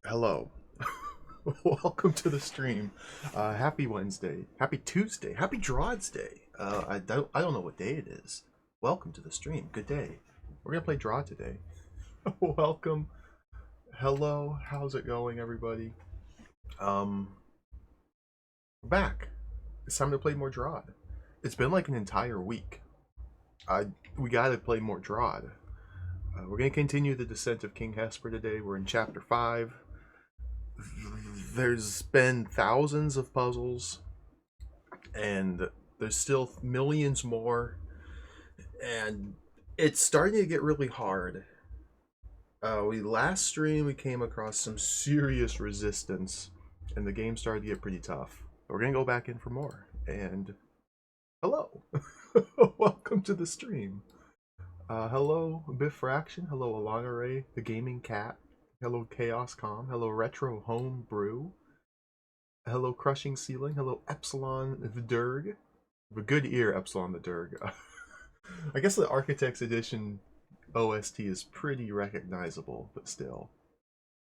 Hello. Welcome to the stream. Happy Wednesday. Happy Tuesday. Happy DROD's Day. I don't know what day it is. Welcome to the stream. Good day. We're gonna play DROD today. Welcome. Hello. How's it going, everybody? We're back. It's time to play more DROD. It's been like an entire week. We gotta play more DROD. We're gonna continue the Descent of King Hesper today. We're in Chapter 5. There's been thousands of puzzles, and there's still millions more, and it's starting to get really hard. Last stream we came across some serious resistance, and the game started to get pretty tough. We're gonna go back in for more. And hello, welcome to the stream. Hello, Biffraction. Hello, Alana Ray, the Gaming Cat. Hello, Chaos Com. Hello, Retro Home Brew. Hello, Crushing Ceiling. Hello, Epsilon the Durg. A good ear, Epsilon the Durg. I guess the Architects Edition OST is pretty recognizable, but still.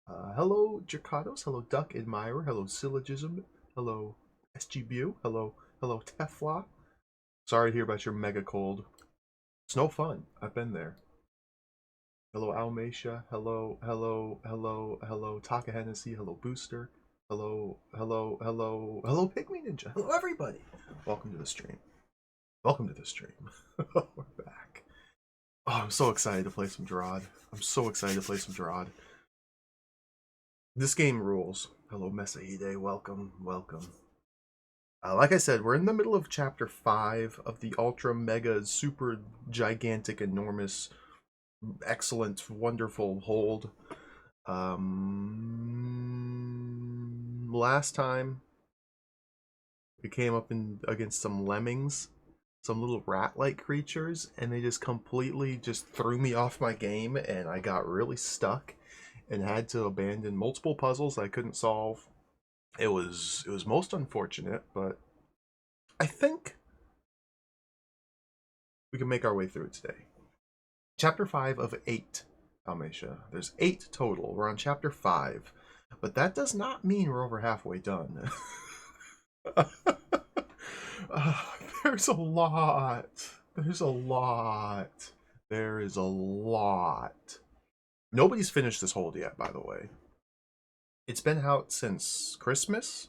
Hello, Jacados. Hello, Duck Admirer. Hello, Syllogism. Hello, SG Bew. Hello, Tefla. Sorry to hear about your mega cold. It's no fun. I've been there. Hello, Almacia. Hello, Taka Hennessy. Hello, Booster. Hello, Pygmy Ninja. Hello, everybody. Welcome to the stream. Welcome to the stream. We're back. Oh, I'm so excited to play some DROD. This game rules. Hello, Mesahide. Welcome. Like I said, we're in the middle of Chapter 5 of the Ultra Mega Super Gigantic Enormous Excellent Wonderful Hold. Last time we came up against some lemmings, some little rat-like creatures, and they just completely threw me off my game, and I got really stuck and had to abandon multiple puzzles I couldn't solve. It was most unfortunate, but I think we can make our way through it today. Chapter 5 of 8, Almacia. There's 8 total. We're on Chapter 5. But that does not mean we're over halfway done. There's a lot. There is a lot. Nobody's finished this hold yet, by the way. It's been out since Christmas.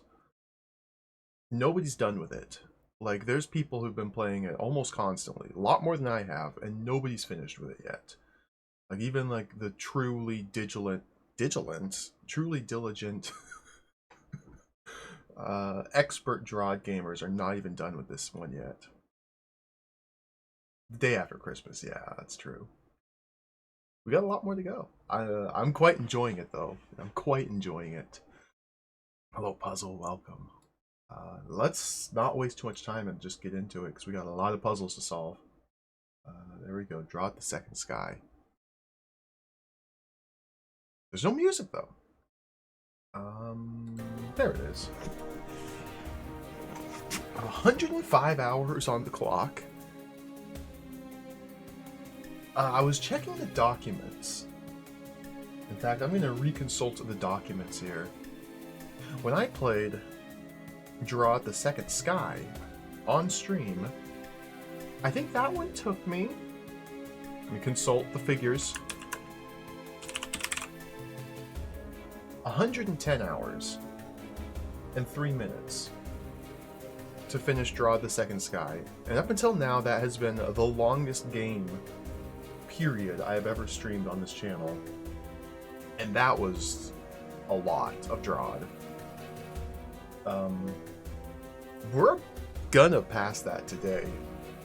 Nobody's done with it. Like, there's people who've been playing it almost constantly, a lot more than I have, and nobody's finished with it yet. Like, even like the truly diligent expert DROD gamers are not even done with this one yet. The day after Christmas, yeah, that's true. We got a lot more to go. I'm quite enjoying it, though. I'm quite enjoying it. Hello, Puzzle, welcome. Let's not waste too much time and just get into it, because we got a lot of puzzles to solve. There we go, draw the second sky. There's no music, though. There it is. 105 hours on the clock. I was checking the documents. In fact, I'm going to reconsult the documents here. When I played Draw the Second Sky on stream, I think that one took me, let me consult the figures, 110 hours and 3 minutes to finish Draw the Second Sky. And up until now, that has been the longest game period I have ever streamed on this channel. And that was a lot of DROD. We're gonna pass that today,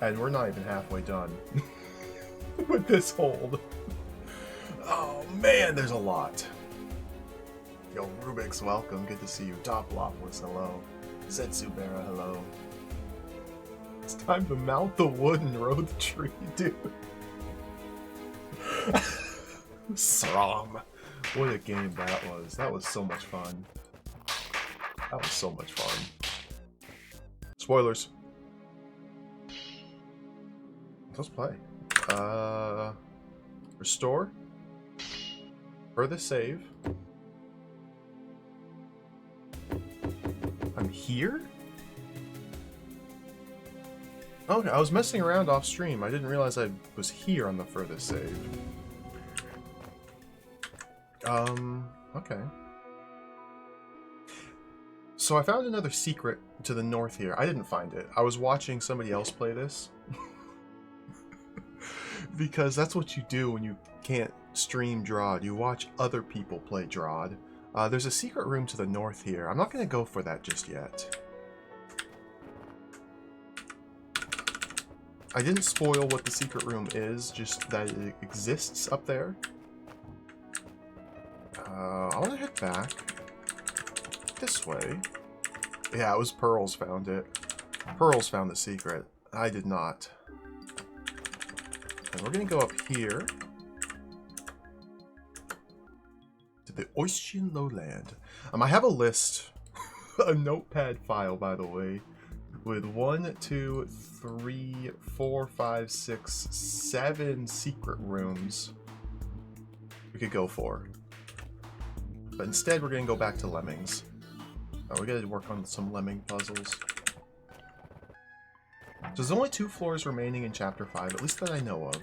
and we're not even halfway done with this hold. Oh man, there's a lot. Yo, Rubik's, welcome. Good to see you. Toplopoulos, hello. Zetsubera, hello. It's time to mount the wood and row the tree, dude. Srom. What a game that was. That was so much fun. Spoilers. Let's play. Restore. Further save. here? Okay, I was messing around off stream. I didn't realize I was here on the furthest save. Okay. So I found another secret to the north here. I didn't find it. I was watching somebody else play this. Because that's what you do when you can't stream DROD. You watch other people play DROD. There's a secret room to the north here. I'm not going to go for that just yet. I didn't spoil what the secret room is, just that it exists up there. I want to head back this way. Yeah, it was Pearls found it. Pearls found the secret. I did not. And we're going to go up here to the Ocean Lowland. I have a list, a notepad file, by the way, with 1, 2, 3, 4, 5, 6, 7 secret rooms we could go for. But instead, we're going to go back to Lemmings. We got to work on some Lemming puzzles. So there's only 2 floors remaining in Chapter 5, at least that I know of.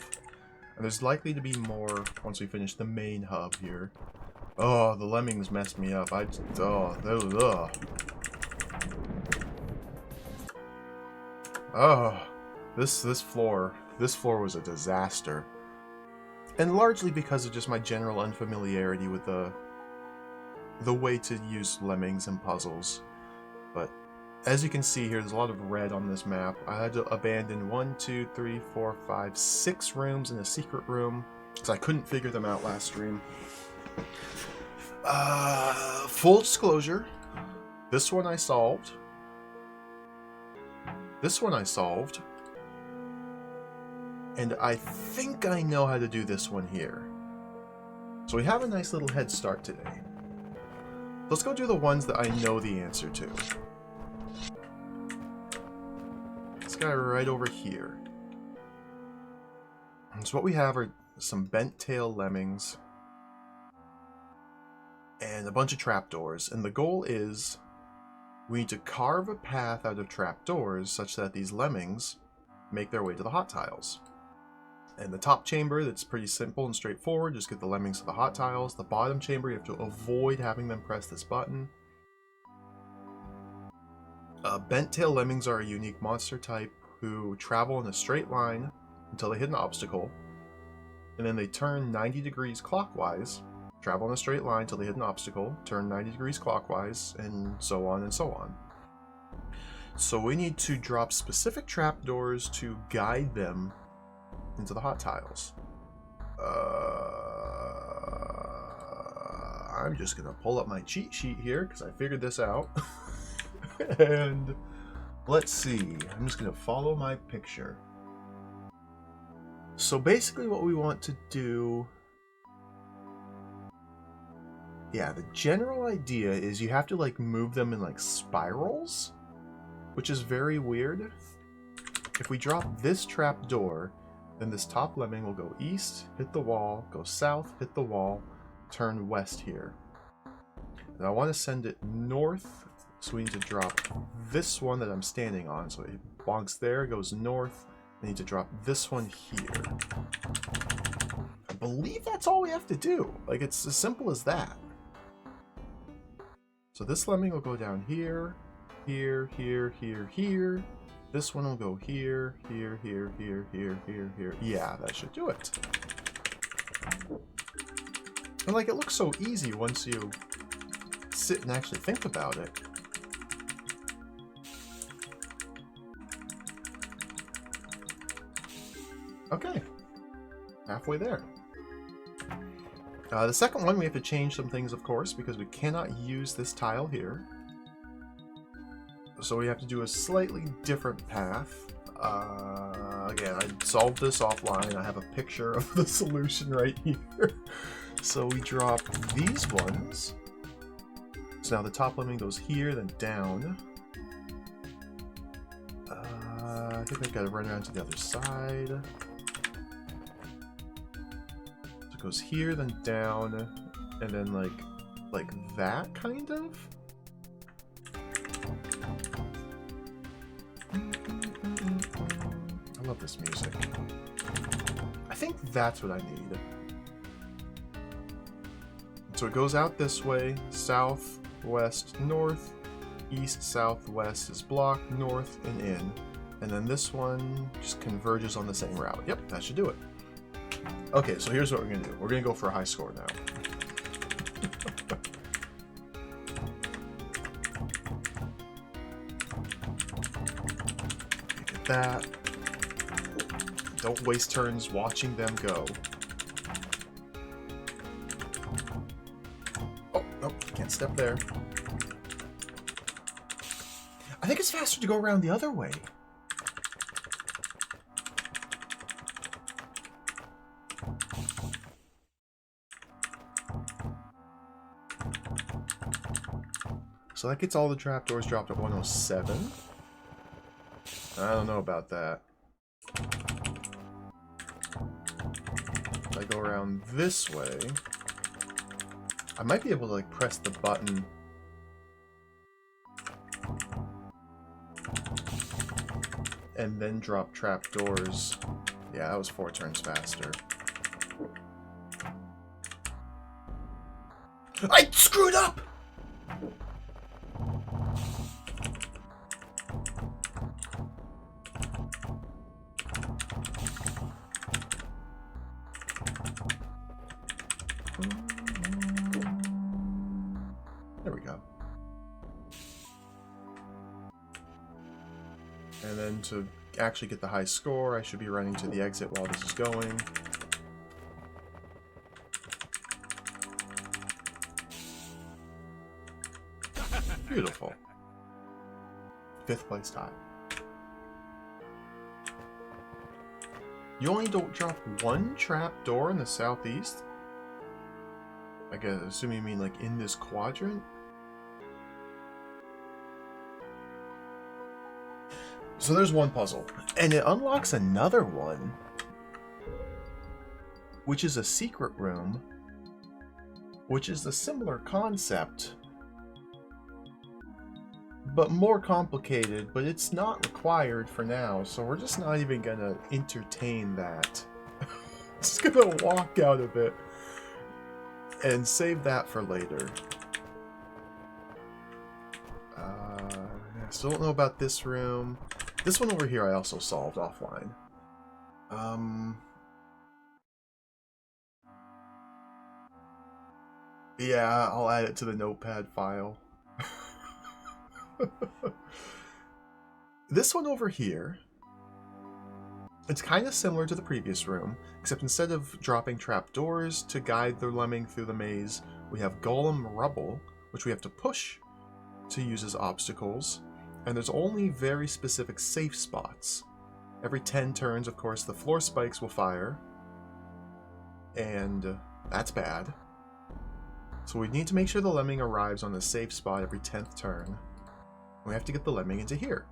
And there's likely to be more once we finish the main hub here. Oh, the Lemmings messed me up. This floor was a disaster. And largely because of just my general unfamiliarity with the way to use Lemmings and puzzles. But as you can see here, there's a lot of red on this map. I had to abandon 1, 2, 3, 4, 5, 6 rooms in a secret room because I couldn't figure them out last stream. Full disclosure, this one I solved. This one I solved. And I think I know how to do this one here. So we have a nice little head start today. Let's go do the ones that I know the answer to. This guy right over here. So what we have are some bent tail lemmings and a bunch of trapdoors. And the goal is we need to carve a path out of trapdoors such that these lemmings make their way to the hot tiles. And the top chamber, that's pretty simple and straightforward. Just get the lemmings to the hot tiles. The bottom chamber, you have to avoid having them press this button. Bent tail lemmings are a unique monster type who travel in a straight line until they hit an obstacle. And then they turn 90 degrees clockwise, travel in a straight line until they hit an obstacle, turn 90 degrees clockwise, and so on and so on. So we need to drop specific trapdoors to guide them into the hot tiles. I'm just gonna pull up my cheat sheet here because I figured this out. And let's see. I'm just gonna follow my picture. So basically what we want to do... Yeah, the general idea is you have to like move them in like spirals, which is very weird. If we drop this trapdoor, then this top lemming will go east, hit the wall, go south, hit the wall, turn west here. And I want to send it north, so we need to drop this one that I'm standing on. So it bonks there, goes north. I need to drop this one here. I believe that's all we have to do. Like, it's as simple as that. So this lemming will go down here, here, here, here, here. This one will go here, here, here, here, here, here, here. Yeah, that should do it. And like, it looks so easy once you sit and actually think about it. Okay, halfway there. The second one, we have to change some things, of course, because we cannot use this tile here. So we have to do a slightly different path. Again, I solved this offline. I have a picture of the solution right here. So we drop these ones. So now the top lemming goes here, then down. I think I've got to run around to the other side. So it goes here, then down, and then like that, kind of? I love this music. I think that's what I need. So it goes out this way, south, west, north, east, south, west is blocked, north, and in. And then this one just converges on the same route. Yep, that should do it. Okay, so here's what we're going to do. We're going to go for a high score now. Get that. Don't waste turns watching them go. Oh, nope, can't step there. I think it's faster to go around the other way. So that gets all the trapdoors dropped at 107. I don't know about that. If I go around this way, I might be able to like press the button. And then drop trapdoors. Yeah, that was 4 turns faster. I screwed up! There we go. And then to actually get the high score, I should be running to the exit while this is going. Beautiful. 5th place tie. You only don't drop 1 trap door in the southeast? I guess, assuming you mean like in this quadrant? So there's one puzzle, and it unlocks another one, which is a secret room, which is a similar concept, but more complicated, but it's not required for now, so we're just not even gonna entertain that. Just gonna walk out of it and save that for later. I still don't know about this room. This one over here I also solved offline. Yeah, I'll add it to the notepad file. This one over here, it's kind of similar to the previous room, except instead of dropping trapdoors to guide the lemming through the maze, we have golem rubble, which we have to push to use as obstacles, and there's only very specific safe spots. Every 10 turns, of course, the floor spikes will fire, and that's bad. So we need to make sure the lemming arrives on the safe spot every 10th turn. We have to get the lemming into here.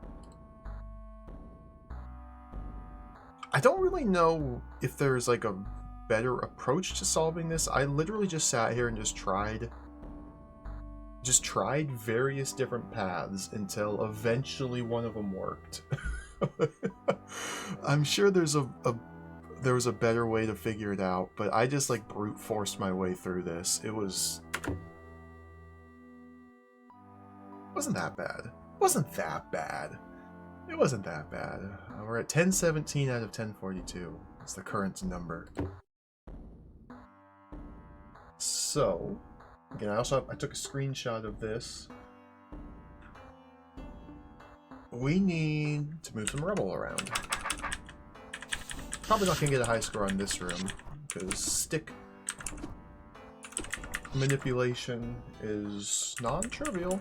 I don't really know if there's like a better approach to solving this. I literally just sat here and just tried various different paths until eventually one of them worked. I'm sure there was a better way to figure it out, but I just like brute forced my way through this. It wasn't that bad. Wasn't that bad. It wasn't that bad. We're at 1017 out of 1042. That's the current number. So, again, I took a screenshot of this. We need to move some rubble around. Probably not going to get a high score on this room, because stick manipulation is non-trivial.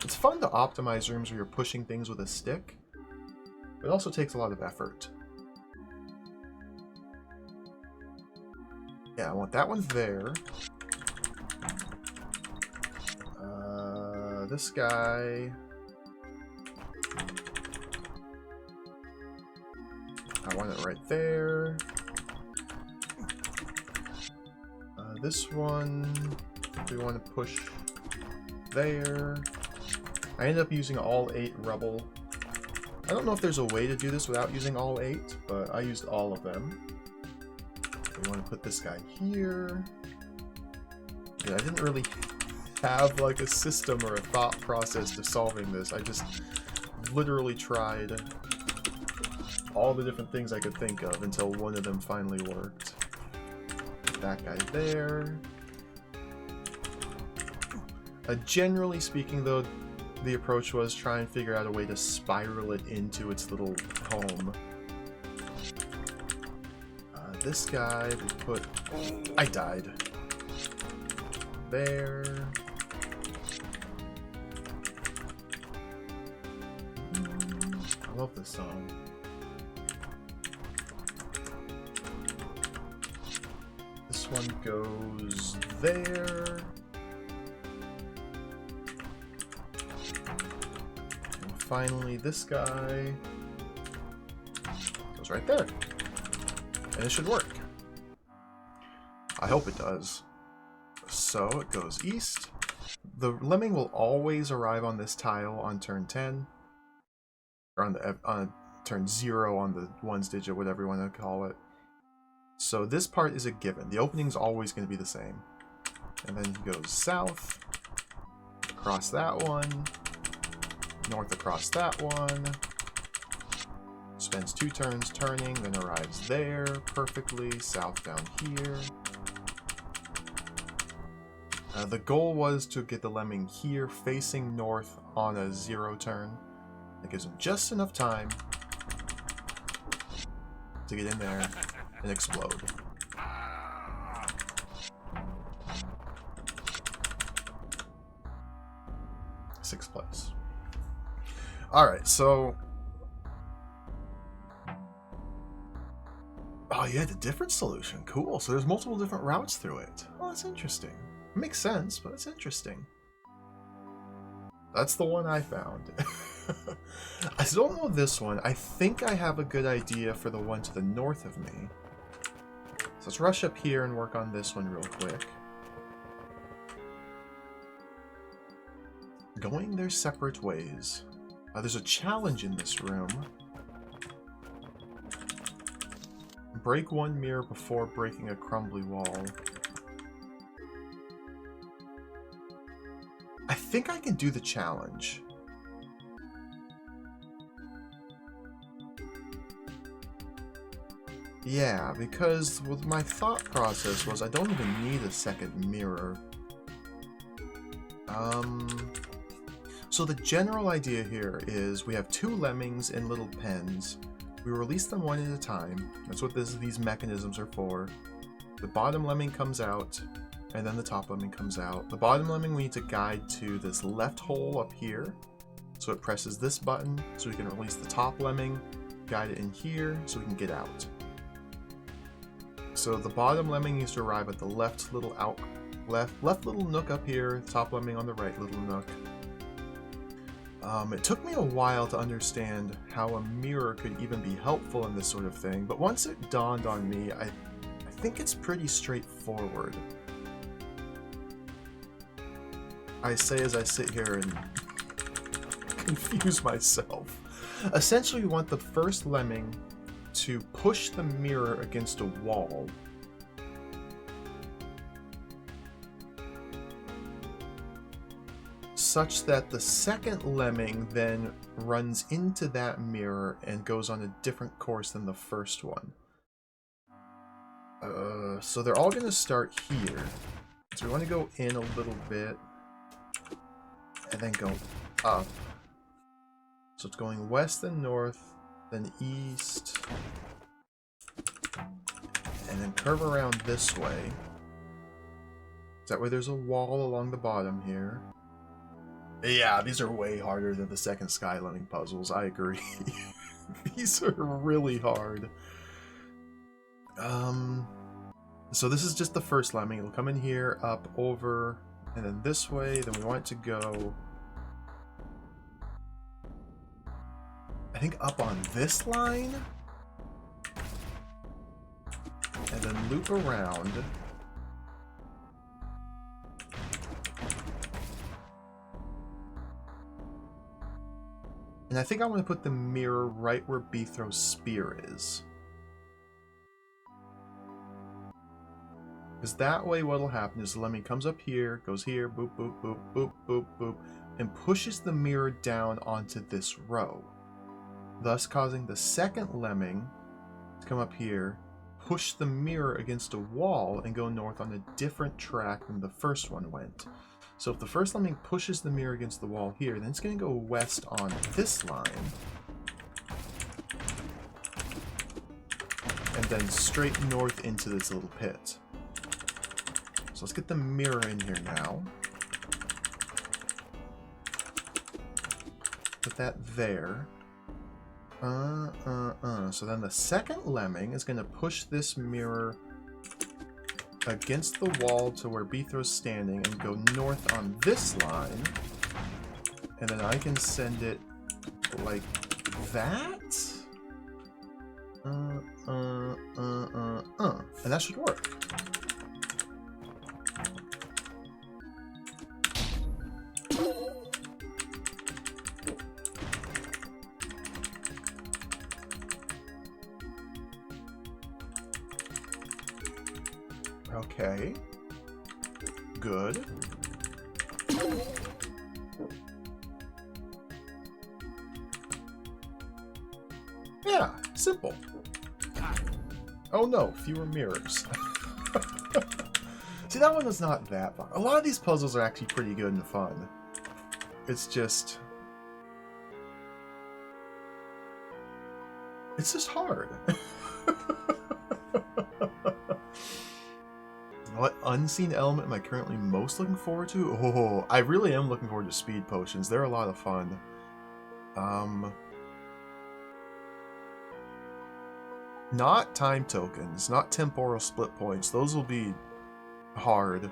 It's fun to optimize rooms where you're pushing things with a stick, but it also takes a lot of effort. Yeah, I want that one there. This guy... I want it right there. This one, we want to push there. I ended up using all 8 rubble I don't know if there's a way to do this without using all 8, but I used all of them. We want to put this guy here. Yeah, I didn't really have like a system or a thought process to solving this. I just literally tried all the different things I could think of until one of them finally worked. That guy there. Generally speaking, though, the approach was try and figure out a way to spiral it into its little home. This guy, we put... I died. There. I love this song. This one goes there. And finally, this guy goes right there. And it should work. I hope it does. So it goes east. The lemming will always arrive on this tile on turn 10. Or on turn 0 on the ones digit, whatever you want to call it. So this part is a given. The opening's always going to be the same. And then he goes south. Across that one. North across that one. Spends 2 turns turning, then arrives there perfectly, south down here. The goal was to get the lemming here facing north on a 0 turn. That gives him just enough time to get in there and explode. Sixth place. Alright, so... Oh, you had a different solution. Cool. So there's multiple different routes through it. Well, that's interesting. It makes sense, but it's interesting. That's the one I found. I still don't know this one. I think I have a good idea for the one to the north of me. So let's rush up here and work on this one real quick. Going their separate ways. There's a challenge in this room. Break one mirror before breaking a crumbly wall. I think I can do the challenge. Yeah, because what my thought process was I don't even need a second mirror. So the general idea here is we have 2 lemmings in little pens. We release them one at a time. That's what these mechanisms are for. The bottom lemming comes out, and then the top lemming comes out. The bottom lemming we need to guide to this left hole up here. So it presses this button, so we can release the top lemming, guide it in here, so we can get out. So the bottom lemming needs to arrive at the left little little nook up here, top lemming on the right little nook. It took me a while to understand how a mirror could even be helpful in this sort of thing, but once it dawned on me, I think it's pretty straightforward. I say as I sit here and confuse myself. Essentially, we want the first lemming to push the mirror against a wall. Such that the second lemming then runs into that mirror and goes on a different course than the first one. So they're all going to start here. So we want to go in a little bit and then go up. So it's going west and north, then east, and then curve around this way. That way there's a wall along the bottom here. Yeah, these are way harder than the second Sky Lemming puzzles, I agree. These are really hard. So this is just the first lemming. It'll come in here, up, over, and then this way. Then we want it to go, I think, up on this line. And then loop around. And And I think I want to put the mirror right where Beethro's spear is. Because that way what'll happen is the lemming comes up here, goes here, boop, boop, boop, boop, boop, boop, and pushes the mirror down onto this row. Thus causing the second lemming to come up here, push the mirror against a wall, and go north on a different track than the first one went. So if the first lemming pushes the mirror against the wall here, then it's going to go west on this line. And then straight north into this little pit. So let's get the mirror in here now. Put that there. So then the second lemming is going to push this mirror against the wall to where Beethro's standing and go north on this line. And then I can send it like that. And that should work. Okay. Good. Yeah, simple. Oh no, fewer mirrors. See, that one was not that fun. A lot of these puzzles are actually pretty good and fun. It's just hard. What unseen element am I currently most looking forward to? Oh, I really am looking forward to speed potions. They're a lot of fun. Not time tokens, not temporal split points. Those will be hard.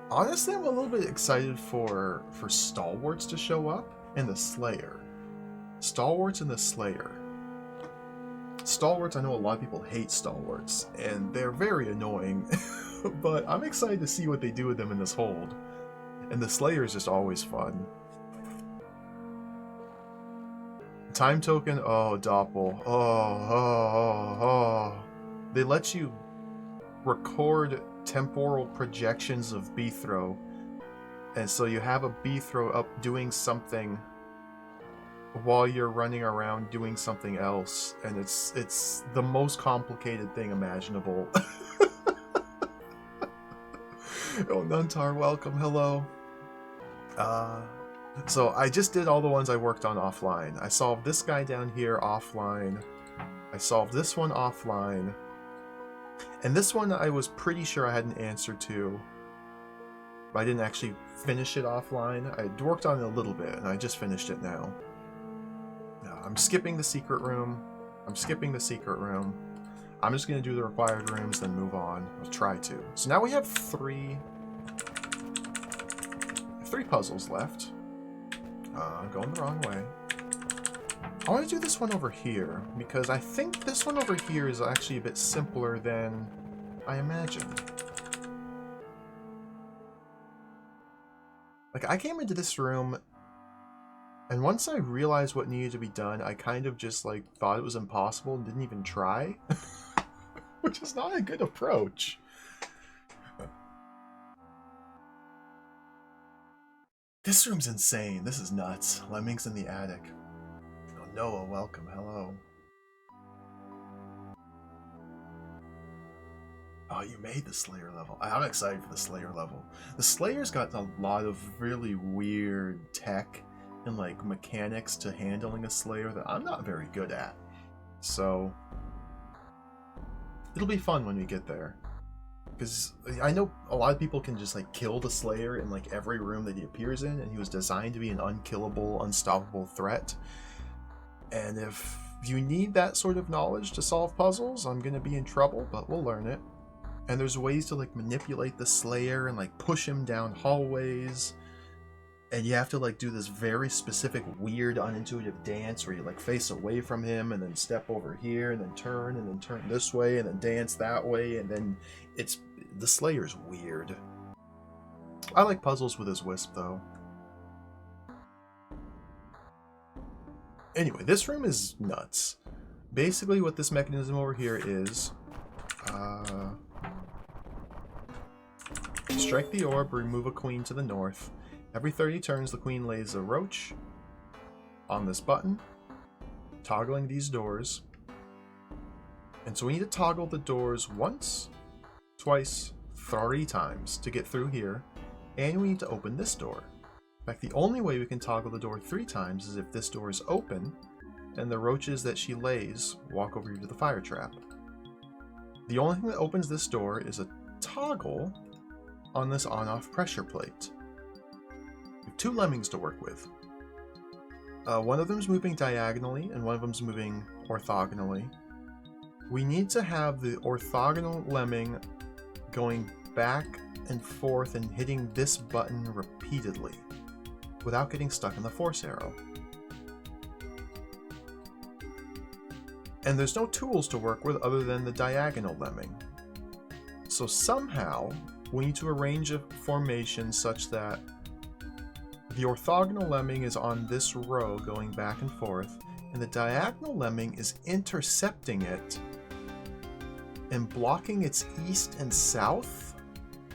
Honestly, I'm a little bit excited for Stalwarts to show up and the Slayer. Stalwarts and the Slayer. Stalwarts, I know a lot of people hate Stalwarts, and they're very annoying, but I'm excited to see what they do with them in this hold. And the Slayer is just always fun. Time token, oh, Doppel, oh. They let you record temporal projections of Beethro, and so you have a Beethro up doing something while you're running around doing something else, and it's the most complicated thing imaginable. Oh, Nuntar, welcome, hello. So I just did all the ones I worked on offline. I solved this guy down here offline. I solved this one offline. And this one I was pretty sure I had an answer to, but I didn't actually finish it offline. I worked on it a little bit, and I just finished it now. I'm skipping the secret room. I'm just going to do the required rooms, then move on. I'll try to. So now we have three puzzles left. I'm going the wrong way. I want to do this one over here, because I think this one over here is actually a bit simpler than I imagined. Like, I came into this room, and once I realized what needed to be done, I kind of just, like, thought it was impossible and didn't even try. Which is not a good approach. This room's insane. This is nuts. Lemmings in the attic. Oh, Noah, welcome. Hello. Oh, you made the Slayer level. I'm excited for the Slayer level. The Slayer's got a lot of really weird tech and like mechanics to handling a Slayer that I'm not very good at. So it'll be fun when we get there. Because I know a lot of people can just like kill the Slayer in like every room that he appears in, and he was designed to be an unkillable, unstoppable threat. And if you need that sort of knowledge to solve puzzles, I'm gonna be in trouble, but we'll learn it. And there's ways to like manipulate the Slayer and like push him down hallways. And you have to like do this very specific weird unintuitive dance where you like face away from him and then step over here and then turn this way and then dance that way, and then the Slayer's weird. I like puzzles with his wisp though. Anyway, this room is nuts. Basically what this mechanism over here is, strike the orb, remove a queen to the north. Every 30 turns, the queen lays a roach on this button, toggling these doors. And so we need to toggle the doors once, twice, 3 times to get through here. And we need to open this door. In fact, the only way we can toggle the door 3 times is if this door is open and the roaches that she lays walk over here to the fire trap. The only thing that opens this door is a toggle on this on-off pressure plate. We have 2 lemmings to work with. One of them's moving diagonally and one of them's moving orthogonally. We need to have the orthogonal lemming going back and forth and hitting this button repeatedly without getting stuck in the force arrow. And there's no tools to work with other than the diagonal lemming. So somehow we need to arrange a formation such that the orthogonal lemming is on this row going back and forth, and the diagonal lemming is intercepting it and blocking its east and south,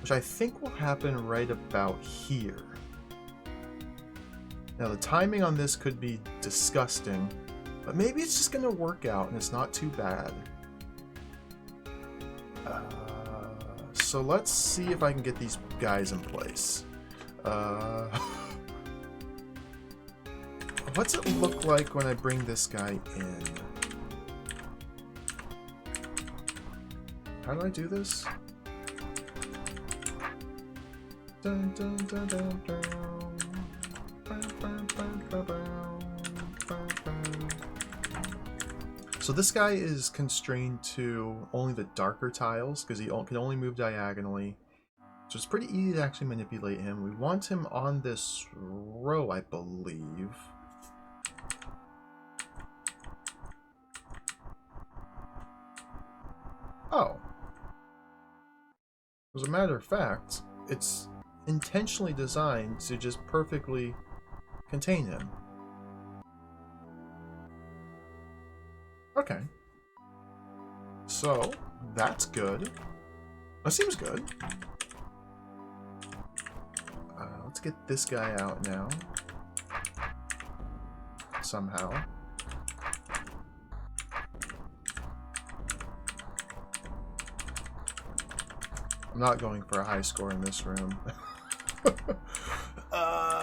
which I think will happen right about here. Now the timing on this could be disgusting, but maybe it's just going to work out and it's not too bad. So let's see if I can get these guys in place. What's it look like when I bring this guy in? How do I do this? Dun, dun, dun, dun, dun. So this guy is constrained to only the darker tiles because he can only move diagonally. So it's pretty easy to actually manipulate him. We want him on this row, I believe. Oh. As a matter of fact, it's intentionally designed to just perfectly contain him. Okay. So, that's good. That seems good. Let's get this guy out now. Somehow. I'm not going for a high score in this room.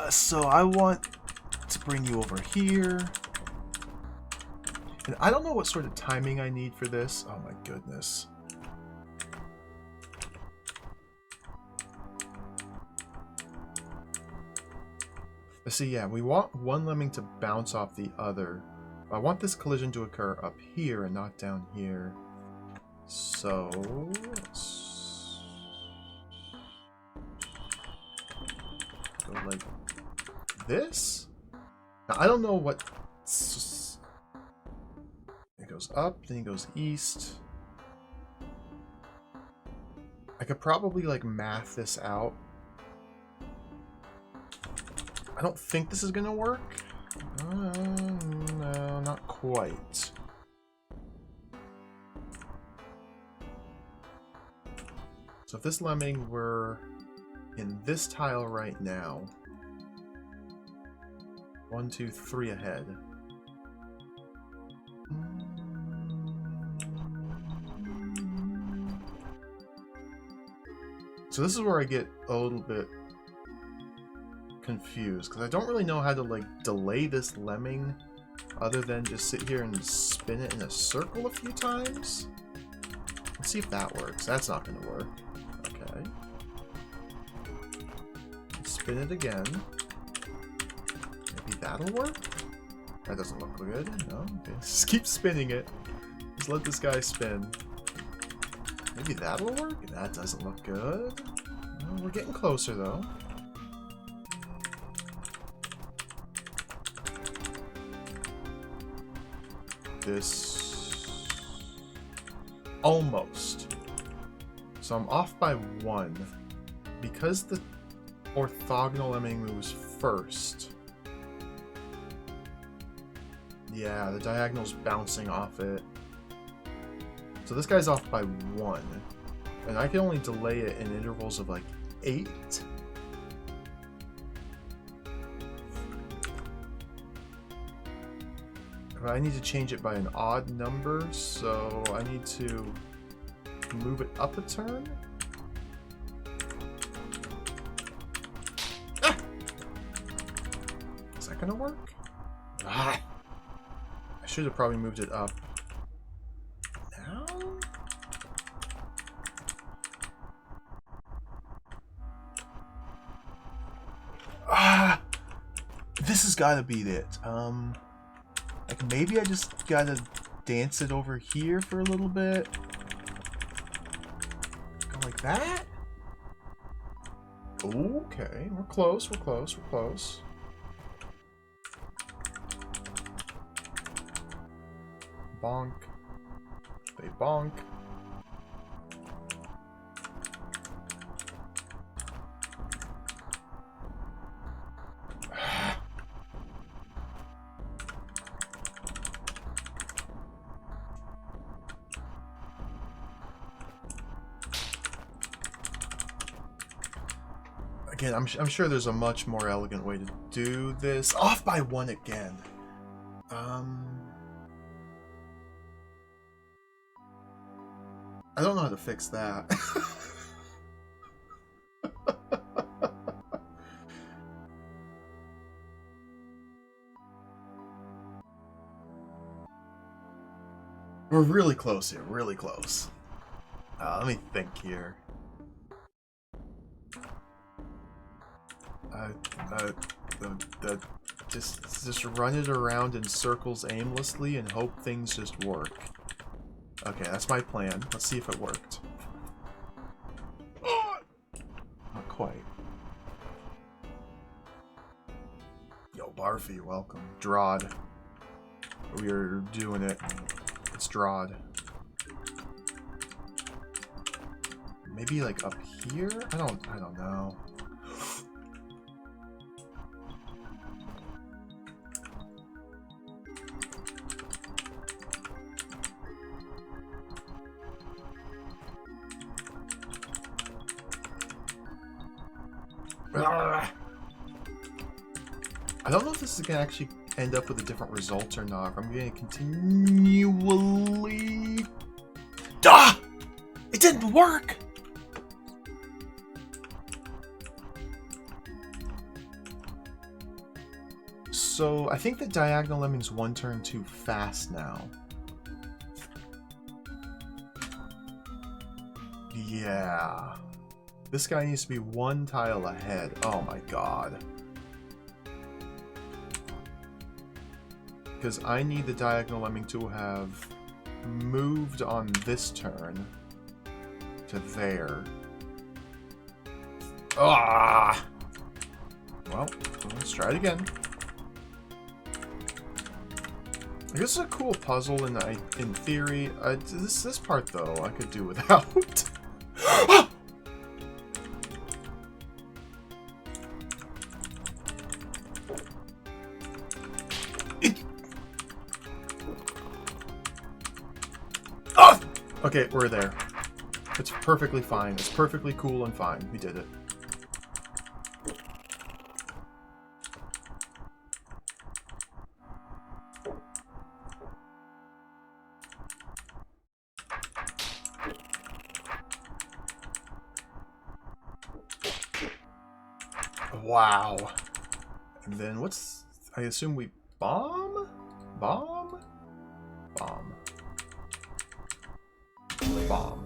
So I want to bring you over here. And I don't know what sort of timing I need for this. Oh my goodness. See, yeah, we want one lemming to bounce off the other. I want this collision to occur up here and not down here. So, let's go like this. Now, I don't know what... It goes up, then it goes east. I could probably like math this out. I don't think this is gonna work. No, not quite. So if this lemming were in this tile right now, 1, 2, 3 ahead. So this is where I get a little bit confused, because I don't really know how to like delay this lemming other than just sit here and spin it in a circle a few times. Let's see if that works. That's not going to work. Okay. Spin it again. Maybe that'll work? That doesn't look good. No? Okay. Just keep spinning it. Just let this guy spin. Maybe that'll work? That doesn't look good. No, we're getting closer though. This almost. So I'm off by 1 because the orthogonal lemming moves first. Yeah, the diagonal's bouncing off it. So this guy's off by 1. And I can only delay it in intervals of like 8. But I need to change it by an odd number, so I need to move it up a turn. Ah! Is that gonna work? Ah! I should have probably moved it up. Now? Ah! This has gotta beat it. Like maybe I just gotta dance it over here for a little bit. Go like that? Okay, we're close, we're close, we're close. Bonk. They bonk. Again, I'm sure there's a much more elegant way to do this. Off by 1 again. I don't know how to fix that. We're really close here, really close. Let me think here. Just run it around in circles aimlessly and hope things just work. Okay, that's my plan. Let's see if it worked. Not quite. Yo, Barfy, welcome. DROD. We are doing it. It's DROD. Maybe like up here? I don't know. I don't know if this is going to actually end up with a different result or not. I'm going to continually... Ah! It didn't work! So, I think the Diagonal Lemming's 1 turn too fast now. Yeah. This guy needs to be 1 tile ahead. Oh my god. Because I need the Diagonal Lemming to have moved on this turn to there. Ah! Well, let's try it again. I guess it's a cool puzzle in theory. This part though I could do without. Okay, we're there. It's perfectly fine. It's perfectly cool and fine. We did it. Wow. And then what's... I assume we bomb? Bomb? Bomb. Bomb.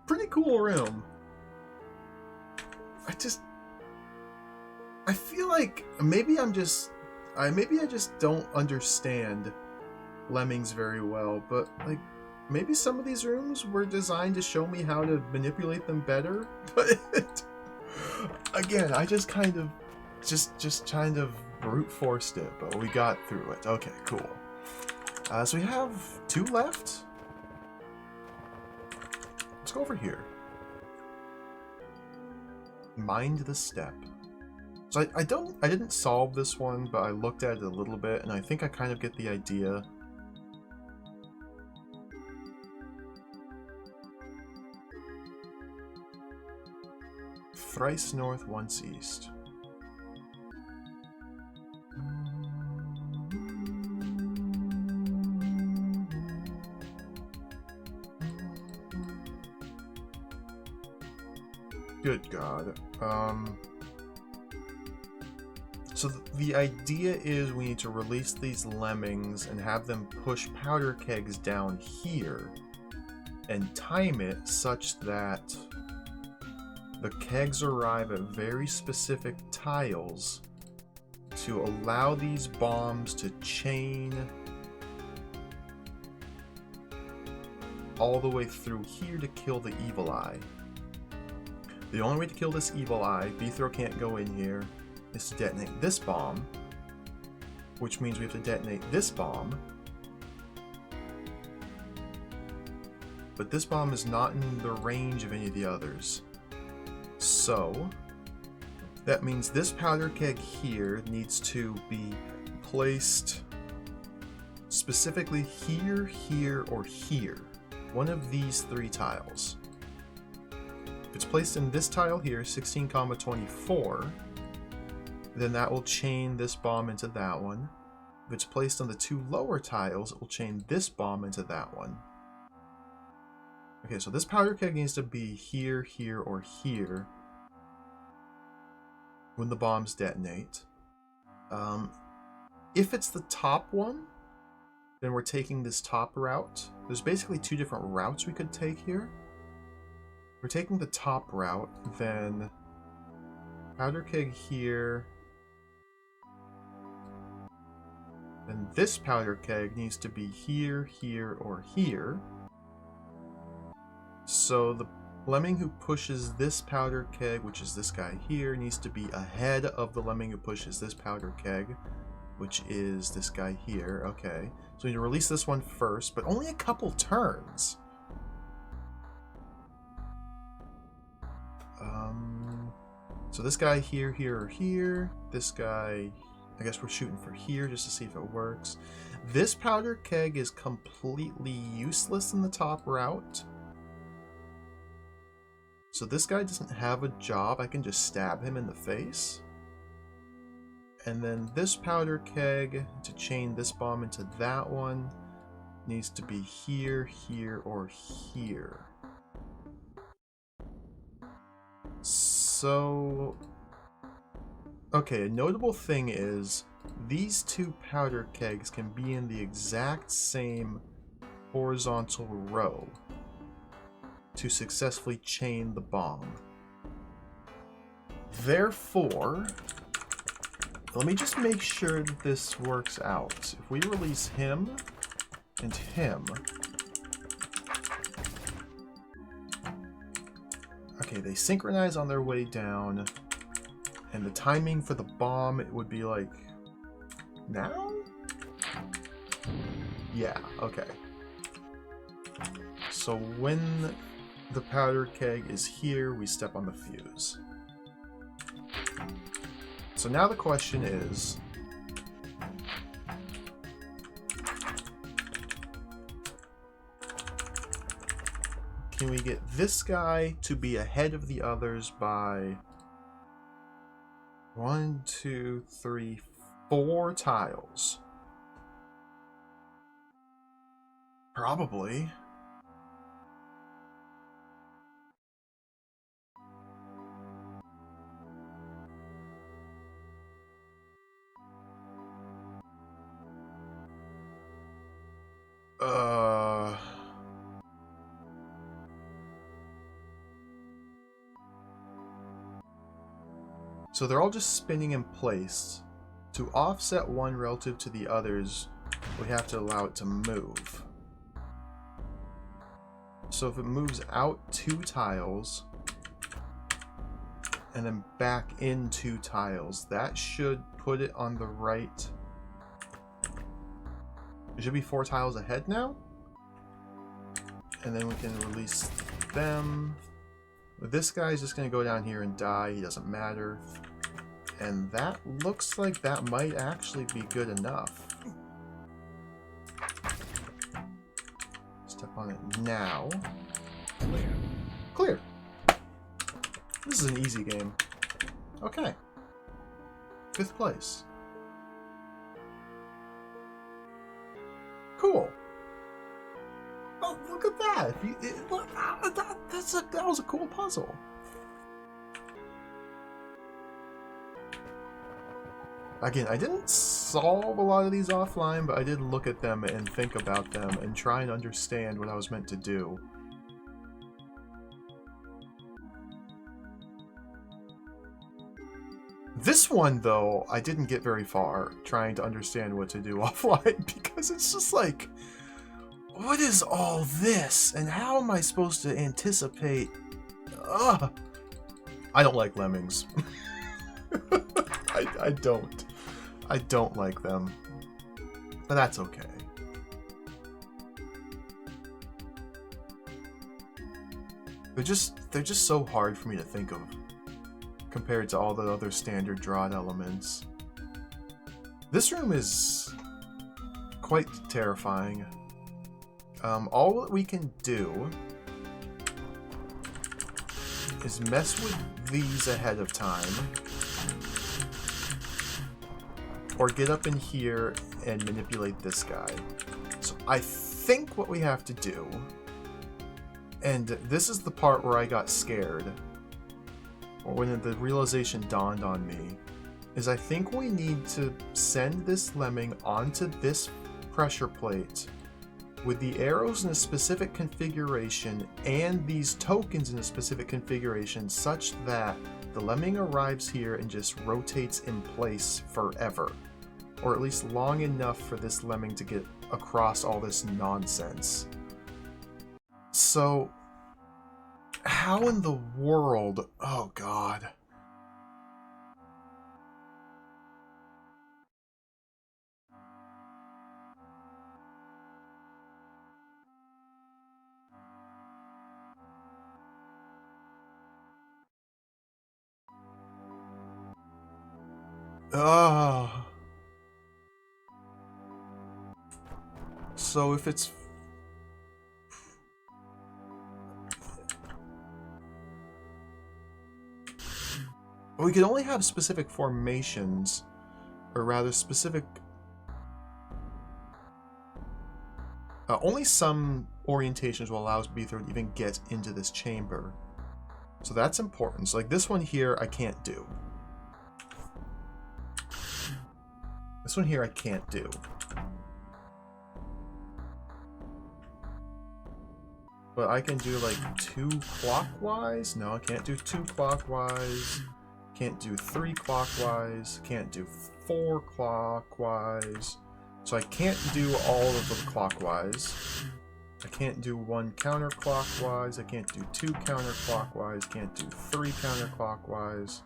Pretty cool room. I feel like maybe I just don't understand lemmings very well, but like maybe some of these rooms were designed to show me how to manipulate them better. But again, I just kind of brute forced it, but we got through it. Okay, cool. So we have 2 left. Let's go over here. Mind the step. So I didn't solve this one, but I looked at it a little bit, and I think I kind of get the idea. Thrice north, once east. Good God. So the idea is we need to release these lemmings and have them push powder kegs down here and time it such that the kegs arrive at very specific tiles to allow these bombs to chain all the way through here to kill the evil eye. The only way to kill this evil eye, Beethro can't go in here, is to detonate this bomb, which means we have to detonate this bomb. But this bomb is not in the range of any of the others. So, that means this powder keg here needs to be placed specifically here, here, or here. One of these three tiles. If it's placed in this tile here, 16,24, then that will chain this bomb into that one. If it's placed on the two lower tiles, it will chain this bomb into that one. Okay, so this powder keg needs to be here, here, or here when the bombs detonate. If it's the top one, then we're taking this top route. There's basically two different routes we could take here. We're taking the top route, then powder keg here. Then this powder keg needs to be here, here, or here. So the lemming who pushes this powder keg, which is this guy here, needs to be ahead of the lemming who pushes this powder keg, which is this guy here. Okay, so we need to release this one first, but only a couple turns. So this guy here, here, or here. This guy, I guess we're shooting for here just to see if it works. This powder keg is completely useless in the top route. So this guy doesn't have a job. I can just stab him in the face. And then this powder keg, to chain this bomb into that one, needs to be here, here, or here. So, okay, a notable thing is these two powder kegs can be in the exact same horizontal row to successfully chain the bomb. Therefore, let me just make sure that this works out. If we release him and him, okay, they synchronize on their way down, and the timing for the bomb, it would be like now? Yeah, okay. So when the powder keg is here, we step on the fuse. So now the question is, can we get this guy to be ahead of the others by 1, 2, 3, 4 tiles? Probably. So they're all just spinning in place. To offset one relative to the others, we have to allow it to move. So if it moves out 2 tiles and then back in 2 tiles, that should put it on the right. It should be 4 tiles ahead now. And then we can release them. This guy's just going to go down here and die. He doesn't matter. And that looks like that might actually be good enough. Step on it now. Clear. Clear. This is an easy game. Okay. 5th place. Cool. Oh, look at that! That was a cool puzzle. Again, I didn't solve a lot of these offline, but I did look at them and think about them and try and understand what I was meant to do. This one, though, I didn't get very far trying to understand what to do offline, because it's just like, what is all this? And how am I supposed to anticipate? Ugh. I don't like lemmings. I don't. I don't like them. But that's okay. They're just so hard for me to think of compared to all the other standard DROD elements. This room is quite terrifying. All that we can do is mess with these ahead of time, or get up in here and manipulate this guy. So I think what we have to do, and this is the part where I got scared, or when the realization dawned on me, is I think we need to send this lemming onto this pressure plate with the arrows in a specific configuration and these tokens in a specific configuration, such that the lemming arrives here and just rotates in place forever. Or at least long enough for this lemming to get across all this nonsense. So, how in the world? Oh god. Ah. So if it's... we can only have specific formations, or rather specific... only some orientations will allow us to even get into this chamber. So that's important. So like this one here, I can't do. This one here I can't do. But I can do like 2 clockwise. No, I can't do 2 clockwise. Can't do 3 clockwise. Can't do 4 clockwise. So I can't do all of them clockwise. I can't do 1 counterclockwise. I can't do 2 counterclockwise. Can't do 3 counterclockwise.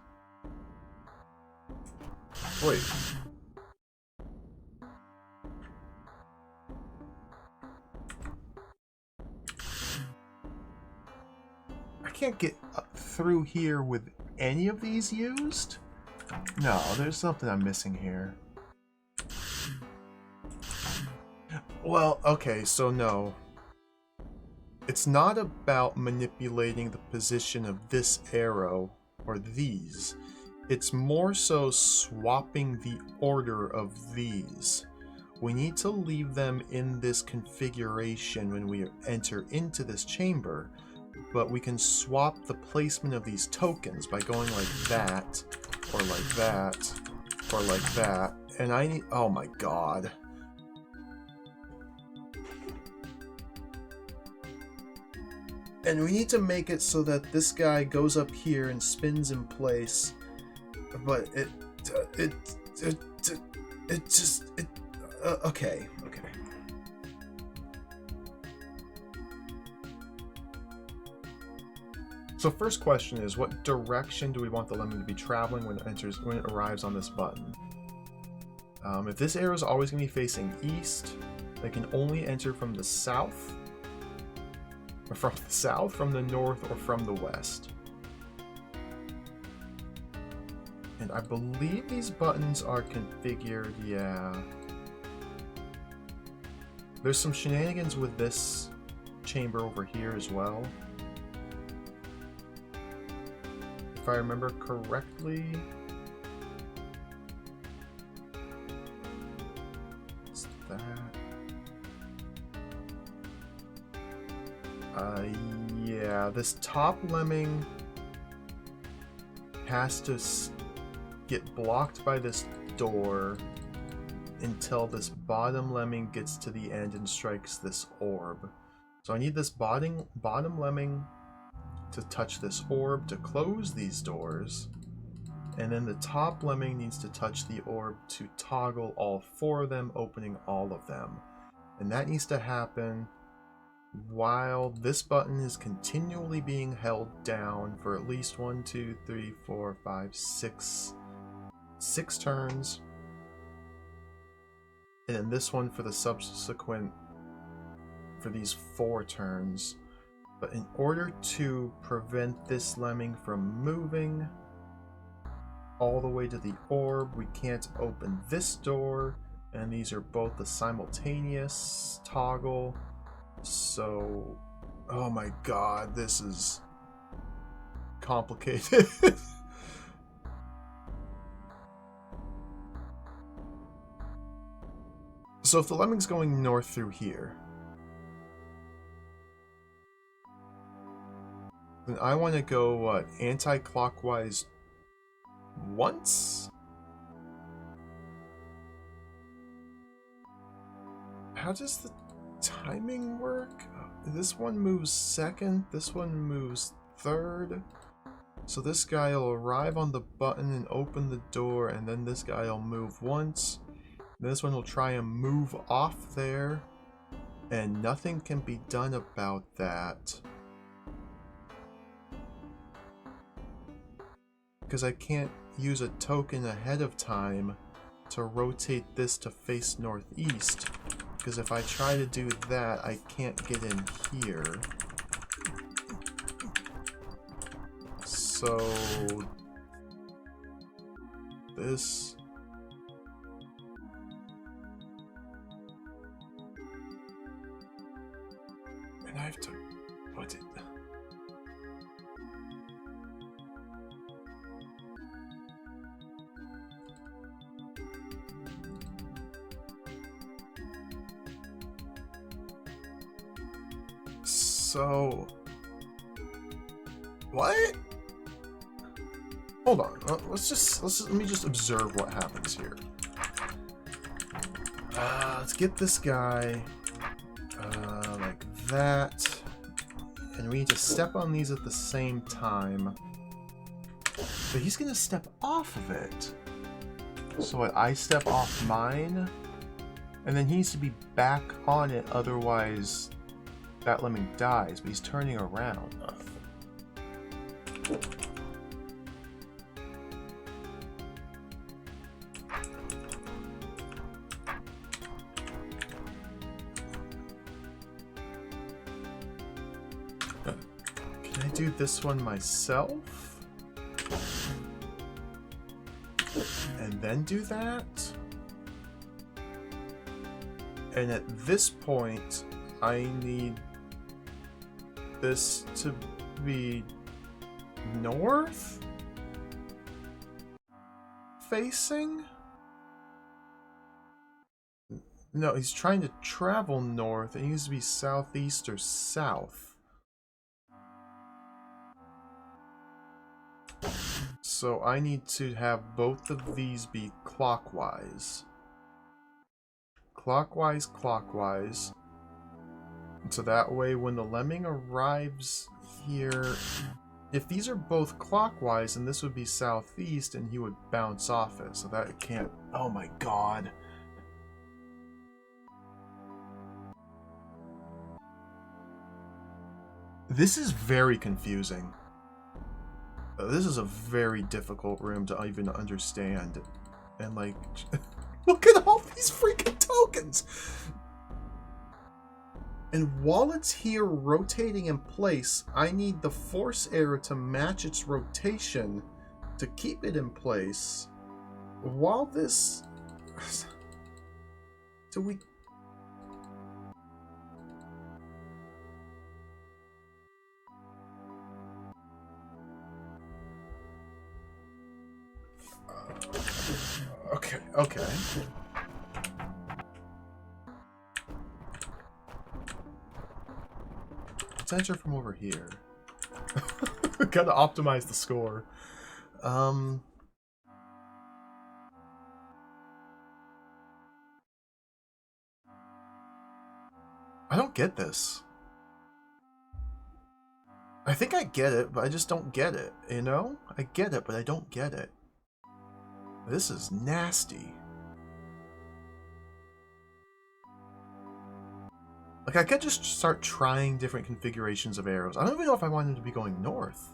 Wait. I can't get through here with any of these used? No, there's something I'm missing here. Well, okay, so no. It's not about manipulating the position of this arrow, or these. It's more so swapping the order of these. We need to leave them in this configuration when we enter into this chamber, but we can swap the placement of these tokens by going like that, or like that, or like that. And I need... oh my god. And we need to make it so that this guy goes up here and spins in place, but it just okay. So first question is, what direction do we want the lemming to be traveling when it arrives on this button? If this arrow is always going to be facing east, they can only enter from the south, or from the north, or from the west. And I believe these buttons are configured, yeah. There's some shenanigans with this chamber over here as well. If I remember correctly. What's that? Yeah, this top lemming has to get blocked by this door until this bottom lemming gets to the end and strikes this orb. So I need this bottom lemming to touch this orb to close these doors, and then the top lemming needs to touch the orb to toggle all 4 of them, opening all of them. And that needs to happen while this button is continually being held down for at least 1, 2, 3, 4, 5, 6 turns. And then this one for the subsequent, for these 4 turns. But in order to prevent this lemming from moving all the way to the orb, we can't open this door, and these are both a simultaneous toggle. So, oh my god, this is complicated. So if the lemming's going north through here, then I want to go, what, anti-clockwise once? How does the timing work? This one moves second, this one moves third. So this guy will arrive on the button and open the door, and then this guy will move once. This one will try and move off there, and nothing can be done about that. Because I can't use a token ahead of time to rotate this to face northeast. Because if I try to do that, I can't get in here. So this, and I have to put it. So what? Hold on. Let me just observe what happens here. Let's get this guy like that, and we need to step on these at the same time. But he's gonna step off of it. So what? I step off mine, and then he needs to be back on it. Otherwise, that lemming dies. But he's turning around. Can I do this one myself? And then do that? And at this point, I need this to be north facing? No, he's trying to travel north. It needs to be southeast or south. So I need to have both of these be clockwise. Clockwise, clockwise. So that way when the lemming arrives here, if these are both clockwise, then this would be southeast and he would bounce off it. So that it can't. Oh my god. This is very confusing. This is a very difficult room to even understand. And like, look at all these freaking tokens! And while it's here rotating in place, I need the force arrow to match its rotation to keep it in place while this... Do we... Okay, okay. Let's enter from over here. Gotta optimize the score. I don't get this. I think I get it, but I just don't get it, you know? I get it, but I don't get it. This is nasty. Like, I could just start trying different configurations of arrows. I don't even know if I want him to be going north.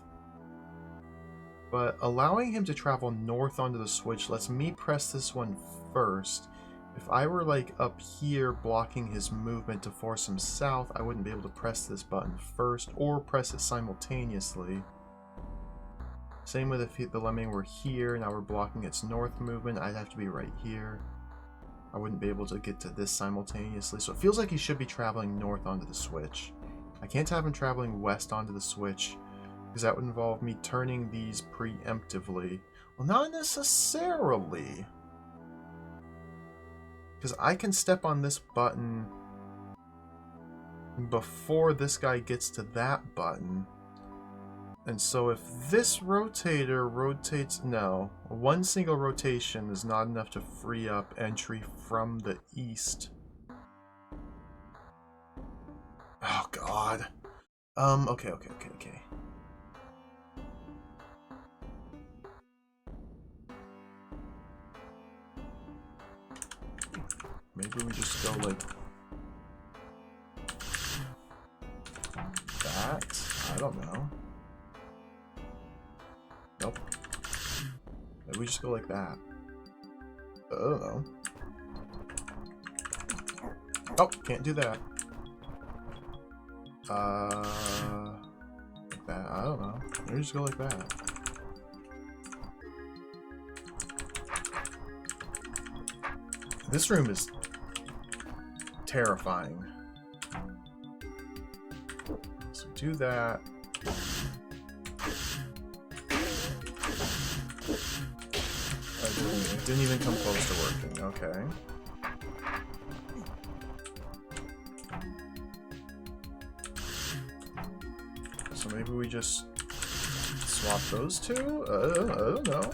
But allowing him to travel north onto the switch lets me press this one first. If I were, like, up here blocking his movement to force him south, I wouldn't be able to press this button first or press it simultaneously. Same with if the lemming were here, now we're blocking its north movement, I'd have to be right here. I wouldn't be able to get to this simultaneously, so it feels like he should be traveling north onto the switch. I can't have him traveling west onto the switch, because that would involve me turning these preemptively. Well, not necessarily. Because I can step on this button before this guy gets to that button. And so if this rotator rotates... No. One single rotation is not enough to free up entry from the east. Oh, God. Okay. Maybe we just go like... that? I don't know. Nope. Maybe we just go like that. I don't know. Oh, can't do that. Like that. I don't know. Maybe just go like that. This room is terrifying. So do that. It didn't even come close to working. Okay. So maybe we just swap those two? I don't know.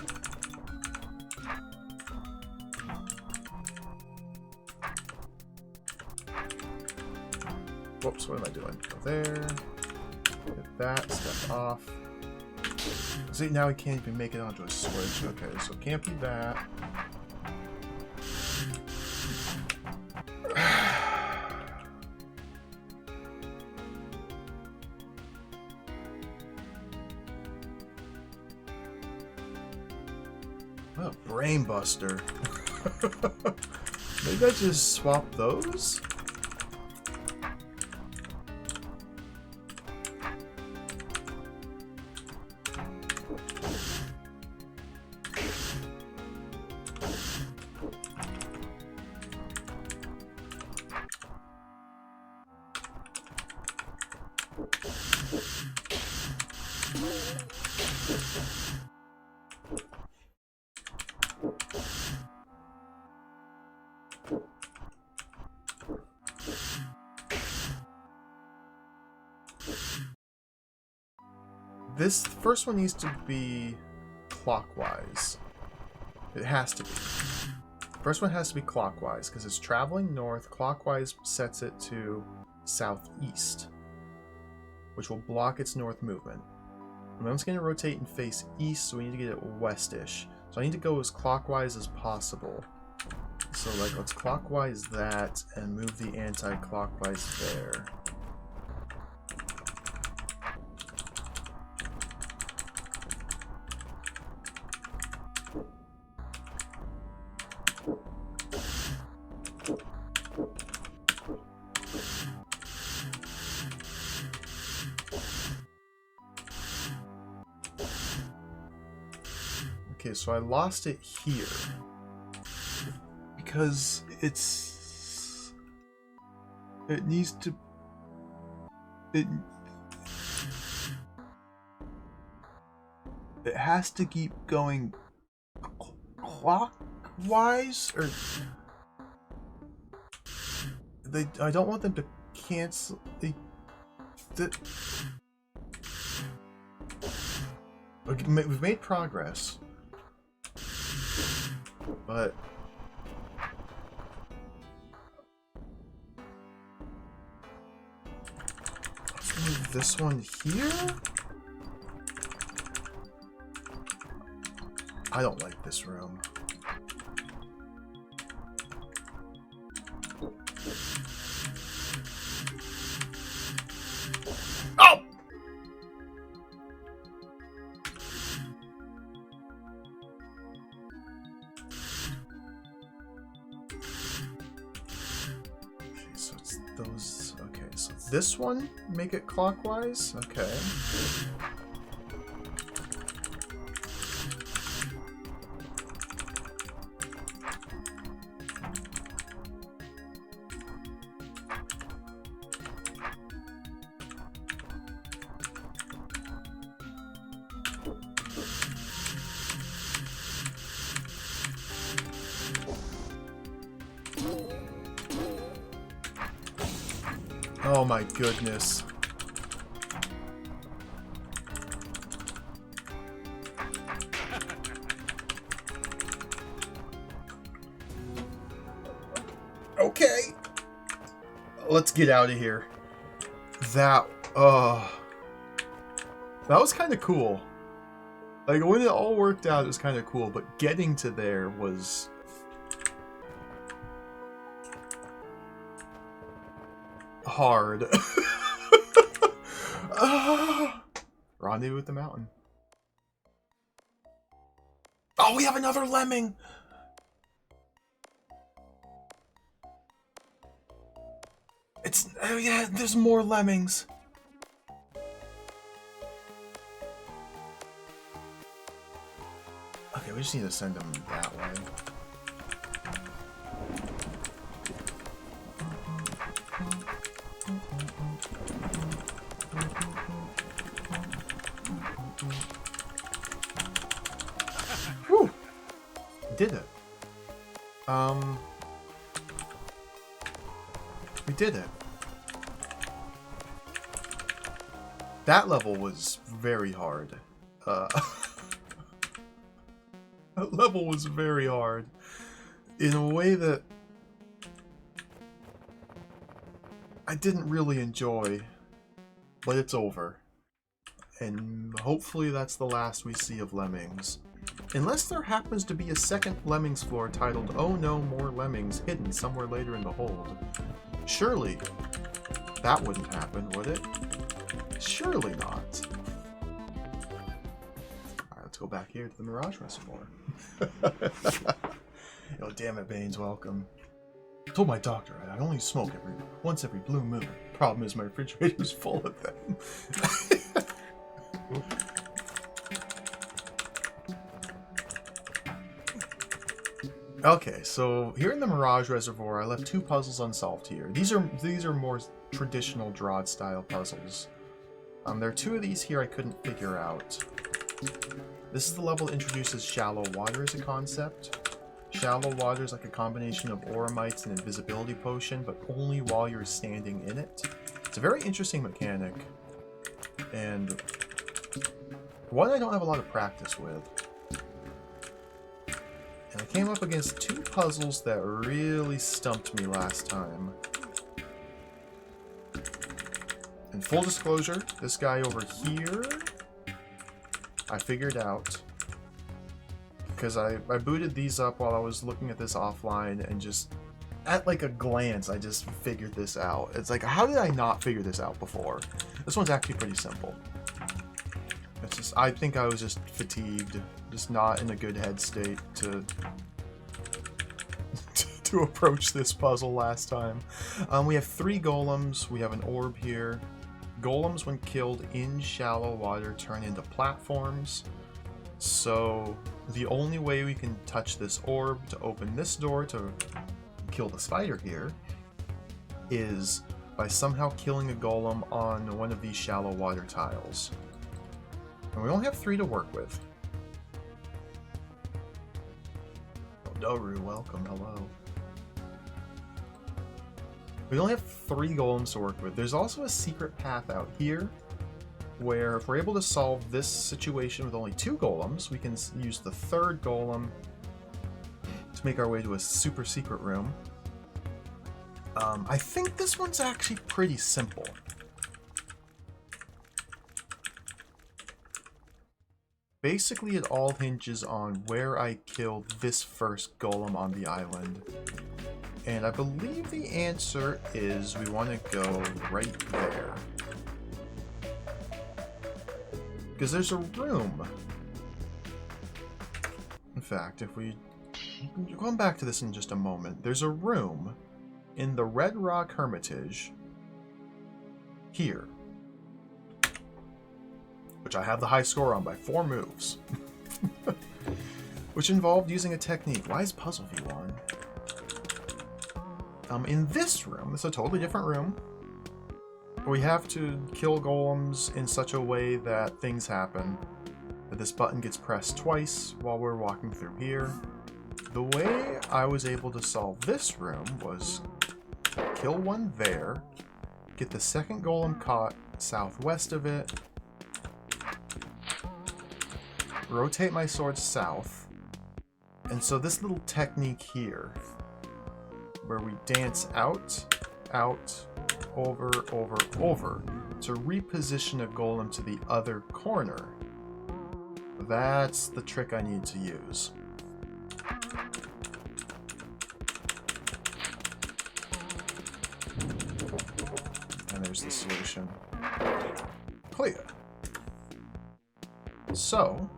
Whoops, what am I doing? Go there. Hit that, step off. See, now he can't even make it onto a switch. Okay, so it can't be that. What a brain buster. Maybe I just swap those? This first one needs to be clockwise. It has to be. First one has to be clockwise because it's traveling north. Clockwise sets it to southeast, which will block its north movement. And then it's going to rotate and face east, so we need to get it westish. So I need to go as clockwise as possible. So like, let's clockwise that and move the anti-clockwise there. Okay, so I lost it here. Because it needs to... It has to keep going clockwise, or... I don't want them to cancel... We've made progress, but let's move this one here. I don't like this room. Oh! Those, okay, so this one, make it clockwise? Okay. Oh my goodness. Okay. Let's get out of here. That was kind of cool. Like, when it all worked out, it was kind of cool, but getting to there was... hard. Rendezvous with the mountain. Oh, we have another lemming! Oh yeah, there's more lemmings. Okay, we just need to send them that way. Whew! Did it. We did it. That level was very hard. That level was very hard. In a way that I didn't really enjoy. But it's over. And hopefully that's the last we see of Lemmings. Unless there happens to be a second Lemmings floor titled, "Oh no, more Lemmings," hidden somewhere later in the hold. Surely that wouldn't happen, would it? Surely not. Alright, let's go back here to the Mirage Reservoir. Oh, damn it, Baines, welcome. I told my doctor I only smoke once every blue moon. Problem is my refrigerator's full of them. Okay, so here in the Mirage Reservoir, I left two puzzles unsolved here. These are more traditional DROD style puzzles. There are two of these here I couldn't figure out. This is the level that introduces shallow water as a concept. Shallow water is like a combination of Oramites and invisibility potion, but only while you're standing in it. It's a very interesting mechanic, and one I don't have a lot of practice with. And I came up against two puzzles that really stumped me last time. In full disclosure, this guy over here, I figured out. Because I booted these up while I was looking at this offline, and just, at like a glance, I just figured this out. It's like, how did I not figure this out before? This one's actually pretty simple. It's just, I think I was just fatigued, just not in a good head state to approach this puzzle last time. We have 3 golems, we have an orb here. Golems, when killed in shallow water, turn into platforms. So the only way we can touch this orb to open this door to kill the spider here is by somehow killing a golem on one of these shallow water tiles. And we only have 3 to work with. Oh, Doru, welcome, hello. We only have 3 golems to work with. There's also a secret path out here where if we're able to solve this situation with only 2 golems, we can use the 3rd golem to make our way to a super secret room. I think this one's actually pretty simple. Basically, it all hinges on where I kill this first golem on the island. And I believe the answer is we want to go right there. Because there's a room. In fact, if we... Going back to this in just a moment. There's a room in the Red Rock Hermitage here, which I have the high score on by 4 moves, which involved using a technique. Why is Puzzle V1? In this room, it's a totally different room. We have to kill golems in such a way that things happen. That this button gets pressed twice while we're walking through here. The way I was able to solve this room was kill one there, get the second golem caught southwest of it, rotate my sword south, and so this little technique here, where we dance out, over, over, to reposition a golem to the other corner. That's the trick I need to use. And there's the solution. Clear. So,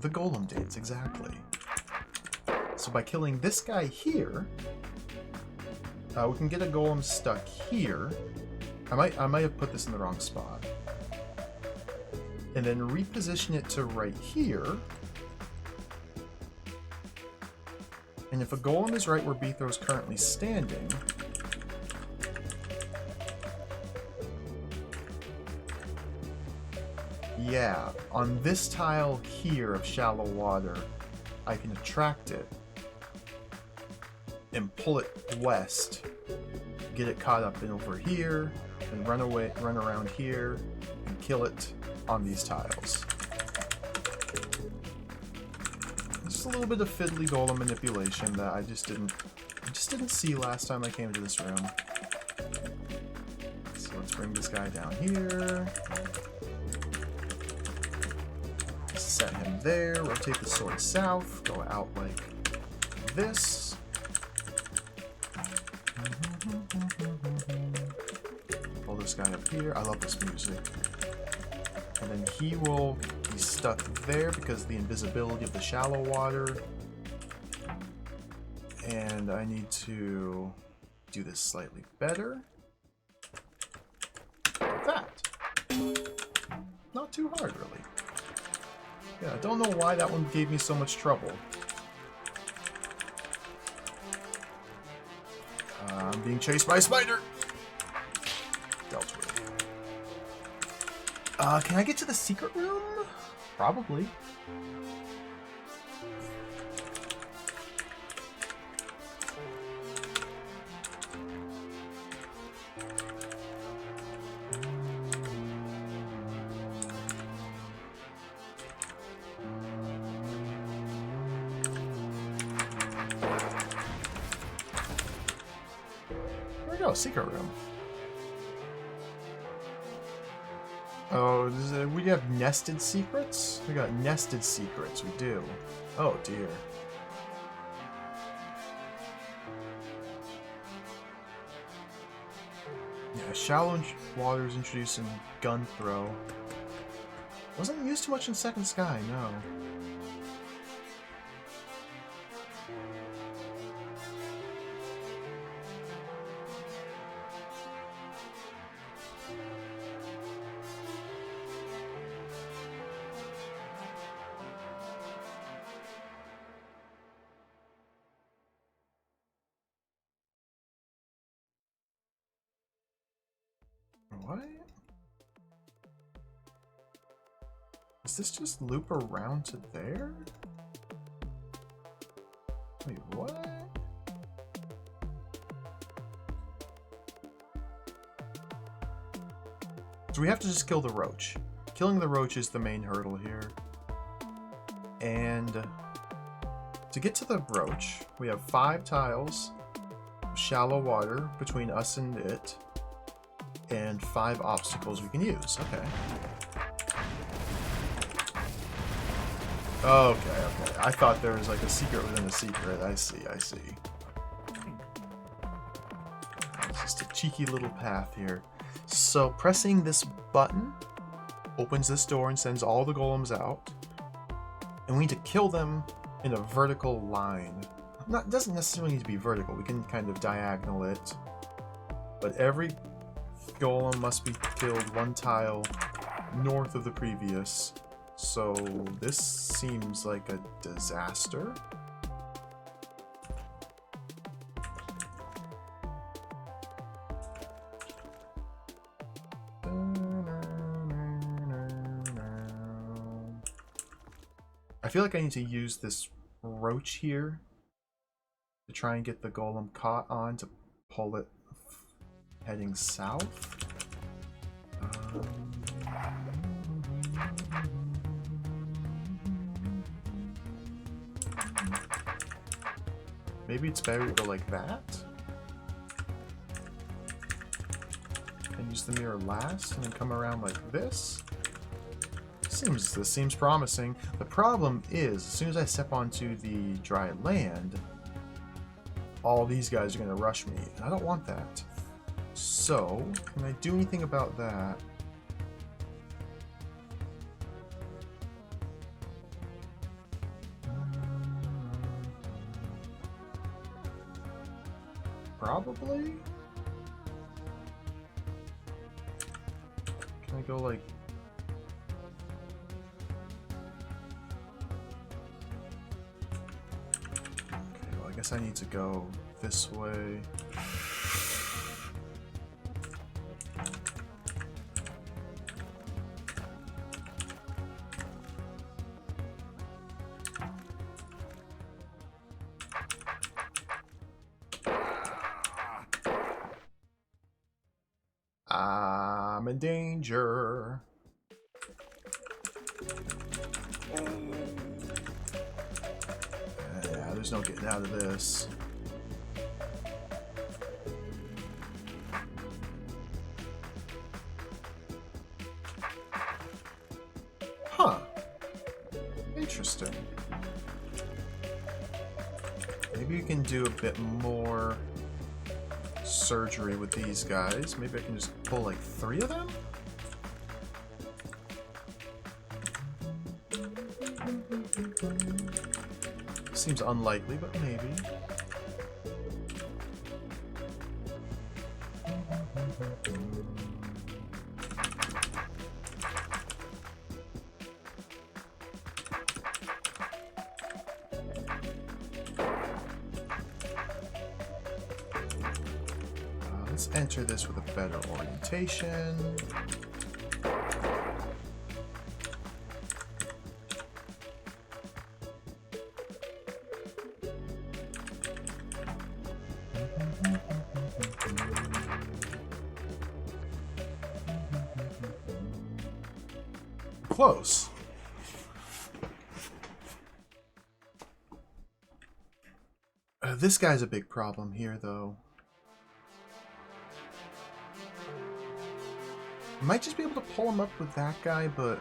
the golem dance, exactly. So by killing this guy here, we can get a golem stuck here. I might have put this in the wrong spot. And then reposition it to right here. And if a golem is right where Beethro's currently standing, yeah, on this tile here of shallow water, I can attract it and pull it west, get it caught up in over here, and run around here, and kill it on these tiles. Just a little bit of fiddly golem manipulation that I just didn't see last time I came to this room. So let's bring this guy down here. Set him there, rotate the sword south, go out like this. Pull this guy up here. I love this music. And then he will be stuck there because of the invisibility of the shallow water. And I need to do this slightly better. Like that. Not too hard, really. Yeah, I don't know why that one gave me so much trouble. I'm being chased by a spider! Dealt with. Can I get to the secret room? Probably. Secret room. Oh, we have nested secrets? We got nested secrets, we do. Oh dear. Yeah, shallow waters introduced in gun throw. Wasn't used too much in Second Sky, no. What? Does this just loop around to there? Wait, what? So we have to just kill the roach. Killing the roach is the main hurdle here. And to get to the roach, we have 5 tiles of shallow water between us and it, and 5 obstacles we can use. Okay. Okay. I thought there was like a secret within a secret. I see. It's just a cheeky little path here. So pressing this button opens this door and sends all the golems out. And we need to kill them in a vertical line. It doesn't necessarily need to be vertical. We can kind of diagonal it. But every golem must be killed 1 tile north of the previous. So this seems like a disaster. I feel like I need to use this roach here to try and get the golem caught on to pull it heading south. Maybe it's better to go like that. And use the mirror last and then come around like this. This seems promising. The problem is, as soon as I step onto the dry land, all these guys are going to rush me. I don't want that. So, can I do anything about that? Probably? Can I go like... Okay, well I guess I need to go this way. I'm in danger. Yeah, there's no getting out of this. Huh. Interesting. Maybe you can do a bit more surgery with these guys. Maybe I can just pull like 3 of them? Seems unlikely, but maybe. Let's enter this with a better orientation. Close. This guy's a big problem here, though. I might just be able to pull him up with that guy, but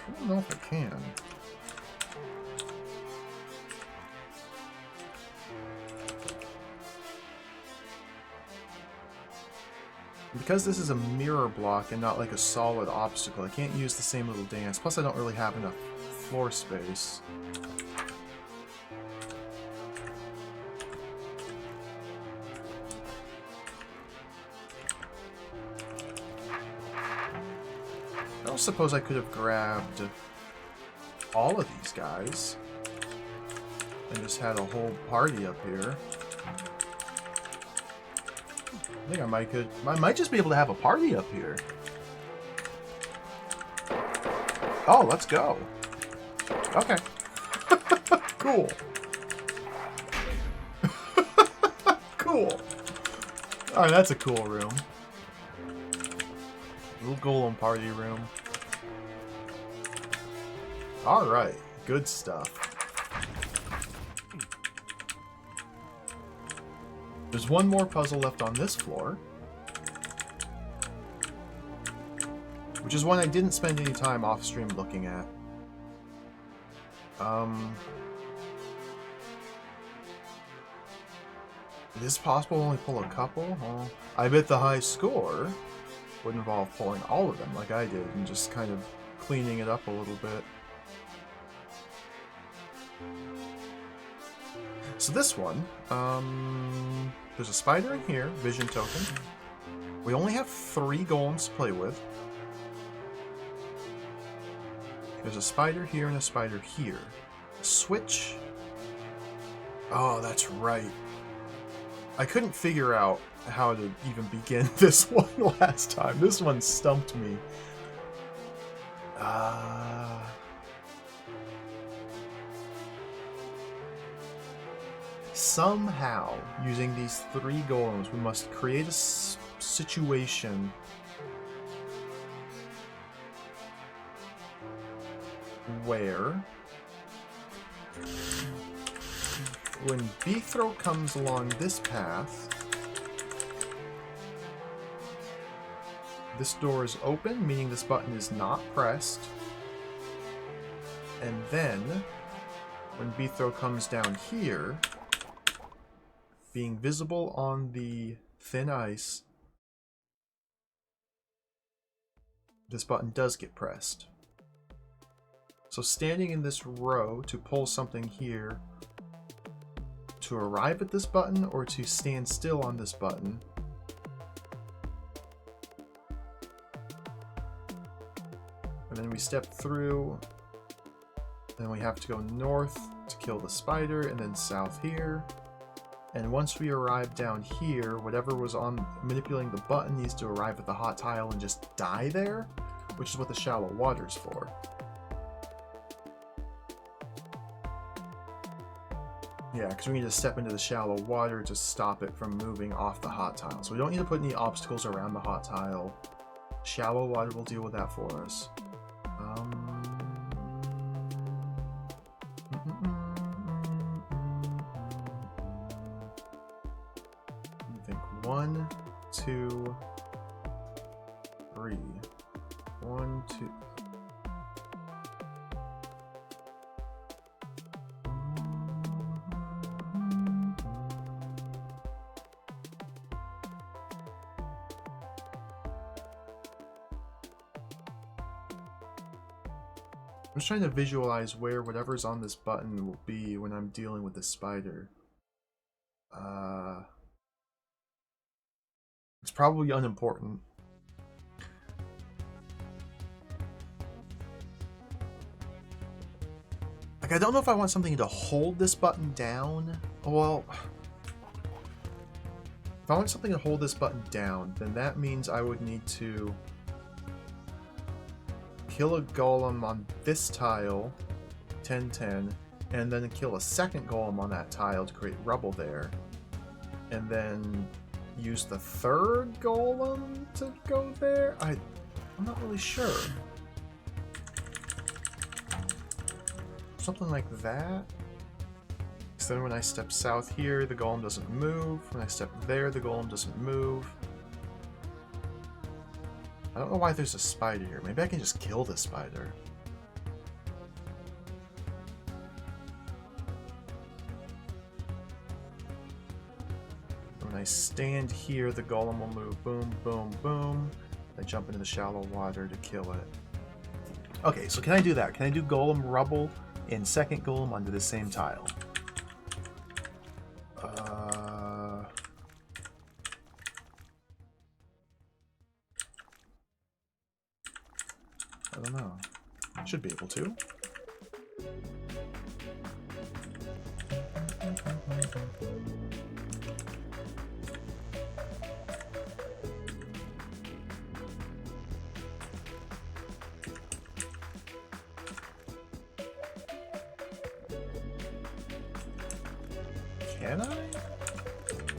I don't know if I can. Because this is a mirror block and not like a solid obstacle, I can't use the same little dance. Plus, I don't really have enough floor space. I don't suppose I could have grabbed all of these guys and just had a whole party up here. I think I might just be able to have a party up here. Oh, let's go. Okay. Cool. Cool. Alright, that's a cool room. Little golem party room. Alright, good stuff. There's one more puzzle left on this floor. Which is one I didn't spend any time off stream looking at. It is possible to only pull a couple. Well, I bet the high score would involve pulling all of them like I did and just kind of cleaning it up a little bit. So this one, there's a spider in here, vision token. We only have 3 golems to play with. There's a spider here and a spider here. A switch. Oh, that's right. I couldn't figure out how to even begin this one last time. This one stumped me. Somehow, using these 3 golems, we must create a situation where when Beethro comes along this path, this door is open, meaning this button is not pressed. And then, when Beethro comes down here, being visible on the thin ice, this button does get pressed. So standing in this row to pull something here, to arrive at this button, or to stand still on this button. And then we step through, then we have to go north to kill the spider, and then south here. And once we arrive down here, whatever was on manipulating the button needs to arrive at the hot tile and just die there, which is what the shallow water's for. Yeah, because we need to step into the shallow water to stop it from moving off the hot tile. So we don't need to put any obstacles around the hot tile. Shallow water will deal with that for us. I think 1, 2, 3. 1, 2. I'm just trying to visualize where whatever's on this button will be when I'm dealing with the spider. It's probably unimportant. Like, I don't know if I want something to hold this button down. Well, if I want something to hold this button down, then that means I would need to kill a golem on this tile, 10-10, and then kill a second golem on that tile to create rubble there. And then use the third golem to go there? I'm not really sure. Something like that. So then when I step south here, the golem doesn't move. When I step there, the golem doesn't move. I don't know why there's a spider here. Maybe I can just kill this spider. When I stand here, the golem will move. Boom, boom, boom. I jump into the shallow water to kill it. Okay, so can I do that? Can I do golem rubble and second golem onto the same tile? I don't know. Should be able to. Can I?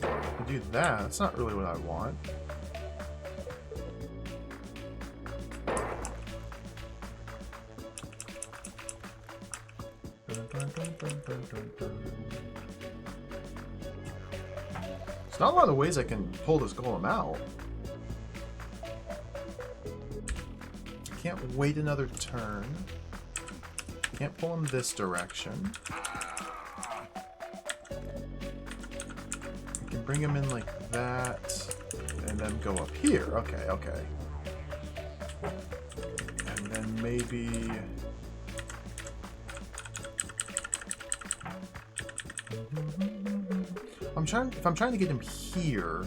I do that. That's not really what I want. There's not a lot of ways I can pull this golem out. Can't wait another turn. Can't pull him this direction. I can bring him in like that, and then go up here. Okay, okay. And then maybe... if I'm trying to get him here,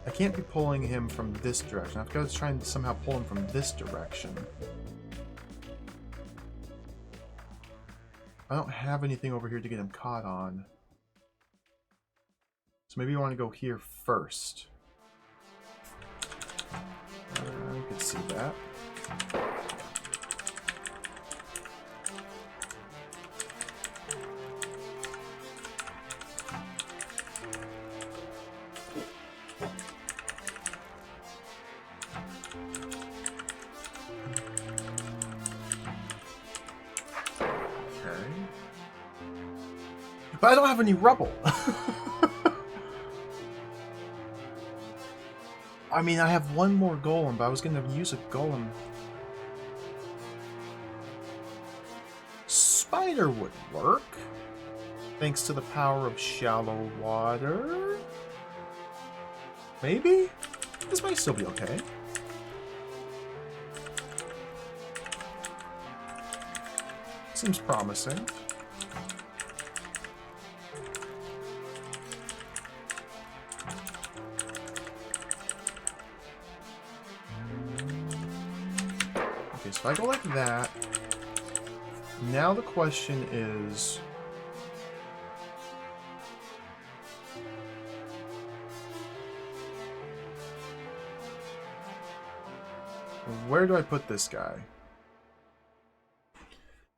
I can't be pulling him from this direction. I've got to try and somehow pull him from this direction. I don't have anything over here to get him caught on. So maybe I want to go here first. You can see that. But I don't have any rubble. I mean, I have one more golem, but I was going to use a golem. Spider would work. Thanks to the power of shallow water. Maybe? This might still be okay. Seems promising. So if I go like that, now the question is, where do I put this guy?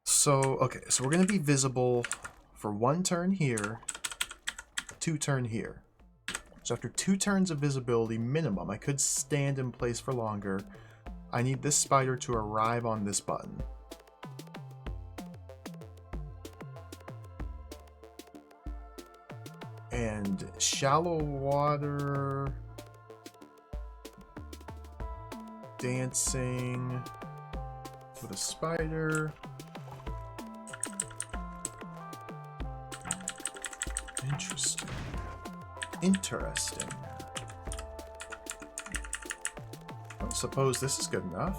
So, okay, so we're going to be visible for 1 turn here, 2 turn here. So after 2 turns of visibility minimum, I could stand in place for longer. I need this spider to arrive on this button. And shallow water, dancing with a spider. Interesting. Interesting. I suppose this is good enough.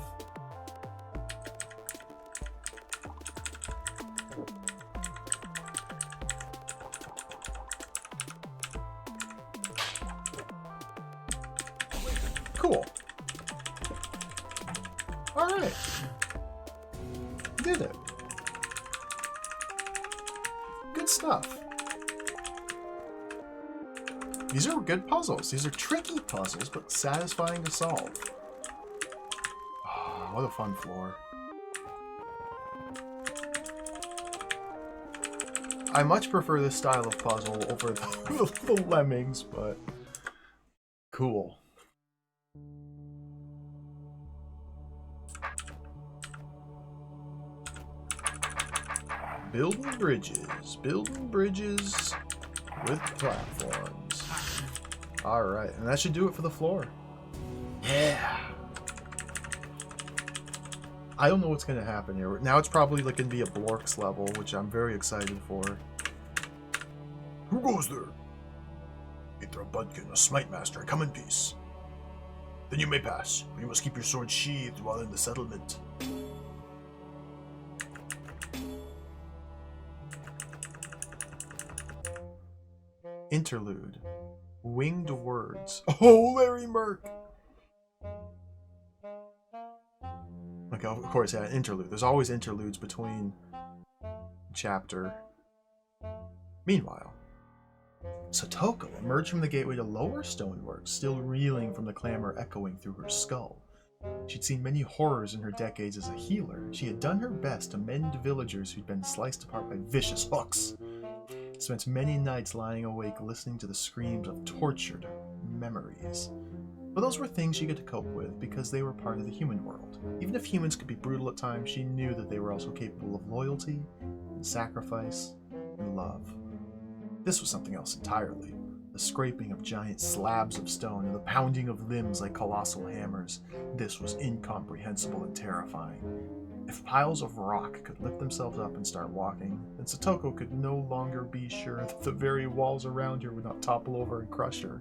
Cool. All right. Did it. Good stuff. These are good puzzles. These are tricky puzzles, but satisfying to solve. What a fun floor. I much prefer this style of puzzle over the lemmings, but cool. Building bridges with platforms. Alright, and that should do it for the floor. Yeah. I don't know what's going to happen here. Now it's probably like going to be a Blorks level, which I'm very excited for. Who goes there? Itra Budkin, a smite master. Come in peace. Then you may pass, but you must keep your sword sheathed while in the settlement. Interlude. Winged words. Oh, Larry Merc! Okay, of course, yeah, interlude. There's always interludes between chapter. Meanwhile, Satoko emerged from the gateway to Lower Stoneworks, still reeling from the clamor echoing through her skull. She'd seen many horrors in her decades as a healer. She had done her best to mend villagers who'd been sliced apart by vicious hooks. Spent many nights lying awake listening to the screams of tortured memories. But those were things she could cope with because they were part of the human world. Even if humans could be brutal at times, she knew that they were also capable of loyalty, and sacrifice, and love. This was something else entirely. The scraping of giant slabs of stone and the pounding of limbs like colossal hammers. This was incomprehensible and terrifying. If piles of rock could lift themselves up and start walking, then Satoko could no longer be sure that the very walls around her would not topple over and crush her.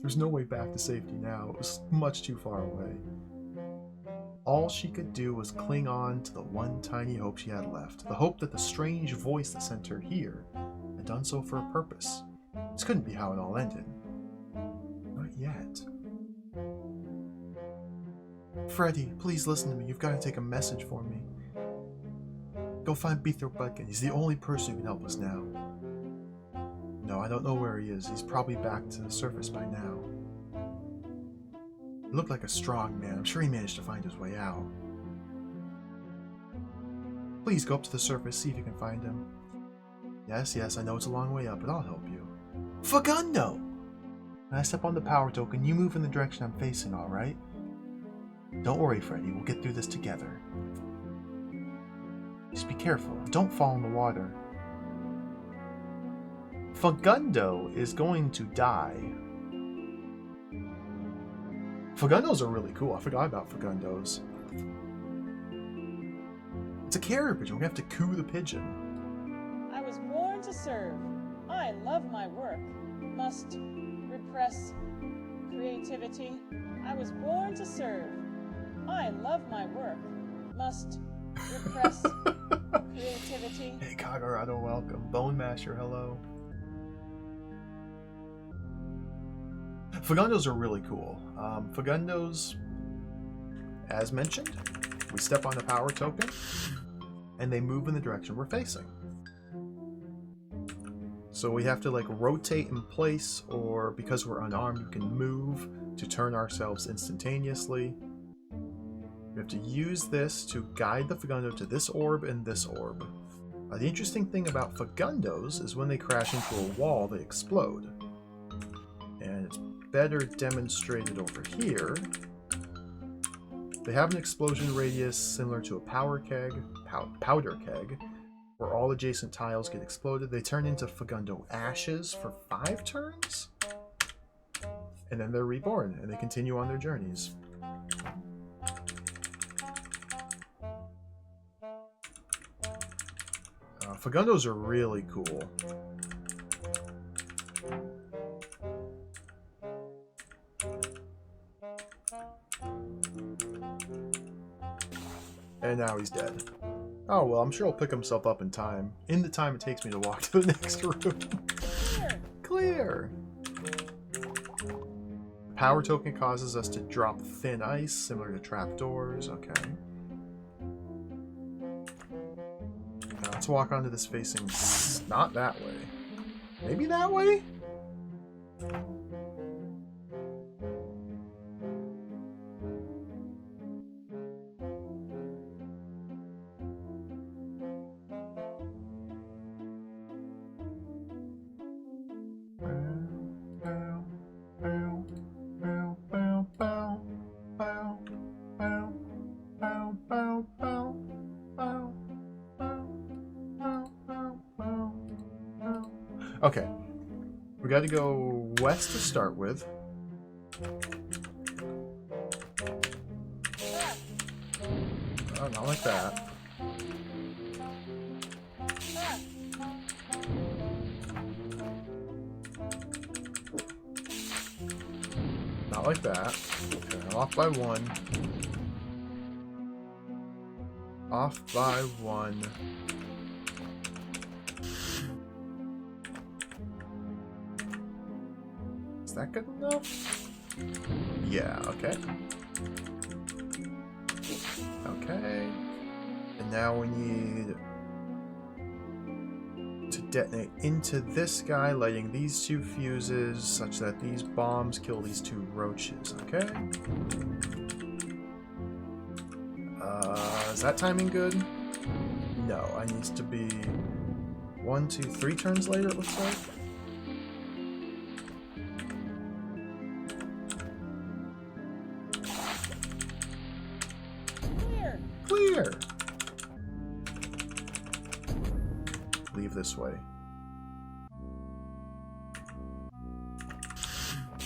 There's no way back to safety now. It was much too far away. All she could do was cling on to the one tiny hope she had left. The hope that the strange voice that sent her here had done so for a purpose. This couldn't be how it all ended. Not yet. Freddy, please listen to me. You've got to take a message for me. Go find Beethro Butkin. He's the only person who can help us now. No, I don't know where he is. He's probably back to the surface by now. He looked like a strong man. I'm sure he managed to find his way out. Please go up to the surface, see if you can find him. Yes, I know it's a long way up, but I'll help you. Fagundo! When I step on the power token, you move in the direction I'm facing, alright? Don't worry, Freddy. We'll get through this together. Just be careful. Don't fall in the water. Fagundo is going to die. Fagundos are really cool. I forgot about Fagundos. It's a carrier pigeon. We're going to have to coo the pigeon. I was born to serve. I love my work. Must repress creativity. I was born to serve. I love my work. Must repress creativity. Hey, Kagurado, welcome. Bone Masher, hello. Fagundos are really cool. Fagundos, as mentioned, we step on the power token, and they move in the direction we're facing. So we have to like rotate in place, or because we're unarmed, we can move to turn ourselves instantaneously. We have to use this to guide the Fagundo to this orb and this orb. The interesting thing about Fagundos is when they crash into a wall, they explode. And it's better demonstrated over here. They have an explosion radius similar to a powder keg, where all adjacent tiles get exploded. They turn into Fagundo ashes for 5 turns, and then they're reborn, and they continue on their journeys. Fagundos are really cool. And now he's dead. Oh well, I'm sure he'll pick himself up in time. In the time it takes me to walk to the next room. Clear! The power token causes us to drop thin ice, similar to trapdoors. Okay. Now let's walk onto this facing not that way. Maybe that way? Okay, we got to go west to start with. Oh, not like that. Not like that. Okay, I'm off by 1. Off by 1. Is that good enough? Yeah, okay. Okay. And now we need to detonate into this guy, lighting these 2 fuses such that these bombs kill these 2 roaches, okay? Is that timing good? No, I need to be 1, 2, 3 turns later, it looks like. Clear. Clear! Leave this way.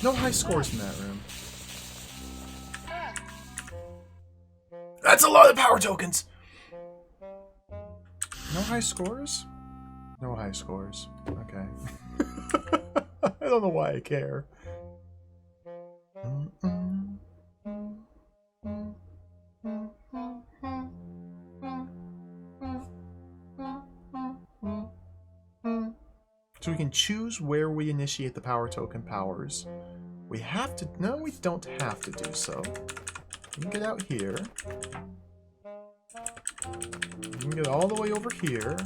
No high scores in that room. Ah. That's a lot of power tokens! No high scores? No high scores. Okay. I don't know why I care. So we can choose where we initiate the power token powers. We have to... No, we don't have to do so. We can get out here. We can get all the way over here.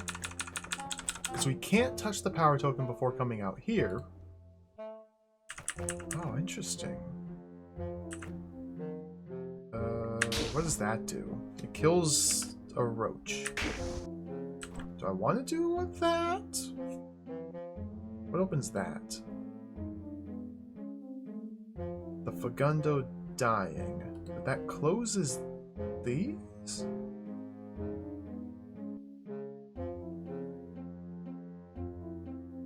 Because we can't touch the power token before coming out here. Oh, interesting. What does that do? It kills a roach. Do I want to do with that? What opens that? The Fagundo dying. But that closes these?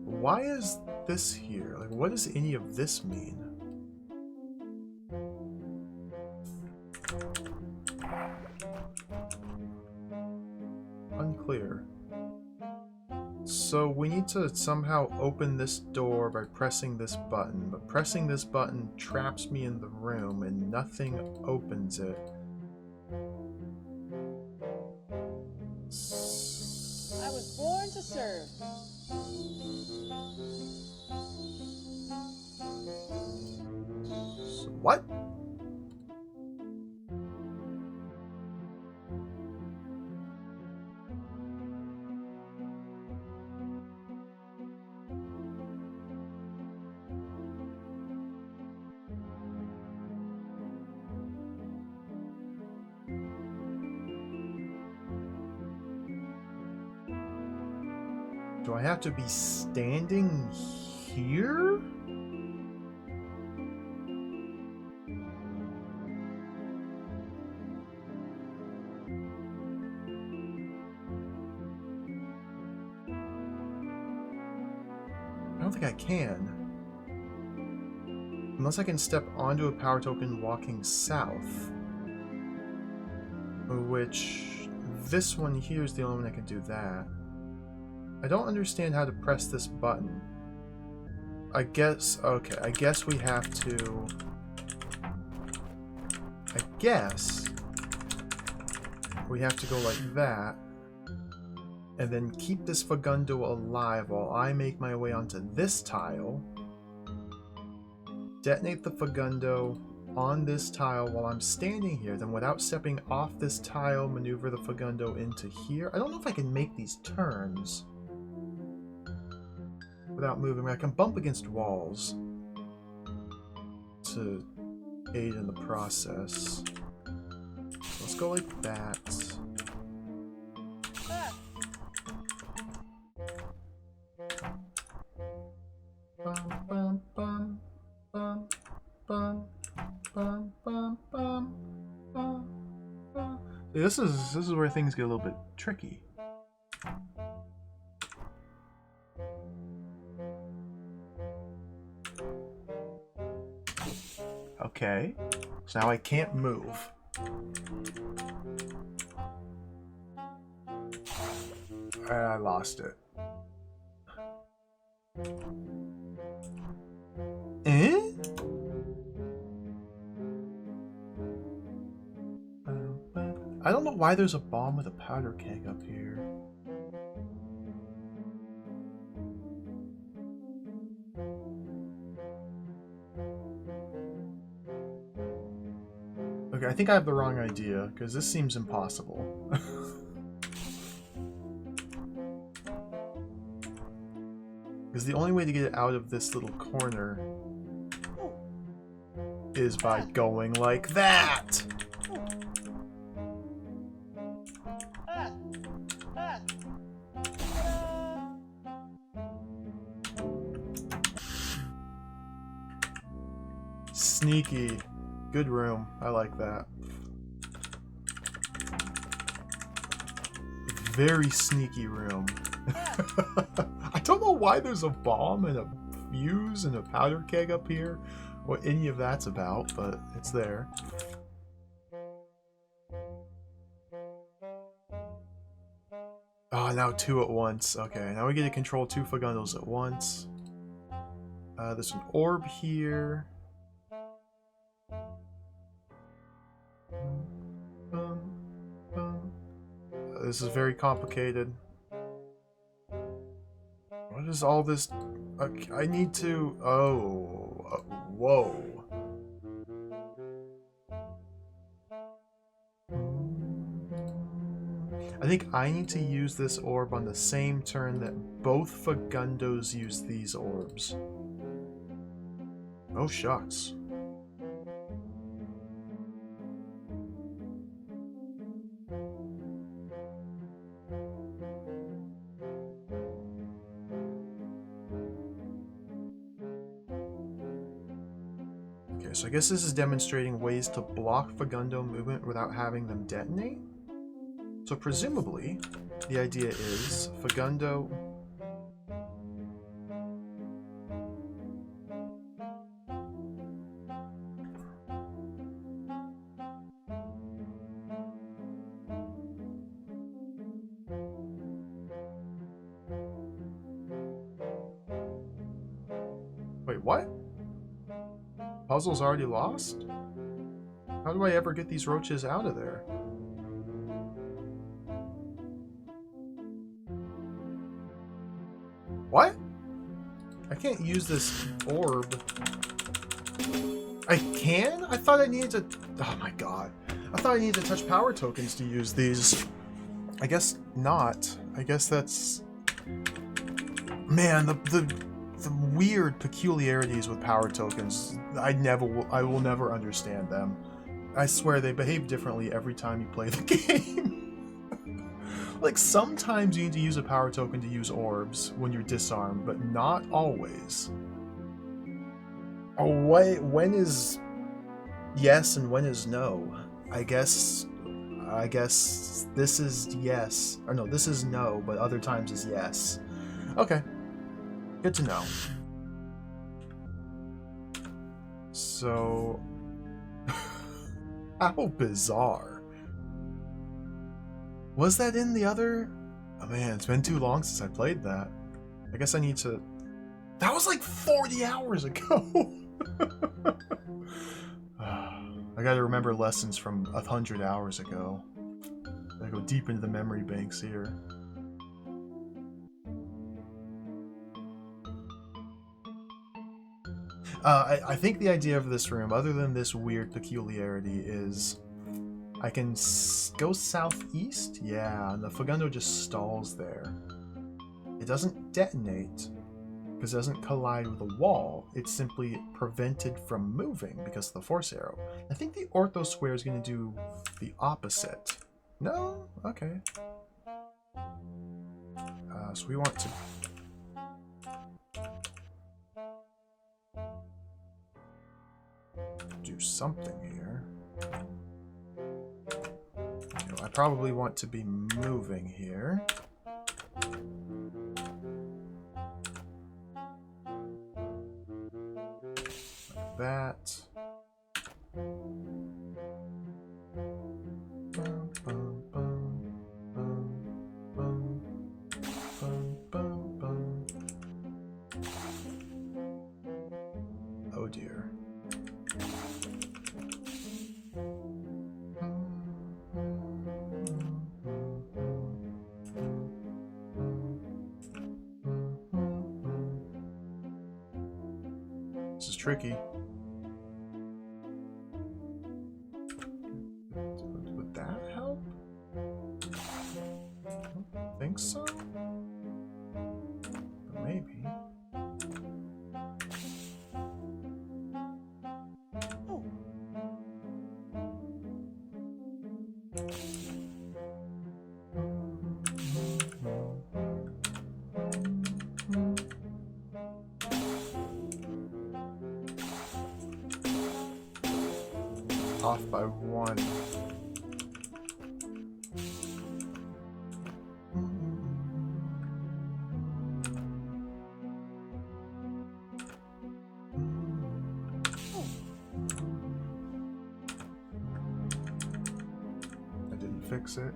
Why is this here? Like, what does any of this mean? Unclear. So we need to somehow open this door by pressing this button, but pressing this button traps me in the room and nothing opens it. I was born to serve. What? Do I have to be standing here? I don't think I can. Unless I can step onto a power token walking south. Which, this one here is the only one that can do that. I don't understand how to press this button. I guess, okay, I guess we have to... I guess we have to go like that. And then keep this Fagundo alive while I make my way onto this tile. Detonate the Fagundo on this tile while I'm standing here. Then without stepping off this tile, maneuver the Fagundo into here. I don't know if I can make these turns without moving. I can bump against walls to aid in the process. So let's go like that. Bum, bum, bum, bum, bum, bum, bum, bum, bum. See, this is where things get a little bit tricky. Okay, so now I can't move. I lost it. Eh? I don't know why there's a bomb with a powder keg up here. Okay, I think I have the wrong idea, because this seems impossible. Because the only way to get out of this little corner is by going like that! sneaky. Good room. I like that. Very sneaky room. I don't know why there's a bomb and a fuse and a powder keg up here. What any of that's about, but it's there. Oh, now 2 at once. Okay, now we get to control 2 Fagundos at once. There's an orb here. This is very complicated. What is all this? I need to... Oh. Whoa. I think I need to use this orb on the same turn that both Fagundos use these orbs. Oh, shucks. Okay, so I guess this is demonstrating ways to block Fagundo movement without having them detonate. So presumably, the idea is Fagundo... Wait, what? Puzzle's already lost? How do I ever get these roaches out of there? What? I can't use this orb. I can? I thought I needed to... Oh my god. I thought I needed to touch power tokens to use these. I guess not. I guess that's... Man, the weird peculiarities with power tokens, I will never understand them. I swear they behave differently every time you play the game. Like, sometimes you need to use a power token to use orbs when you're disarmed, but not always. Oh, when is yes and when is no? I guess this is yes. Or no, this is no, but other times is yes. Okay. Good to know. So... How bizarre. Was that in the other... Oh man, it's been too long since I played that. I guess I need to... That was like 40 hours ago! I gotta remember lessons from 100 hours ago. I go deep into the memory banks here. I think the idea of this room, other than this weird peculiarity, is I can go southeast? Yeah, and the Fagundo just stalls there. It doesn't detonate, because it doesn't collide with a wall. It's simply prevented from moving because of the force arrow. I think the ortho square is going to do the opposite. No? Okay. So we want to... do something here. I probably want to be moving here. Like that. Oh dear. This is tricky. Would that help? I don't think so. But maybe. Oh. Off by 1. I didn't fix it.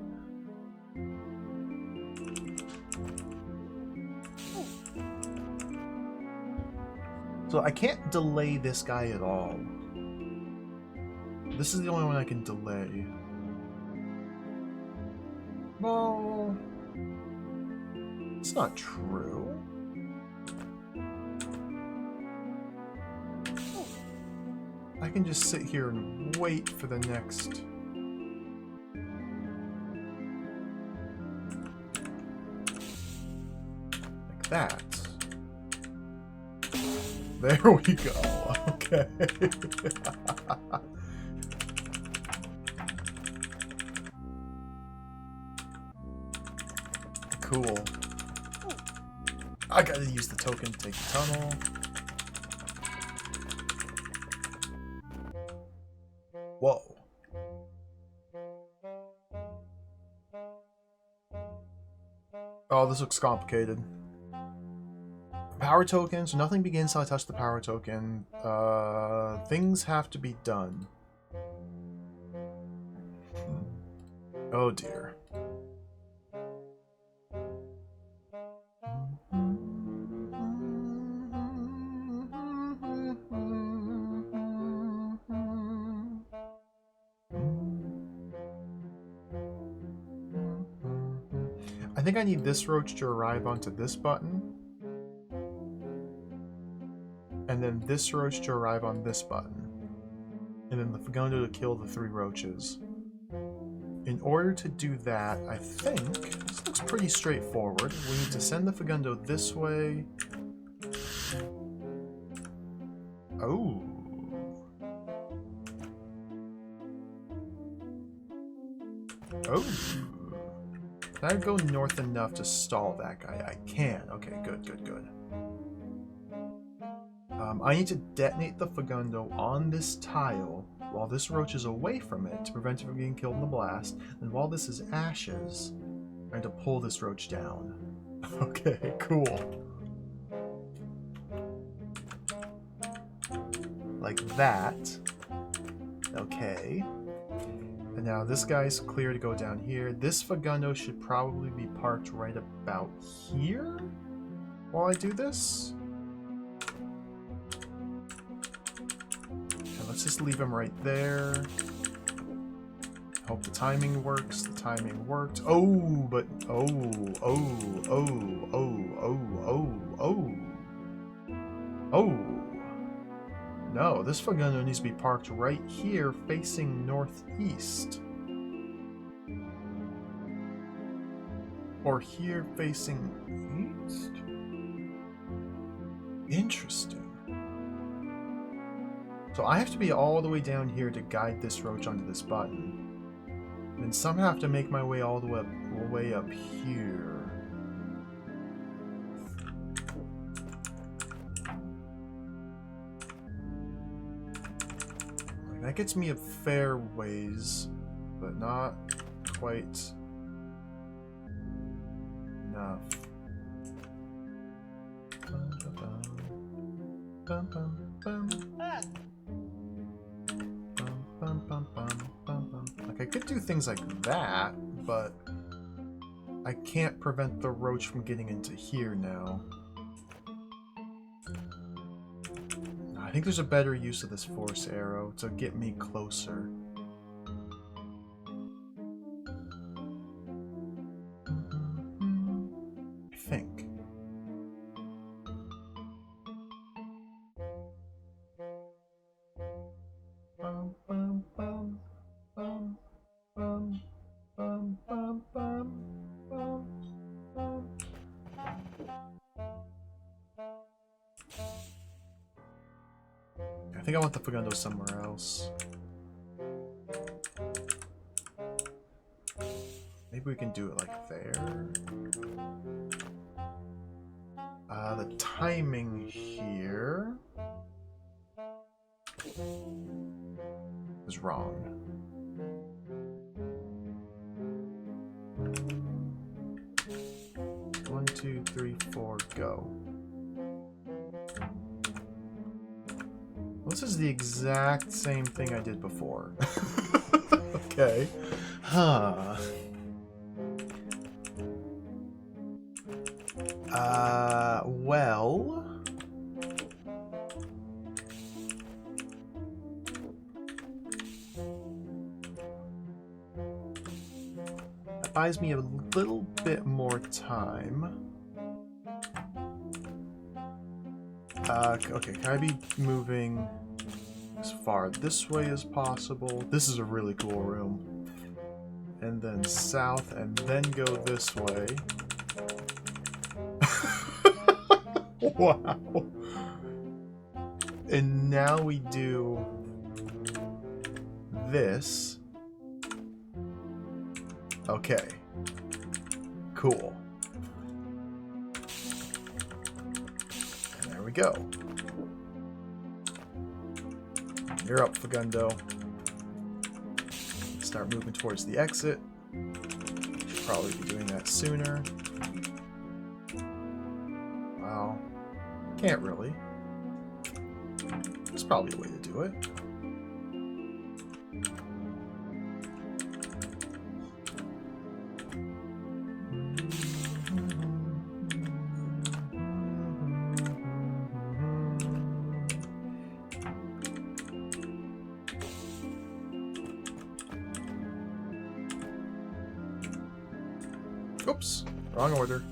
So I can't delay this guy at all. This is the only one I can delay. Well, it's not true. I can just sit here and wait for the next... like that. There we go. Okay. Cool. I gotta use the token to take the tunnel. Whoa. Oh, this looks complicated. Power tokens. Nothing begins till I touch the power token. Things have to be done. Oh dear. I think I need this roach to arrive onto this button. And then this roach to arrive on this button. And then the Fagundo to kill the 3 roaches. In order to do that, I think, this looks pretty straightforward. We need to send the Fagundo this way. Oh. Oh. Can I go north enough to stall that guy? I can. Okay, good, good, good. I need to detonate the Fagundo on this tile while this roach is away from it to prevent it from getting killed in the blast. And while this is ashes, I'm going to pull this roach down. Okay, cool. Like that. Okay. And now this guy's clear to go down here. This Fagundo should probably be parked right about here while I do this. And let's just leave him right there. Hope the timing works. The timing worked. Oh, but oh. No, this Fagundo needs to be parked right here, facing northeast. Or here, facing east? Interesting. So I have to be all the way down here to guide this roach onto this button. And somehow I have to make my way all the way up here. That gets me a fair ways, but not quite enough. Like, I could do things like that, but I can't prevent the roach from getting into here now. I think there's a better use of this force arrow to get me closer. I think. I think I want the Fagundo somewhere else. Maybe we can do it like there. The timing here. is wrong. One, two, three, four, go. This is the exact same thing I did before. Okay. Huh. Well... That buys me a little bit more time. Okay, can I be moving as far this way as possible? This is a really cool room. And then south, and then go this way. Wow. And now we do this. Okay. Cool. And there we go. You're up, Fagundo. Start moving towards the exit. Should probably be doing that sooner. Wow. Can't really. There's probably a way to do it. Oops, wrong order.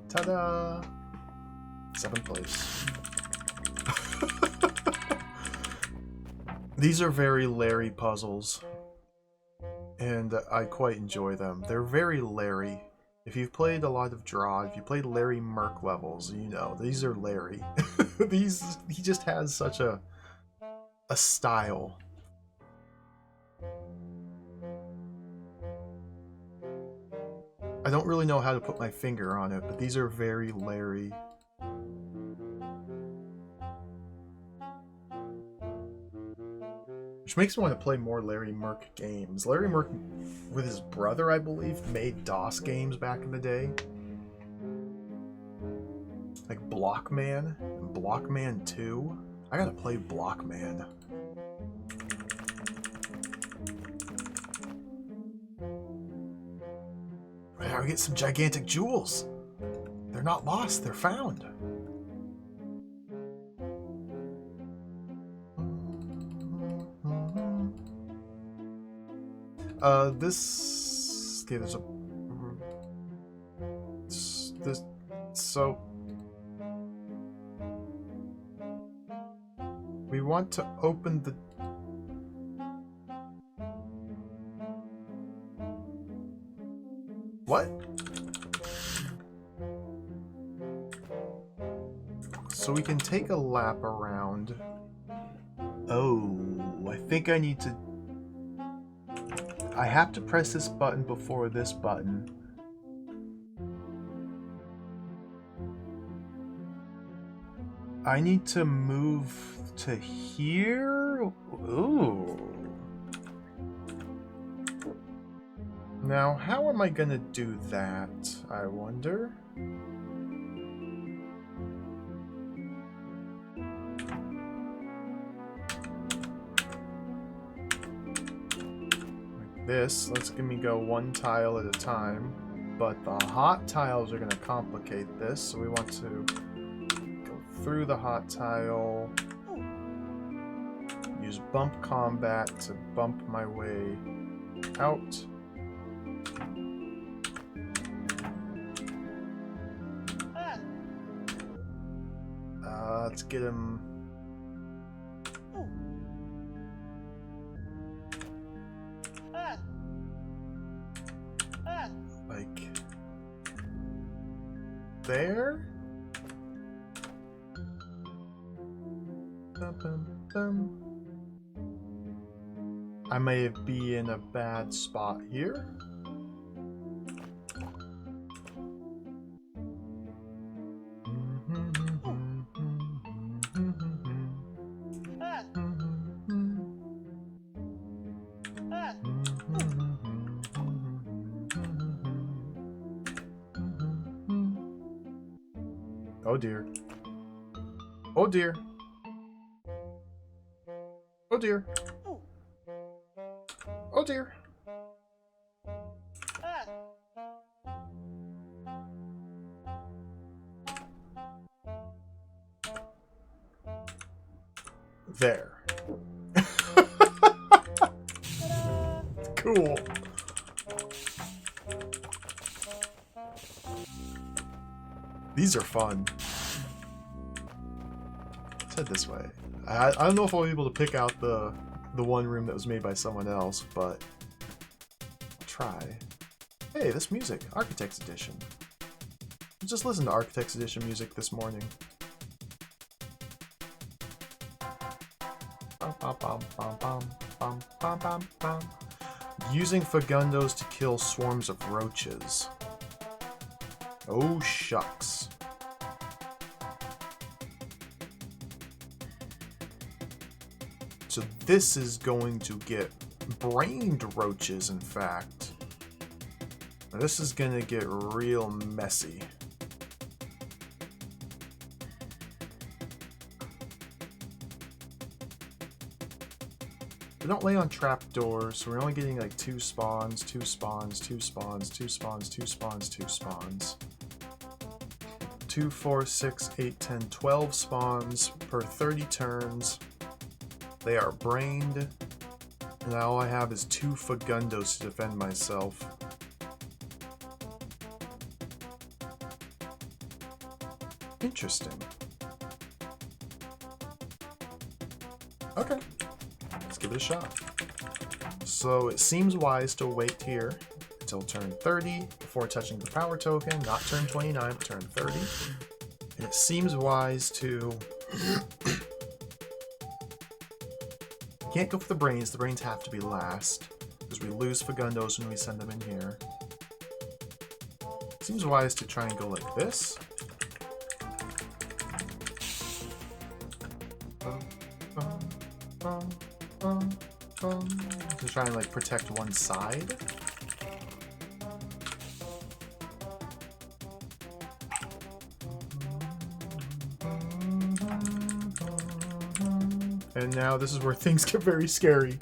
Ta-da! 7th place. These are very Larry puzzles. And I quite enjoy them. They're very Larry. If you've played a lot of DROD, if you played Larry Merc levels, you know, these are Larry. He just has such a style. I don't really know how to put my finger on it, but these are very Larry. Which makes me want to play more Larry Merc games. Larry Merc, with his brother, I believe, made DOS games back in the day. Like Blockman and Blockman 2. I gotta play Blockman. Now we get some gigantic jewels. They're not lost, they're found. Okay, there's a... So... We want to open the... What? So we can take a lap around. Oh, I think I need to... I have to press this button before this button. I need to move to here? Ooh. Now, how am I gonna do that, I wonder? This, let's give me go one tile at a time, but the hot tiles are going to complicate this, so we want to go through the hot tile, use bump combat to bump my way out. Let's get him. Like there? I may be in a bad spot here. Ah. Ah. Oh dear. Oh dear. Oh dear. Ooh. Oh dear. Ah. There. Ta-da. Cool. These are fun. Let's head this way. I don't know if I'll be able to pick out the one room that was made by someone else, but I'll try. Hey, this music, Architect's Edition. I just listened to Architect's Edition music this morning. Using Fagundos to kill swarms of roaches. Oh shucks. So this is going to get brained roaches, in fact. Now this is going to get real messy. We don't lay on trapdoors, so we're only getting like 2 spawns, 2 spawns, 2 spawns, 2 spawns, 2 spawns, 2 spawns. 2, 4, 6, 8, 10, 12 spawns per 30 turns. They are brained, and all I have is 2 Fagundos to defend myself. Interesting. Okay, let's give it a shot. So it seems wise to wait here until turn 30 before touching the power token, not turn 29, but turn 30. And it seems wise to... Can't go for the brains have to be last, because we lose Fagundos when we send them in here. Seems wise to try and go like this. To try and like protect one side. And now this is where things get very scary.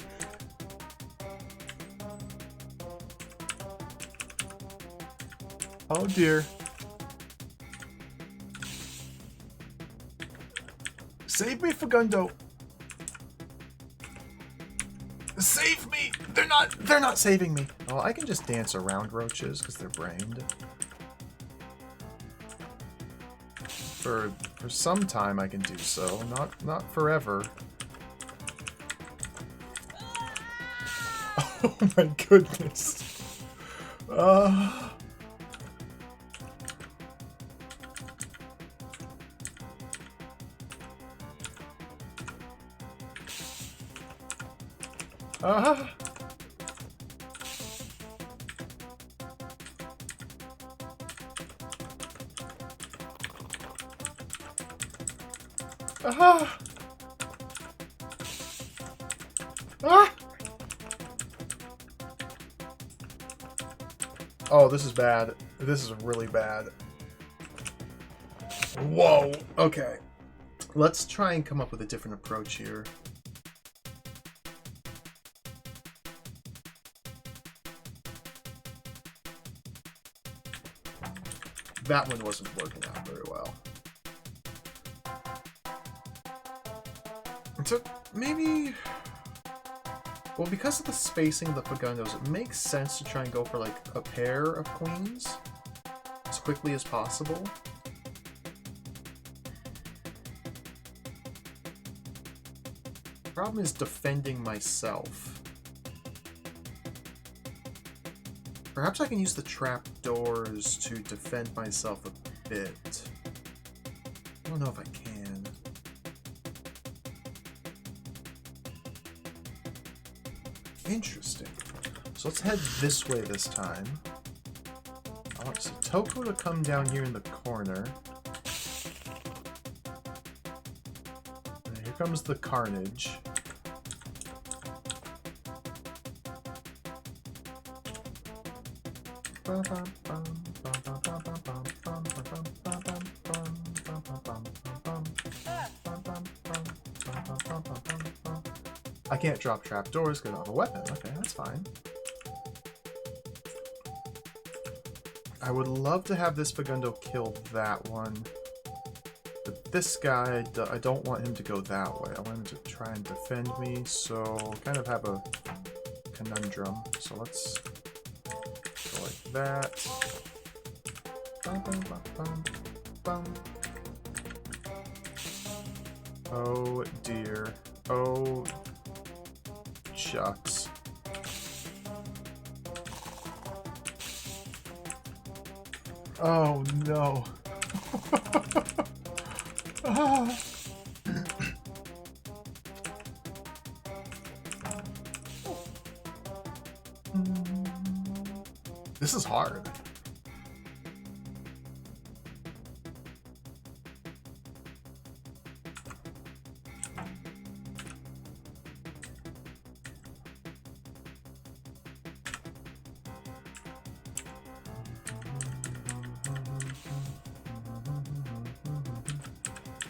Oh dear. Save me, Fagundo. Save me! They're not saving me. Well, I can just dance around roaches because they're brained. For some time I can do so, not forever. Oh my goodness. Oh, this is bad. This is really bad. Whoa. Okay. Let's try and come up with a different approach here. That one wasn't working out very well. So maybe... Well, because of the spacing of the Fagundos, it makes sense to try and go for like a pair of queens as quickly as possible. The problem is defending myself. Perhaps I can use the trapdoors to defend myself a bit. I don't know if I can. Interesting. So let's head this way this time. I want Toko to come down here in the corner. And here comes the carnage. I can't drop trapdoors because I have a weapon. Okay, that's fine. I would love to have this Fagundo kill that one. But this guy, I don't want him to go that way. I want him to try and defend me, so kind of have a conundrum. So let's go like that. Bum, bum, bum, bum, bum. Oh dear. Oh, shucks. Oh no. Ah. This is hard.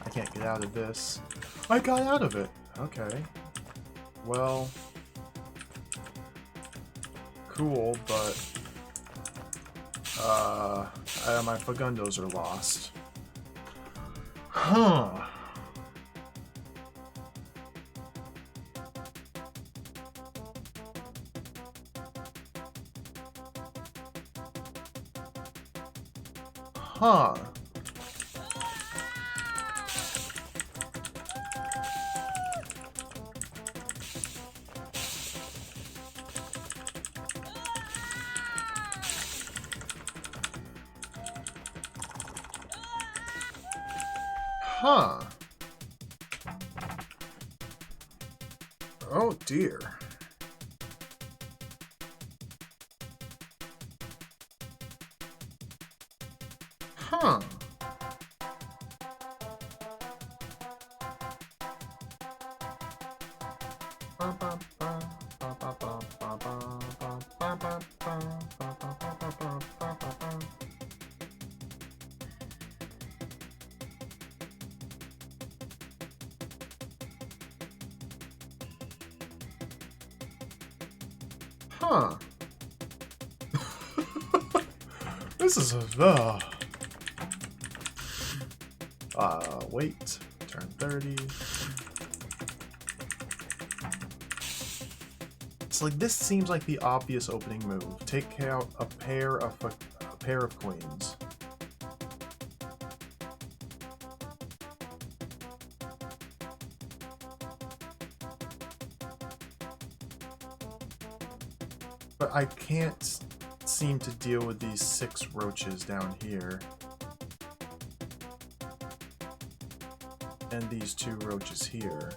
I can't get out of this. I got out of it. Okay. Well, cool, but my Fagundos are lost. Huh. Huh. Huh. Oh dear. Huh. Huh. This is a... wait. Turn 30. It's like, this seems like the obvious opening move. Take out a pair of queens. But I can't seem to deal with these 6 roaches down here. And these 2 roaches here.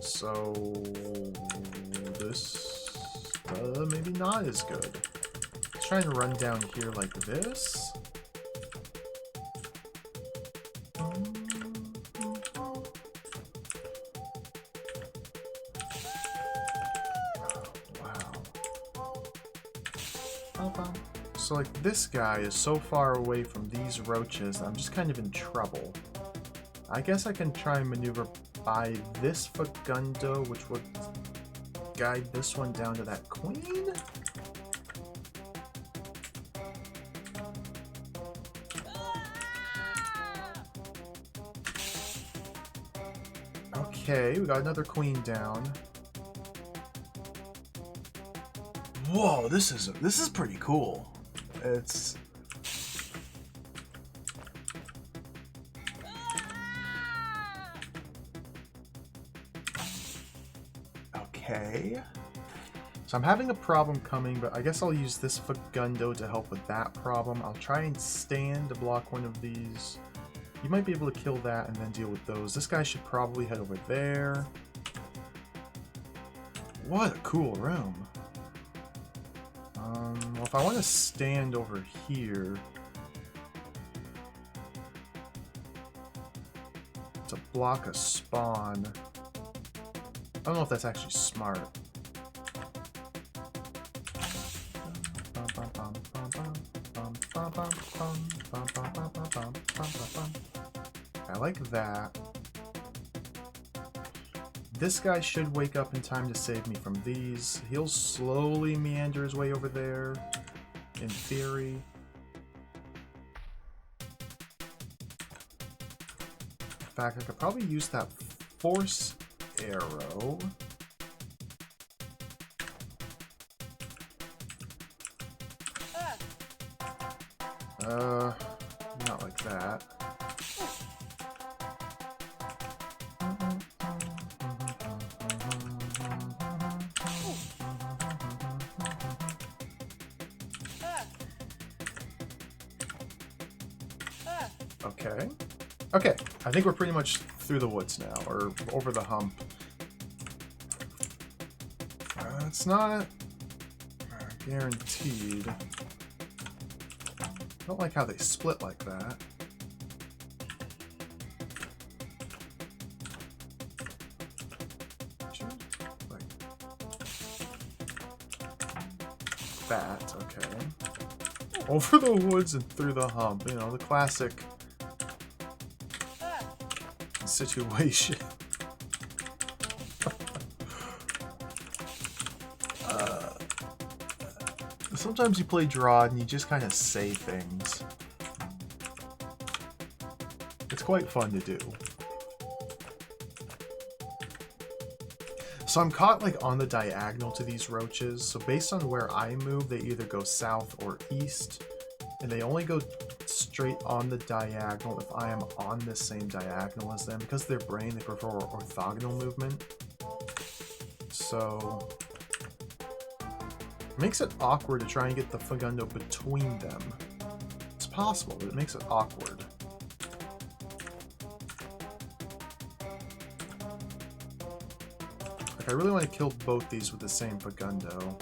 So this maybe not as good. Let's try and run down here like this. So like this guy is so far away from these roaches, I'm just kind of in trouble. I guess I can try and maneuver by this Fagundo, which would guide this one down to that queen? Okay, we got another queen down. Whoa, this is pretty cool. It's okay. So I'm having a problem coming, but I guess I'll use this Fagundo to help with that problem. I'll try and stand to block one of these. You might be able to kill that and then deal with those. This guy should probably head over there. What a cool room. Well, if I want to stand over here to block a spawn, I don't know if that's actually smart. I like that. This guy should wake up in time to save me from these. He'll slowly meander his way over there, in theory. In fact, I could probably use that force arrow. Not like that. Okay. Okay, I think we're pretty much through the woods now, or over the hump. It's not guaranteed. I don't like how they split like that. Like that, okay. Over the woods and through the hump, you know, the classic situation. Sometimes you play DROD and you just kind of say things. It's quite fun to do. So I'm caught like on the diagonal to these roaches. So based on where I move, they either go south or east. And they only go straight on the diagonal if I am on the same diagonal as them. Because their brain, they prefer orthogonal movement. So it makes it awkward to try and get the Fagundo between them. It's possible, but it makes it awkward. Like, I really want to kill both these with the same Fagundo.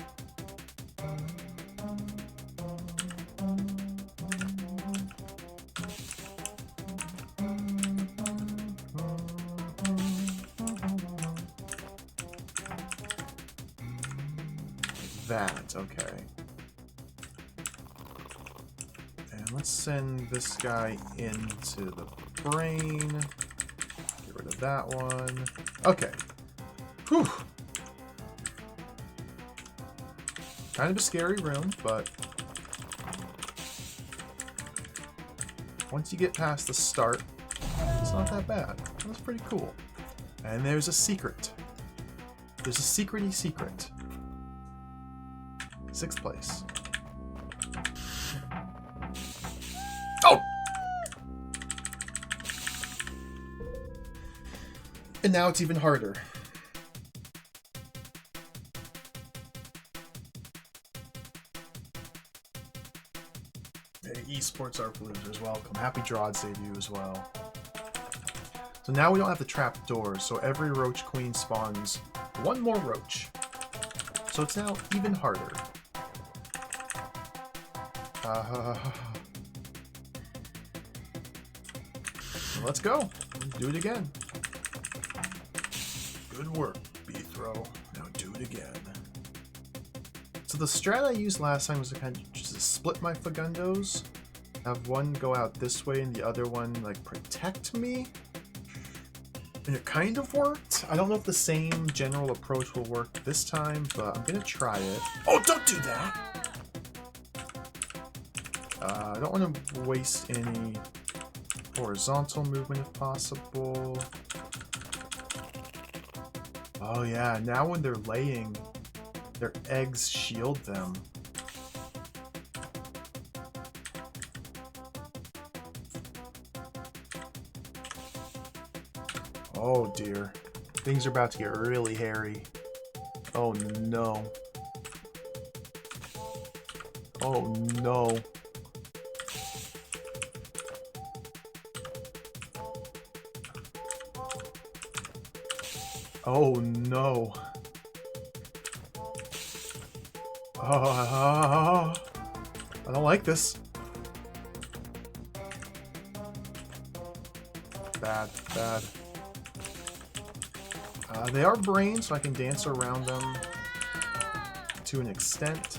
That, okay. And let's send this guy into the brain. Get rid of that one. Okay. Whew. Kind of a scary room, but once you get past the start, it's not that bad. That's pretty cool. And there's a secret. There's a secret-y secret. 6th place. Oh! And now it's even harder. Hey, esports are for losers. Welcome. Happy DROD save you as well. So now we don't have the trap doors, so every roach queen spawns one more roach. So it's now even harder. Let's go. Do it again. Good work, B-throw. Now do it again. So the strat I used last time was to kind of just split my Fagundos. Have one go out this way and the other one like protect me. And it kind of worked. I don't know if the same general approach will work this time, but I'm gonna try it. Oh, don't do that! I don't want to waste any horizontal movement if possible. Oh yeah, now when they're laying, their eggs shield them. Oh dear. Things are about to get really hairy. Oh no. Oh no. Oh no. Oh, I don't like this. Bad, bad. They are brains, so I can dance around them to an extent.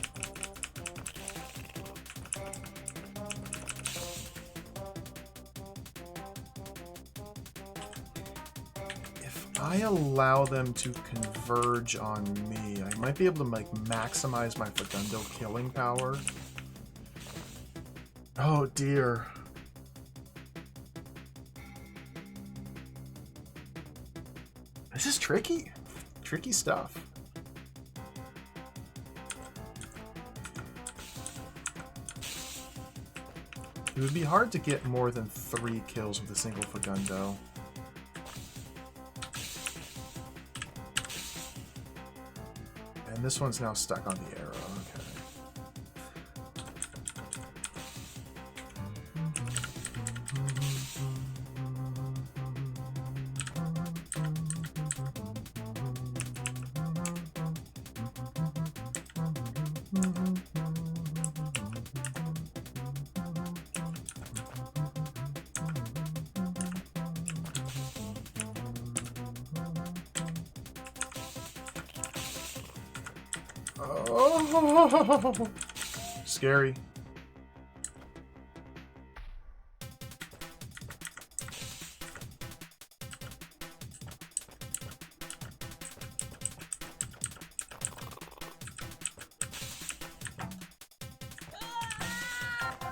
If I allow them to converge on me, I might be able to like maximize my Facundo killing power. Oh dear. This is tricky. Tricky stuff. It would be hard to get more than 3 kills with a single Facundo. And this one's now stuck on the arrow. Okay. Oh, scary.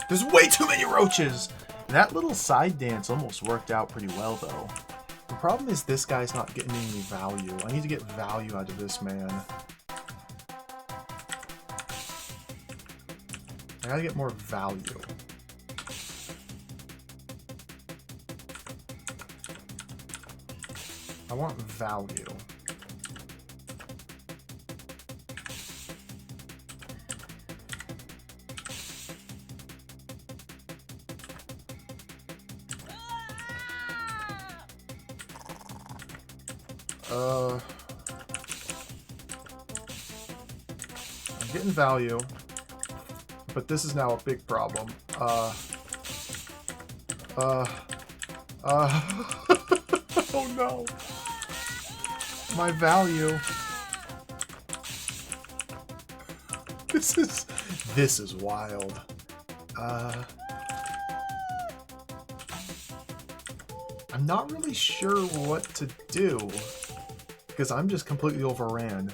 There's way too many roaches! That little side dance almost worked out pretty well, though. The problem is this guy's not getting any value. I need to get value out of this man. I gotta get more value. I want value. I'm getting value. But this is now a big problem. Oh no. My value. This is wild. I'm not really sure what to do because I'm just completely overran.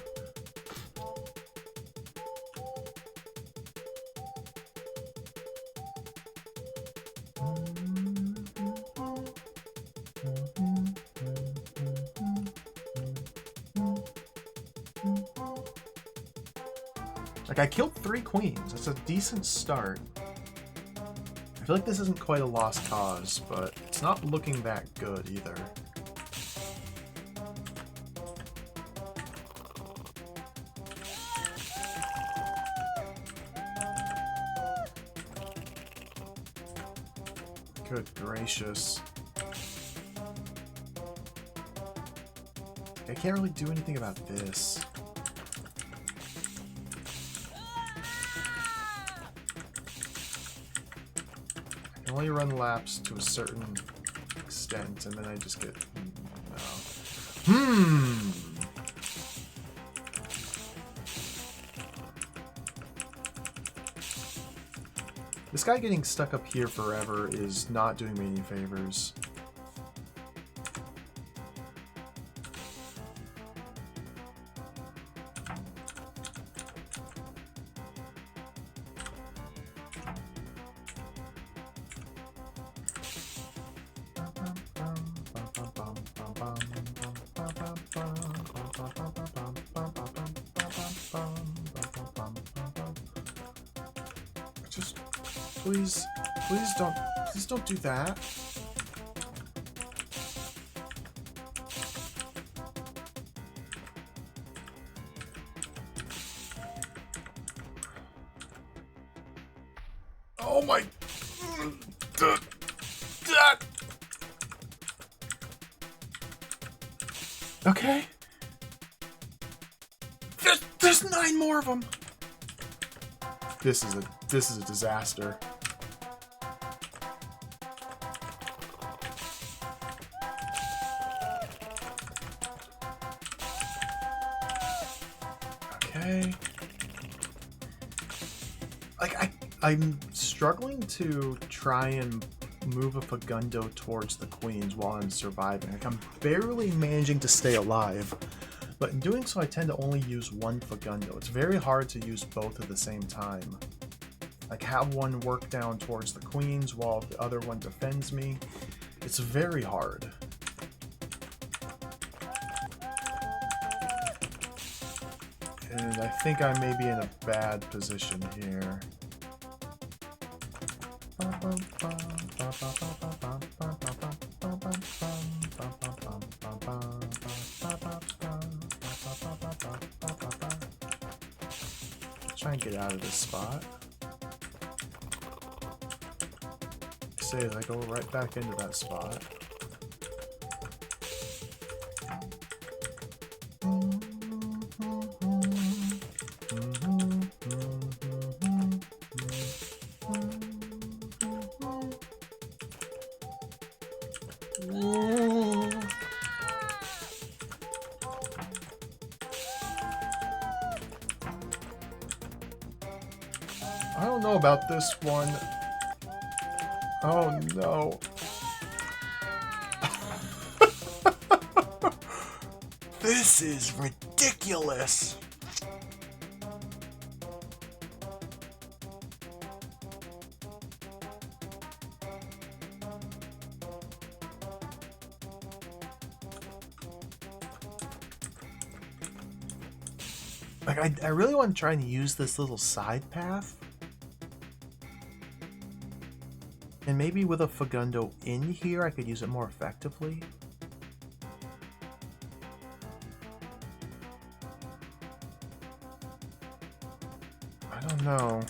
Like, I killed 3 queens. That's a decent start. I feel like this isn't quite a lost cause, but it's not looking that good either. Good gracious. I can't really do anything about this. I can only run laps to a certain extent, and then I just get... no. This guy getting stuck up here forever is not doing me any favors. Please don't do that. Oh my... Okay. There's 9 more of them. This is a disaster. Okay. Like I'm struggling to try and move a Fagundo towards the queens while I'm surviving. Like I'm barely managing to stay alive. But in doing so, I tend to only use one Fagundo. It's very hard to use both at the same time. Like, have one work down towards the queens while the other one defends me. It's very hard. And I think I may be in a bad position here. Try and get out of this spot. Say as I go right back into that spot. I don't know about this one. Oh no. This is ridiculous. Like I really want to try and use this little side path. And maybe with a Fagundo in here, I could use it more effectively. I don't know.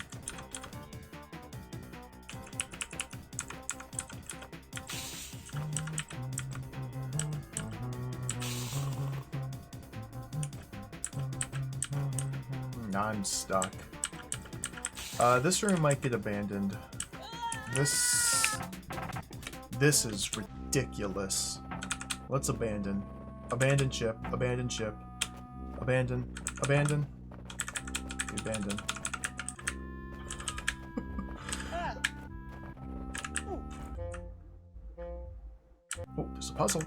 I'm stuck. This room might get abandoned. This is ridiculous. Let's abandon. Abandon ship. Abandon ship. Abandon. Abandon. Abandon. Oh, there's a puzzle.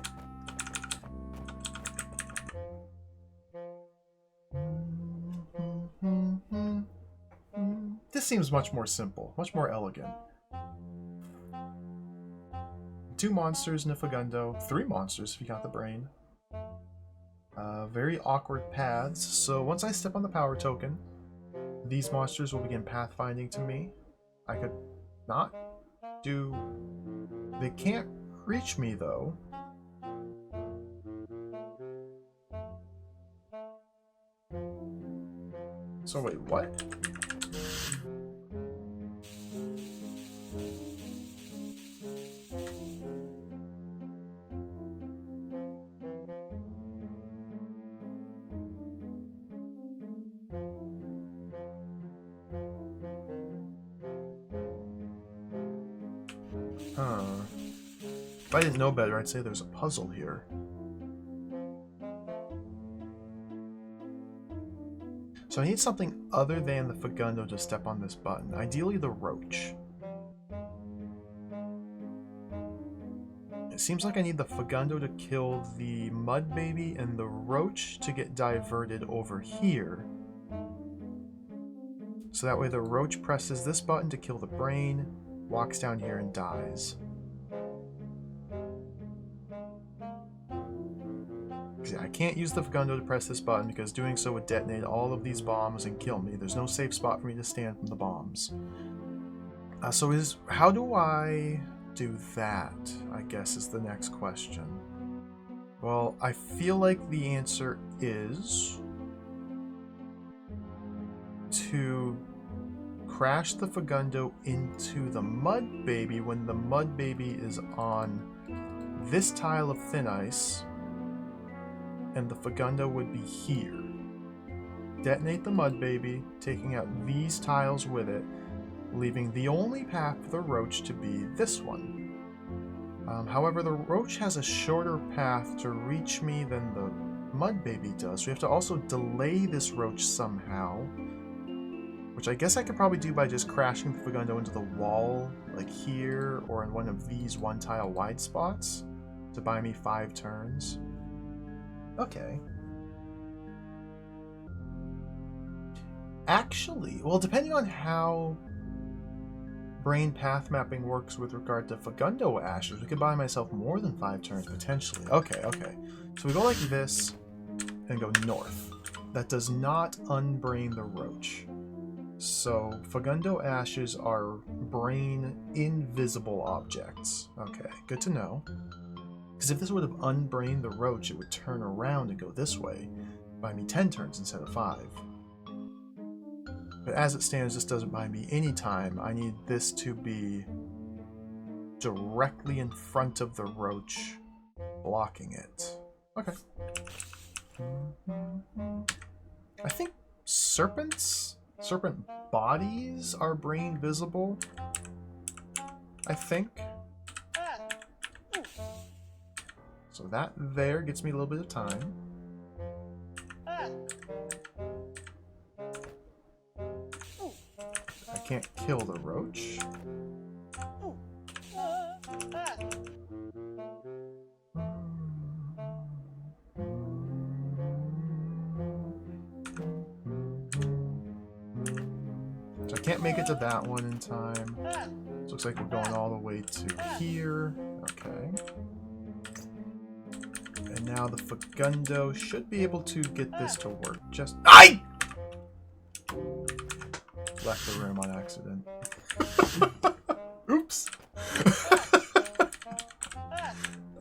This seems much more simple, much more elegant. 2 monsters and a Fagundo. 3 monsters if you count the brain. Very awkward paths. So once I step on the power token, these monsters will begin pathfinding to me. I could not do... They can't reach me though. So wait, what? Huh. If I didn't know better, I'd say there's a puzzle here. So I need something other than the Fagundo to step on this button. Ideally the roach. It seems like I need the Fagundo to kill the mud baby and the roach to get diverted over here. So that way the roach presses this button to kill the brain, walks down here and dies. I can't use the Fagundo to press this button because doing so would detonate all of these bombs and kill me. There's no safe spot for me to stand from the bombs. How do I do that, I guess is the next question. Well, I feel like the answer is to crash the Fagundo into the mud baby when the mud baby is on this tile of thin ice, and the Fagundo would be here. detonate the mud baby, taking out these tiles with it, leaving the only path for the roach to be this one. However, the roach has a shorter path to reach me than the mud baby does. We have to also delay this roach somehow, which I guess I could probably do by just crashing the Fagundo into the wall, like here, or in one of these one tile wide spots to buy me 5 turns. Okay. Actually, well, depending on how brain path mapping works with regard to Fagundo ashes, we could buy myself more than 5 turns potentially. Okay. So we go like this and go north. That does not unbrain the roach. So Fagundo ashes are brain invisible objects. Okay, good to know. Because if this would have unbrained the roach, it would turn around and go this way, buy me 10 turns instead of 5. But as it stands, this doesn't buy me any time. I need this to be directly in front of the roach, blocking it. Okay. I think serpent bodies are brain visible. I think. So that there gets me a little bit of time. I can't kill the roach. So I can't make it to that one in time. So looks like we're going all the way to here. Okay. And now the Fagundo should be able to get this to work. Just I left the room on accident. Oops.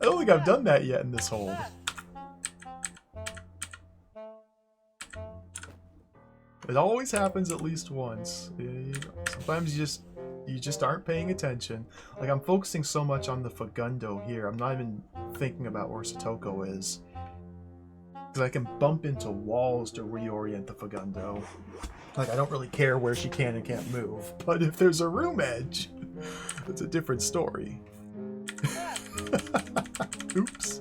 I don't think I've done that yet in this hold. It always happens at least once. Sometimes you just aren't paying attention. Like, I'm focusing so much on the Fagundo here, I'm not even thinking about where Satoko is. Because I can bump into walls to reorient the Fagundo. Like, I don't really care where she can and can't move. But if there's a room edge, it's a different story. Oops.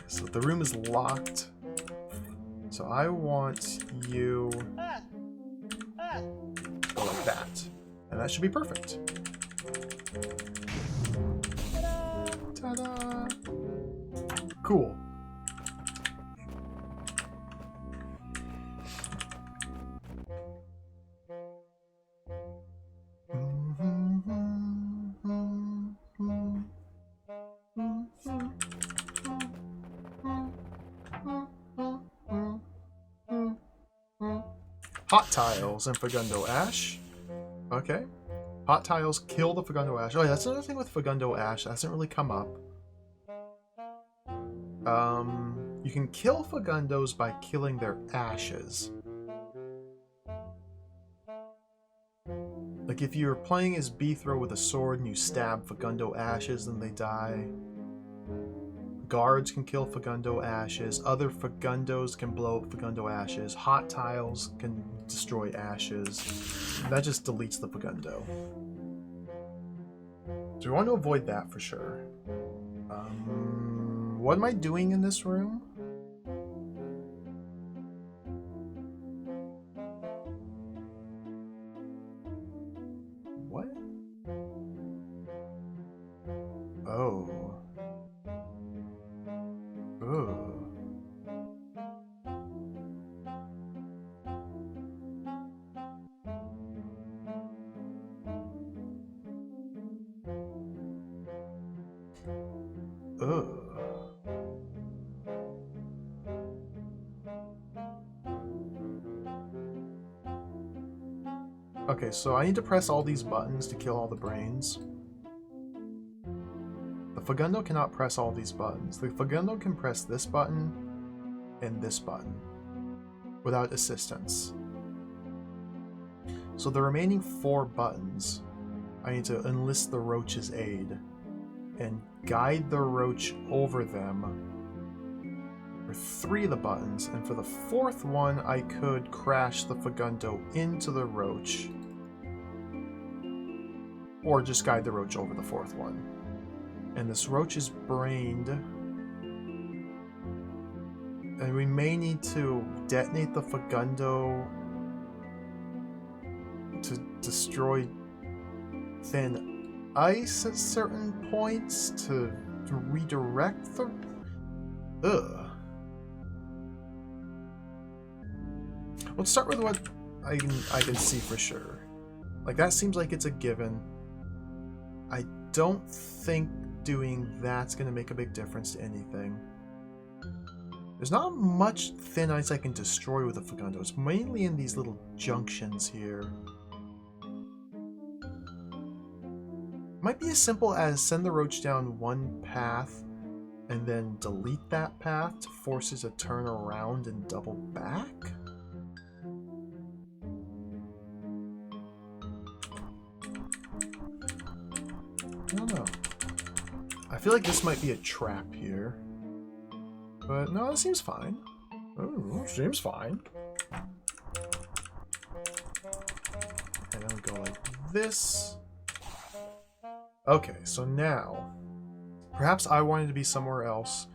So the room is locked. So I want you to go like that. And that should be perfect. Ta-da! Cool. Hot tiles and Fagundo ash. Okay. Hot tiles kill the Fagundo ash. Oh yeah, that's another thing with Fagundo ash. That hasn't really come up. You can kill Fagundos by killing their ashes. Like if you're playing as Beethro with a sword and you stab Fagundo ashes, then they die. Guards can kill Fagundo ashes. Other Fagundos can blow up Fagundo ashes. Hot tiles can destroy ashes. That just deletes the Fagundo. So we want to avoid that for sure. What am I doing in this room? What? Oh. Ugh. Ugh. Okay, so I need to press all these buttons to kill all the brains. The Fagundo cannot press all these buttons. The Fagundo can press this button and this button without assistance. So the remaining 4 buttons, I need to enlist the roach's aid and guide the roach over them for 3 of the buttons, and for the 4th one, I could crash the Fagundo into the roach, or just guide the roach over the 4th one. And this roach is brained, and we may need to detonate the Fagundo to destroy thin ice at certain points to redirect the... Ugh. Let's start with what I can see for sure. Like, that seems like it's a given. I don't think doing that's going to make a big difference to anything. There's not much thin ice I can destroy with the Fagundo. It's mainly in these little junctions here. Might be as simple as send the roach down one path and then delete that path to force it to turn around and double back? I don't know. I feel like this might be a trap here. But no, it seems fine. Oh, seems fine. And then we go like this. Okay, so now, perhaps I wanted to be somewhere else.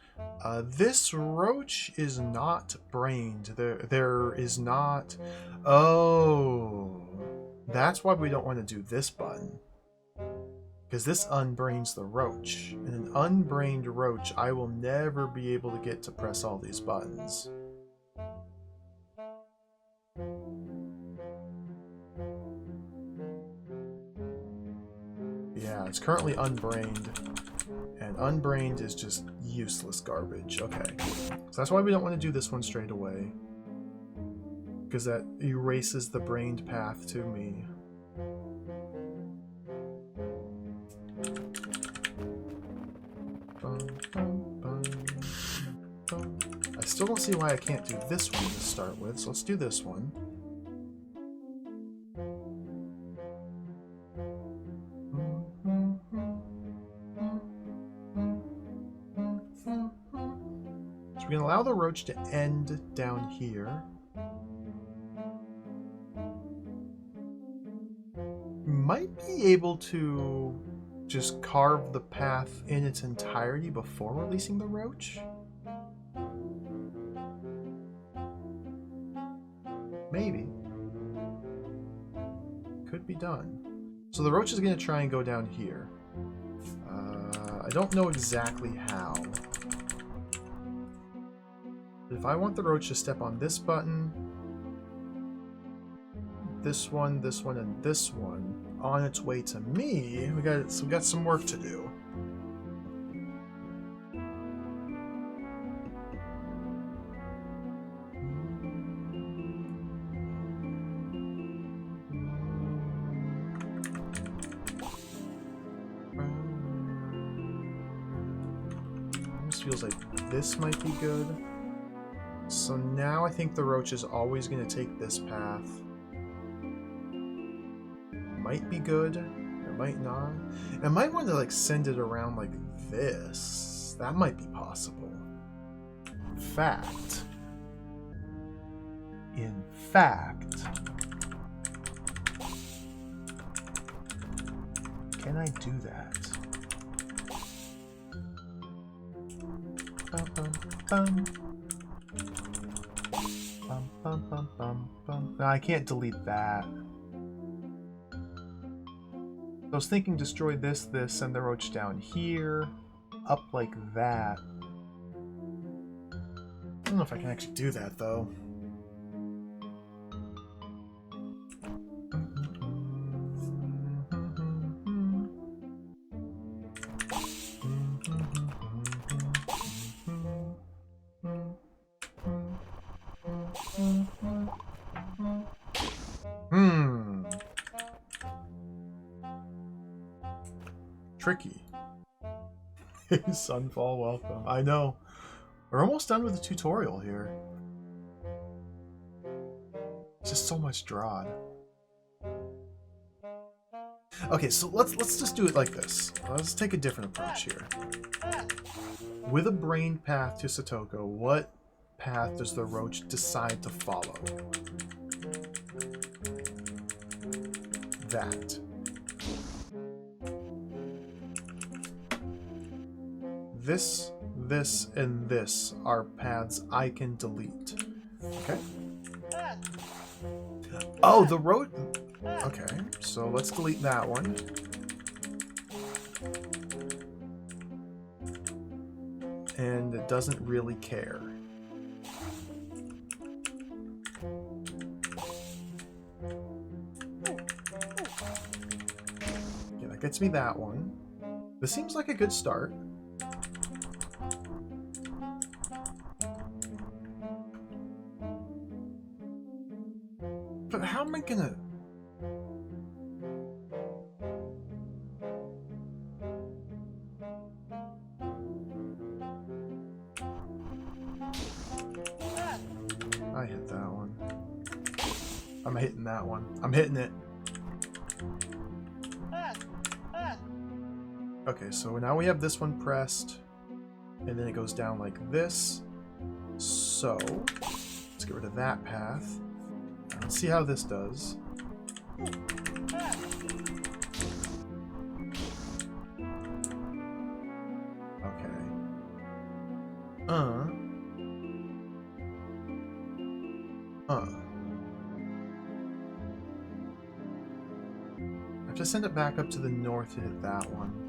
This roach is not brained. There is not... Oh, that's why we don't want to do this button. Because this unbrains the roach. And an unbrained roach, I will never be able to get to press all these buttons. Yeah, it's currently unbrained. And unbrained is just useless garbage. Okay. So that's why we don't want to do this one straight away. Because that erases the brained path to me. I still don't see why I can't do this one to start with, so let's do this one. So we can allow the roach to end down here. We might be able to just carve the path in its entirety before releasing the roach. Maybe. Could be done. So the roach is going to try and go down here. I don't know exactly how. But if I want the roach to step on this button, this one, and this one, on its way to me, we got some work to do. Almost feels like this might be good. So now I think the roach is always going to take this path. Might be good, it might not. I might want to like send it around like this. That might be possible. In fact, can I do that? Bum, bum, bum. Bum, bum, bum, bum, bum. No, I can't delete that. I was thinking destroy this, send the roach down here, up like that. I don't know if I can actually do that, though. Tricky. Sunfall, welcome. I know. We're almost done with the tutorial here. It's just so much DROD. Okay, so let's just do it like this. Let's take a different approach here. With a brain path to Satoko, what path does the roach decide to follow? That. This, and this are paths I can delete. Okay. Oh, the road. Okay, so let's delete that one. And it doesn't really care. Okay, that gets me that one. This seems like a good start. But how am I gonna... I hit that one. I'm hitting that one. I'm hitting it. Okay, so now we have this one pressed. And then it goes down like this. So, let's get rid of that path. Let's see how this does. Okay. I have to send it back up to the north to hit that one.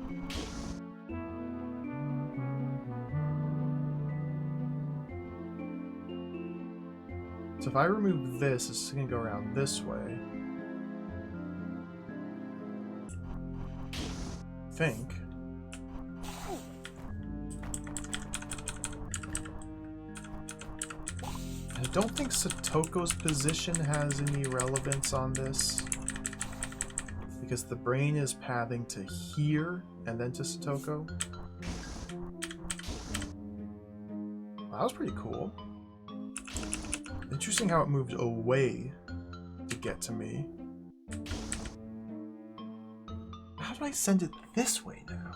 So if I remove this, it's going to go around this way. I think. I don't think Satoko's position has any relevance on this. Because the brain is pathing to here and then to Satoko. Wow, that was pretty cool. Interesting how it moved away to get to me. How do I send it this way now?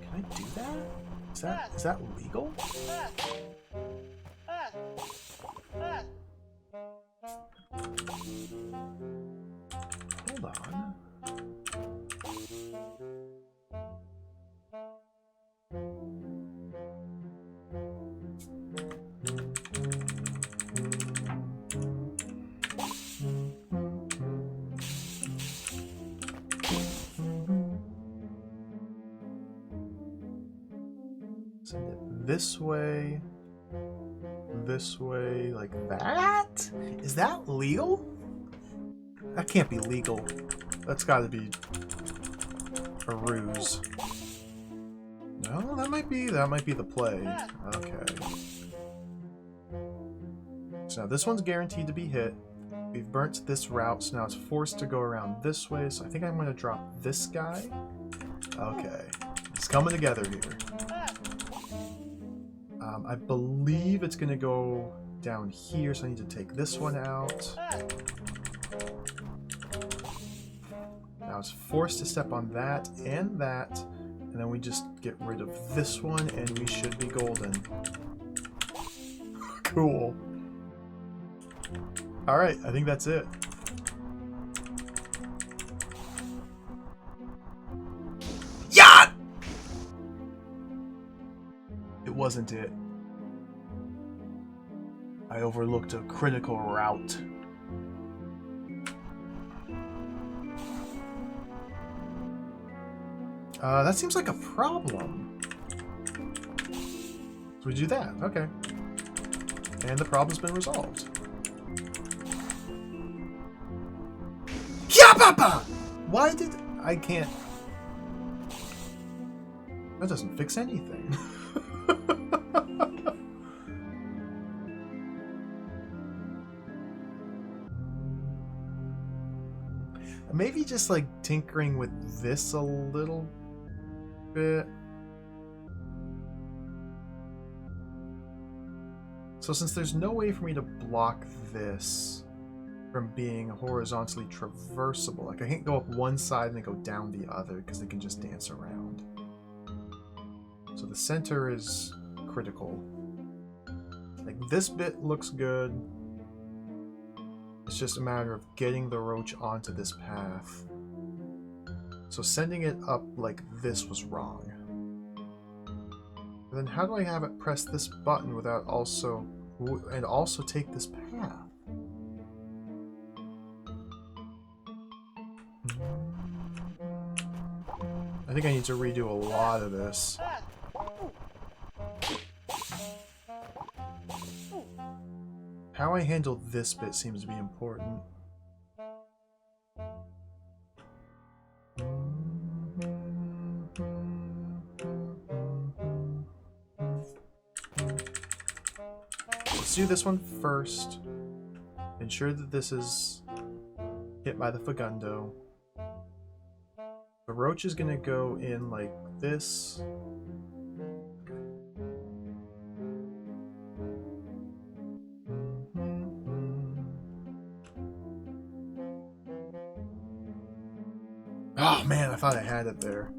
Can I do that? Is that legal? Hold on. Send it this way, like that? Is that legal? That can't be legal. That's gotta be a ruse. No, that might be the play. Okay. So now this one's guaranteed to be hit. We've burnt this route, so now it's forced to go around this way, so I think I'm gonna drop this guy. Okay. It's coming together here. I believe it's going to go down here, so I need to take this one out. Now it's forced to step on that, and then we just get rid of this one, and we should be golden. Cool. Alright, I think that's it. Yeah! It wasn't it. I overlooked a critical route. That seems like a problem. So we do that, okay. And the problem's been resolved. Yeah, Papa! Why did I can't? That doesn't fix anything. maybe just like tinkering with this a little bit. So since there's no way for me to block this from being horizontally traversable, like I can't go up one side and then go down the other because they can just dance around. So the center is critical. Like this bit looks good. It's just a matter of getting the roach onto this path. So sending it up like this was wrong. And then how do I have it press this button without also take this path? I think I need to redo a lot of this. How I handle this bit seems to be important. Let's do this one first. Ensure that this is hit by the Fagundo. The roach is gonna go in like this. Oh man, I thought I had it there.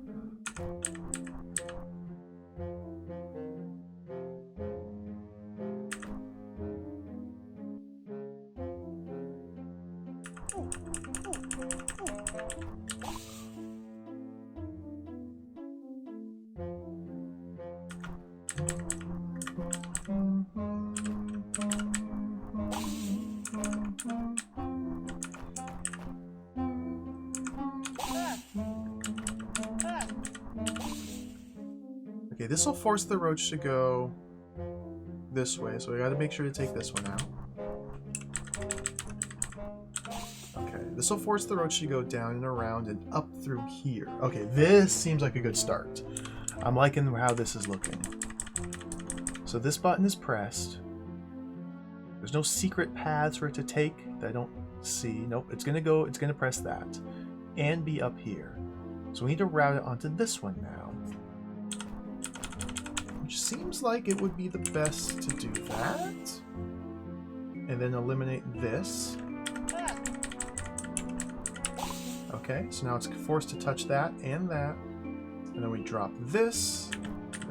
Okay, this will force the roach to go this way, so we gotta make sure to take this one out. Okay, this will force the roach to go down and around and up through here. Okay, this seems like a good start. I'm liking how this is looking. So this button is pressed. There's no secret paths for it to take that I don't see. Nope, it's gonna press that and be up here. So we need to route it onto this one now. Which seems like it would be the best to do that. And then eliminate this. Okay, so now it's forced to touch that and that. And then we drop this.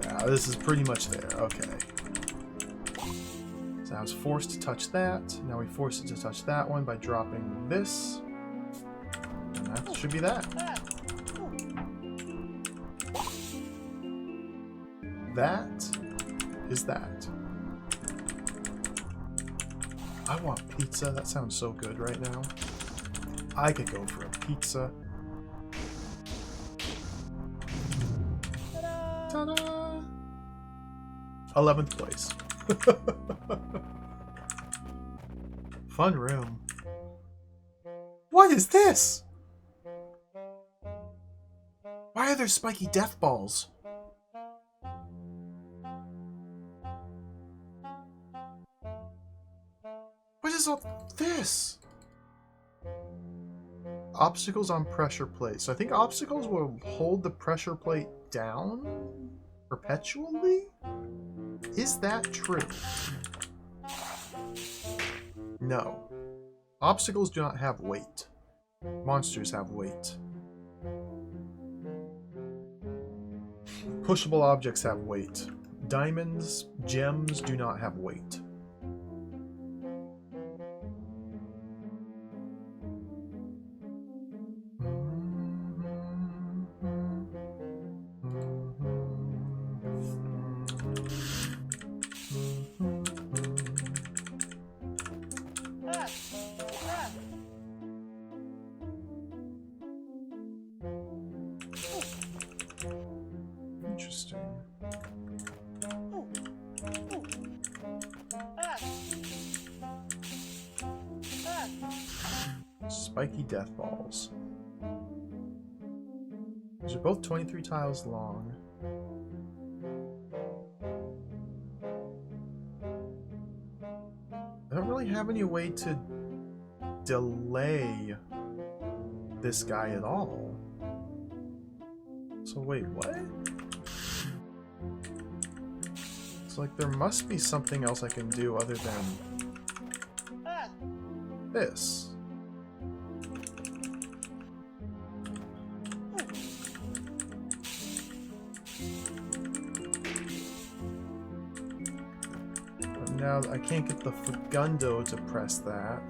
Yeah, this is pretty much there. Okay. So now it's forced to touch that. Now we force it to touch that one by dropping this. And that should be that. That is that. I want pizza. That sounds so good right now. I could go for a pizza. Ta-da! 11th place. Fun room. What is this? Why are there spiky death balls? What is all this? Obstacles on pressure plate. So I think obstacles will hold the pressure plate down perpetually? Is that true? No. Obstacles do not have weight. Monsters have weight. Pushable objects have weight. Diamonds, gems do not have weight. Interesting. Spiky death balls. These are both 23 tiles long. I don't really have any way to delay this guy at all. So wait, what? It's like there must be something else I can do other than this. But now I can't get the Fagundo to press that.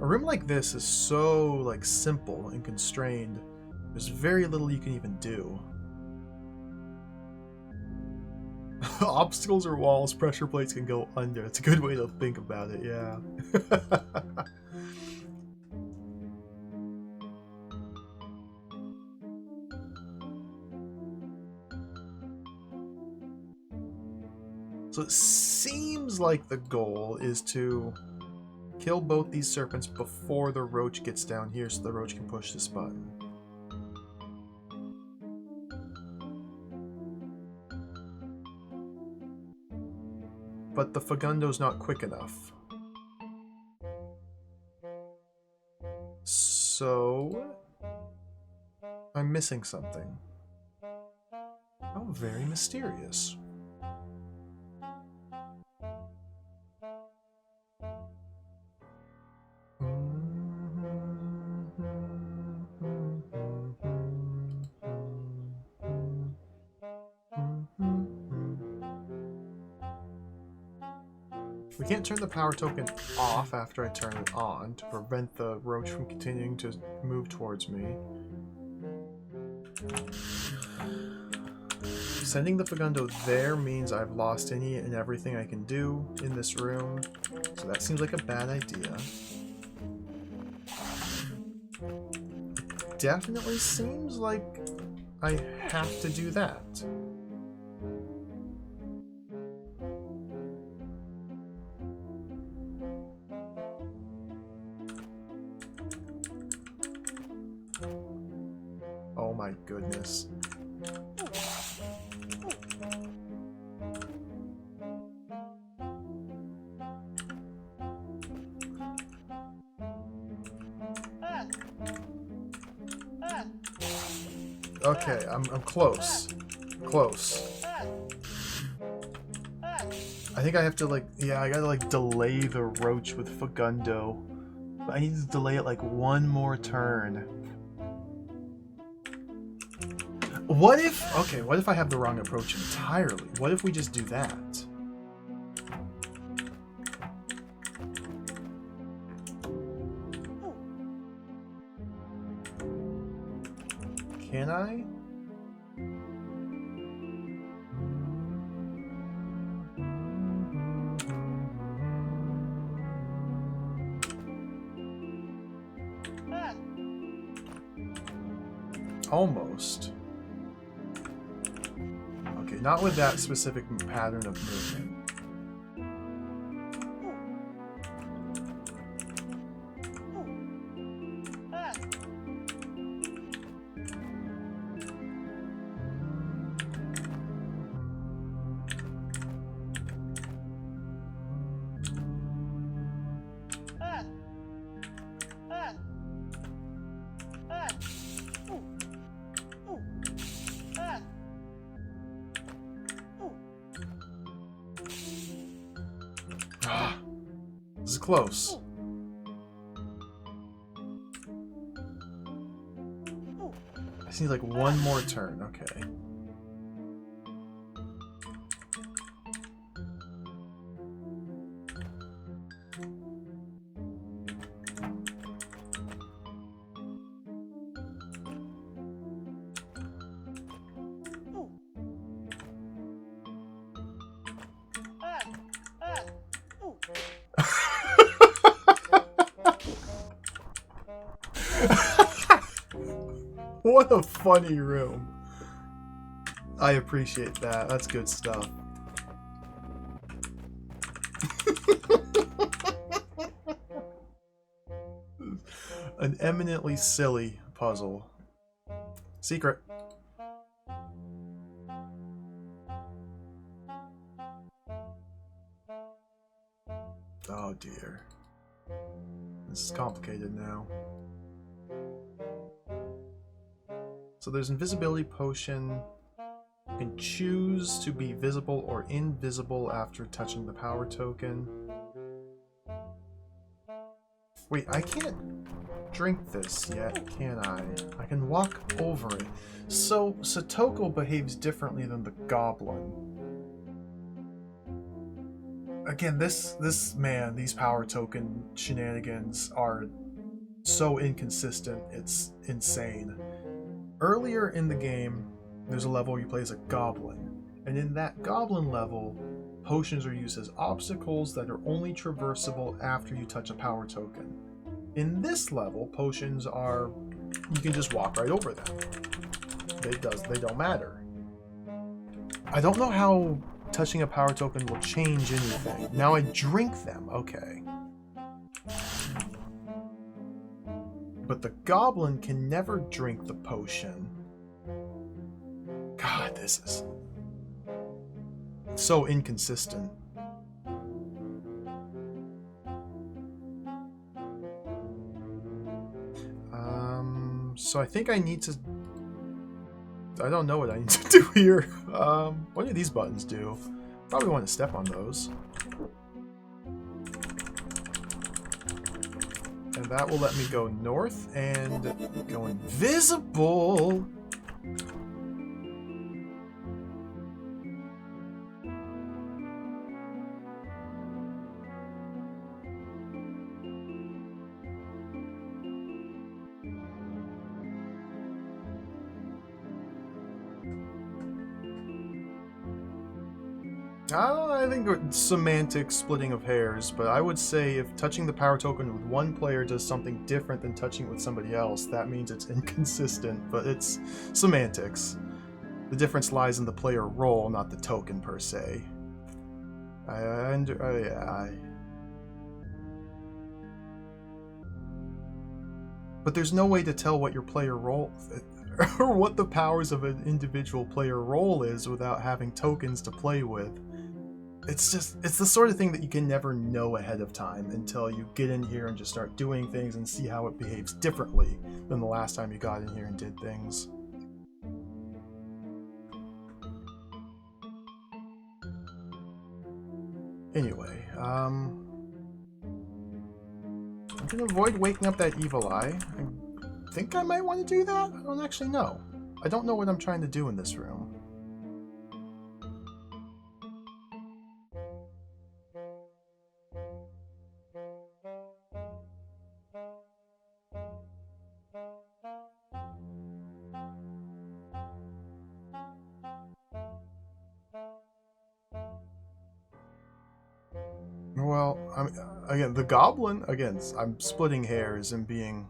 A room like this is so, like, simple and constrained. There's very little you can even do. Obstacles or walls, pressure plates can go under. It's a good way to think about it, yeah. So it seems like the goal is to kill both these serpents before the roach gets down here so the roach can push this button. But the Fagundo's not quick enough. So I'm missing something. Oh, very mysterious. We can't turn the power token off after I turn it on to prevent the roach from continuing to move towards me. Sending the Fagundo there means I've lost any and everything I can do in this room, so that seems like a bad idea. It definitely seems like I have to do that. Oh my goodness. Okay, I'm close. Close. I think I have to, like, yeah, I gotta, like, delay the roach with Fagundo. But I need to delay it, like, one more turn. What if... Okay, what if I have the wrong approach entirely? What if we just do that? Can I? Almost. Okay, not with that specific pattern of movement. This is close. I just need like one more turn. Okay. What a funny room. I appreciate that. That's good stuff. An eminently silly puzzle. Secret. Oh dear. This is complicated now. So there's invisibility potion. You can choose to be visible or invisible after touching the power token. Wait, I can't drink this yet, can I? I can walk over it. So Satoko behaves differently than the goblin. Again, this man, these power token shenanigans are so inconsistent, it's insane. Earlier in the game, there's a level where you play as a goblin, and in that goblin level, potions are used as obstacles that are only traversable after you touch a power token. In this level, potions are, you can just walk right over them. They don't matter. I don't know how touching a power token will change anything. Now I drink them, okay. But the goblin can never drink the potion. God, this is so inconsistent. So I think I need to... I don't know what I need to do here. What do these buttons do? Probably want to step on those. And that will let me go north and go invisible. I think it's semantic splitting of hairs, but I would say if touching the power token with one player does something different than touching it with somebody else, that means it's inconsistent, but it's semantics. The difference lies in the player role, not the token per se. But there's no way to tell what your player role or what the powers of an individual player role is without having tokens to play with. It's the sort of thing that you can never know ahead of time until you get in here and just start doing things and see how it behaves differently than the last time you got in here and did things. Anyway, I'm gonna avoid waking up that evil eye. I think I might want to do that? I don't actually know. I don't know what I'm trying to do in this room. Well, again, the goblin, again, I'm splitting hairs and being...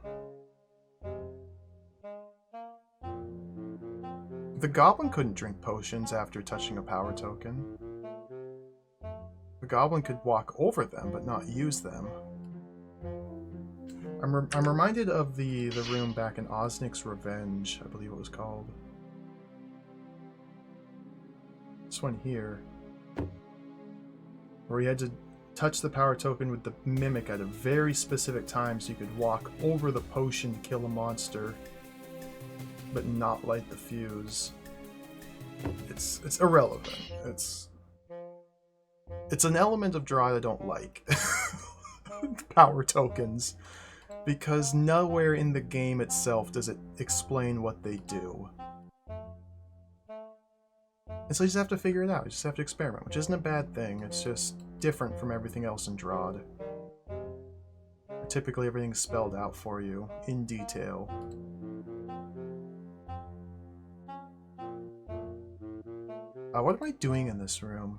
The goblin couldn't drink potions after touching a power token. The goblin could walk over them, but not use them. I'm reminded of the room back in Osnik's Revenge, I believe it was called. This one here. Where he had to touch the power token with the mimic at a very specific time so you could walk over the potion to kill a monster, but not light the fuse. It's irrelevant. It's an element of DROD I don't like. Power tokens. Because nowhere in the game itself does it explain what they do. And so you just have to figure it out. You just have to experiment, which isn't a bad thing. It's just different from everything else in DROD. Typically everything's spelled out for you, in detail. What am I doing in this room?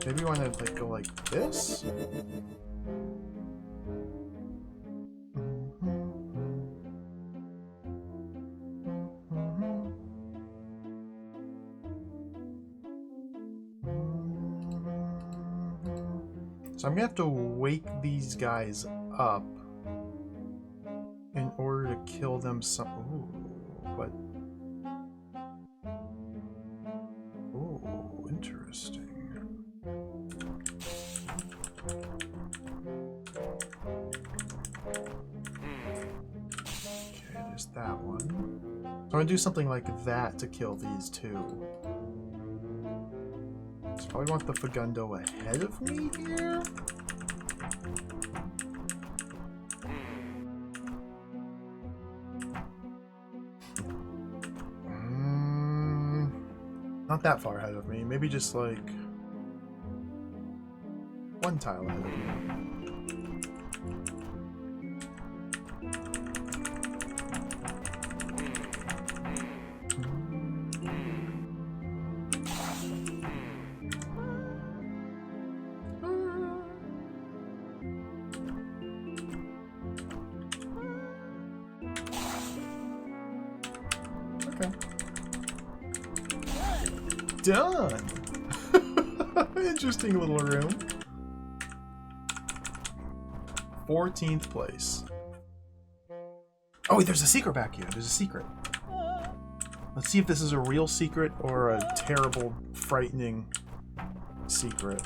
Maybe we want to like go like this? So I'm gonna have to wake these guys up in order to kill them some. Ooh, but. Ooh, interesting. Okay, there's that one. So I'm gonna do something like that to kill these two. So probably want the Fagundo ahead of me here. Not that far ahead of me. Maybe just like one tile ahead of me. Okay. Done! Interesting little room. 14th place. Oh wait, there's a secret back here. There's a secret. Let's see if this is a real secret or a terrible, frightening secret.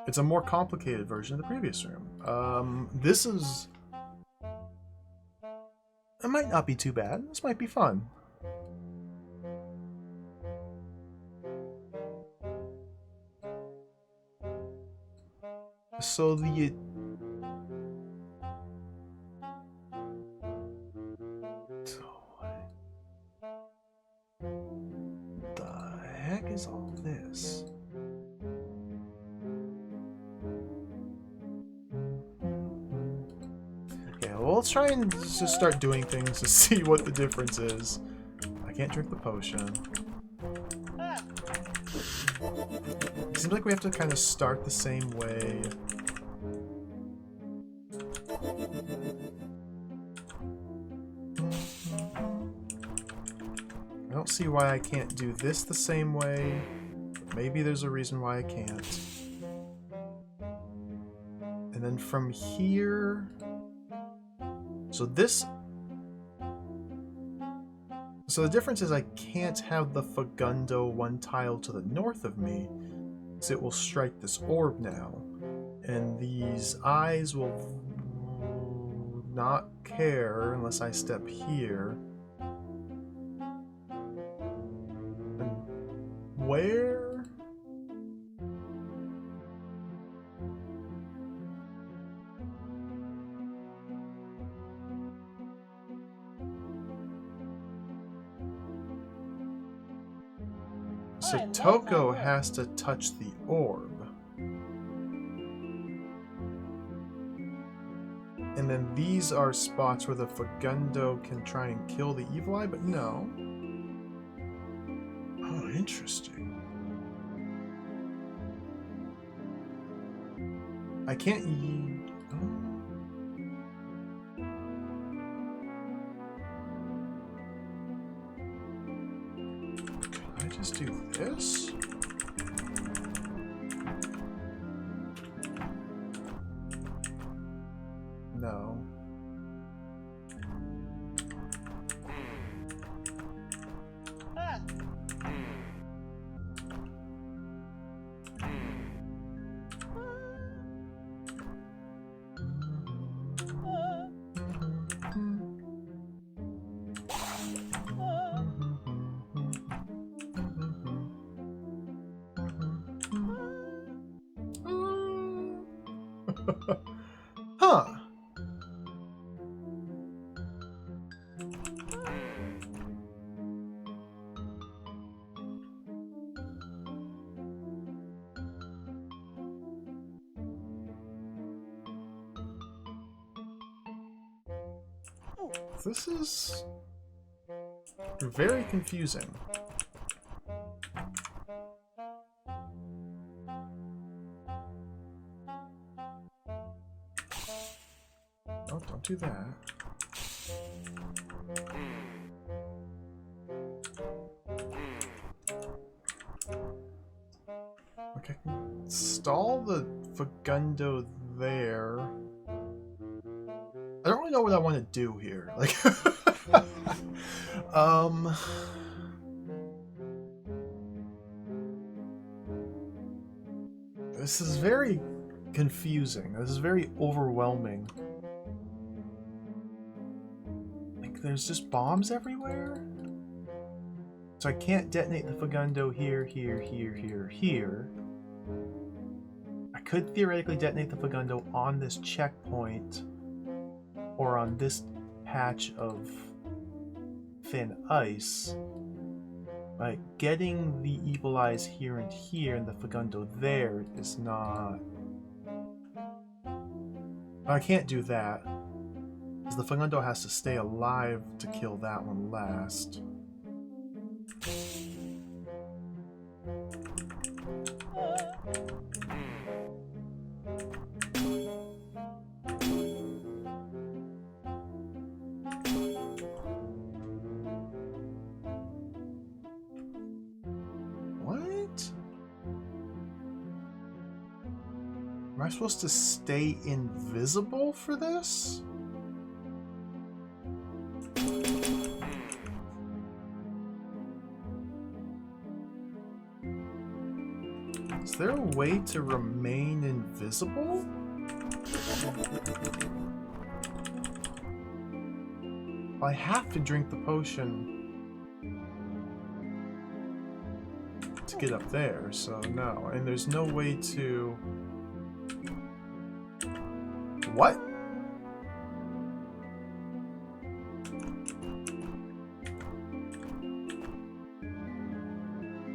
It's a more complicated version of the previous room. This is... It might not be too bad. This might be fun. So the... The heck is all this? Well, let's try and just start doing things to see what the difference is. I can't drink the potion. It seems like we have to kind of start the same way. I don't see why I can't do this the same way. But maybe there's a reason why I can't. And then from here... So this... So the difference is I can't have the Fagundo one tile to the north of me, because it will strike this orb now. And these eyes will not care unless I step here. And where? So Toko has to touch the orb. And then these are spots where the Fagundo can try and kill the evil eye, but no. Oh, interesting. I can't use... Can I just do this? No. Huh. This is very confusing. Oh, don't do that. Okay, install the Fagundo there. I don't really know what I want to do here. Like, this is very confusing. This is very overwhelming. Like, there's just bombs everywhere? So I can't detonate the Fagundo here, here, here, here, here. I could theoretically detonate the Fagundo on this checkpoint or on this patch of thin ice. But getting the Evil Eyes here and here and the Fagundo there is not... I can't do that, because the Fagundo has to stay alive to kill that one last. What? Am I supposed to stay invisible for this? Is there a way to remain invisible? I have to drink the potion to get up there, so no. And there's no way to... What?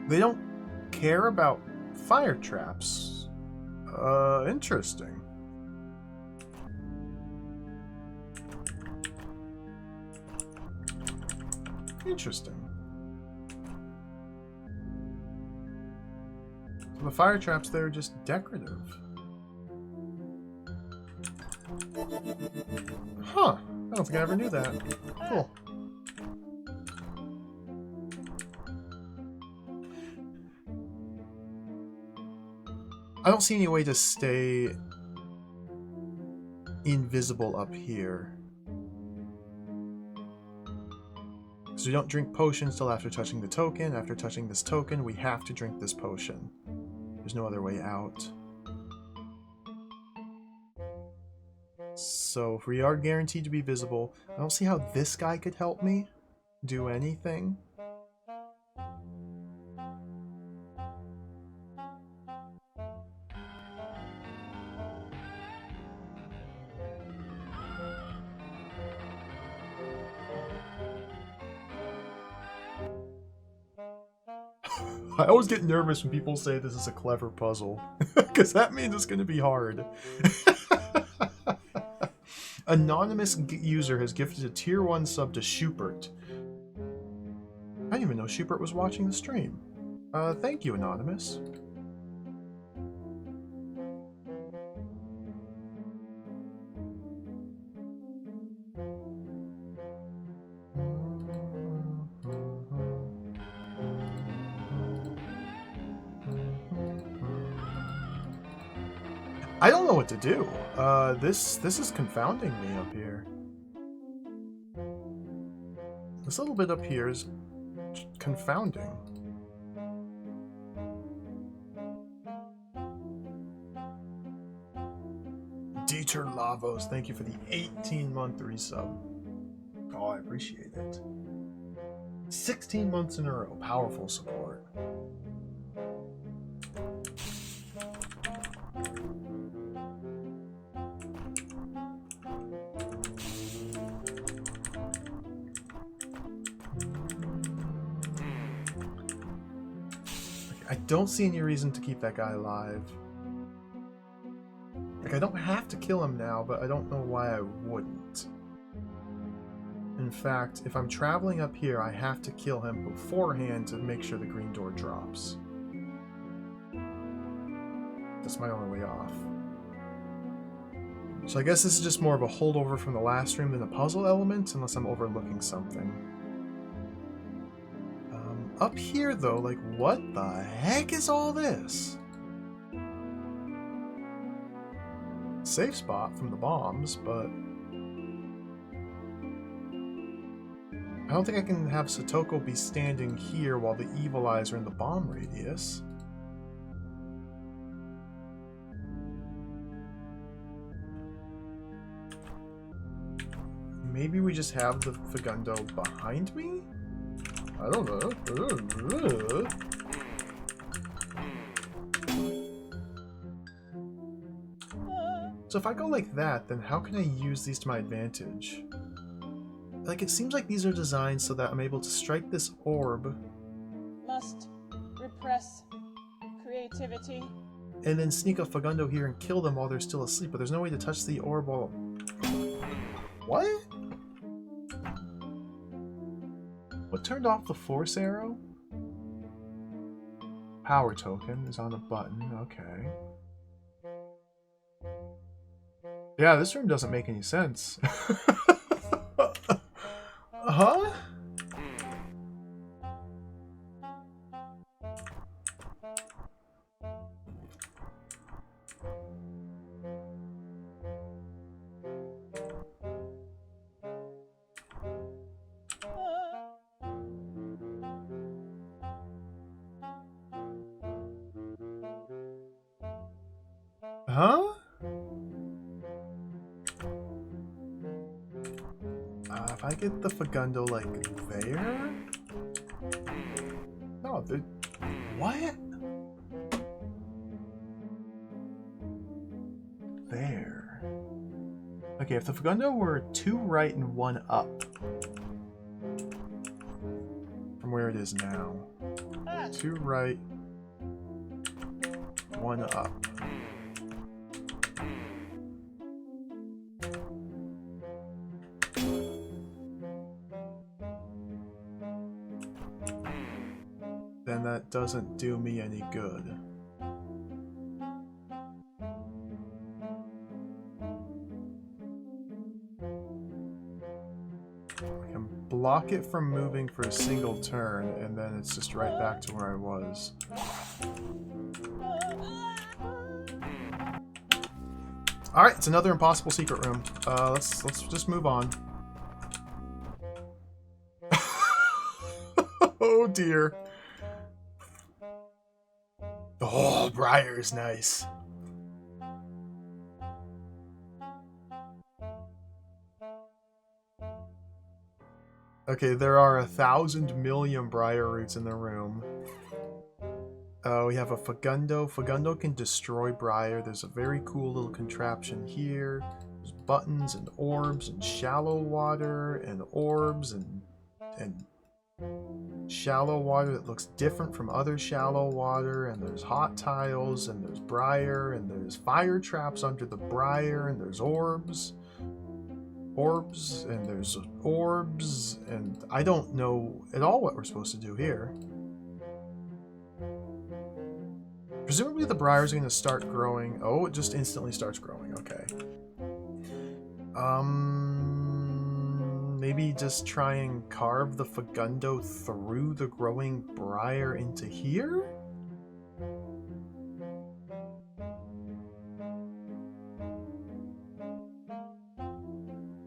They don't care about fire traps. Interesting. Interesting. So the fire traps there are just decorative. Huh. I don't think I ever knew that. Cool. I don't see any way to stay invisible up here. So we don't drink potions till after touching the token. After touching this token, we have to drink this potion. There's no other way out. So if we are guaranteed to be visible, I don't see how this guy could help me do anything. I always get nervous when people say this is a clever puzzle, because that means it's going to be hard. Anonymous user has gifted a tier 1 sub to Schubert. I didn't even know Schubert was watching the stream. Thank you, Anonymous. I don't know what to do. This is confounding me up here. This little bit up here is confounding. Dieter Lavos, thank you for the 18-month resub. Oh, I appreciate it. 16 months in a row. Powerful support. I don't see any reason to keep that guy alive. Like, I don't have to kill him now, but I don't know why I wouldn't. in fact, if I'm traveling up here, I have to kill him beforehand to make sure the green door drops. That's my only way off. So I guess this is just more of a holdover from the last stream than a puzzle element, unless I'm overlooking something. Up here, though, like, what the heck is all this? Safe spot from the bombs, but I don't think I can have Satoko be standing here while the evil eyes are in the bomb radius. Maybe we just have the Fagundo behind me? I don't know. So if I go like that, then how can I use these to my advantage? Like, it seems like these are designed so that I'm able to strike this orb. Must repress creativity. And then sneak a Fagundo here and kill them while they're still asleep, but there's no way to touch the orb while... What? What turned off the force arrow? Power token is on a button, okay. Yeah, this room doesn't make any sense. Huh? Huh? If I get the Fagundo, like, there? No, the... What? There. Okay, if the Fagundo were 2 right and 1 up from where it is now. 2 right, 1 up. Then that doesn't do me any good. I can block it from moving for a single turn, and then it's just right back to where I was. Alright, it's another impossible secret room. Let's just move on. Oh dear. Oh, Briar is nice. Okay, there are 1,000 million Briar roots in the room. We have a Fagundo. Fagundo can destroy Briar. There's a very cool little contraption here. There's buttons and orbs and shallow water and orbs and shallow water that looks different from other shallow water, and there's hot tiles, and there's Briar, and there's fire traps under the Briar, and there's orbs, and there's orbs, and I don't know at all what we're supposed to do here. Presumably the Briars are going to start growing. Oh, it just instantly starts growing. Okay. Maybe just try and carve the Fagundo through the growing Briar into here?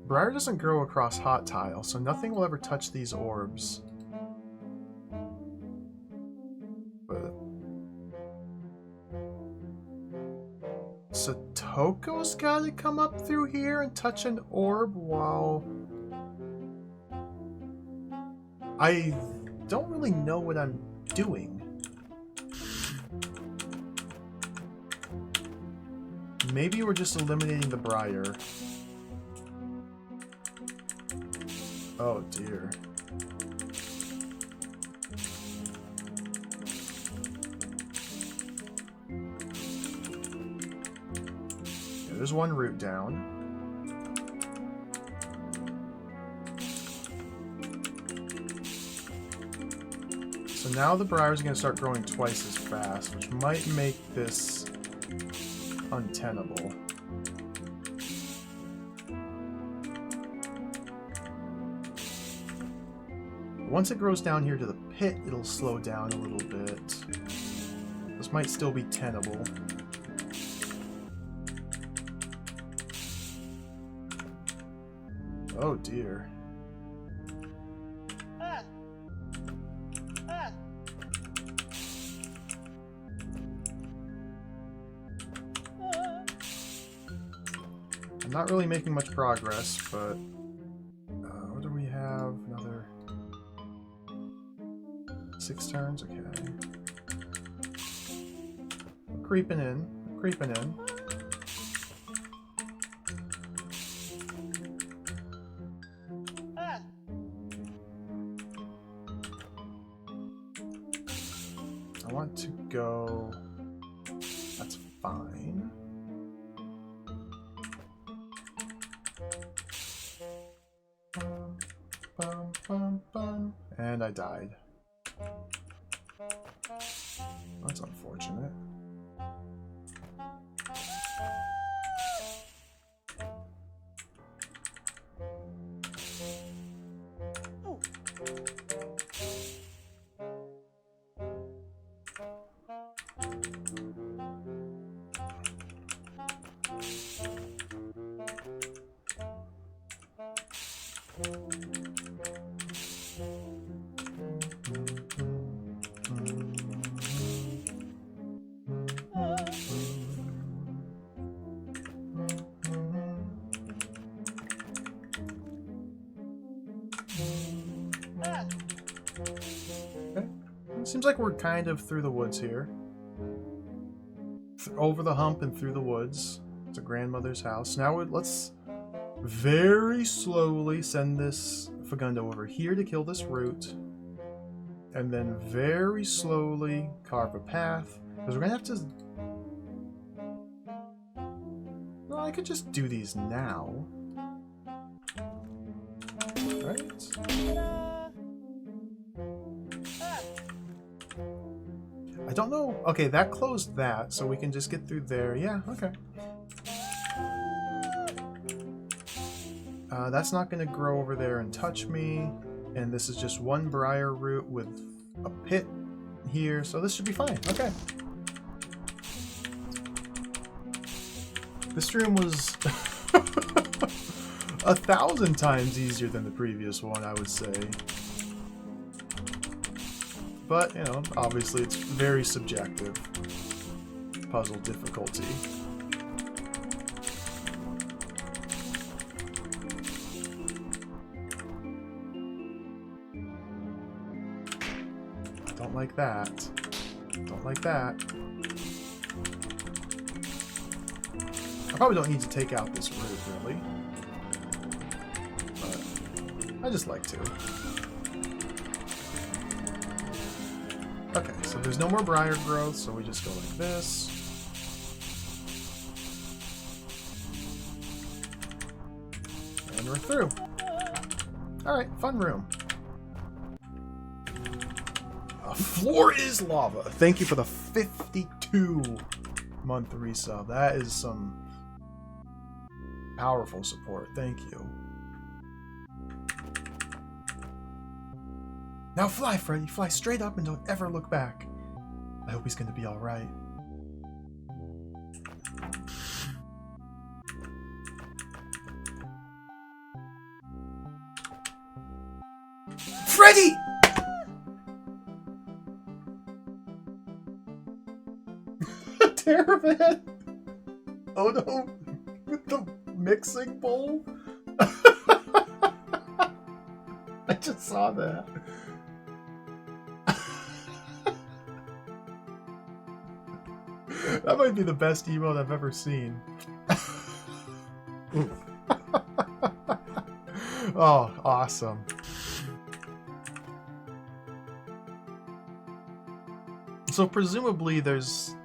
Briar doesn't grow across hot tile, so nothing will ever touch these orbs. But Satoko's gotta come up through here and touch an orb while... I don't really know what I'm doing. Maybe we're just eliminating the Briar. Oh dear. Yeah, there's one root down. So now the briars are going to start growing twice as fast, which might make this untenable. Once it grows down here to the pit, it'll slow down a little bit. This might still be tenable. Oh dear. I'm not really making much progress, but what do we have? Another 6 turns? Okay. I'm creeping in. I'm creeping in. I want to go... That's fine. Bum, bum, bum. And I died. That's unfortunate. Okay. Seems like we're kind of through the woods here. Over the hump and through the woods to grandmother's house. Now let's very slowly send this Fagundo over here to kill this root. And then very slowly carve a path. Because we're going to have to... Well, I could just do these now. Right? I don't know. Okay, that closed that, so we can just get through there. Yeah, okay. That's not going to grow over there and touch me. And this is just one briar root with a pit here, so this should be fine. Okay. This stream was 1,000 times easier than the previous one, I would say. But, you know, obviously it's very subjective. Puzzle difficulty. Don't like that. Don't like that. I probably don't need to take out this root, really. But I just like to. Okay, so there's no more briar growth, so we just go like this. And we're through. Alright, fun room. Floor is lava. Thank you for the 52-month resub. That is some powerful support. Thank you. Now fly, Freddy. Fly straight up and don't ever look back. I hope he's going to be all right. Freddy! Terraman! Oh no! With the mixing bowl? I just saw that. That might be the best emote I've ever seen. Oh, awesome. So presumably there's...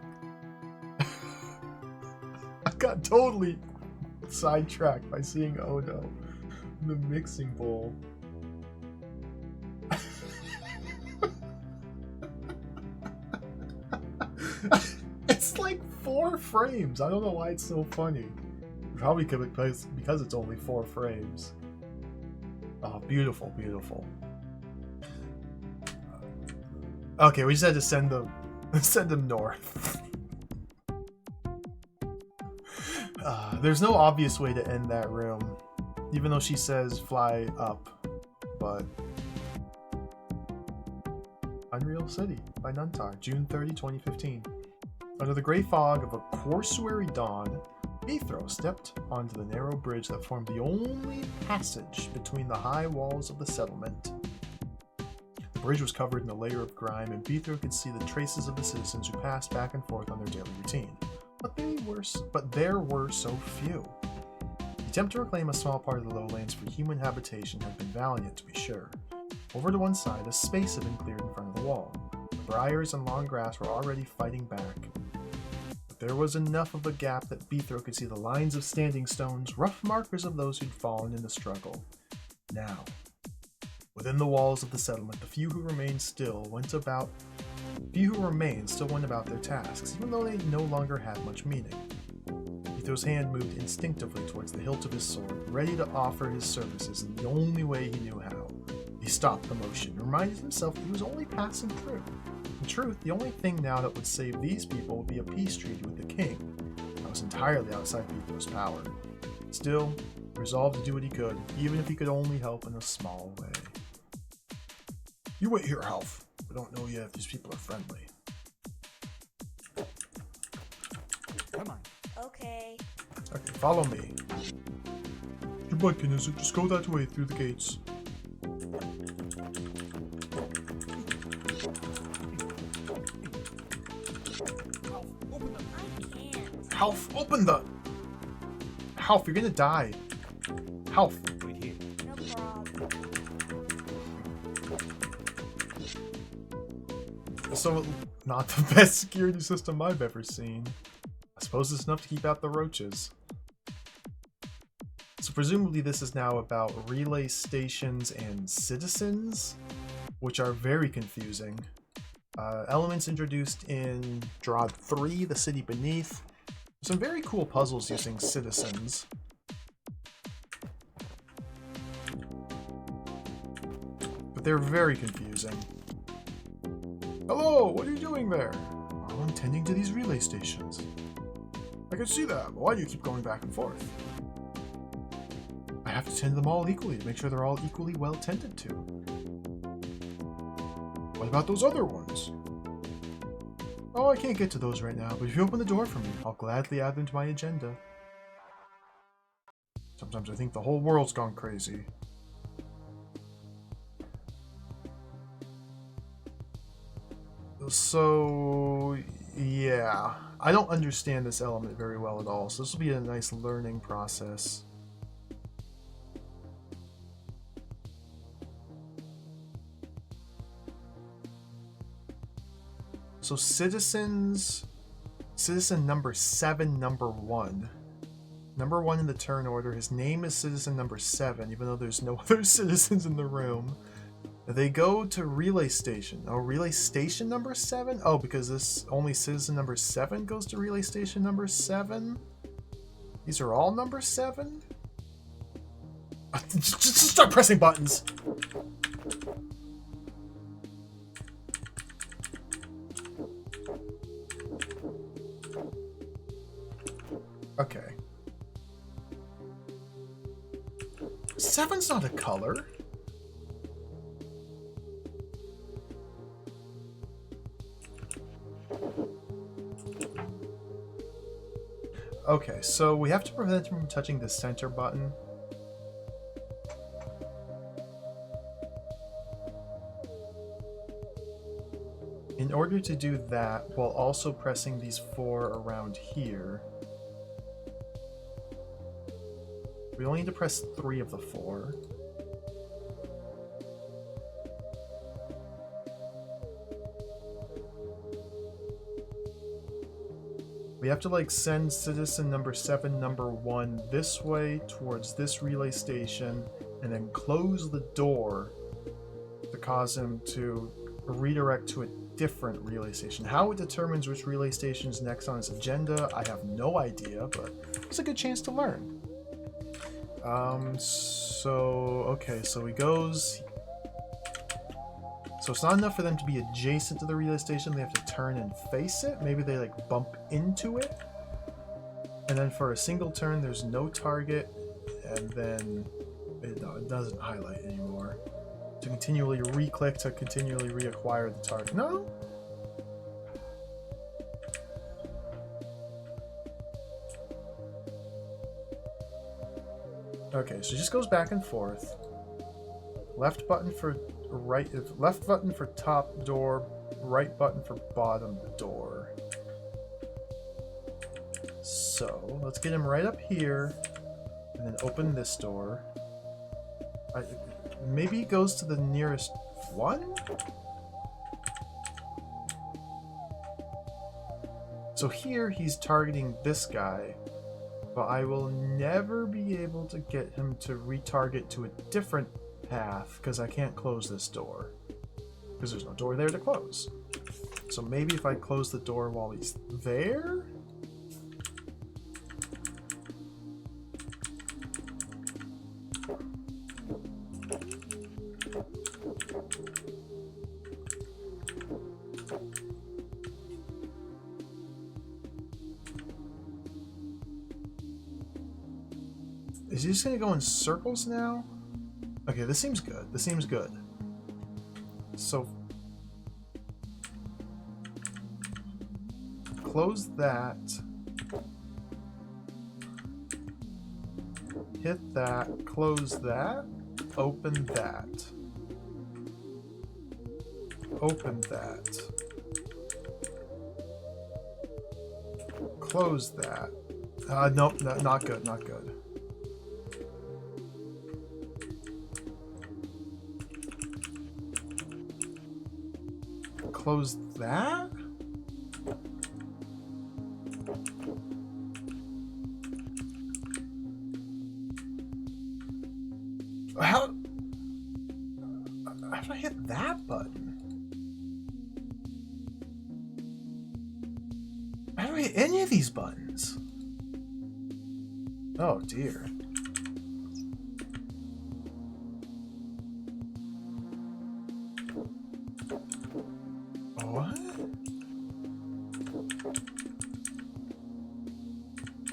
I got totally sidetracked by seeing Odo in the mixing bowl. It's like 4 frames. I don't know why it's so funny. Probably because it's only 4 frames. Oh, beautiful, beautiful. Okay, we just had to send them north. There's no obvious way to end that room, even though she says fly up, but... Unreal City by Nuntar, June 30, 2015. Under the gray fog of a corsuary dawn, Bethro stepped onto the narrow bridge that formed the only passage between the high walls of the settlement. The bridge was covered in a layer of grime, and Bethro could see the traces of the citizens who passed back and forth on their daily routine. But there were so few. The attempt to reclaim a small part of the lowlands for human habitation had been valiant, to be sure. Over to one side, a space had been cleared in front of the wall. The briars and long grass were already fighting back. But there was enough of a gap that Bethro could see the lines of standing stones, rough markers of those who'd fallen in the struggle. Now, within the walls of the settlement, the few who remained still went about their tasks, even though they no longer had much meaning. Bethro's hand moved instinctively towards the hilt of his sword, ready to offer his services in the only way he knew how. He stopped the motion, and reminded himself that he was only passing through. In truth, the only thing now that would save these people would be a peace treaty with the king. That was entirely outside Bethro's power. Still, he resolved to do what he could, even if he could only help in a small way. You wait here, Half. We don't know yet if these people are friendly. Come on. Okay. Okay, follow me. Your buttkin is it? Just go that way through the gates. I can't. Half, open the... Half, you're gonna die. Half. Wait here. No problem. So, not the best security system I've ever seen. I suppose it's enough to keep out the roaches. So presumably this is now about relay stations and citizens, which are very confusing. Elements introduced in DROD 3, The City Beneath. Some very cool puzzles using citizens. But they're very confusing. Hello, what are you doing there? Oh, I'm tending to these relay stations. I can see that, but why do you keep going back and forth? I have to tend them all equally to make sure they're all equally well tended to. What about those other ones? Oh, I can't get to those right now, but if you open the door for me, I'll gladly add them to my agenda. Sometimes I think the whole world's gone crazy. So, yeah. I don't understand this element very well at all, so this will be a nice learning process. So citizen number 7, number 1. Number 1 in the turn order. His name is citizen number 7, even though there's no other citizens in the room. They go to relay station. Oh, relay station number 7? Oh, because this only citizen number 7 goes to relay station number 7? These are all number 7? Just start pressing buttons! Okay. 7's not a color. Okay, so we have to prevent him from touching the center button. In order to do that, while also pressing these 4 around here, we only need to press 3 of the 4. We have to like send citizen number 7, number 1 this way towards this relay station, and then close the door to cause him to redirect to a different relay station. How it determines which relay station is next on its agenda, I have no idea, but it's a good chance to learn. Okay, so he goes... So it's not enough for them to be adjacent to the relay station, they have to turn and face it. Maybe they like bump into it. And then for a single turn, there's no target, and then it doesn't highlight anymore. To continually re-click to continually reacquire the target. No? Okay, so it just goes back and forth. Left button for right, left button for top door, right button for bottom door. So let's get him right up here, and then open this door. Maybe he goes to the nearest one? So here he's targeting this guy, but I will never be able to get him to retarget to a different path because I can't close this door. Because there's no door there to close. So maybe if I close the door while he's there? Is he just gonna go in circles now? Okay, this seems good. This seems good. So close that. Hit that. Close that. Open that. Open that. Close that. Nope, not good, not good. Close that? How do I hit that button? How do I hit any of these buttons? Oh dear. What?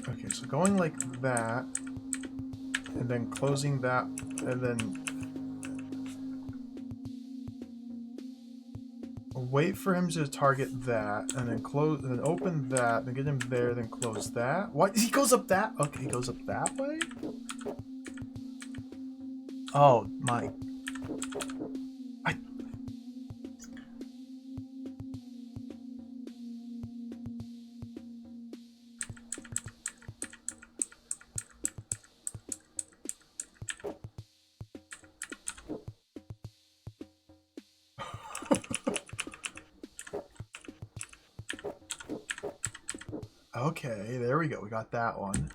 Okay, so going like that, and then closing that, and then wait for him to target that, and then close, and then open that, then get him there, then close that. What? He goes up that? Okay, he goes up that way? Oh my. Okay, there we go. We got that one.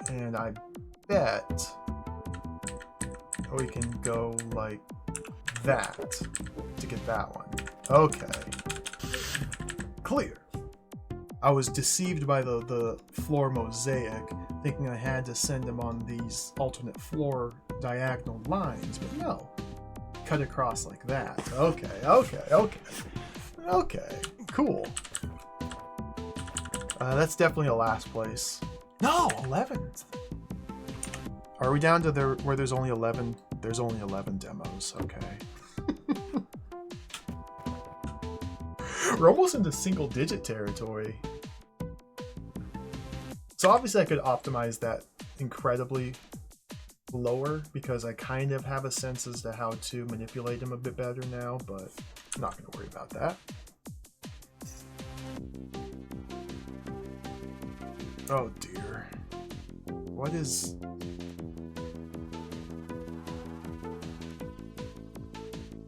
And I bet we can go like that to get that one. Okay. Clear. I was deceived by the floor mosaic, thinking I had to send him on these alternate floor diagonal lines, but no. Cut across like that. Okay, okay, okay. Okay, cool. That's definitely a last place. No, 11th. Are we down to there where there's only 11? There's only 11 demos. Okay. We're almost into single-digit territory. So obviously I could optimize that incredibly lower because I kind of have a sense as to how to manipulate him a bit better now, but I'm not going to worry about that. Oh dear. What is...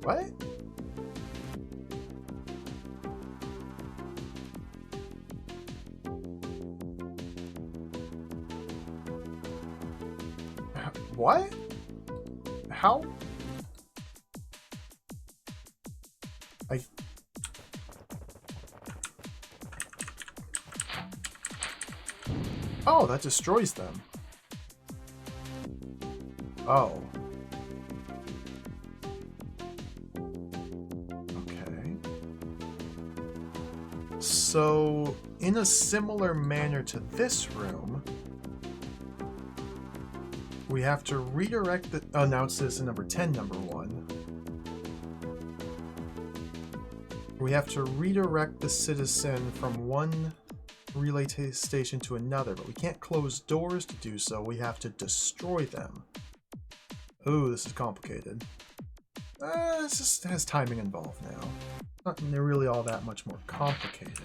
What? What? How? Oh, that destroys them. Oh. Okay. So, in a similar manner to this room, we have to redirect the... Oh, now it's citizen number 10, number 1. We have to redirect the citizen from one relay station to another, but we can't close doors to do so. We have to destroy them. Ooh, this is complicated. It just has timing involved now. Not really all that much more complicated.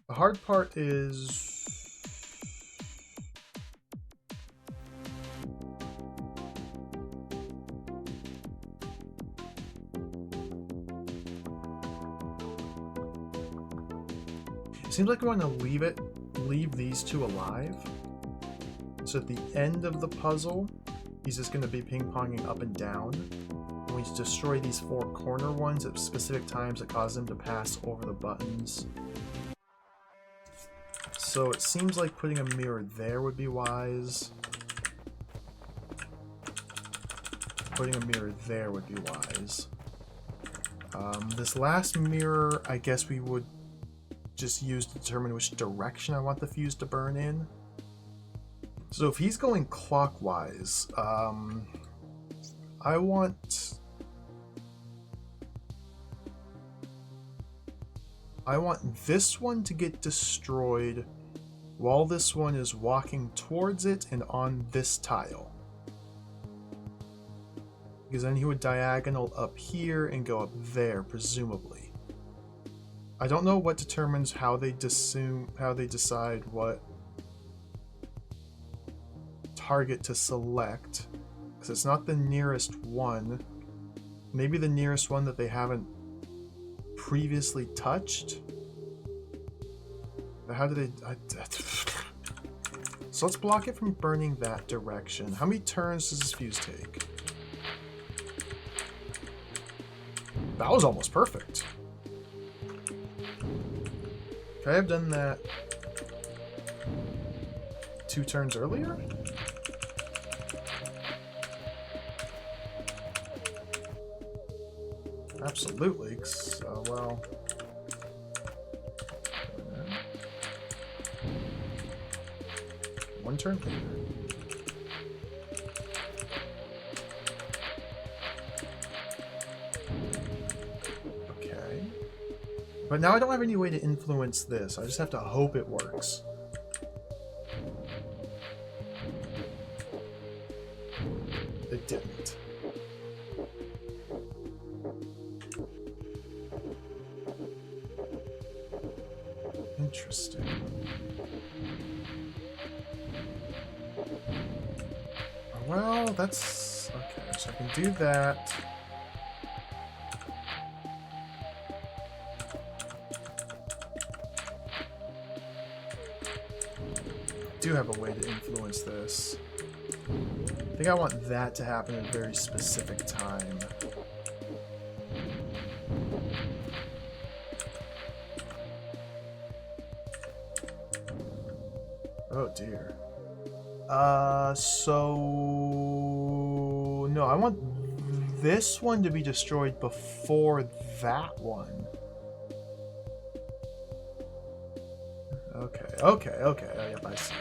The hard part is... It seems like we want to leave these two alive. So at the end of the puzzle, he's just going to be ping-ponging up and down. And we destroy these 4 corner ones at specific times that cause them to pass over the buttons. So it seems like putting a mirror there would be wise. Putting a mirror there would be wise. This last mirror, I guess we would just use to determine which direction I want the fuse to burn in. So if he's going clockwise, I want this one to get destroyed while this one is walking towards it and on this tile. Because then he would diagonal up here and go up there, presumably. I don't know what determines how they decide what target to select, because it's not the nearest one. Maybe the nearest one that they haven't previously touched. But how do they... So let's block it from burning that direction. How many turns does this fuse take? That was almost perfect. Could I have done that 2 turns earlier? Absolutely. Well... One turn later. But now I don't have any way to influence this. I just have to hope it works. It didn't. Interesting. Well, that's... Okay, so I can do that. Do have a way to influence this. I think I want that to happen at a very specific time. Oh dear. So no, I want this one to be destroyed before that one. Okay. Oh, yep, I see.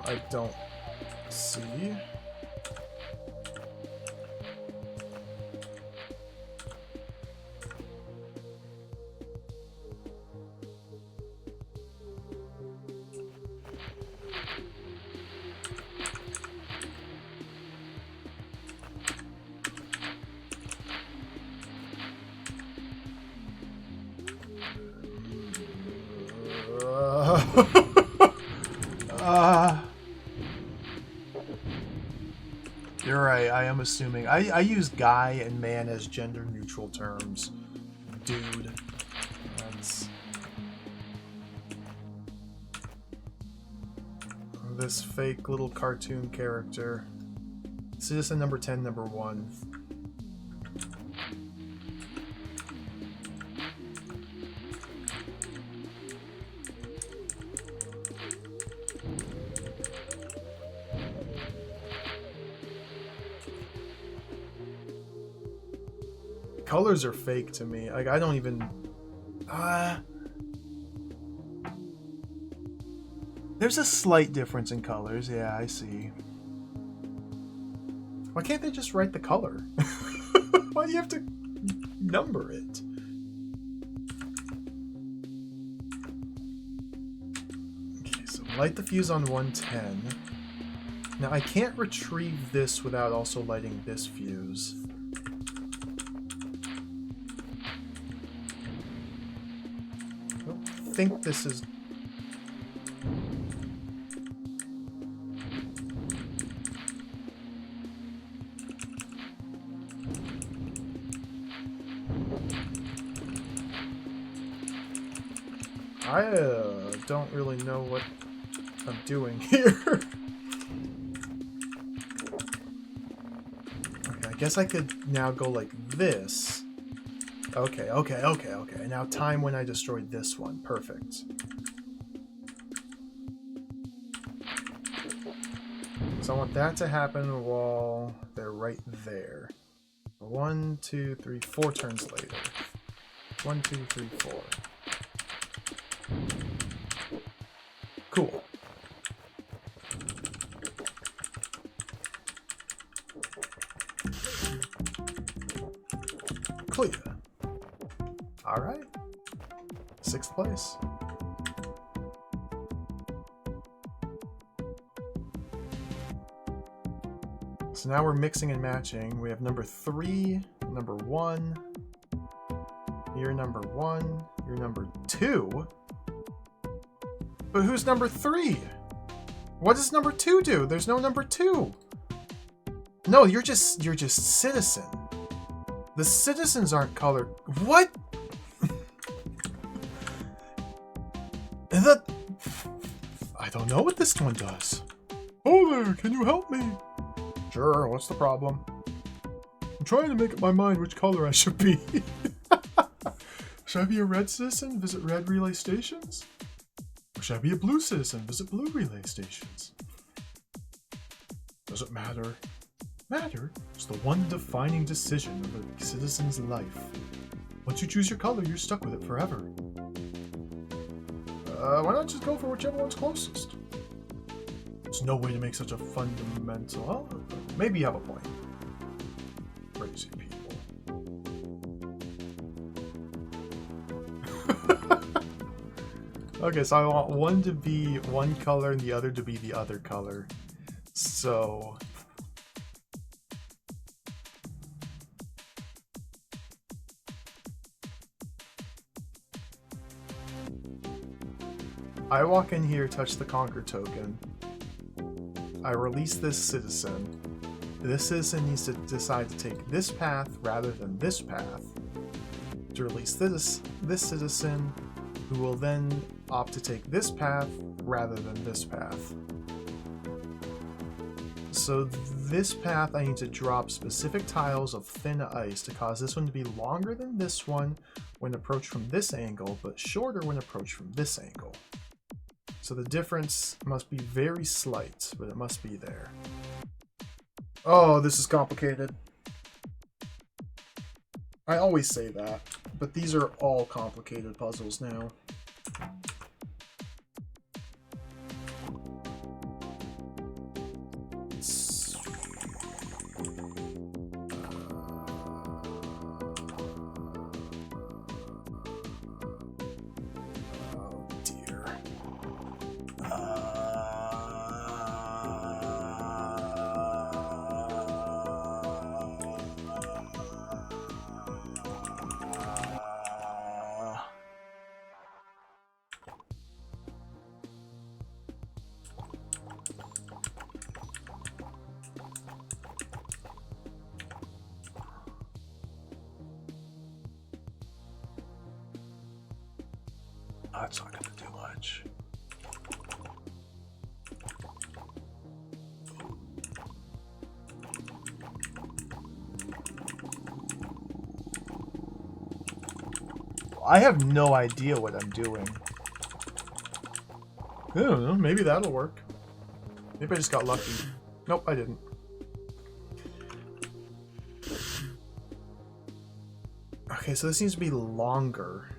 I don't see. You're right, I am assuming. I use guy and man as gender neutral terms. Dude. That's... This fake little cartoon character. Citizen number 10, number 1. Colors are fake to me. Like, I don't even... There's a slight difference in colors. Yeah, I see. Why can't they just write the color? Why do you have to number it? Okay, so light the fuse on 110. Now, I can't retrieve this without also lighting this fuse. I think this is... I don't really know what I'm doing here. Okay, I guess I could now go like this. Okay. Now time when I destroyed this one. Perfect. So I want that to happen while they're right there. 1, 2, 3, 4 turns later. 1, 2, 3, 4. Cool. Clear. Alright. 6th place. So now we're mixing and matching. We have number 3, number 1. You're number 1. You're number 2. But who's number 3? What does number 2 do? There's no number 2. No, you're just citizen. The citizens aren't colored. What? I don't know what this one does. Oh there, can you help me? Sure, what's the problem? I'm trying to make up my mind which color I should be. Should I be a red citizen? Visit red relay stations? Or should I be a blue citizen? Visit blue relay stations? Does it matter? Matter is the one defining decision of a citizen's life. Once you choose your color, you're stuck with it forever. Why not just go for whichever one's closest? There's no way to make such a fundamental... Well, maybe you have a point. Crazy people. Okay, so I want one to be one color and the other to be the other color. So... I walk in here, touch the Conquer token. I release this citizen. This citizen needs to decide to take this path rather than this path to release this citizen, who will then opt to take this path rather than this path. So this path, I need to drop specific tiles of thin ice to cause this one to be longer than this one when approached from this angle, but shorter when approached from this angle. So the difference must be very slight, but it must be there. Oh, this is complicated. I always say that, but these are all complicated puzzles now. That's not gonna do much. I have no idea what I'm doing. I don't know. Maybe that'll work. Maybe I just got lucky. Nope, I didn't. Okay, so this needs to be longer.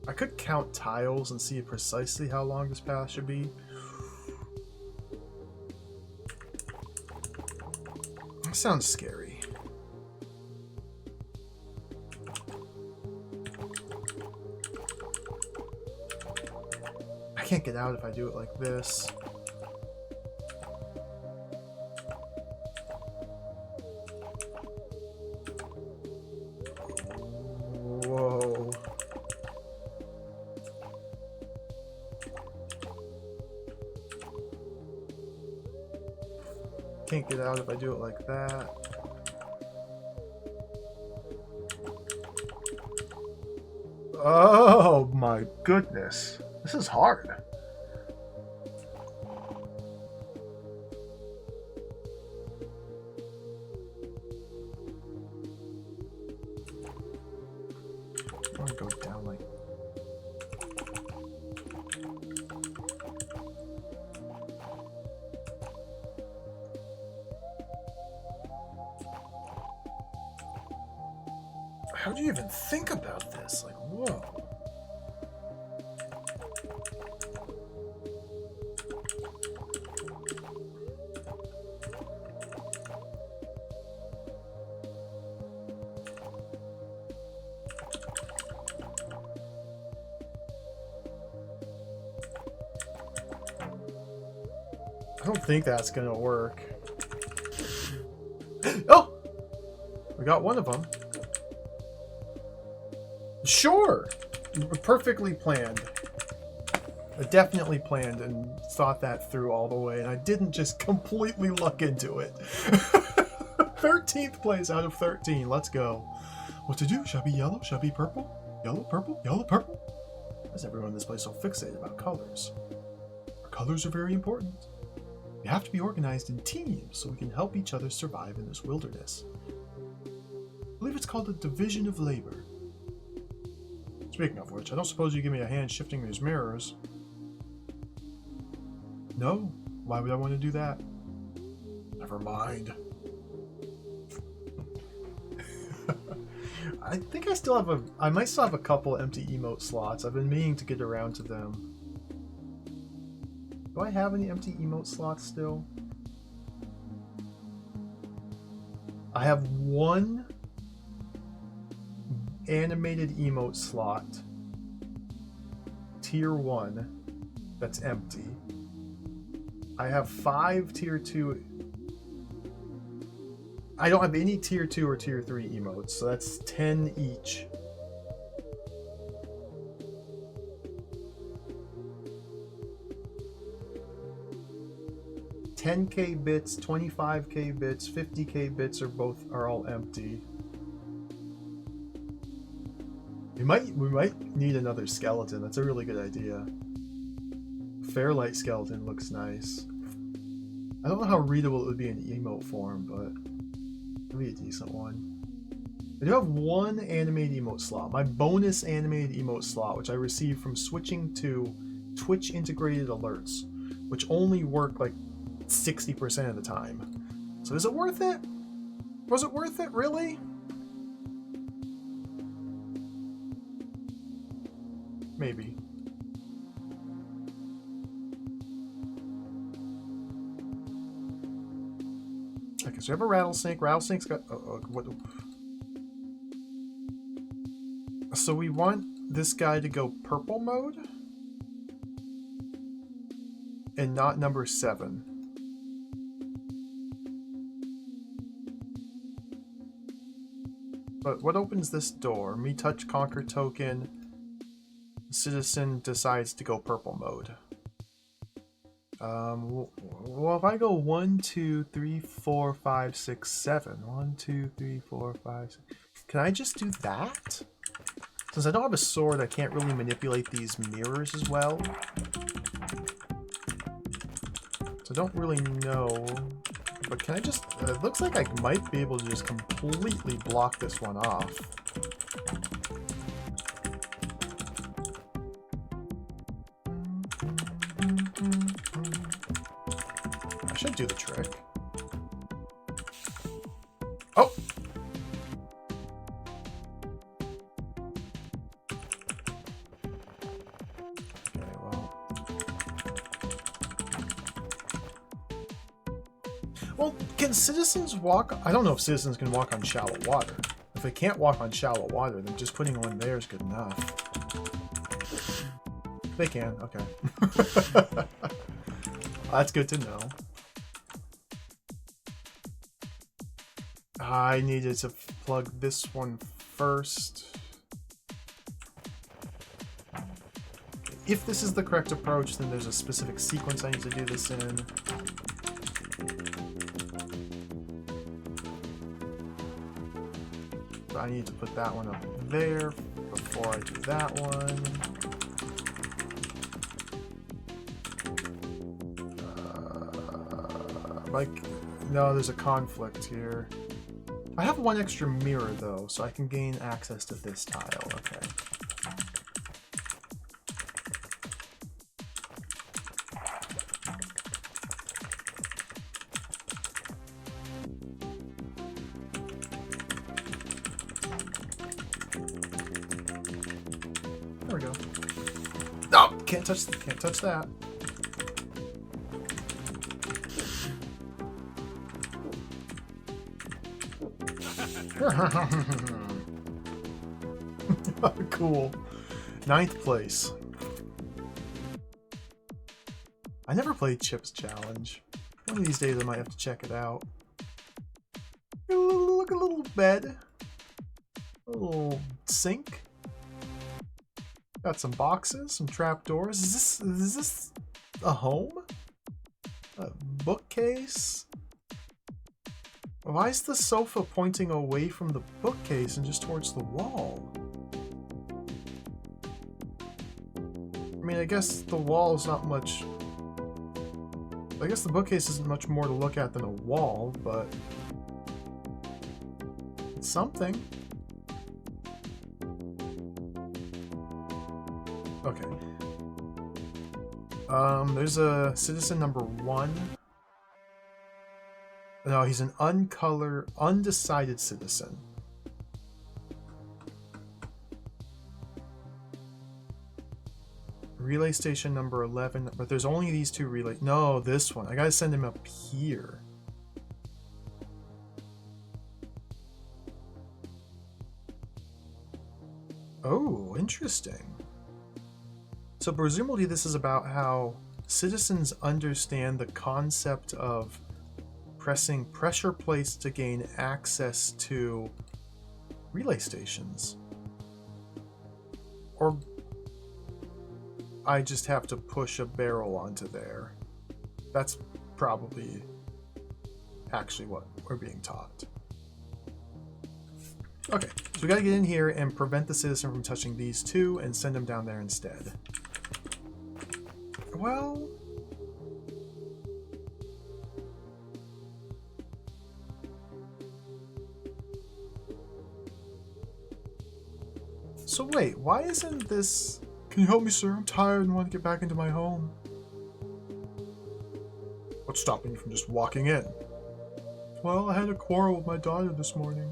I could count tiles and see precisely how long this path should be. That sounds scary. I can't get out if I do it like this. Whoa. Can't get out if I do it like that. Oh my goodness. This is hard. I want to go down like... How do you even think about this? Like, whoa. I don't think that's gonna work. Oh! We got one of them. Sure! Perfectly planned. I definitely planned and thought that through all the way, and I didn't just completely luck into it. 13th place out of 13. Let's go. What to do? Shall I be yellow? Shall I be purple? Yellow, purple, yellow, purple? Why is everyone in this place so fixated about colors? Our colors are very important. We have to be organized in teams so we can help each other survive in this wilderness. I believe it's called a division of labor. Speaking of which, I don't suppose you give me a hand shifting these mirrors. No, why would I want to do that? Never mind. I think I still have I might still have a couple empty emote slots. I've been meaning to get around to them. Do I have any empty emote slots still? I have one animated emote slot, tier 1, that's empty. I have 5 tier 2. I don't have any tier 2 or tier 3 emotes, so that's 10 each. $10K bits, 25K bits, 50K bits are all empty. We might need another skeleton. That's a really good idea. Fairlight skeleton looks nice. I don't know how readable it would be in emote form, but it'll be a decent one. I do have one animated emote slot. My bonus animated emote slot, which I received from switching to Twitch integrated alerts, which only work like 60% of the time. So is it worth it? Was it worth it, really? Maybe. Okay, so we have a rattlesnake. Rattlesnake's got... what? So we want this guy to go purple mode? And not number 7. But what opens this door? Me touch conquer token. Citizen decides to go purple mode. Well, if I go 1, 2, 3, 4, 5, 6, 7. 1, 2, 3, 4, 5, 6. Can I just do that? Since I don't have a sword, I can't really manipulate these mirrors as well. So I don't really know. But can I just... it looks like I might be able to just completely block this one off. I should do the trick. Oh! Okay, well, can citizens walk? I don't know if citizens can walk on shallow water. If they can't walk on shallow water, then just putting one there is good enough. They can, okay. That's good to know. I needed to plug this one first. If this is the correct approach, then there's a specific sequence I need to do this in. So I need to put that one up there before I do that one. No, there's a conflict here. I have one extra mirror though, so I can gain access to this tile. Okay. There we go. No, can't touch that. Cool. 9th place. I never played Chip's Challenge. One of these days I might have to check it out. Look, a little bed. A little sink. Got some boxes, some trapdoors. Is this a home? A bookcase? Why is the sofa pointing away from the bookcase and just towards the wall? I mean, I guess the wall is not much... I guess the bookcase isn't much more to look at than a wall, but... it's something. Okay. There's a citizen number 1. No, he's an undecided citizen. Relay station number 11, but there's only these 2 relay. No, this one. I gotta send him up here. Oh, interesting. So presumably this is about how citizens understand the concept of pressing pressure plates to gain access to relay stations. Or I just have to push a barrel onto there. That's probably actually what we're being taught. Okay, so we gotta get in here and prevent the citizen from touching these 2 and send him down there instead. Well... so wait, why isn't this... Can you help me, sir? I'm tired and want to get back into my home. What's stopping you from just walking in? Well, I had a quarrel with my daughter this morning.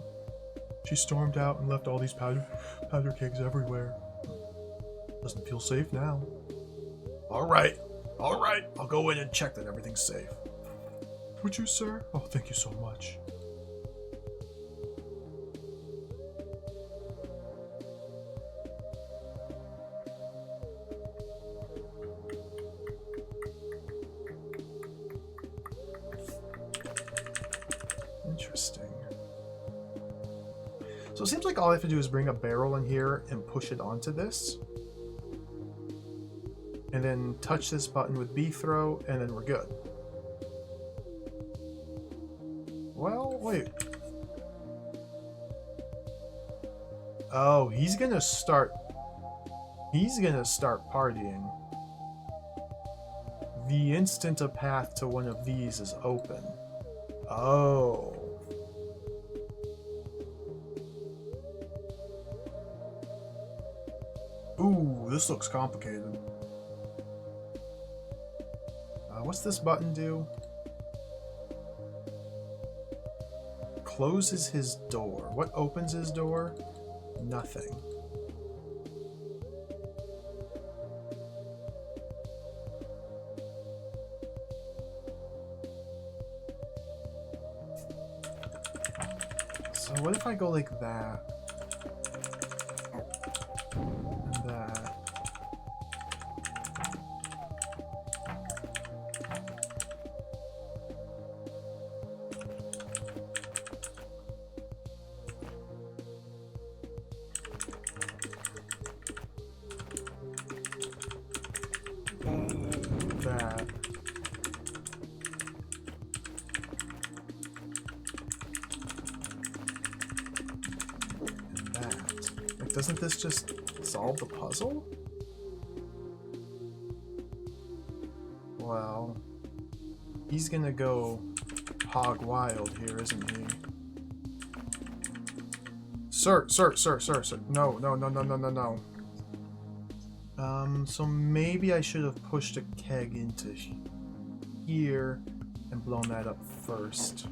She stormed out and left all these powder kegs everywhere. Doesn't feel safe now. Alright, I'll go in and check that everything's safe. Would you, sir? Oh, thank you so much. Interesting. So it seems like all I have to do is bring a barrel in here and push it onto this. And then touch this button with B throw, and then we're good. Well, wait. Oh, he's gonna start. He's gonna start partying. The instant a path to one of these is open. Oh. Ooh, this looks complicated. What's this button do? Closes his door. What opens his door? Nothing. So what if I go like that? And that. That. And that. Like, doesn't this just solve the puzzle? Well, he's gonna go hog wild here, isn't he? Sir. No. So maybe I should have pushed a keg into here and blown that up first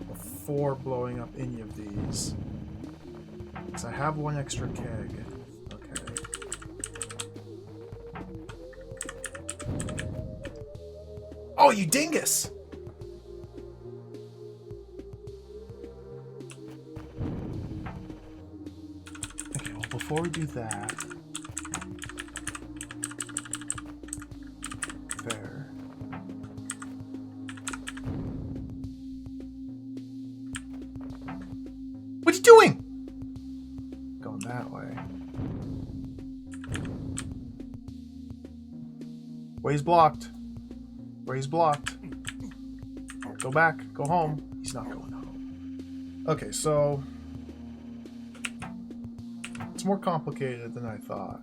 before blowing up any of these. Because I have one extra keg. Okay. Oh, you dingus! Okay, well, before we do that... Fair. What are you doing? Going that way. Way's blocked. Way's blocked. Go back. Go home. He's not going home. Okay, so... It's more complicated than I thought.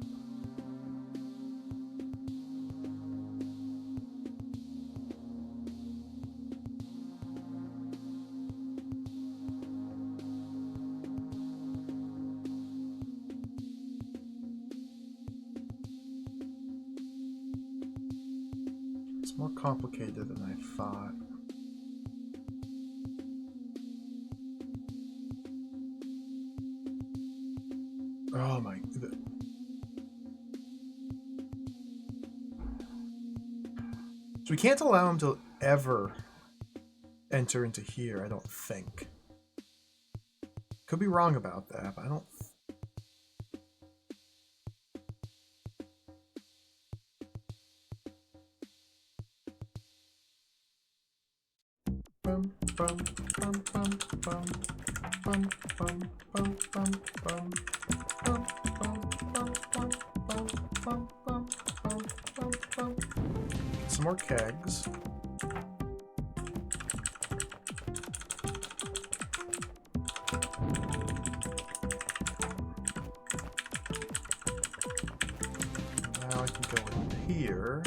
It's more complicated than I thought. Oh my... So we can't allow him to ever enter into here, I don't think. Could be wrong about that, but I don't... Some more kegs. Now I can go in here.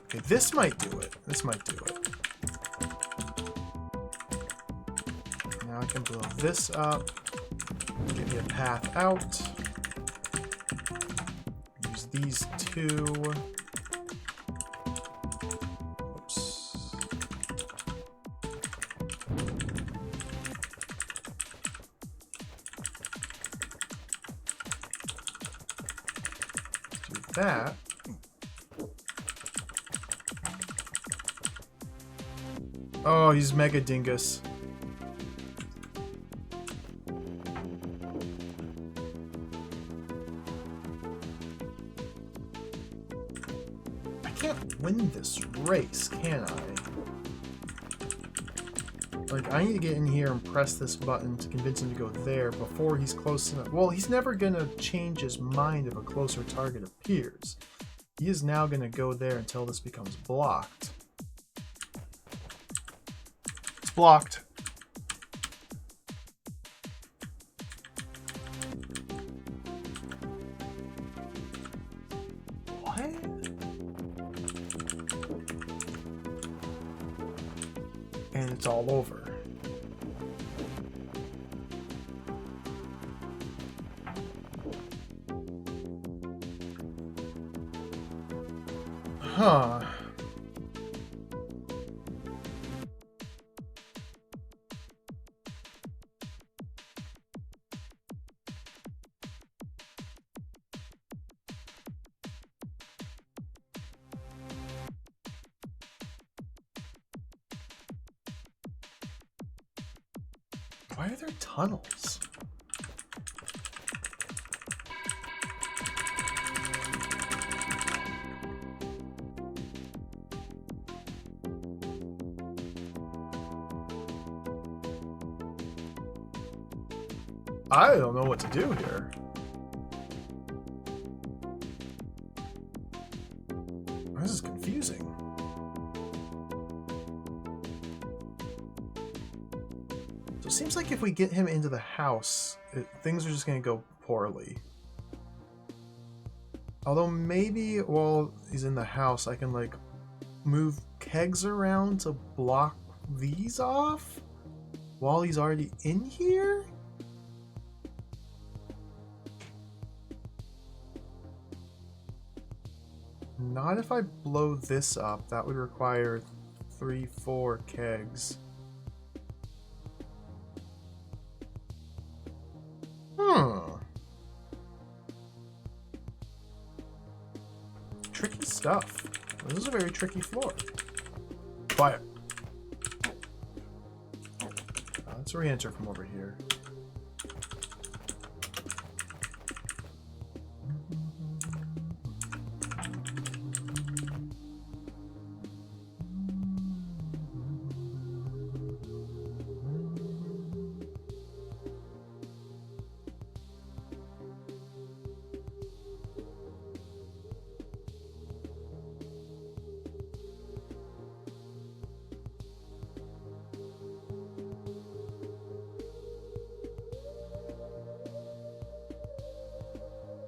Okay, this might do it. This might do it. Now I can blow this up. Give me a path out. Use these two. Oops. Do that. Oh, he's mega dingus. I can't win this race, can I? Like, I need to get in here and press this button to convince him to go there before he's close enough. Well, he's never gonna change his mind if a closer target appears. He is now gonna go there until this becomes blocked. It's blocked. What? And it's all over. Huh. Why are there tunnels? I don't know what to do here. This is confusing. So it seems like if we get him into the house, things are just going to go poorly. Although maybe while he's in the house, I can like move kegs around to block these off while he's already in here? Not if I blow this up. That would require 3-4 kegs. Tricky stuff. This is a very tricky floor. Quiet. Let's re-enter from over here.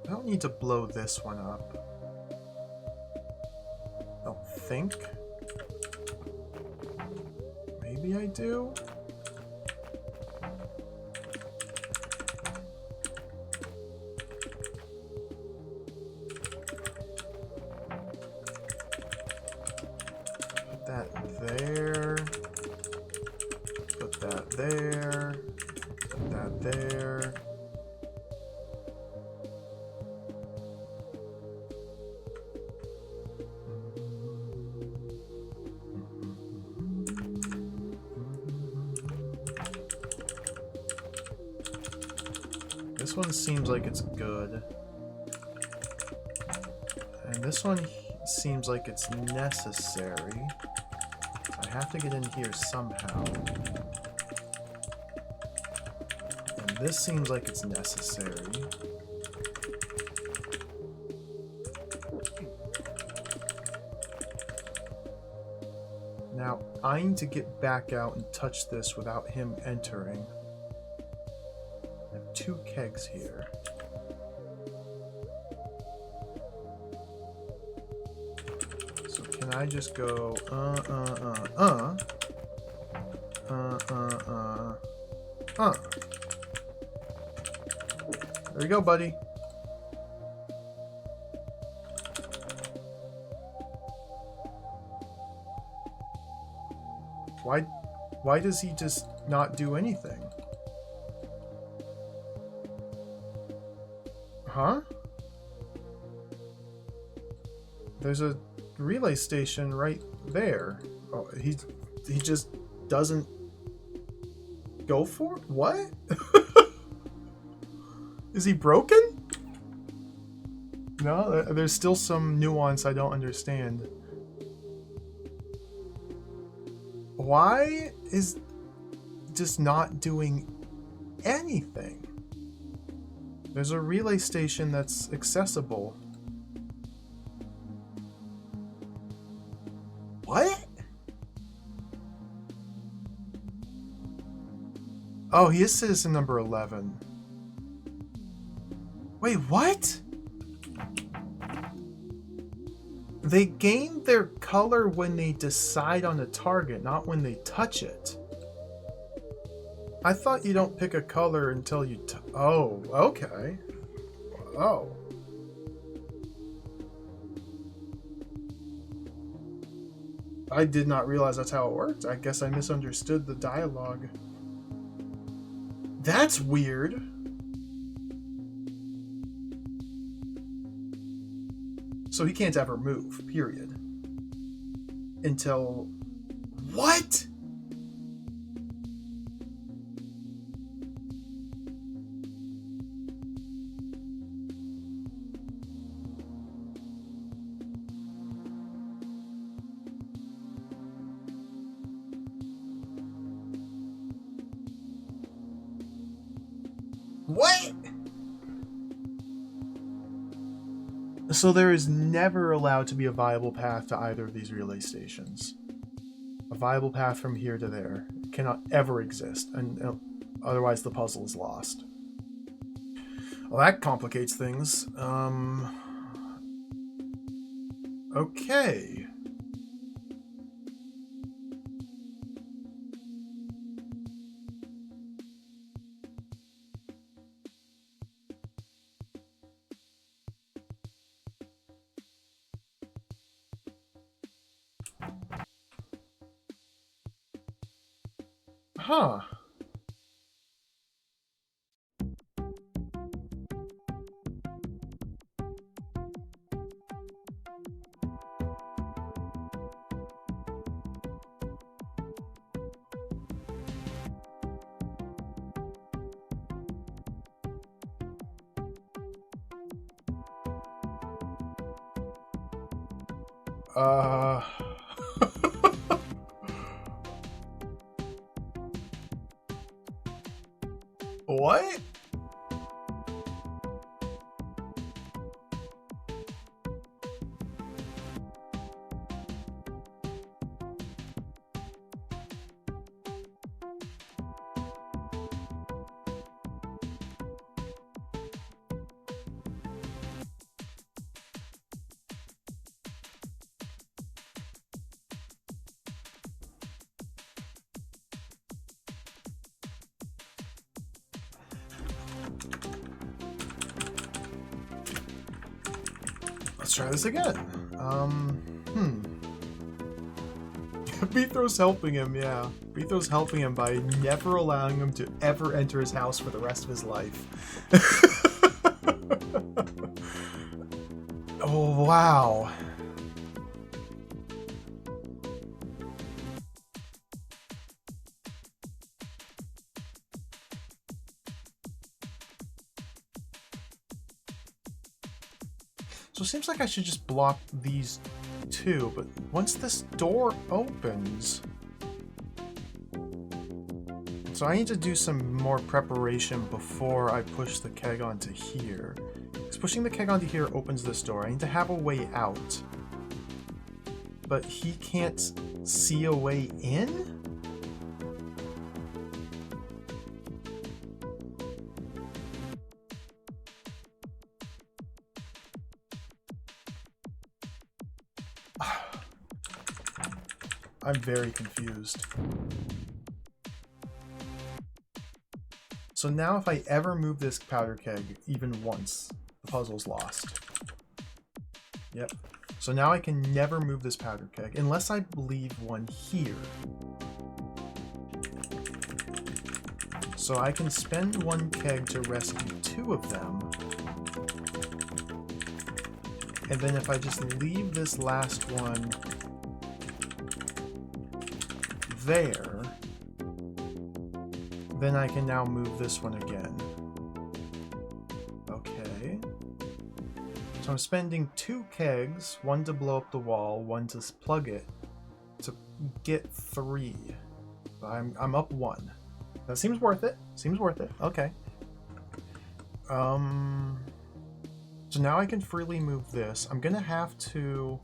I don't need to blow this one up. I don't think. Maybe I do? Put that there. Put that there. Put that there. This one seems like it's good. And this one seems like it's necessary. I have to get in here somehow. And this seems like it's necessary. Now, I need to get back out and touch this without him entering. 2 kegs here. So can I just go There you go, buddy. Why does he just not do anything? Huh? There's a relay station right there. Oh, he just doesn't go for it? What? Is he broken? No, there's still some nuance I don't understand. Why is just not doing anything? There's a relay station that's accessible. What? Oh, he is citizen number 11. Wait, what? They gain their color when they decide on a target, not when they touch it. I thought you don't pick a color until you oh, okay. Oh. I did not realize that's how it worked. I guess I misunderstood the dialogue. That's weird. So he can't ever move, period. Until... What? What? So there is never allowed to be a viable path to either of these relay stations. A viable path from here to there cannot ever exist, and otherwise the puzzle is lost. Well, that complicates things. Okay. Huh. What? Let's try this again. Beathro's helping him, yeah. Beathro's helping him by never allowing him to ever enter his house for the rest of his life. Oh, wow. So it seems like I should just block these two, but once this door opens... So I need to do some more preparation before I push the keg onto here. Because pushing the keg onto here opens this door. I need to have a way out. But he can't see a way in? I'm very confused. So now if I ever move this powder keg even once, the puzzle's lost. Yep. So now I can never move this powder keg unless I leave one here. So I can spend one keg to rescue two of them. And then if I just leave this last one there, then I can now move this one again. Okay. So I'm spending two kegs, one to blow up the wall, one to plug it, to get three. I'm up one. That seems worth it. Seems worth it. Okay. So now I can freely move this. I'm gonna have to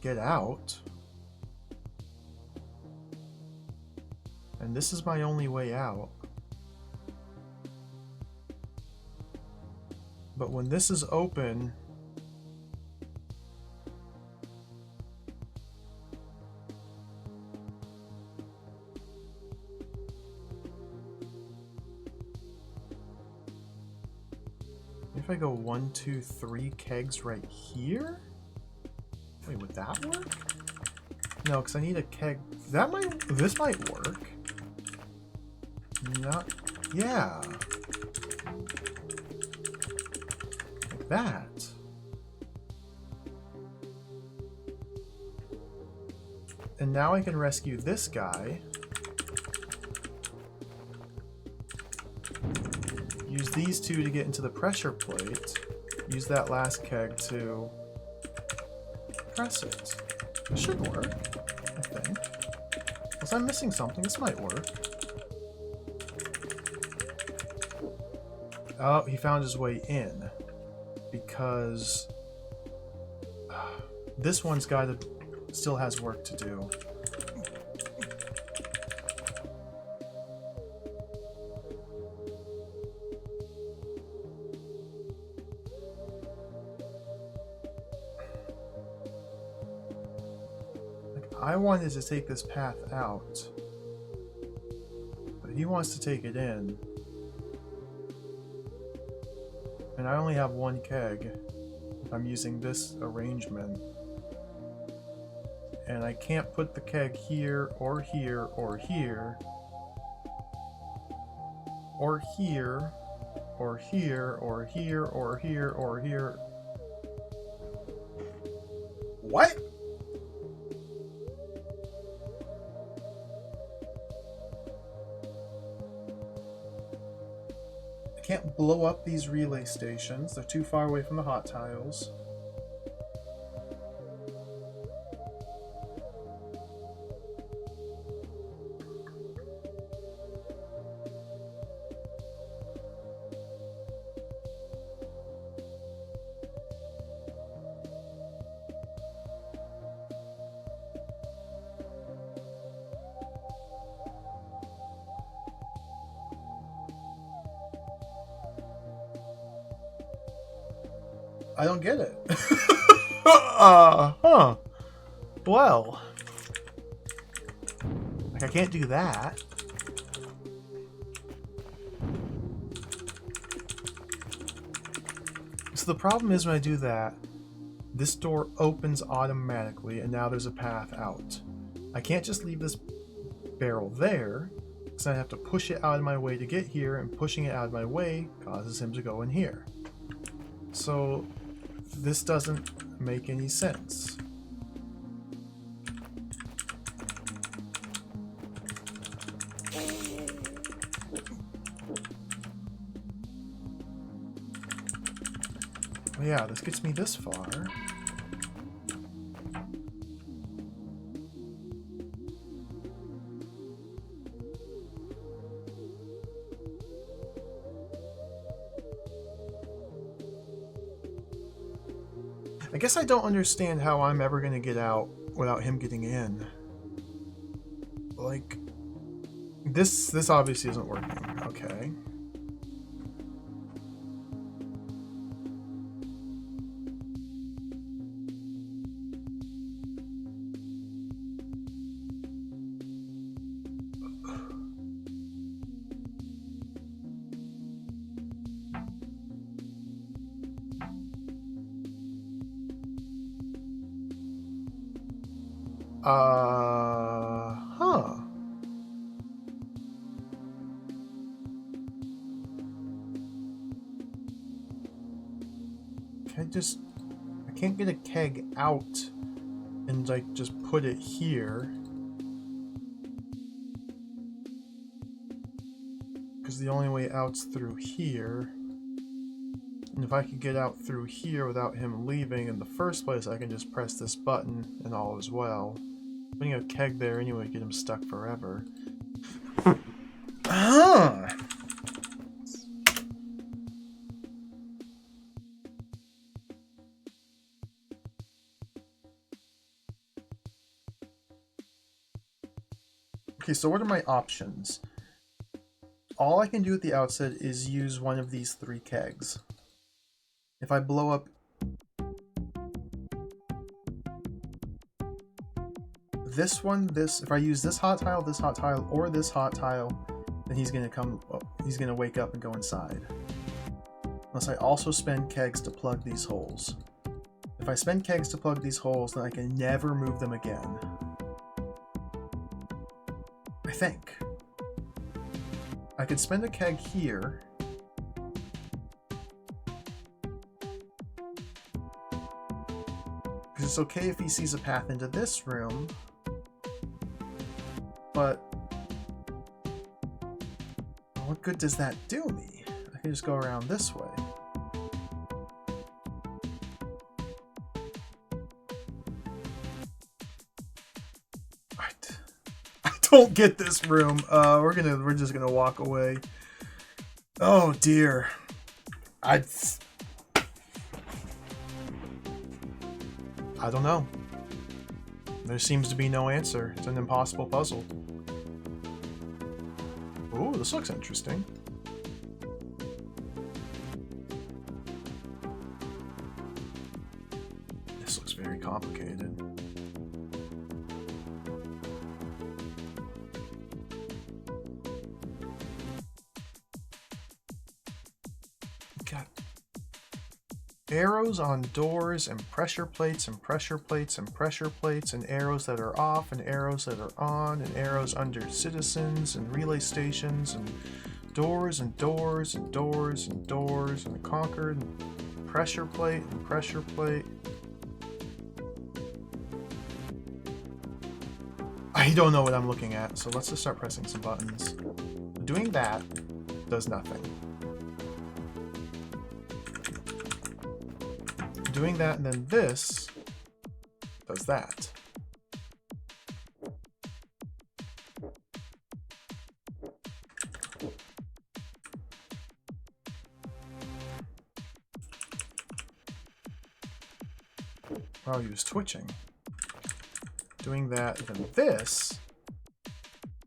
get out. And this is my only way out. But when this is open, if I go 1, 2, 3 kegs right here? Wait, would that work? No, because I need a keg. This might work. Not, yeah. Like that. And now I can rescue this guy. Use these two to get into the pressure plate. Use that last keg to press it. It should work, I think. Unless I'm missing something, this might work. Oh, he found his way in. Because this one's still has work to do. I wanted to take this path out, but he wants to take it in. And I only have one keg if I'm using this arrangement. And I can't put the keg here, or here, or here, or here, or here, or here, or here, or here. What? Can't blow up these relay stations. They're too far away from the hot tiles. I don't get it. Huh. Well. Like, I can't do that. So the problem is when I do that, this door opens automatically and now there's a path out. I can't just leave this barrel there, because I have to push it out of my way to get here, and pushing it out of my way causes him to go in here. So this doesn't make any sense. Well, yeah, this gets me this far. I guess I don't understand how I'm ever going to get out without him getting in. Like, this obviously isn't working. Okay. Huh. I can't get a keg out and like just put it here. Because the only way out's through here. And if I could get out through here without him leaving in the first place, I can just press this button and all is well. Putting a keg there anyway would get him stuck forever. Ah! Okay, so what are my options? All I can do at the outset is use one of these 3 kegs. If I blow up this one, if I use this hot tile, or this hot tile, then he's gonna wake up and go inside. Unless I also spend kegs to plug these holes. If I spend kegs to plug these holes, then I can never move them again. I think. I could spend a keg here. Because it's okay if he sees a path into this room. But what good does that do me? I can just go around this way. I don't get this room. We're just gonna walk away. Oh dear. I don't know. There seems to be no answer. It's an impossible puzzle. Ooh, this looks interesting. This looks very complicated. Got arrows on doors and pressure plates and pressure plates and pressure plates and arrows that are off and arrows that are on and arrows under citizens and relay stations and doors and doors and doors and doors and conquered and pressure plate and pressure plate. I don't know what I'm looking at, so let's just start pressing some buttons. Doing that does nothing. Doing that, and then this does that. Oh, he was twitching. Doing that, and then this.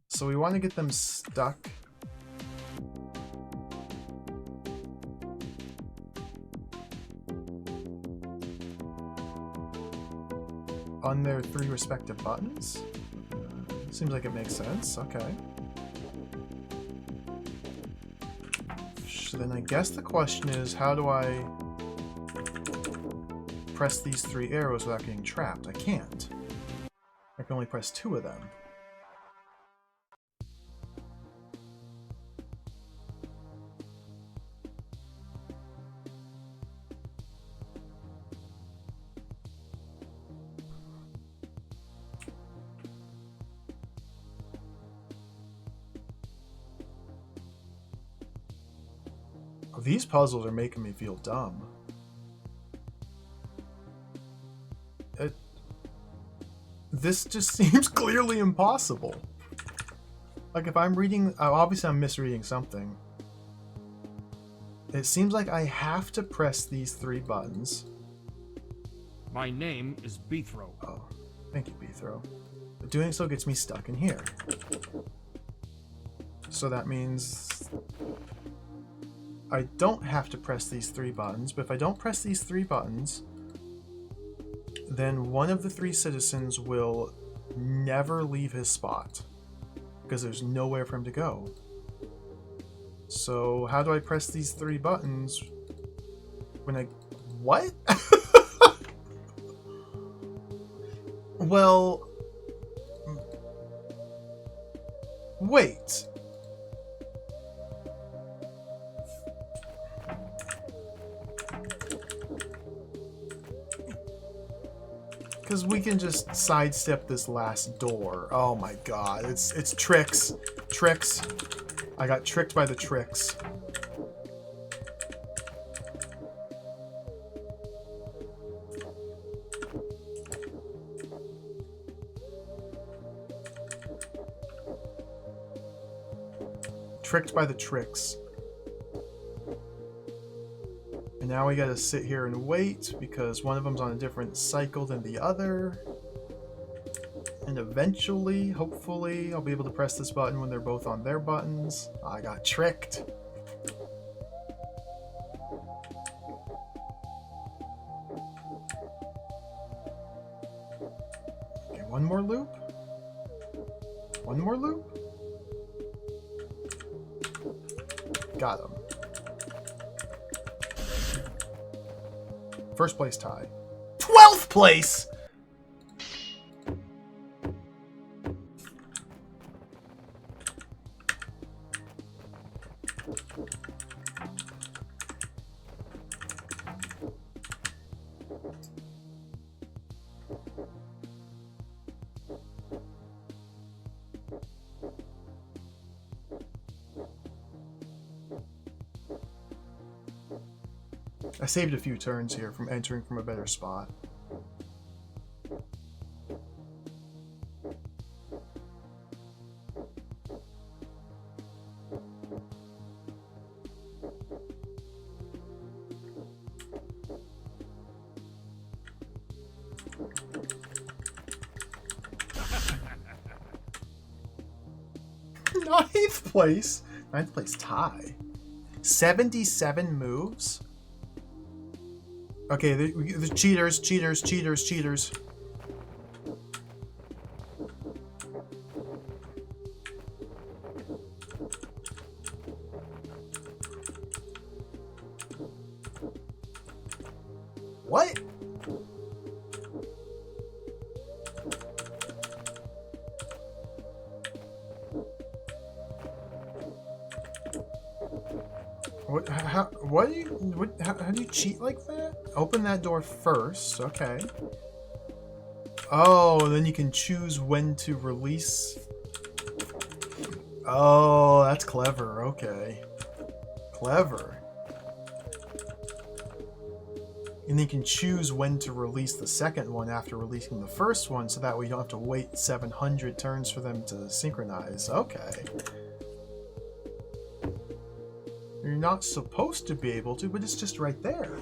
So we want to get them stuck. On their three respective buttons? Seems like it makes sense. Okay. So then I guess the question is, how do I press these three arrows without getting trapped? I can't. I can only press two of them. These puzzles are making me feel dumb. This just seems clearly impossible. Like if I'm reading, obviously I'm misreading something. It seems like I have to press these three buttons. My name is Beethro. Oh, thank you, Beethro. But doing so gets me stuck in here. So that means I don't have to press these three buttons, but if I don't press these three buttons, then one of the three citizens will never leave his spot because there's nowhere for him to go. So how do I press these three buttons when I... What? Well... Wait. Because we can just sidestep this last door. Oh my god, it's tricks. Tricks. I got tricked by the tricks. Tricked by the tricks. And now we gotta sit here and wait because one of them's on a different cycle than the other. And eventually, hopefully, I'll be able to press this button when they're both on their buttons. I got tricked. Okay, one more loop. One more loop. Got him. First place tie. 12th place! I saved a few turns here from entering from a better spot. Ninth place? Ninth place tie. 77 moves? Okay, the cheaters, cheaters, cheaters, cheaters. What? What? How? What do you? What? How do you cheat like that? Open that door first. Okay. Oh, then you can choose when to release. Oh, that's clever. Okay. Clever. And you can choose when to release the second one after releasing the first one, so that way you don't have to wait 700 turns for them to synchronize. Okay. You're not supposed to be able to, but it's just right there.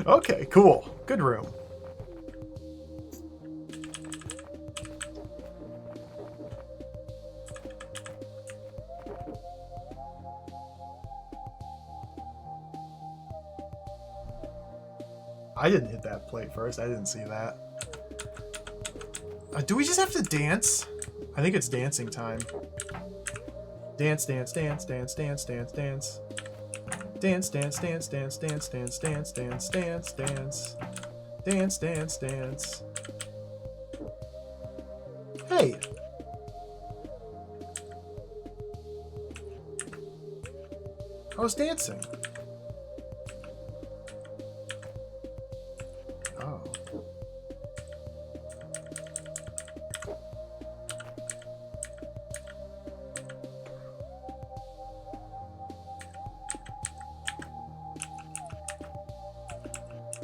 Okay, cool. Good room. I didn't hit that plate first. I didn't see that. Do we just have to dance? I think it's dancing time. Dance, dance, dance, dance, dance, dance, dance. Dance, dance, dance, dance, dance, dance, dance, dance, dance, dance. Dance, dance, dance. Hey! I was dancing. Oh.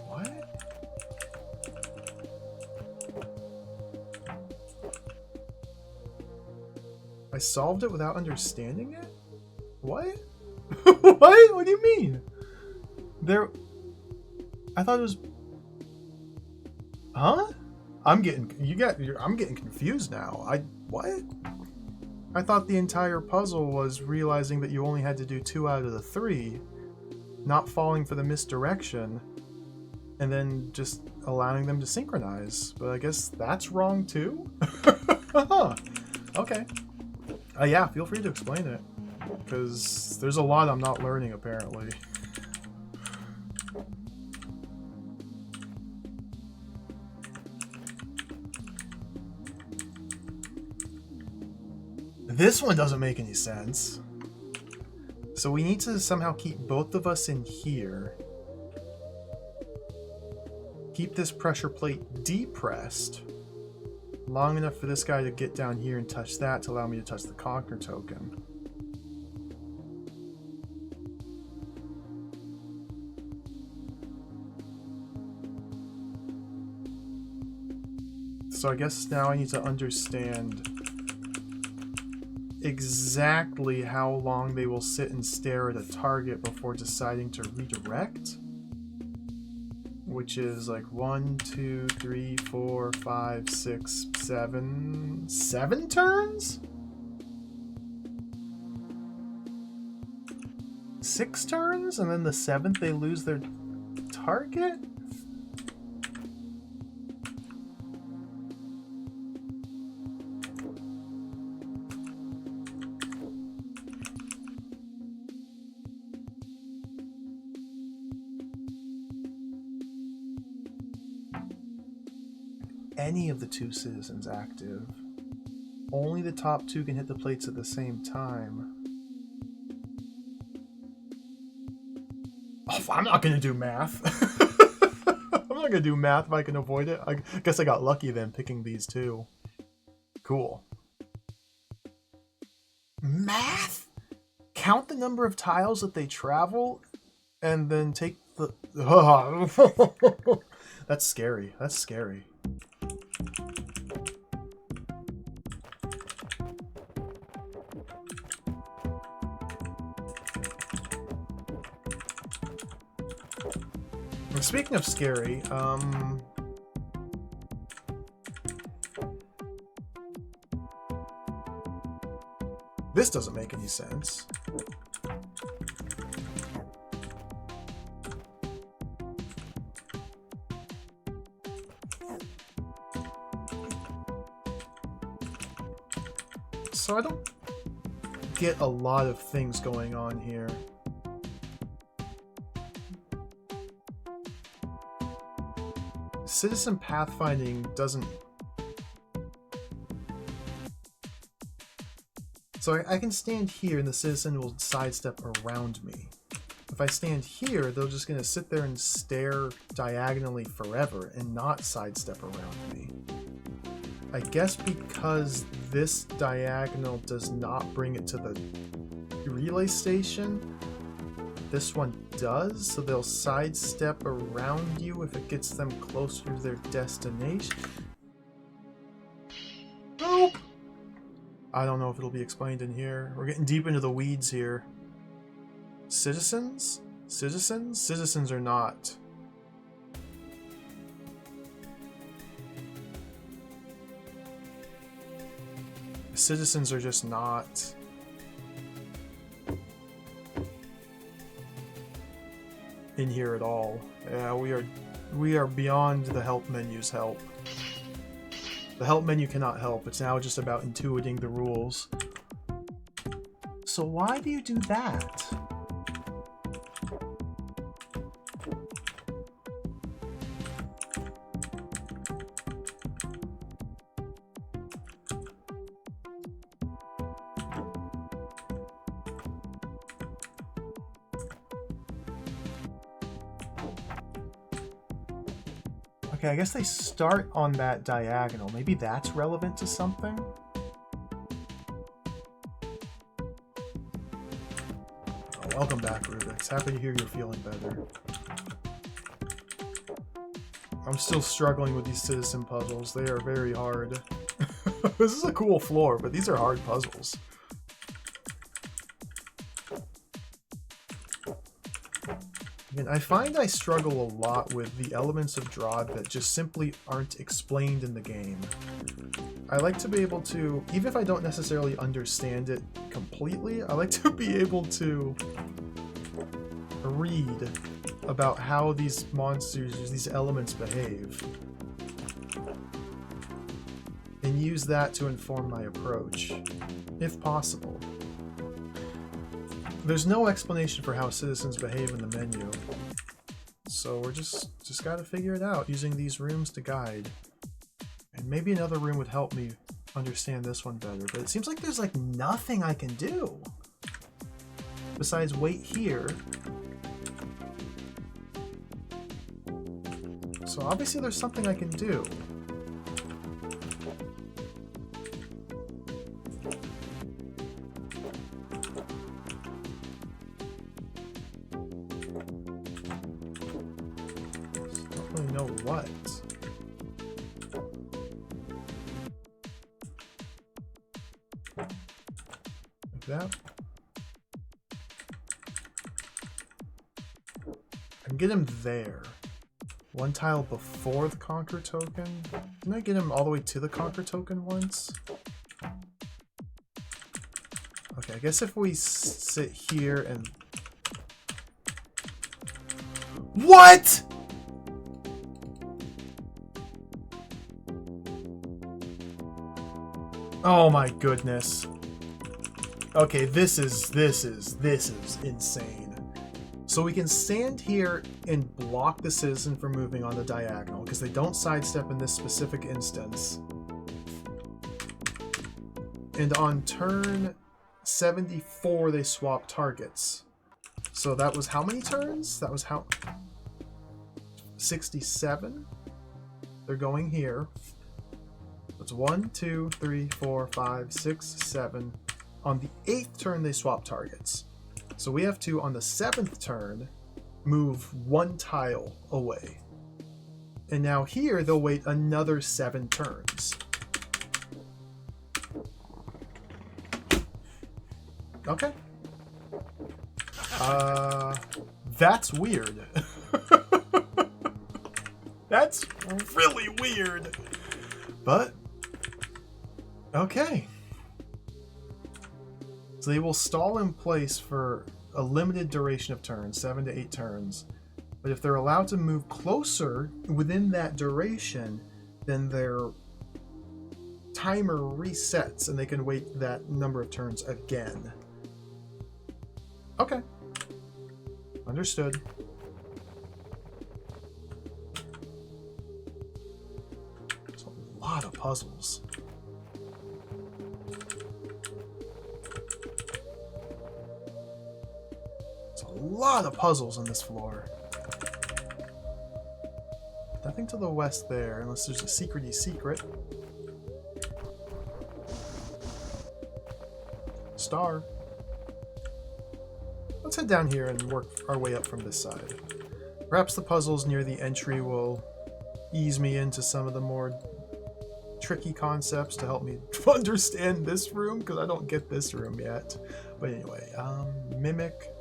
What? I solved it without understanding it? What? What? What do you mean? There... I thought it was... Huh? I'm getting confused now. What? I thought the entire puzzle was realizing that you only had to do 2 out of the 3, not falling for the misdirection, and then just allowing them to synchronize. But I guess that's wrong too? Okay. Yeah, feel free to explain it, because there's a lot I'm not learning apparently. This one doesn't make any sense. So we need to somehow keep both of us in here. Keep this pressure plate depressed long enough for this guy to get down here and touch that to allow me to touch the conquer token. So I guess now I need to understand exactly how long they will sit and stare at a target before deciding to redirect. Which is like 1, 2, 3, 4, 5, 6, 7... 7 turns? 6 turns? And then the 7th they lose their target? any of the two citizens active. Only the top two can hit the plates at the same time. Oh, I'm not gonna do math. I'm not gonna do math if I can avoid it. I guess I got lucky then picking these two. Cool. Math? Count the number of tiles that they travel and then take the... That's scary. That's scary. Speaking of scary, this doesn't make any sense. So I don't get a lot of things going on here. Citizen pathfinding doesn't... So I can stand here and the citizen will sidestep around me. If I stand here, they're just going to sit there and stare diagonally forever and not sidestep around me. I guess because this diagonal does not bring it to the relay station, this one does, so they'll sidestep around you if it gets them closer to their destination. Nope! I don't know if it'll be explained in here. We're getting deep into the weeds here. Citizens? Citizens? Citizens are not. Citizens are just not. In here at all. Yeah, we are beyond the help menu's help. The help menu cannot help. It's now just about intuiting the rules. So why do you do that? Okay, I guess they start on that diagonal. Maybe that's relevant to something? Oh, welcome back, Rubik's. Happy to hear you're feeling better. I'm still struggling with these citizen puzzles. They are very hard. This is a cool floor, but these are hard puzzles. And I find I struggle a lot with the elements of DROD that just simply aren't explained in the game. I like to be able to, even if I don't necessarily understand it completely, I like to be able to read about how these monsters, these elements behave, and use that to inform my approach, if possible. There's no explanation for how citizens behave in the menu, so we're just gotta figure it out using these rooms to guide. And maybe another room would help me understand this one better, but it seems like there's like nothing I can do besides wait here. So obviously there's something I can do. What? Like that? I can get him there. One tile before the conquer token. Didn't I get him all the way to the conquer token once? Okay, I guess if we sit here and... What?! Oh my goodness. Okay, this is insane. So we can stand here and block the citizen from moving on the diagonal, because they don't sidestep in this specific instance. And on turn 74, they swap targets. So that was how many turns? That was how... 67? They're going here. That's 1, 2, 3, 4, 5, 6, 7. On the 8th turn, they swap targets. So we have to, on the 7th turn, move 1 tile away. And now here, they'll wait another 7 turns. Okay. That's weird. That's really weird. But, okay. So they will stall in place for a limited duration of turns, 7 to 8 turns. But if they're allowed to move closer within that duration, then their timer resets and they can wait that number of turns again. Okay. Understood. There's a lot of puzzles. There's a lot of puzzles on this floor. Nothing to the west there, unless there's a secrety secret. Star. Let's head down here and work our way up from this side. Perhaps the puzzles near the entry will ease me into some of the more tricky concepts to help me understand this room, because I don't get this room yet. But anyway, Mimic.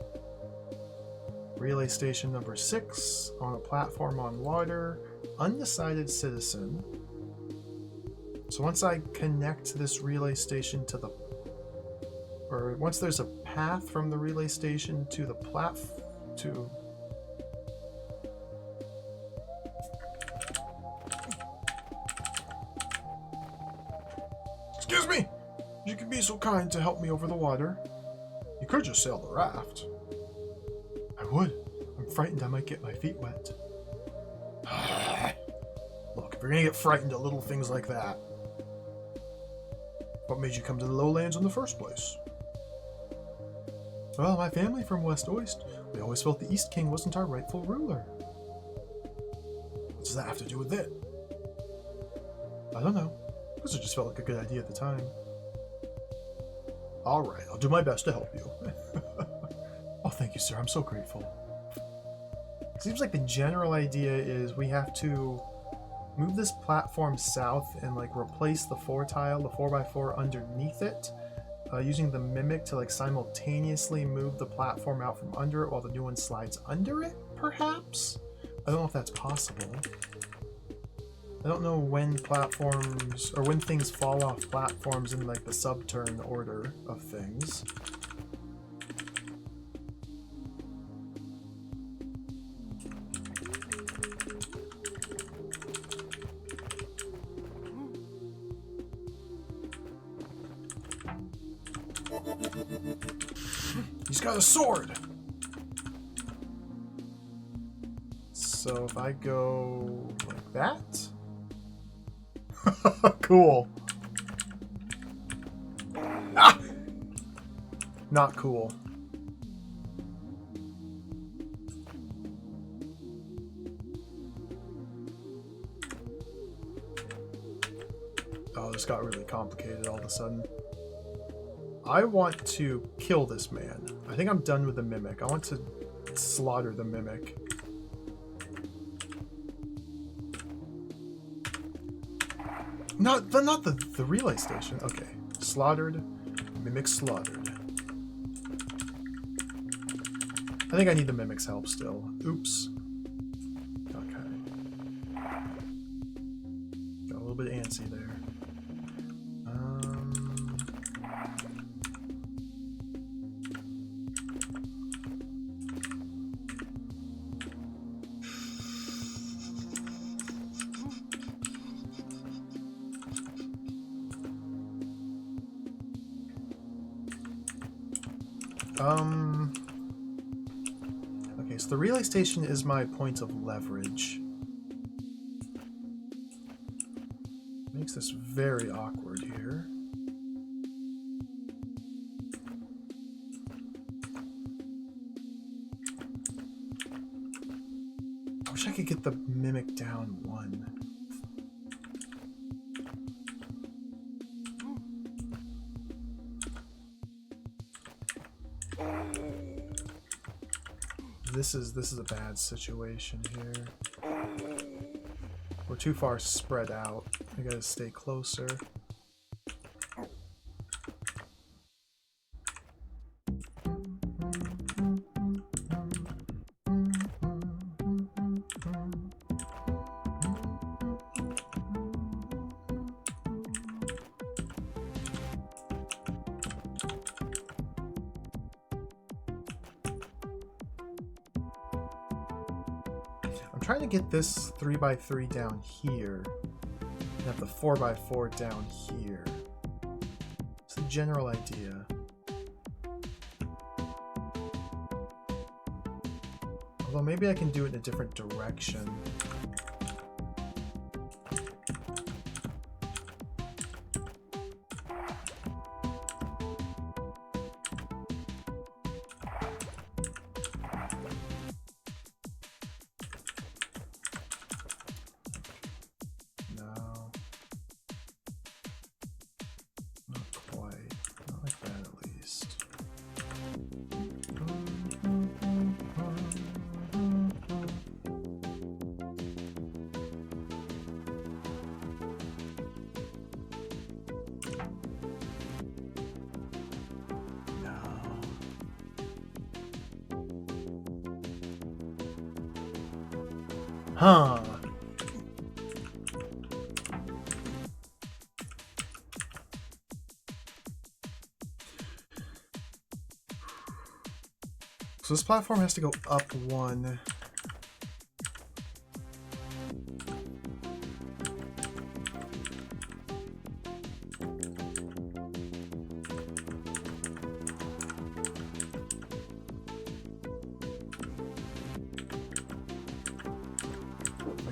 Relay station number 6 on a platform on water. Undecided citizen. So once I connect this relay station to the... or once there's a path from the relay station to the to... Excuse me! You could be so kind to help me over the water. You could just sail the raft. I would. I'm frightened I might get my feet wet. Look, if you're gonna get frightened at little things like that, what made you come to the lowlands in the first place? Well, my family from West Oist, we always felt the East King wasn't our rightful ruler. What does that have to do with it? I don't know. I guess it just felt like a good idea at the time. Alright, I'll do my best to help you. Oh, thank you, sir. I'm so grateful. Seems like the general idea is we have to move this platform south and like replace the 4 tile, the 4x4 underneath it, using the Mimic to like simultaneously move the platform out from under it while the new one slides under it, perhaps? I don't know if that's possible. I don't know when platforms, or when things fall off platforms in like the sub-turn order of things. He's got a sword! So if I go like that? Cool. Ah! Not cool. Oh, this got really complicated all of a sudden. I want to kill this man. I think I'm done with the Mimic. I want to slaughter the Mimic. Not the relay station. Okay. Slaughtered. Mimic slaughtered. I think I need the Mimic's help still. Oops. Okay. Got a little bit antsy there. so the relay station is my point of leverage. Makes this very awkward here. I wish I could get the mimic down one. This is a bad situation here. We're too far spread out. I gotta stay closer. I'm trying to get this 3x3 down here, and have the 4x4 down here. It's the general idea. Although maybe I can do it in a different direction. Huh. So this platform has to go up one.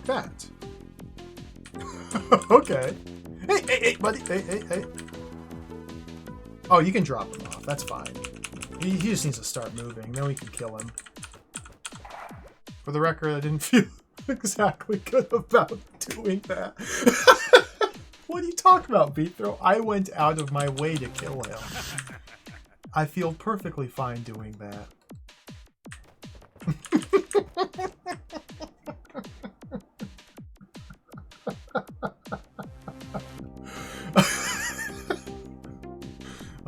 That. Okay. Hey, buddy. Hey. Oh, you can drop him off. That's fine. He just needs to start moving. Then we can kill him. For the record, I didn't feel exactly good about doing that. What are you talking about, Beathrow? I went out of my way to kill him. I feel perfectly fine doing that.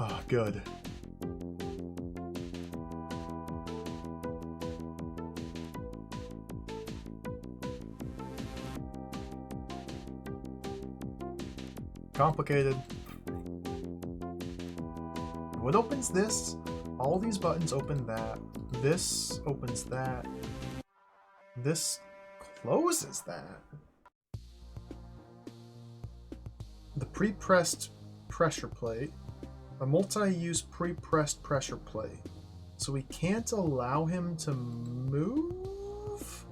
Oh, good. Complicated. What opens this? All these buttons open that. This opens that. This closes that. The pre-pressed pressure plate. A multi-use pre-pressed pressure plate. So we can't allow him to move?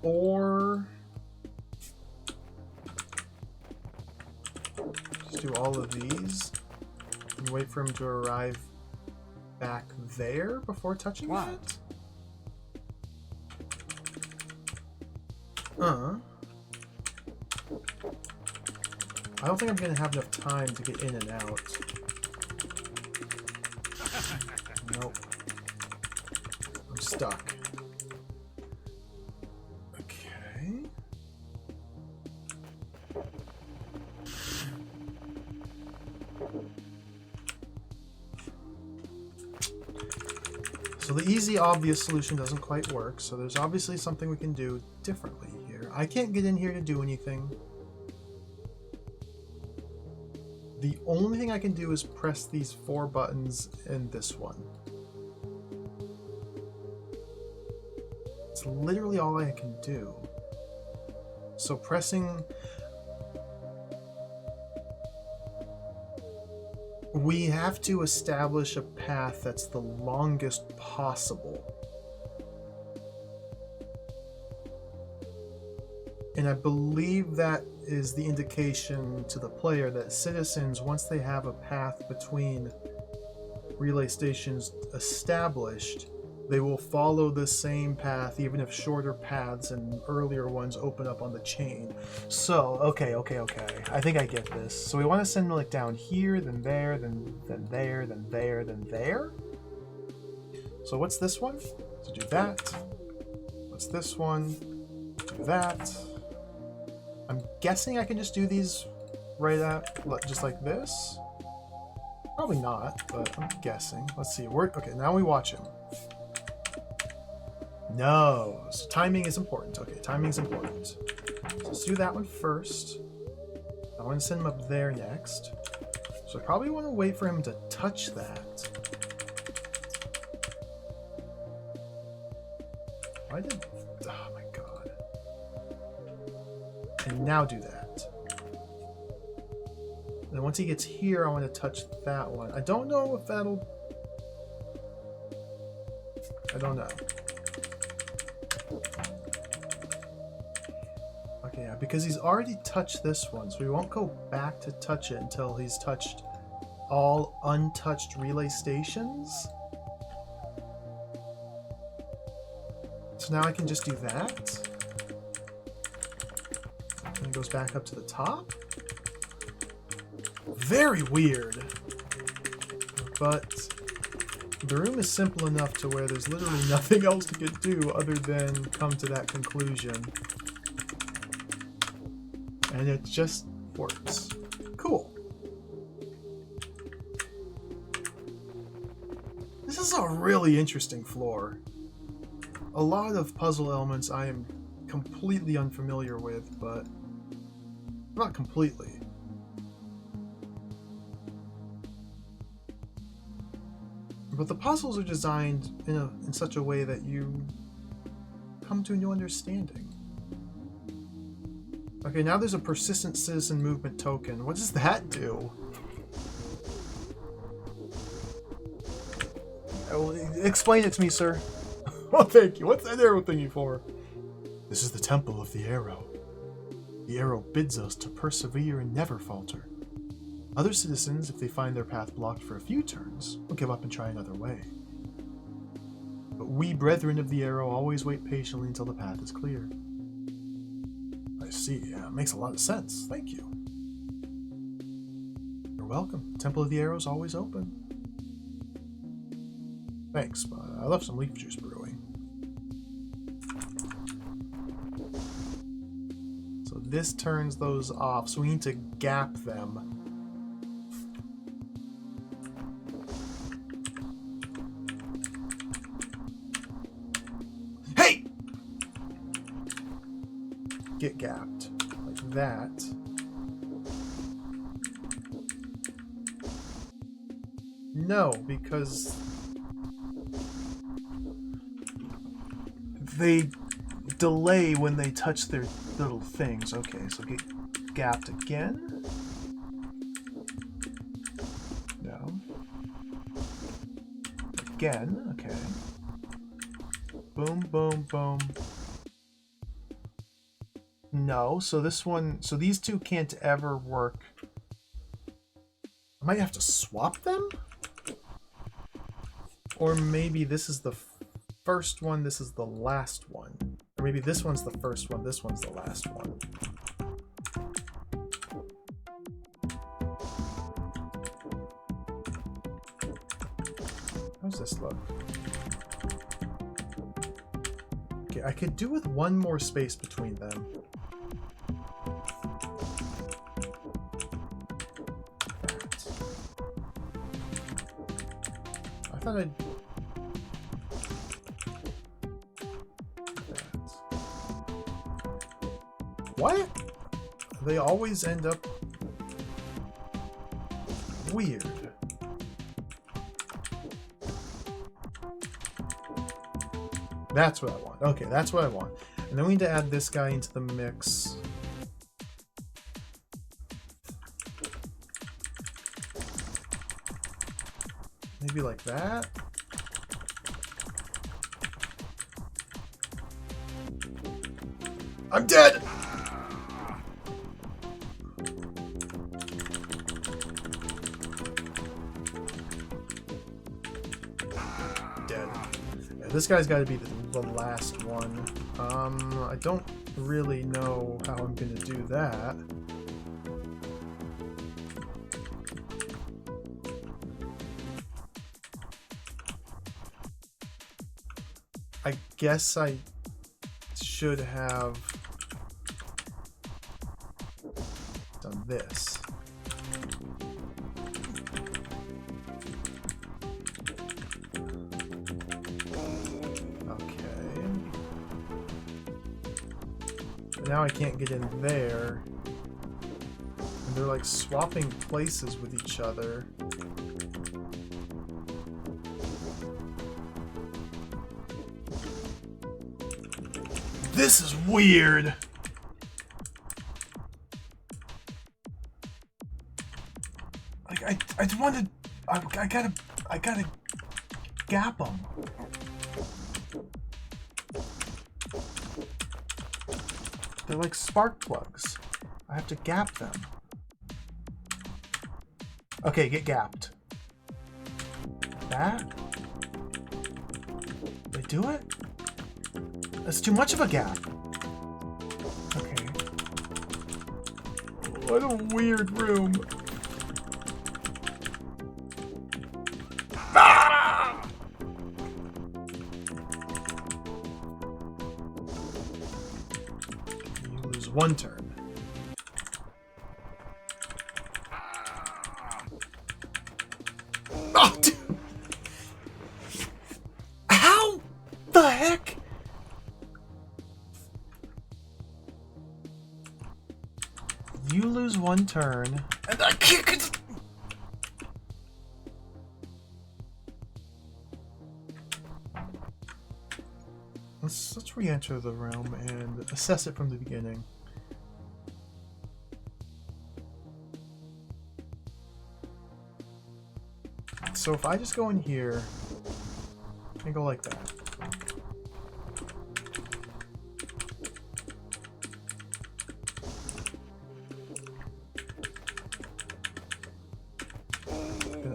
Or just do all of these and wait for him to arrive back there before touching it? I don't think I'm gonna have enough time to get in and out. Nope. I'm stuck. Okay. So the easy, obvious solution doesn't quite work, so there's obviously something we can do differently here. I can't get in here to do anything. The only thing I can do is press these 4 buttons and this one. It's literally all I can do. So pressing We have to establish a path that's the longest possible. And I believe that is the indication to the player that citizens, once they have a path between relay stations established, they will follow the same path even if shorter paths and earlier ones open up on the chain. So, okay. I think I get this. So we want to send them like down here, then there, then there, then there, then there. So what's this one? So do that. What's this one? Do that. I'm guessing I can just do these right at, just like this. Probably not, but I'm guessing. Let's see. Okay, now we watch him. No. So timing is important. Okay, timing is important. So let's do that one first. I want to send him up there next. So I probably want to wait for him to touch that. Why did... Oh my god. And now do that. Then once he gets here, I want to touch that one. I don't know if that'll... I don't know. Okay, yeah, because he's already touched this one, so we won't go back to touch it until he's touched all untouched relay stations. So now I can just do that. And it goes back up to the top. Very weird. But the room is simple enough to where there's literally nothing else to get do other than come to that conclusion. And it just works. Cool. This is a really interesting floor. A lot of puzzle elements I am completely unfamiliar with, but not completely. But the puzzles are designed in such a way that you come to a new understanding. Okay, now there's a persistent citizen movement token. What does that do? Oh, explain it to me, sir. Oh, thank you. What's that arrow thingy for? This is the temple of the arrow. The arrow bids us to persevere and never falter. Other citizens, if they find their path blocked for a few turns, will give up and try another way. But we, brethren of the arrow, always wait patiently until the path is clear. I see. Yeah, it makes a lot of sense. Thank you. You're welcome. The Temple of the Arrow is always open. Thanks, but I left some leaf juice brewing. So this turns those off, so we need to gap them. Hey! Get gapped. Like that. No, because they delay when they touch their little things. Okay, so get gapped again. No. Again, okay. Boom, boom, boom. No, so this one, so these two can't ever work. I might have to swap them? Or maybe this is the first one, this is the last one. Or maybe this one's the first one, this one's the last one. How's this look? Okay, I could do with one more space between them. I thought I'd... What? They always end up weird. That's what I want. Okay, that's what I want. And then we need to add this guy into the mix. Maybe like that? I'm dead! Dead. Yeah, this guy's got to be the last one. I don't really know how I'm going to do that. I guess I should have done this. Okay. But now I can't get in there. And they're like swapping places with each other. This is weird. Like I just wanted, I gotta gap them. They're like spark plugs. I have to gap them. Okay, get gapped. That? They do it? That's too much of a gap. Okay. What a weird room. Ah! You lose one turn. Oh, dude. How the heck? You lose one turn, and I can't. Let's re-enter the realm and assess it from the beginning. So if I just go in here and go like that.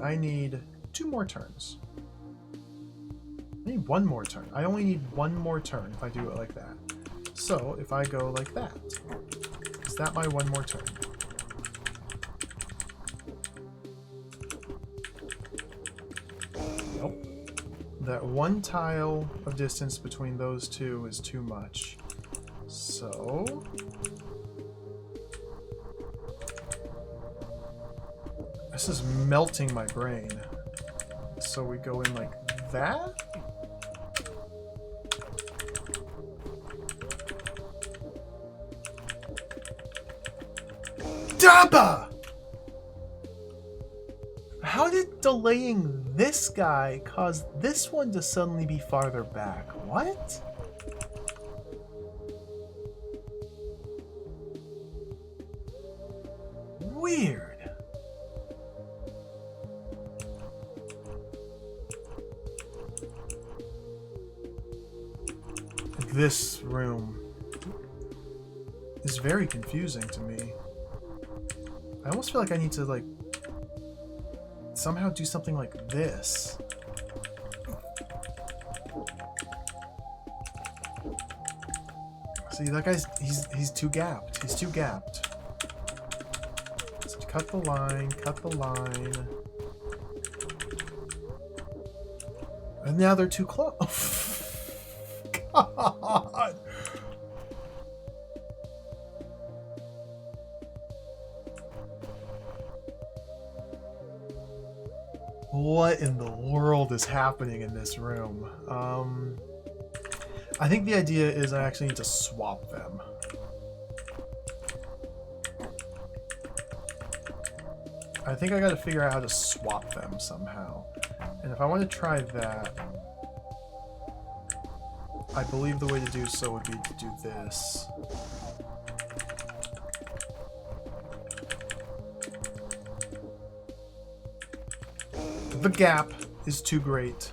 I need 2 more turns. I need 1 more turn. I only need 1 more turn if I do it like that. So if I go like that, is that my 1 more turn? Nope. That 1 tile of distance between those 2 is too much. So this is melting my brain. So we go in like that? Dabba! How did delaying this guy cause this one to suddenly be farther back? What? Weird. This room is very confusing to me. I almost feel like I need to like somehow do something like this. See, that guy's he's too gapped. He's too gapped. So cut the line, cut the line. And now they're too close. God. What in the world is happening in this room? I think the idea is I actually need to swap them. I think I gotta figure out how to swap them somehow. And if I want to try that, I believe the way to do so would be to do this. The gap. is too great.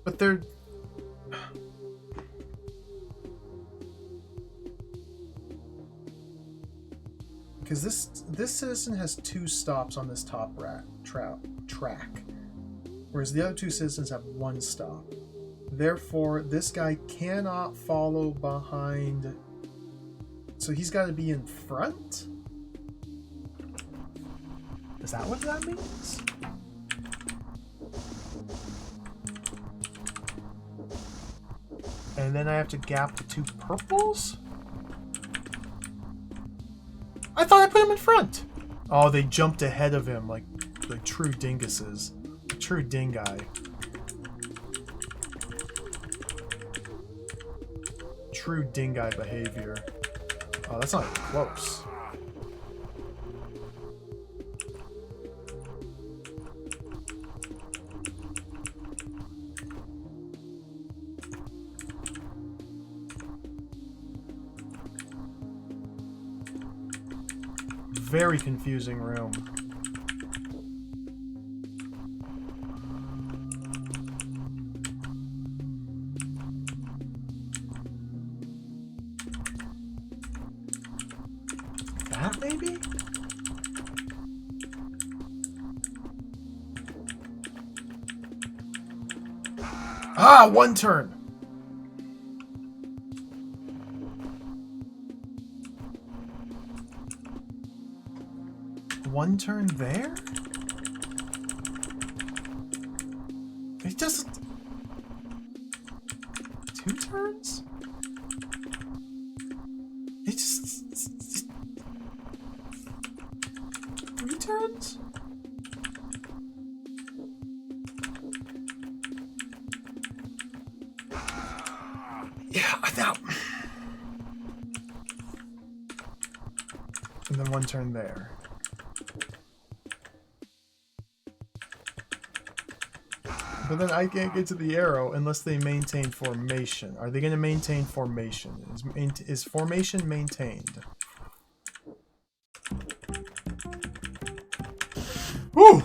But they're... Because this citizen has 2 stops on this top track, whereas the other 2 citizens have 1 stop. Therefore, this guy cannot follow behind, so he's got to be in front? Is that what that means? And then I have to gap the 2 purples? I thought I put him in front! Oh, they jumped ahead of him like true dinguses. True dingai. True dingai behavior. Oh, that's not even close. Very confusing room. That maybe? Ah, 1 turn. One turn there? It doesn't... 2 turns? It just... 3 turns? Yeah, that... And then 1 turn there. But then I can't get to the arrow unless they maintain formation. Are they going to maintain formation? Is formation maintained? Woo!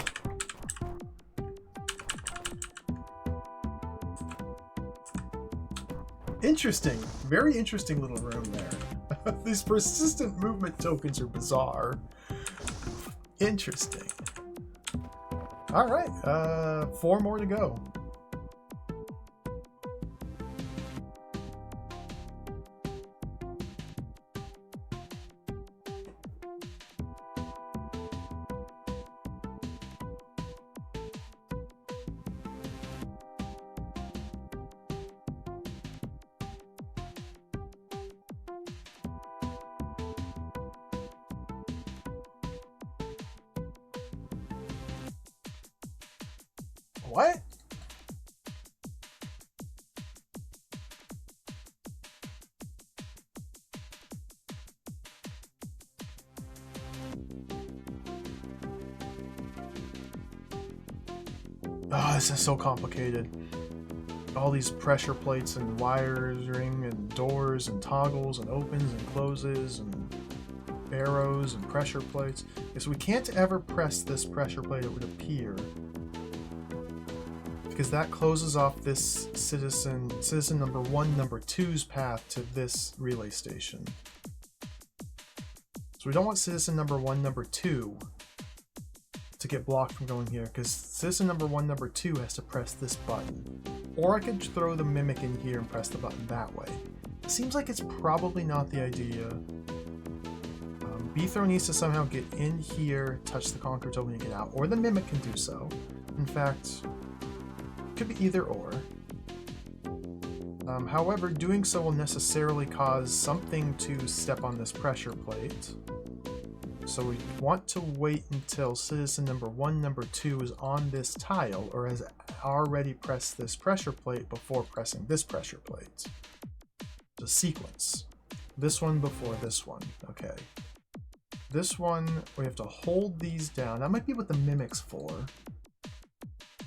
Interesting. Very interesting little room there. These persistent movement tokens are bizarre. Interesting. All right, 4 more to go. What? Oh, this is so complicated. All these pressure plates and wiring and doors and toggles and opens and closes and arrows and pressure plates. Okay, so we can't ever press this pressure plate, it would appear. Because that closes off this citizen number 1, number 2's path to this relay station. So we don't want citizen number 1, number 2 to get blocked from going here, because citizen number 1, number 2 has to press this button. Or I could throw the mimic in here and press the button that way. It seems like it's probably not the idea. Bthrow needs to somehow get in here, touch the Conqueror token and get out, or the mimic can do so. In fact, could be either or. However, doing so will necessarily cause something to step on this pressure plate. So we want to wait until citizen number 1, number 2 is on this tile, or has already pressed this pressure plate before pressing this pressure plate. The sequence. This one before this one. Okay. This one, we have to hold these down. That might be what the mimic's for.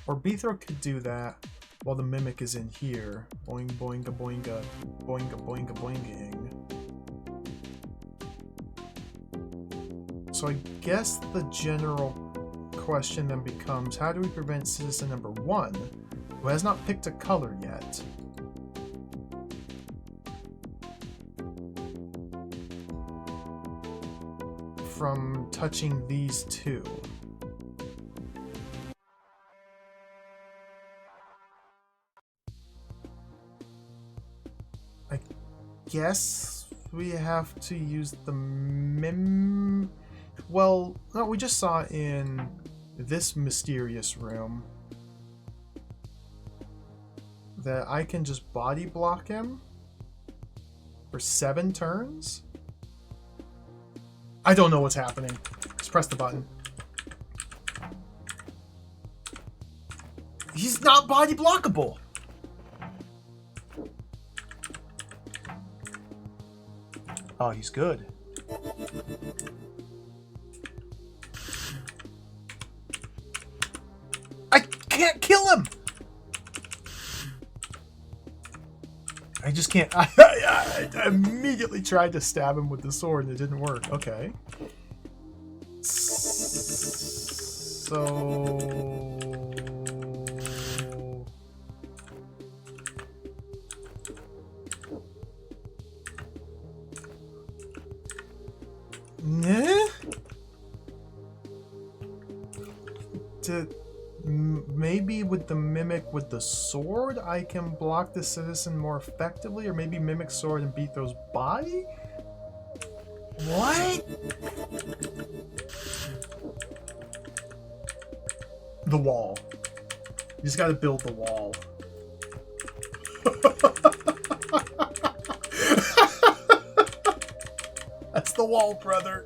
Or Bthrow could do that while the mimic is in here. Boing, boinga, boinga, boinga, boinga, boinging. So I guess the general question then becomes, how do we prevent citizen number 1, who has not picked a color yet, from touching these two? I guess we have to use the well, no, we just saw in this mysterious room that I can just body block him for 7 turns? I don't know what's happening. Just press the button. He's not body blockable! Oh, he's good. I can't kill him! I just can't. I immediately tried to stab him with the sword and it didn't work. Okay. So... Nah? Maybe with the mimic with the sword I can block the citizen more effectively, or maybe mimic sword and Beatro's body? What? The wall. You just gotta build the wall. That's the wall, brother.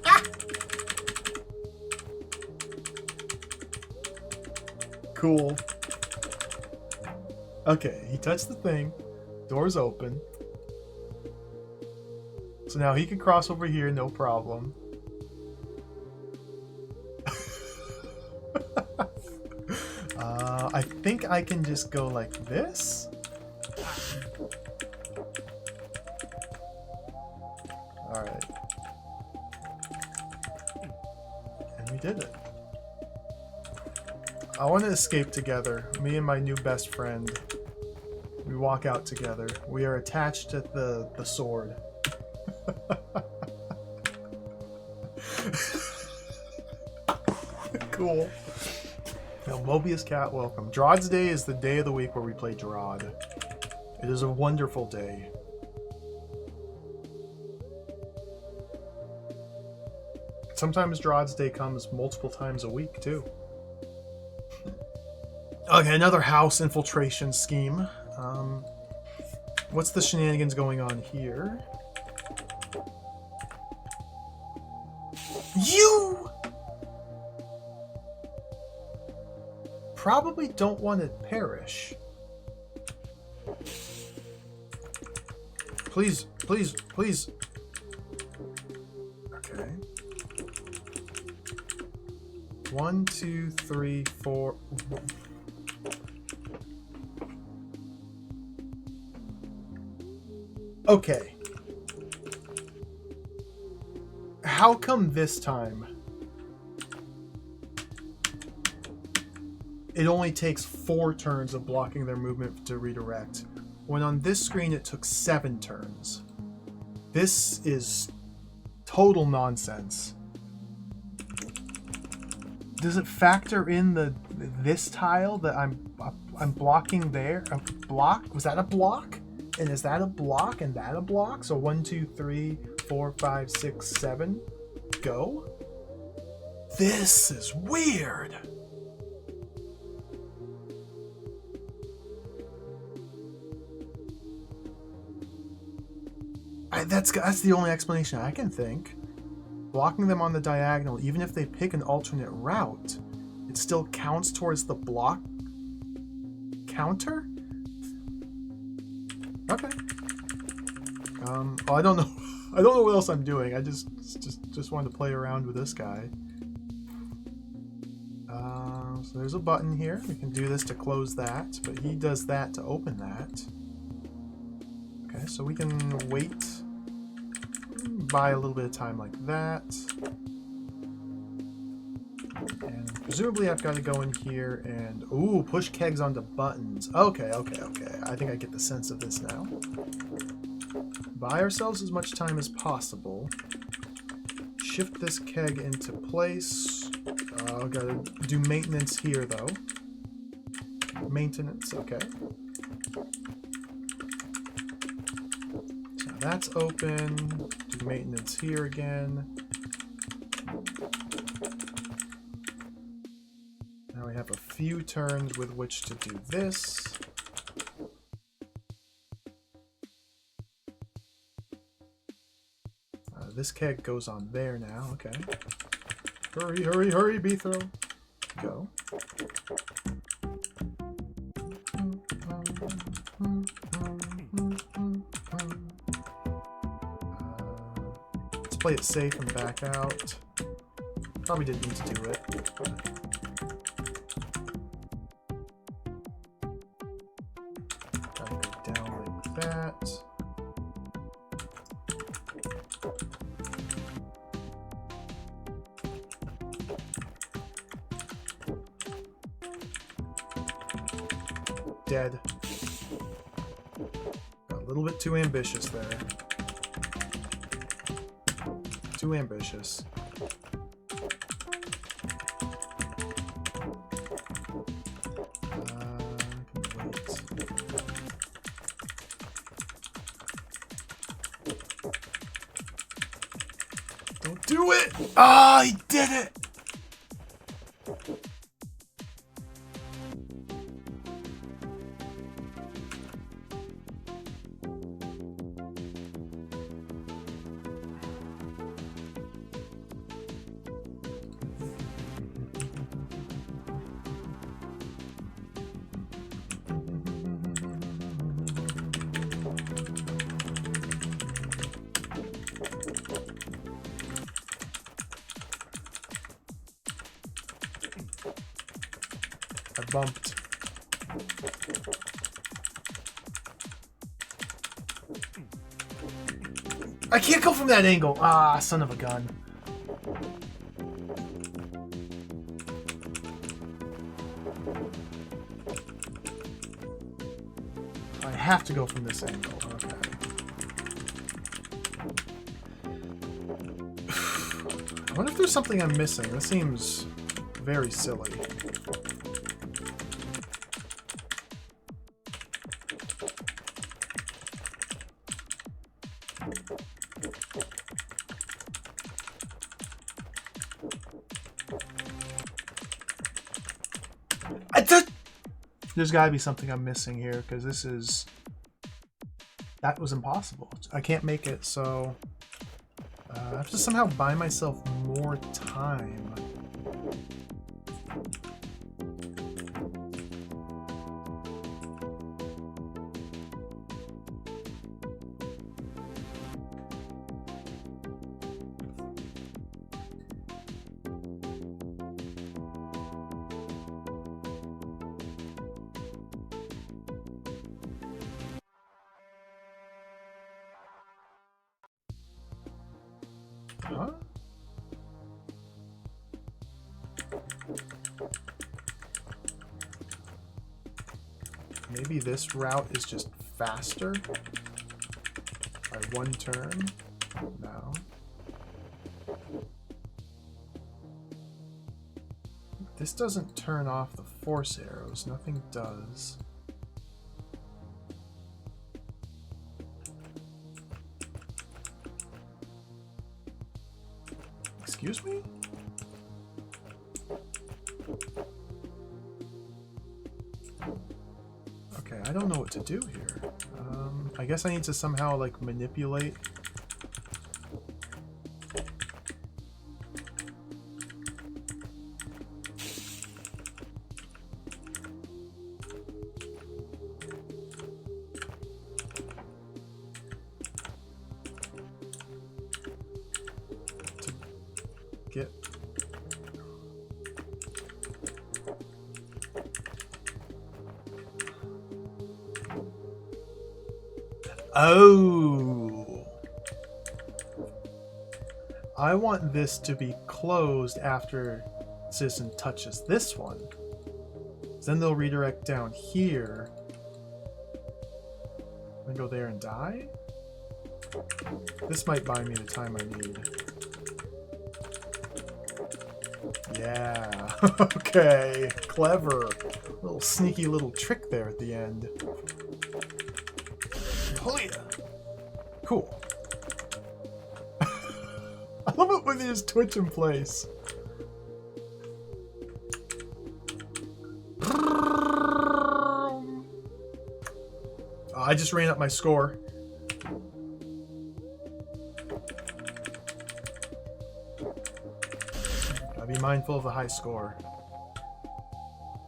Ah! Cool. Okay, he touched the thing. Door's open. So now he can cross over here, no problem. I think I can just go like this. Alright. And we did it. I want to escape together. Me and my new best friend. We walk out together. We are attached to the sword. Cool. Now, Mobius Cat, welcome. DROD's Day is the day of the week where we play DROD. It is a wonderful day. Sometimes DROD's Day comes multiple times a week, too. Okay, another house infiltration scheme. What's the shenanigans going on here? You probably don't want to perish. Please, please, please. Okay. 1, 2, 3, 4. Okay. How come this time it only takes 4 turns of blocking their movement to redirect, when on this screen it took 7 turns? This is total nonsense. Does it factor in this tile that I'm blocking there? A block? Was that a block? And is that a block and that a block? So 1, 2, 3, 4, 5, 6, 7. Go. This is weird. That's the only explanation I can think. Blocking them on the diagonal, even if they pick an alternate route, it still counts towards the block counter? Okay. Oh, I don't know. I don't know what else I'm doing. I just wanted to play around with this guy. So there's a button here. We can do this to close that, but he does that to open that. Okay, so we can wait. Buy a little bit of time like that. presumably I've got to go in here and... Ooh, push kegs onto buttons. Okay. I think I get the sense of this now. Buy ourselves as much time as possible. Shift this keg into place. Gotta do maintenance here, though. Maintenance, okay. So that's open. Do maintenance here again. Now we have a few turns with which to do this. This keg goes on there now, okay. Hurry, Beethro. Go. Let's play it safe and back out. Probably didn't need to do it. Gotta go down like that. Dead. Got a little bit too ambitious there. Too ambitious. Don't do it! Ah, he did it! I bumped. I can't go from that angle. Ah, son of a gun. I have to go from this angle. Okay. I wonder if there's something I'm missing. This seems very silly. There's gotta be something I'm missing here, because this is... That was impossible. I can't make it, so... I have to somehow buy myself more time. Huh? Maybe this route is just faster by one turn? No. This doesn't turn off the force arrows. Nothing does. Excuse me? Okay, I don't know what to do here. I guess I need to somehow, like, manipulate. Get Oh, I want this to be closed after citizen touches this one, then they'll redirect down here and go there and die. This might buy me the time I need. Yeah. Okay. Clever. Little sneaky little trick there at the end. Oh yeah. Cool. I love it when they just twitch in place. I just ran up my score. Gotta be mindful of the high score.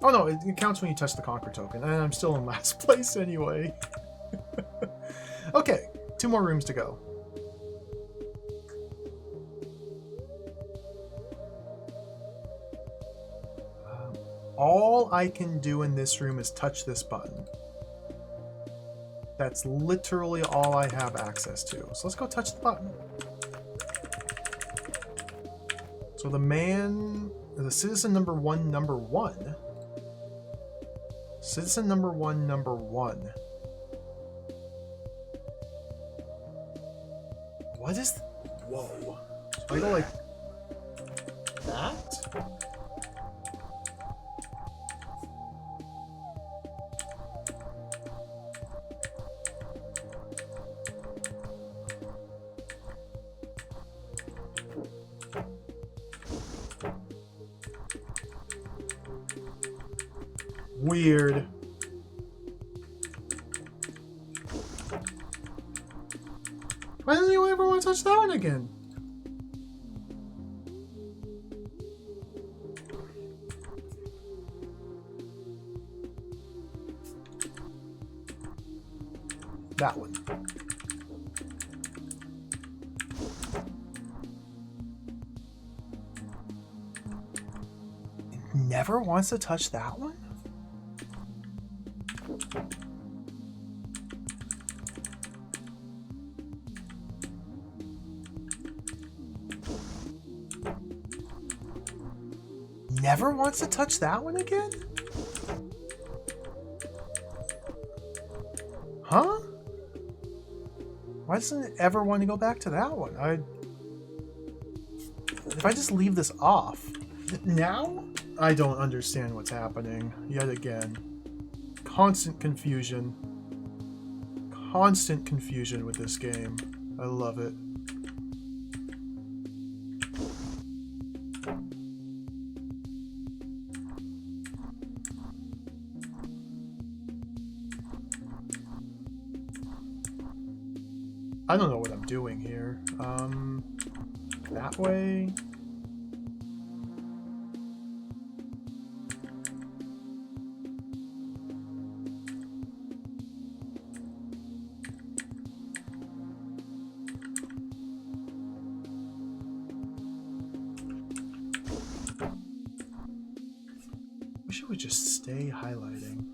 Oh no, it counts when you touch the conquer token, and I'm still in last place anyway. Okay, 2 more rooms to go. All I can do in this room is touch this button. That's literally all I have access to. So let's go touch the button. So the citizen number one. Citizen number one. What is... Whoa. So I go like... that? Weird. Why doesn't you ever want to touch that one again? That one. It never wants to touch that one? Never wants to touch that one again? Huh? Why doesn't it ever want to go back to that one? If I just leave this off now, I don't understand what's happening yet again. Constant confusion. Constant confusion with this game. I love it. I don't know what I'm doing here. That way. Wish it would just stay highlighting.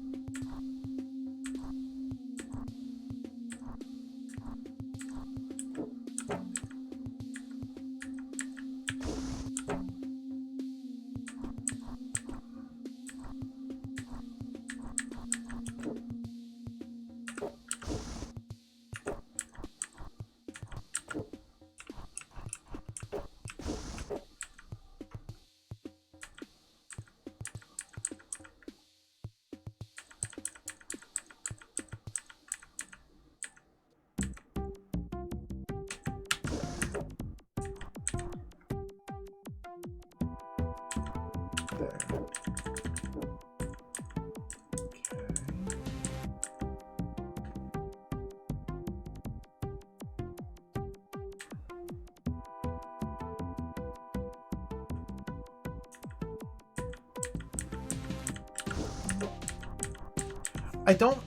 I don't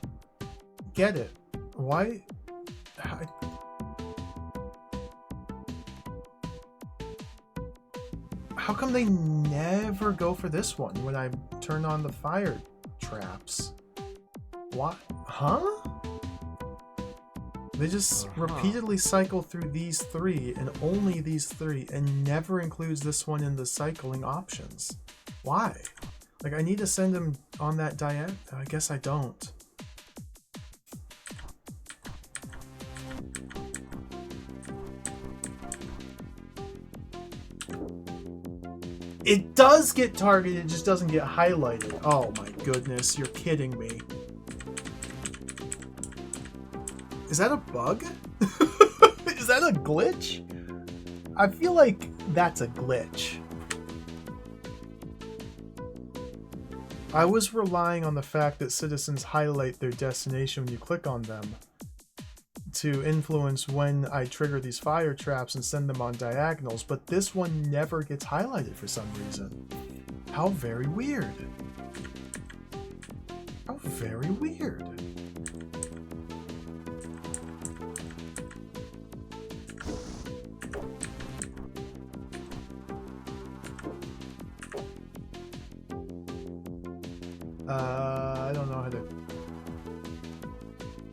get it. Why? How come they never go for this one when I turn on the fire traps? What? Huh? They just repeatedly cycle through these three and only these three and never includes this one in the cycling options. Why? Like, I need to send them on that diet? I guess I don't. It does get targeted, it just doesn't get highlighted. Oh my goodness, you're kidding me. Is that a bug? Is that a glitch? I feel like that's a glitch. I was relying on the fact that citizens highlight their destination when you click on them to influence when I trigger these fire traps and send them on diagonals, but this one never gets highlighted for some reason. How very weird. How very weird. I don't know how to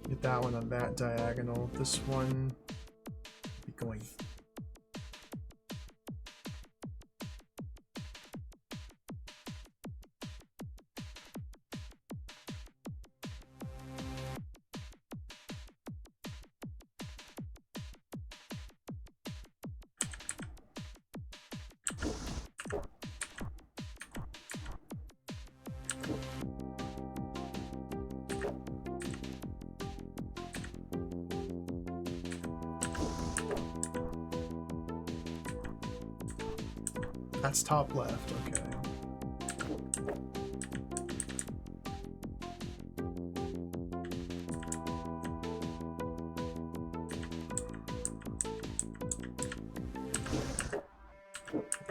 get that one on that diagonal. This one be going. That's top left, okay.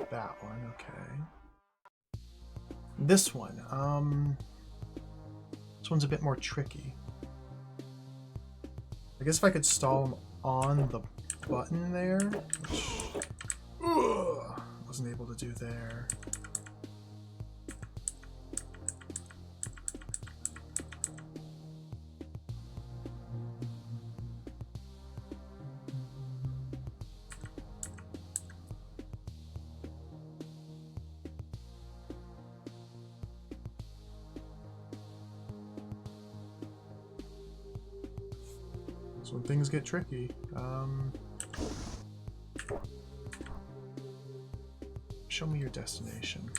That one, okay. This one, this one's a bit more tricky. I guess if I could stall them on the button there, which, wasn't able to do there. So when things get tricky, show me your destination.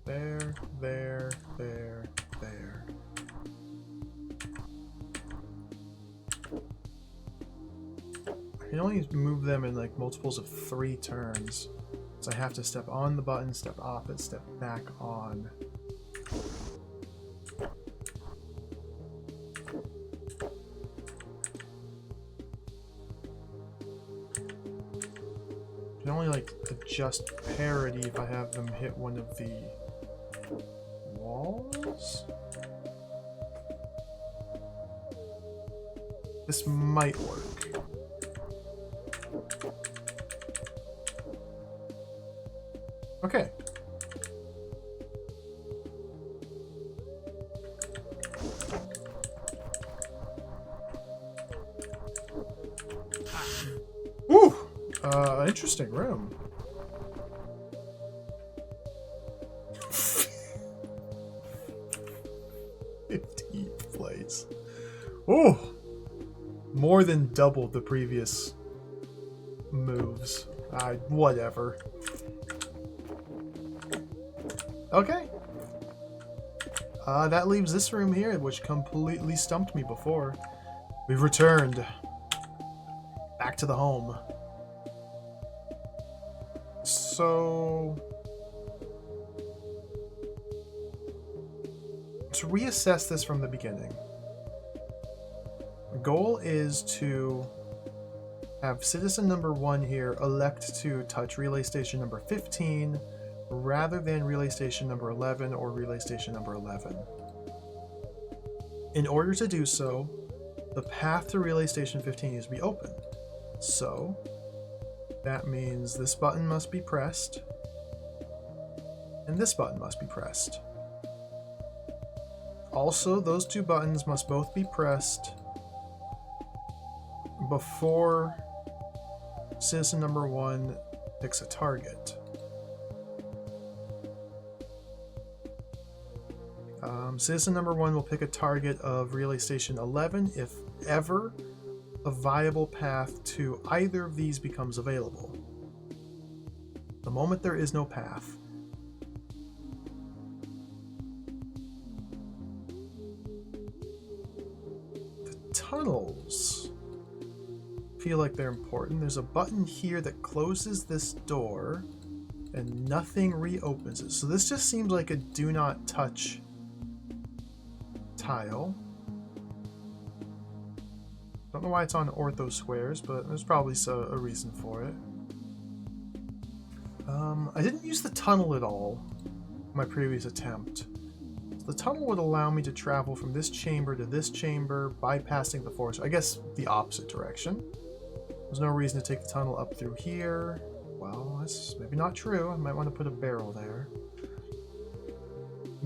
There, there, there, there. I can only move them in like multiples of 3 turns. So I have to step on the button, step off it, step back on. I can only like adjust parity if I have them hit one of the walls. This might work. Okay. Ooh! Interesting room. '15th place. Ooh! More than double the previous moves. Whatever. Okay. That leaves this room here, which completely stumped me before. We've returned. Back to the home. So... to reassess this from the beginning. The goal is to have citizen number 1 here elect to touch relay station number 15 rather than relay station number 11 or relay station number 11. In order to do so, the path to relay station 15 needs to be open. So, that means this button must be pressed, and this button must be pressed. Also, those 2 buttons must both be pressed before citizen number 1 picks a target. Citizen number 1 will pick a target of relay station 11 if ever a viable path to either of these becomes available. The moment there is no path, the tunnels feel like they're important. There's a button here that closes this door and nothing reopens it. So this just seems like a do not touch tile. Don't know why it's on ortho squares, but there's probably a reason for it. I didn't use the tunnel at all in my previous attempt. So the tunnel would allow me to travel from this chamber to this chamber, bypassing the forest. I guess the opposite direction. There's no reason to take the tunnel up through here. Well, that's maybe not true. I might want to put a barrel there.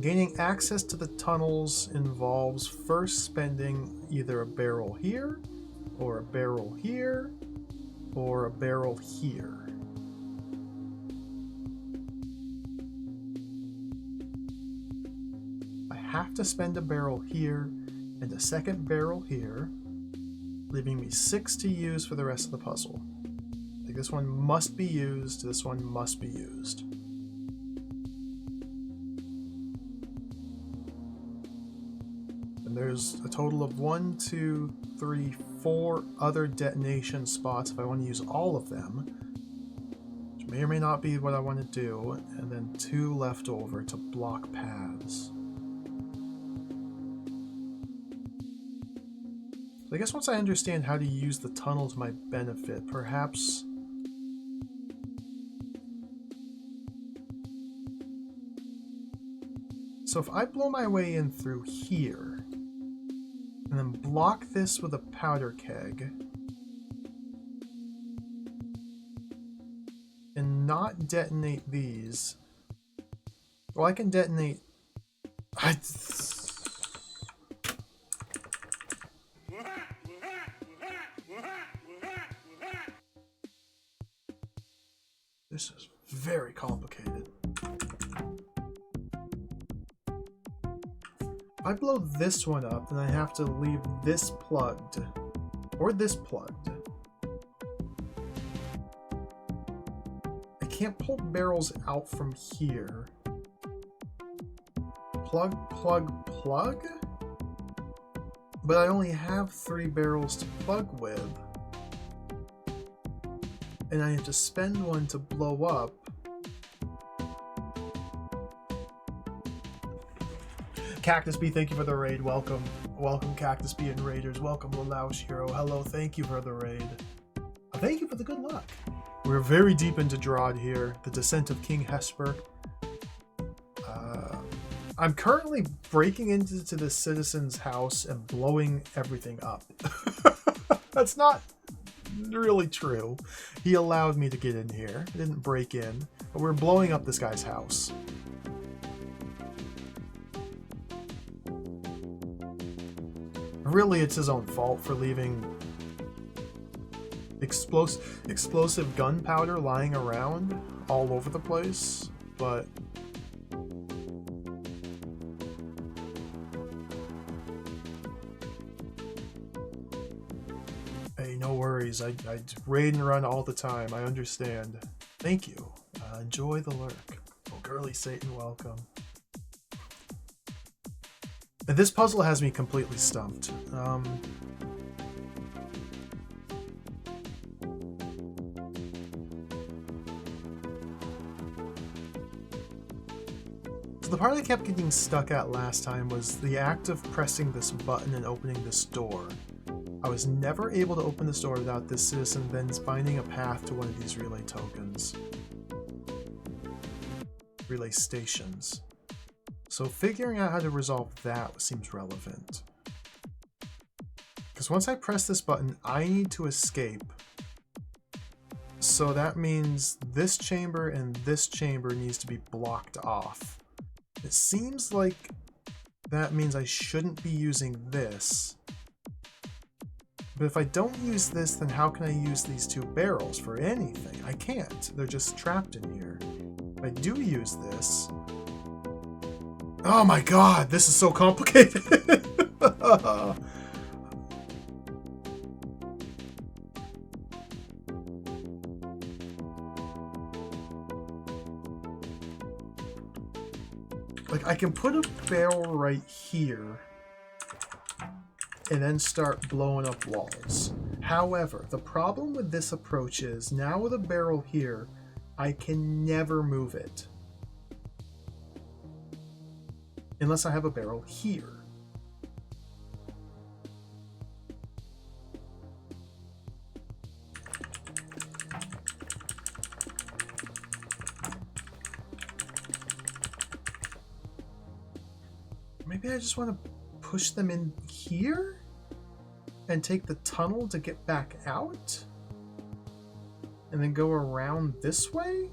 Gaining access to the tunnels involves first spending either a barrel here, or a barrel here, or a barrel here. I have to spend a barrel here and a second barrel here, leaving me 6 to use for the rest of the puzzle. I think this one must be used, this one must be used. And there's a total of 1, 2, 3, 4 other detonation spots if I want to use all of them, which may or may not be what I want to do, and then 2 left over to block paths. I guess once I understand how to use the tunnel to my benefit, perhaps so if I blow my way in through here and then block this with a powder keg and not detonate these, well, I can detonate. This is very complicated. If I blow this one up, then I have to leave this plugged. Or this plugged. I can't pull barrels out from here. Plug, plug, plug? But I only have 3 barrels to plug with. And I have to spend one to blow up. Cactus Bee, thank you for the raid. Welcome. Welcome, Cactus Bee and Raiders. Welcome, Lalaush Hero. Hello, thank you for the raid. Thank you for the good luck. We're very deep into DROD here. The Descent of King Hesper. I'm currently breaking into the citizen's house and blowing everything up. That's not really true. He allowed me to get in here. I didn't break in, but we're blowing up this guy's house. Really, it's his own fault for leaving explosive gunpowder lying around all over the place, but hey, no worries. I raid and run all the time. I understand. Thank you. Enjoy the lurk. Oh, girly Satan, welcome. And this puzzle has me completely stumped. So the part I kept getting stuck at last time was the act of pressing this button and opening this door. I was never able to open this door without this citizen then finding a path to one of these relay tokens. Relay stations. So figuring out how to resolve that seems relevant. Because once I press this button, I need to escape. So that means this chamber and this chamber needs to be blocked off. It seems like that means I shouldn't be using this. But if I don't use this, then how can I use these two barrels for anything? I can't. They're just trapped in here. If I do use this... Oh my god, this is so complicated! Like, I can put a barrel right here and then start blowing up walls. However, the problem with this approach is, now with a barrel here, I can never move it. Unless I have a barrel here. Maybe I just want to push them in here and take the tunnel to get back out and then go around this way?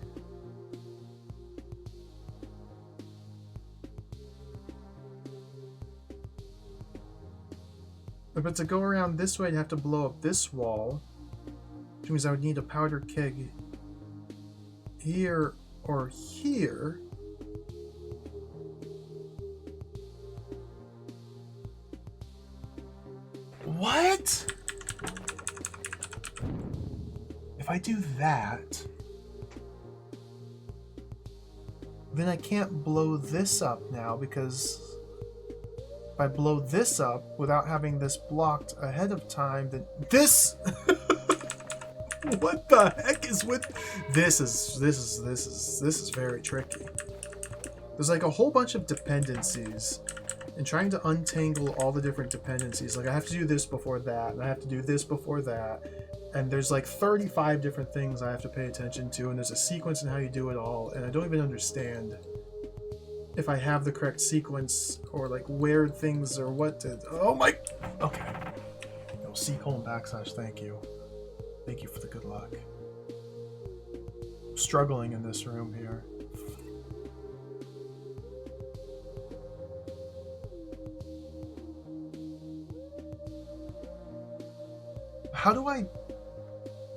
But to go around this way, I'd have to blow up this wall, which means I would need a powder keg here or here. What? If I do that, then I can't blow this up now, because if I blow this up without having this blocked ahead of time, then this what the heck is with this is very tricky. There's like a whole bunch of dependencies, and trying to untangle all the different dependencies, like I have to do this before that, and I have to do this before that, and there's like 35 different things I have to pay attention to, and there's a sequence in how you do it all, and I don't even understand if I have the correct sequence, or like where things are what to... Oh my... Okay. No, C: \\, thank you. Thank you for the good luck. I'm struggling in this room here. How do I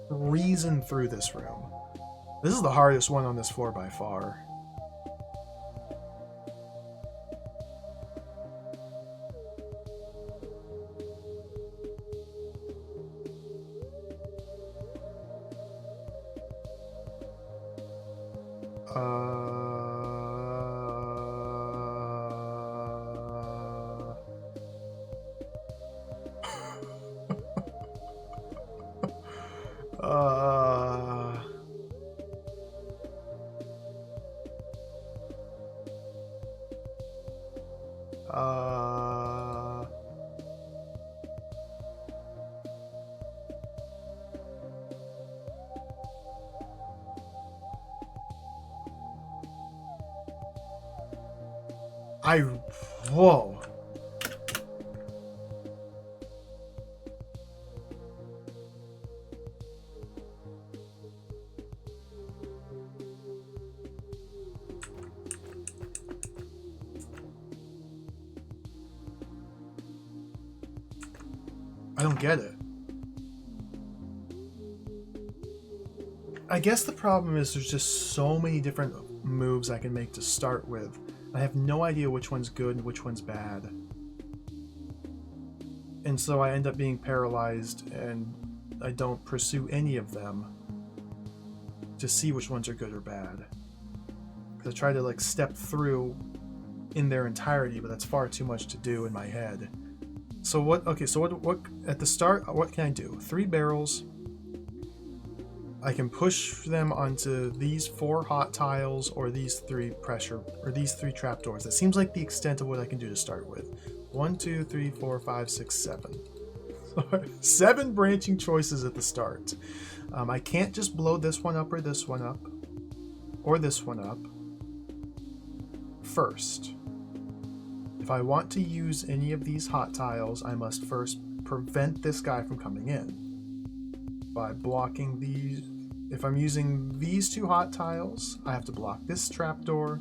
reason through this room? This is the hardest one on this floor by far. Whoa. I don't get it. I guess the problem is there's just so many different moves I can make to start with. I have no idea which one's good and which one's bad. And so I end up being paralyzed, and I don't pursue any of them to see which ones are good or bad. Because I try to like step through in their entirety, but that's far too much to do in my head. So what, okay, so what at the start, what can I do? 3 barrels. I can push them onto these 4 hot tiles, or these 3 pressure, or these 3 trapdoors. That seems like the extent of what I can do to start with. 1, 2, 3, 4, 5, 6, 7. 7 branching choices at the start. I can't just blow this one up, or this one up, or this one up first. If I want to use any of these hot tiles, I must first prevent this guy from coming in by blocking these. If I'm using these 2 hot tiles, I have to block this trapdoor.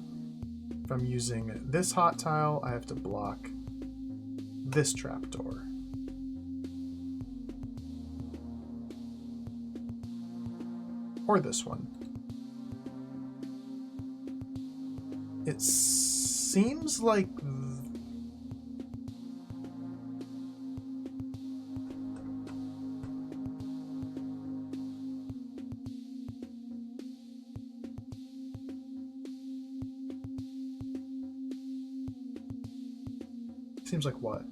If I'm using this hot tile, I have to block this trapdoor. or this one. It seems like seems like what?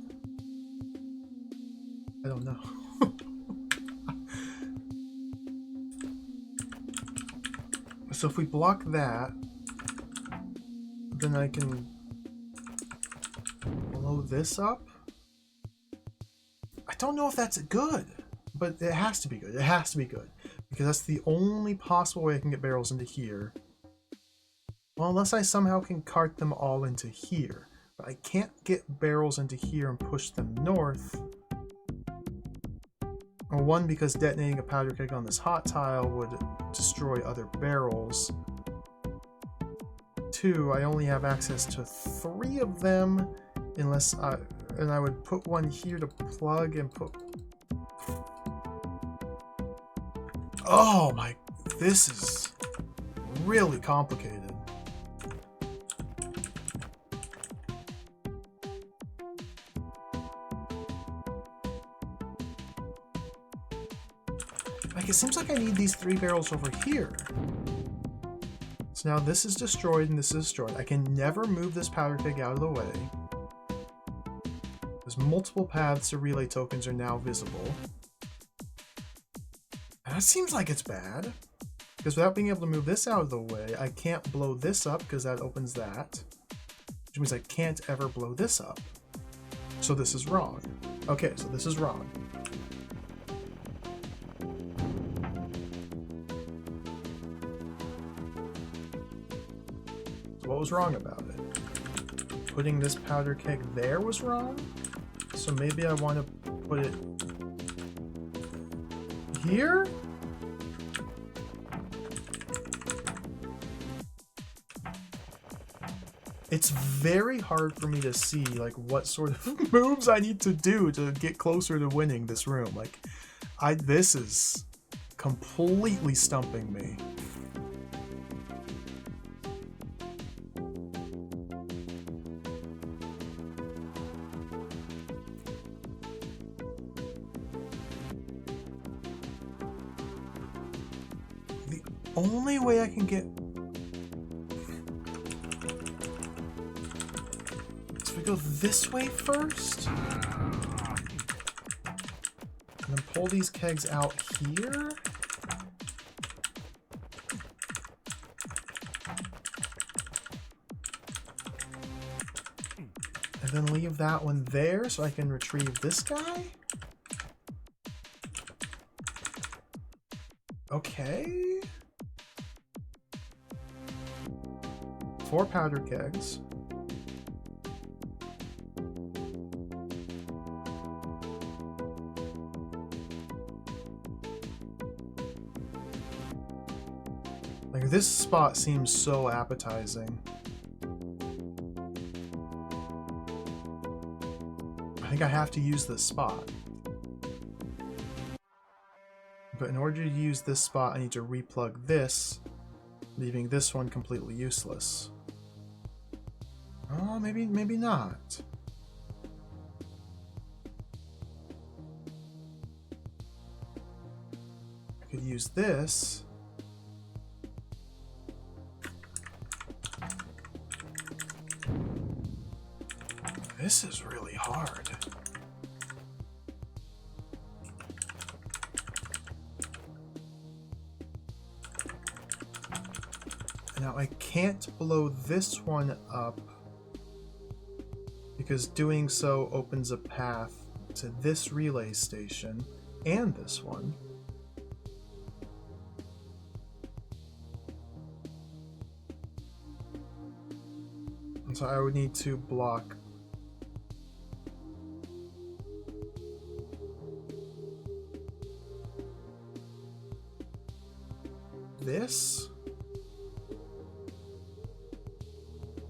I don't know. So if we block that, then I can blow this up. I don't know if that's good, but it has to be good. It has to be good, because that's the only possible way I can get barrels into here. Well, unless I somehow can cart them all into here. But I can't get barrels into here and push them north. Well, one, because detonating a powder keg on this hot tile would destroy other barrels. Two, I only have access to 3 of them, unless I would put one here to plug and put... Oh my, this is really complicated. Like, it seems like I need these 3 barrels over here. So now this is destroyed and this is destroyed. I can never move this powder keg out of the way. There's multiple paths to relay tokens are now visible. And that seems like it's bad. Because without being able to move this out of the way, I can't blow this up because that opens that. Which means I can't ever blow this up. So this is wrong. Okay, so this is wrong. What was wrong about it? Putting this powder keg there was wrong? So maybe I want to put it here? It's very hard for me to see like what sort of moves I need to do to get closer to winning this room. Like, this is completely stumping me. Only way I can get... So we go this way first? And then pull these kegs out here? And then leave that one there so I can retrieve this guy? Okay. 4 powder kegs. Like, this spot seems so appetizing. I think I have to use this spot. But in order to use this spot, I need to replug this, leaving this one completely useless. Oh, maybe not. I could use this. This is really hard. Now I can't blow this one up because doing so opens a path to this relay station and this one. And so I would need to block this.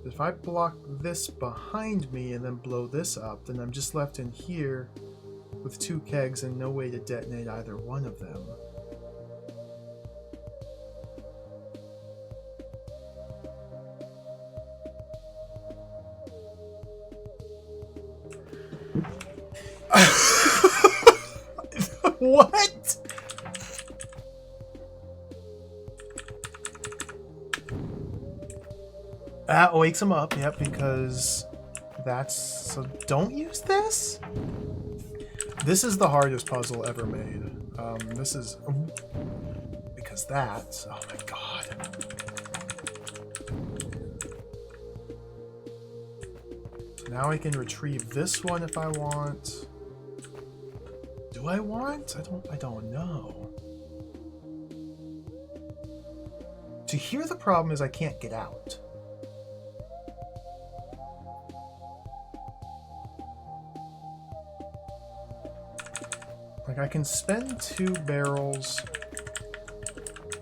If I block this behind me and then blow this up, then I'm just left in here with 2 kegs and no way to detonate either one of them. What? That wakes him up, yep, because that's... So don't use this? This is the hardest puzzle ever made. This is... Because that's... Oh my god. So now I can retrieve this one if I want. Do I want? I don't know. To here the problem is I can't get out. Like, I can spend 2 barrels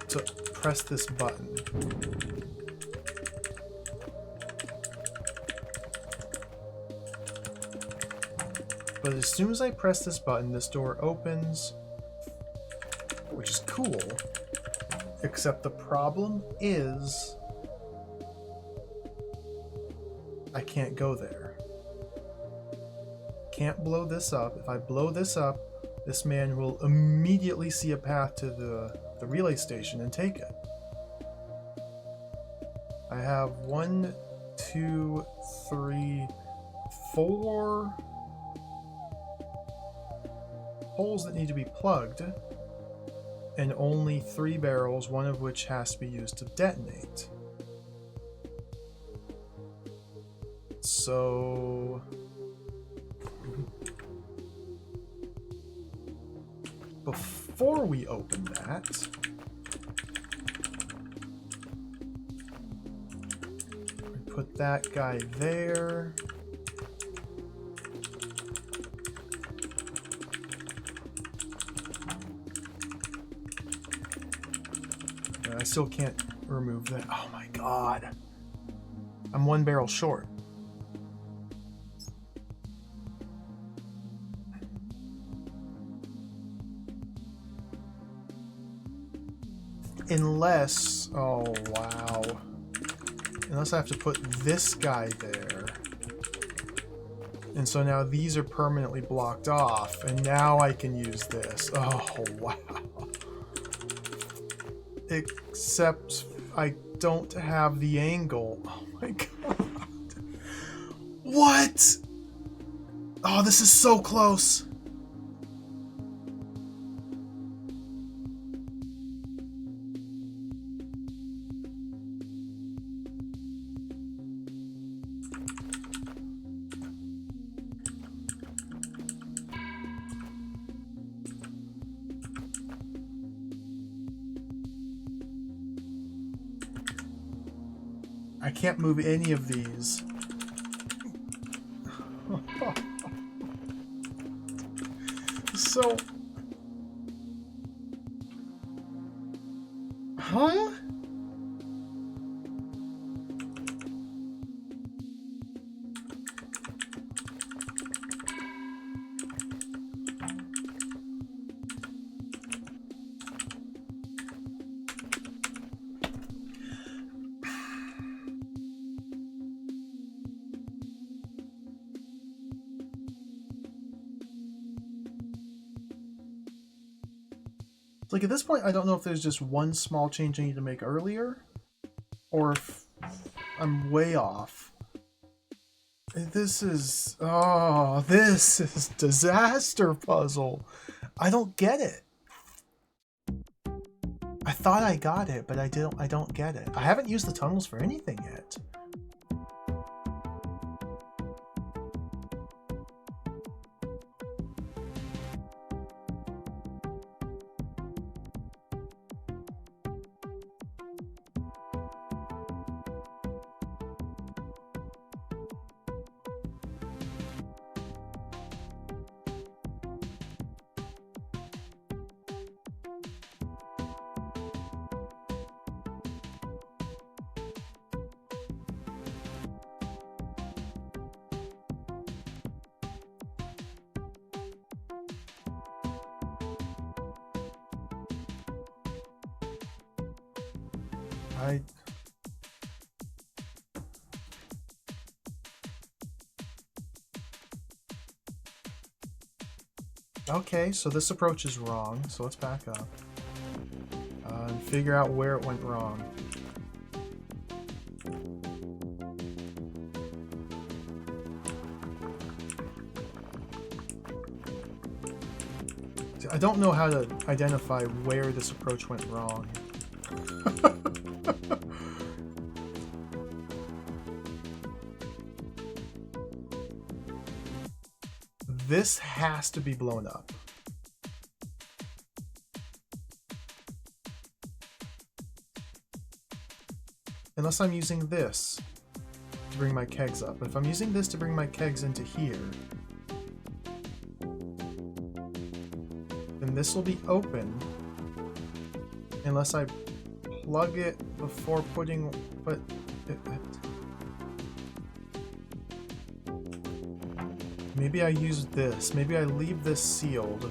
to press this button. But as soon as I press this button, this door opens, which is cool. Except the problem is I can't go there. Can't blow this up. If I blow this up, this man will immediately see a path to the relay station and take it. I have 1, 2, 3, 4 holes that need to be plugged, and only 3 barrels, one of which has to be used to detonate. So... before we open that, we put that guy there. And I still can't remove that. Oh my god. I'm 1 barrel short. Unless, oh wow. Unless I have to put this guy there. And so now these are permanently blocked off, and now I can use this. Oh wow. Except I don't have the angle. Oh my god. What? Oh, this is so close. I can't move any of these. So... Huh? Like, at this point, I don't know if there's just one small change I need to make earlier, or if I'm way off. This is... Oh, this is disaster puzzle. I don't get it. I thought I got it, but I don't get it. I haven't used the tunnels for anything yet. Okay, so this approach is wrong, so let's back up. And figure out where it went wrong. I don't know how to identify where this approach went wrong. This has to be blown up. Unless I'm using this to bring my kegs up. But if I'm using this to bring my kegs into here, then this will be open unless I plug it before putting... But... Maybe I use this. Maybe I leave this sealed.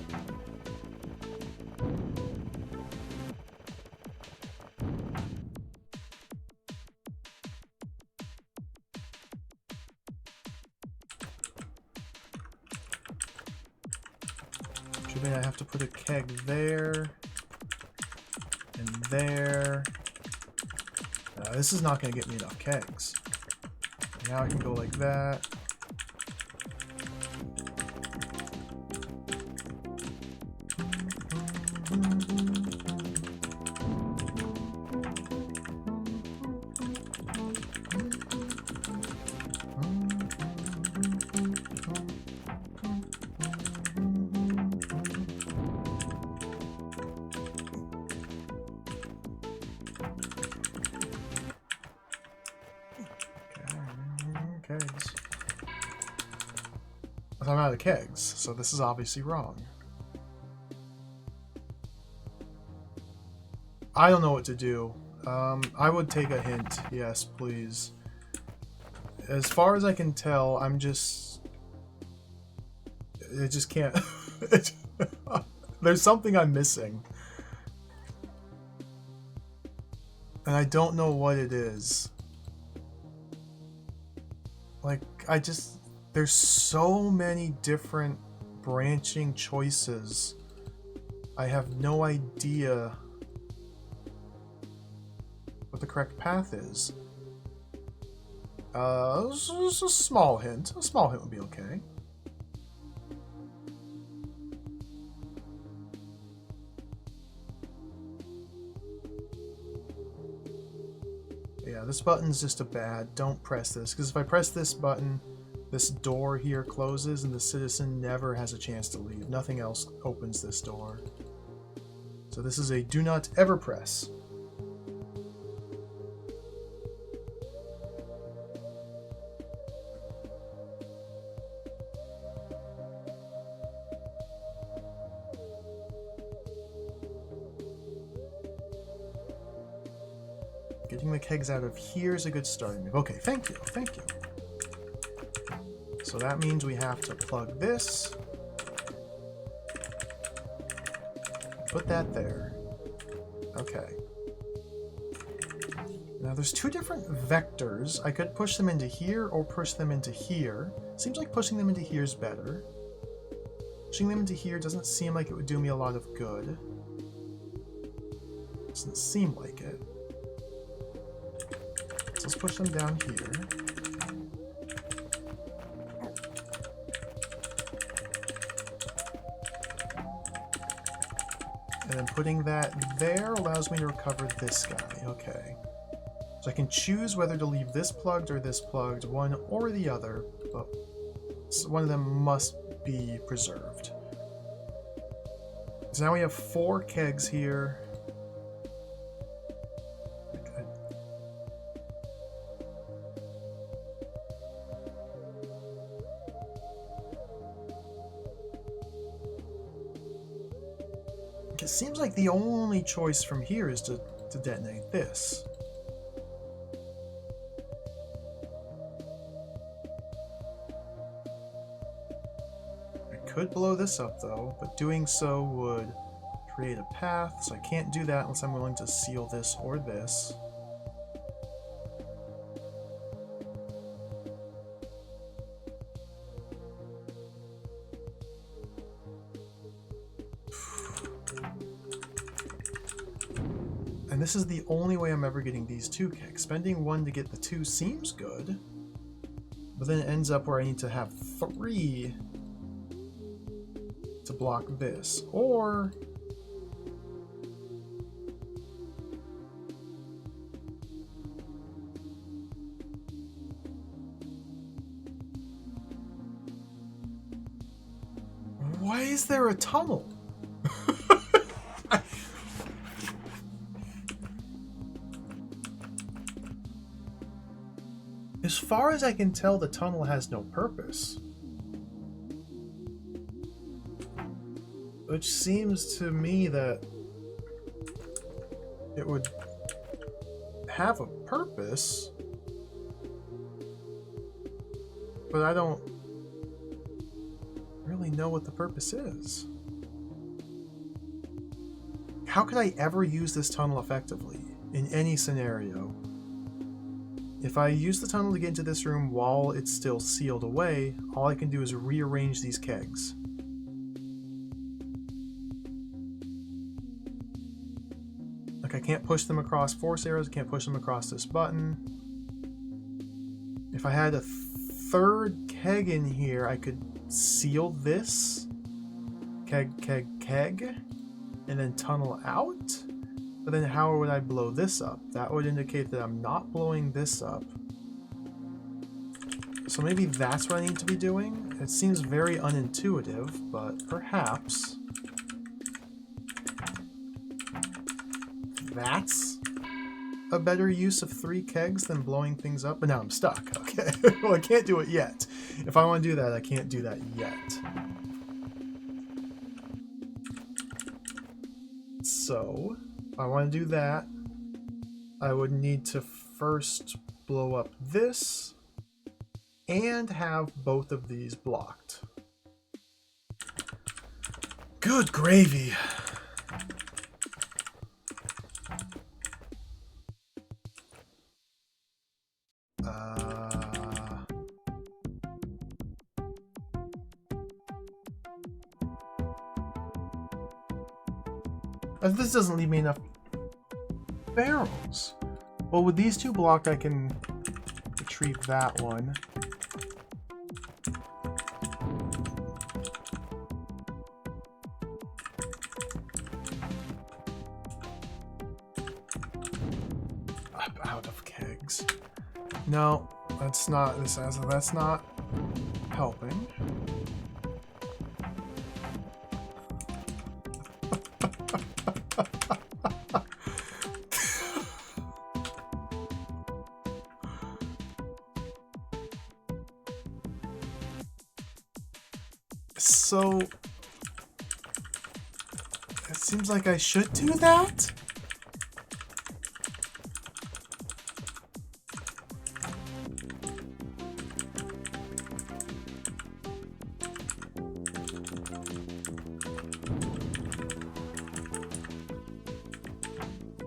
Which means I have to put a keg there and there. This is not going to get me enough kegs. Now I can go like that. Kegs. I'm out of kegs, so this is obviously wrong. I don't know what to do. I would take a hint. Yes, please. As far as I can tell, I'm just... I just can't... There's something I'm missing. And I don't know what it is. Like, there's so many different branching choices. I have no idea what the correct path is. Just a small hint. A small hint would be okay. Yeah, this button's just a bad. Don't press this, because if I press this button, this door here closes and the citizen never has a chance to leave. Nothing else opens this door. So this is a do not ever press. Getting the kegs out of here is a good starting move. Okay, thank you, thank you. So that means we have to plug this. Put that there. Okay. Now there's two different vectors. I could push them into here or push them into here. Seems like pushing them into here is better. Pushing them into here doesn't seem like it would do me a lot of good. Doesn't seem like it. So let's push them down here. And then putting that there allows me to recover this guy. Okay. So I can choose whether to leave this plugged or this plugged, one or the other, but one of them must be preserved. So now we have 4 kegs here. It seems like the only choice from here is to detonate this. I could blow this up though, but doing so would create a path, so I can't do that unless I'm willing to seal this or this. And this is the only way I'm ever getting these 2 kegs. Spending 1 to get the 2 seems good, but then it ends up where I need to have 3 to block this. Or why is there a tunnel? As far as I can tell, the tunnel has no purpose. Which seems to me that it would have a purpose, but I don't really know what the purpose is. How could I ever use this tunnel effectively in any scenario? If I use the tunnel to get into this room while it's still sealed away, all I can do is rearrange these kegs. Like, I can't push them across force arrows, I can't push them across this button. If I had a 3rd keg in here, I could seal this keg, and then tunnel out. But then how would I blow this up? That would indicate that I'm not blowing this up. So maybe that's what I need to be doing? It seems very unintuitive, but perhaps that's a better use of 3 kegs than blowing things up. But now I'm stuck. Okay. Well, I can't do it yet. If I want to do that, I can't do that yet. So if I want to do that, I would need to first blow up this and have both of these blocked. Good gravy. This doesn't leave me enough barrels. Well, with these 2 blocked, I can retrieve that one. I'm out of kegs. No, that's not that's not helping. So it seems like I should do that?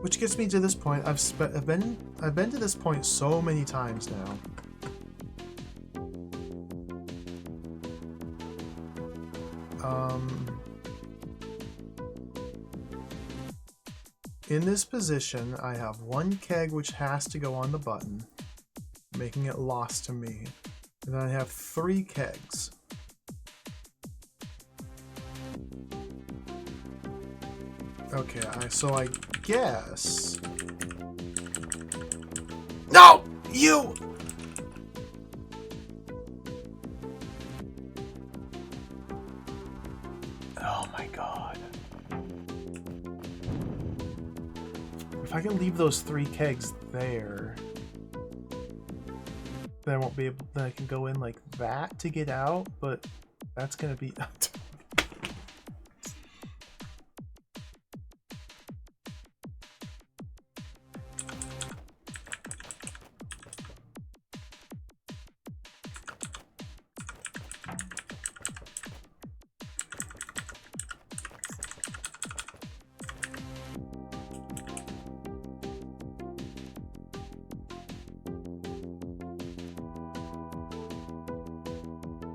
Which gets me to this point. I've been to this point so many times now. In this position, I have 1 keg which has to go on the button, making it lost to me. And then I have 3 kegs. Okay, so I guess... No! You! Oh my god. If I can leave those 3 kegs there, then I won't be able, then I can go in like that to get out, but that's gonna be...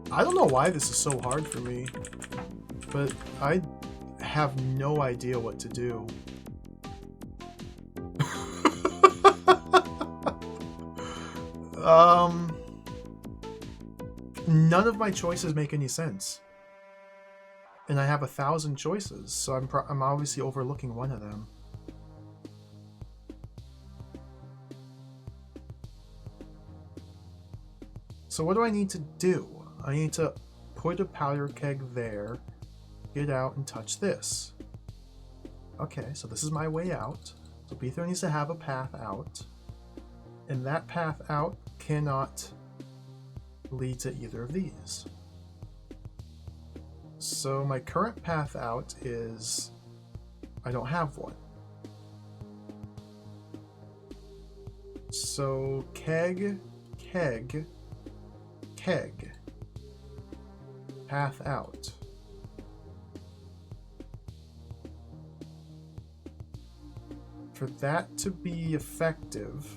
I don't know why this is so hard for me, but I have no idea what to do. None of my choices make any sense. And I have 1,000 choices, so I'm obviously overlooking one of them. So what do I need to do? I need to put a powder keg there, get out, and touch this. Okay, so this is my way out. So B3 needs to have a path out. And that path out cannot lead to either of these. So my current path out is... I don't have one. So keg, keg, keg. Path out. For that to be effective,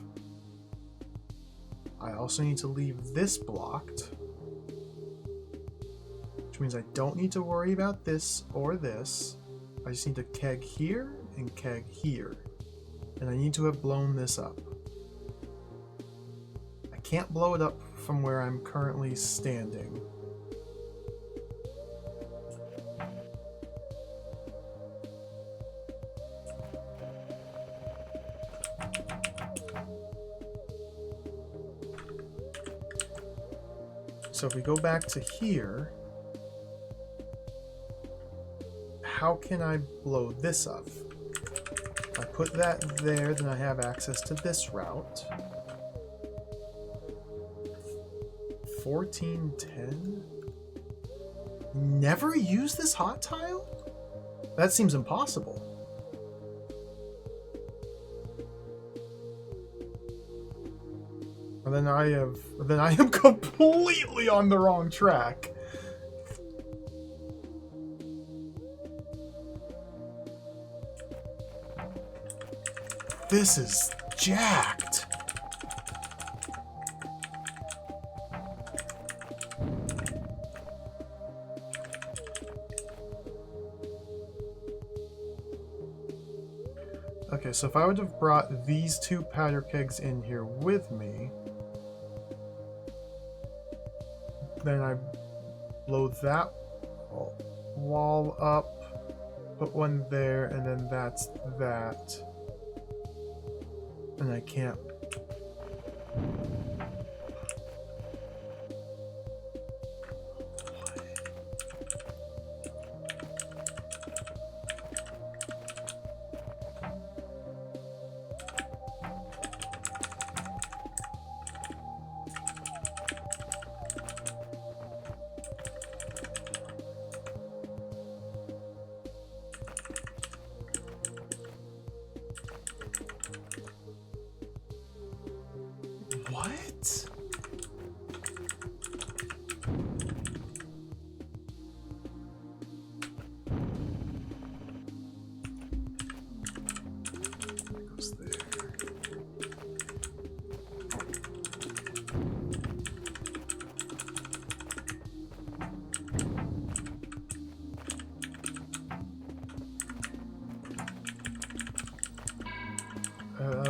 I also need to leave this blocked, which means I don't need to worry about this or this. I just need to keg here and keg here, and I need to have blown this up. I can't blow it up from where I'm currently standing. So if we go back to here, how can I blow this up? If I put that there, then I have access to this route. 1410? Never use this hot tile? That seems impossible. And then I am completely on the wrong track. This is jacked. Okay, so if I would have brought these two powder kegs in here with me, then I blow that wall up, put one there, and then that's that. And I can't. What? Goes there.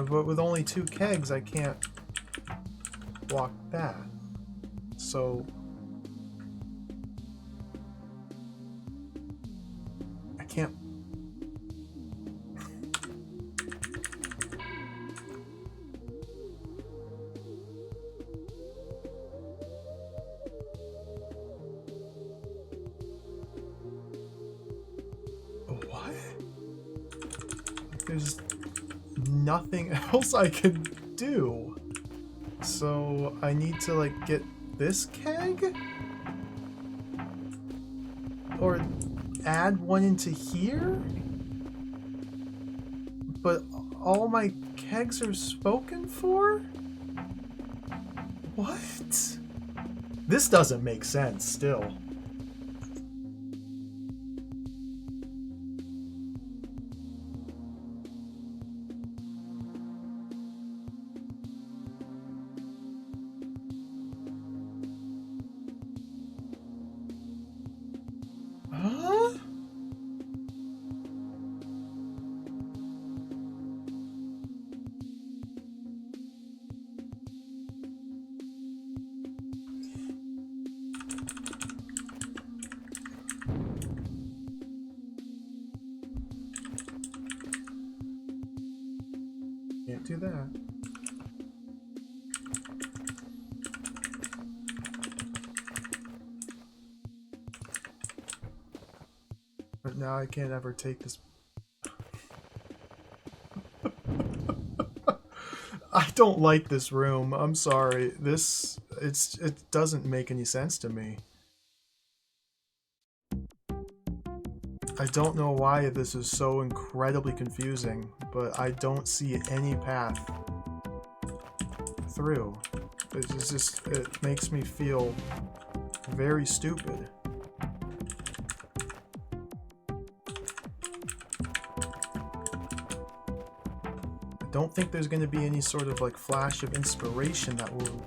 But with only 2 kegs, I can't block that. So I can't. What? There's nothing else I can do. So I need to like get this keg? Or add one into here? But all my kegs are spoken for? What? This doesn't make sense still. Huh? can't do that. But now I can't ever take this. I don't like this room. I'm sorry. It doesn't make any sense to me. I don't know why this is so incredibly confusing, but I don't see any path through. It makes me feel very stupid. I don't think there's going to be any sort of like flash of inspiration that will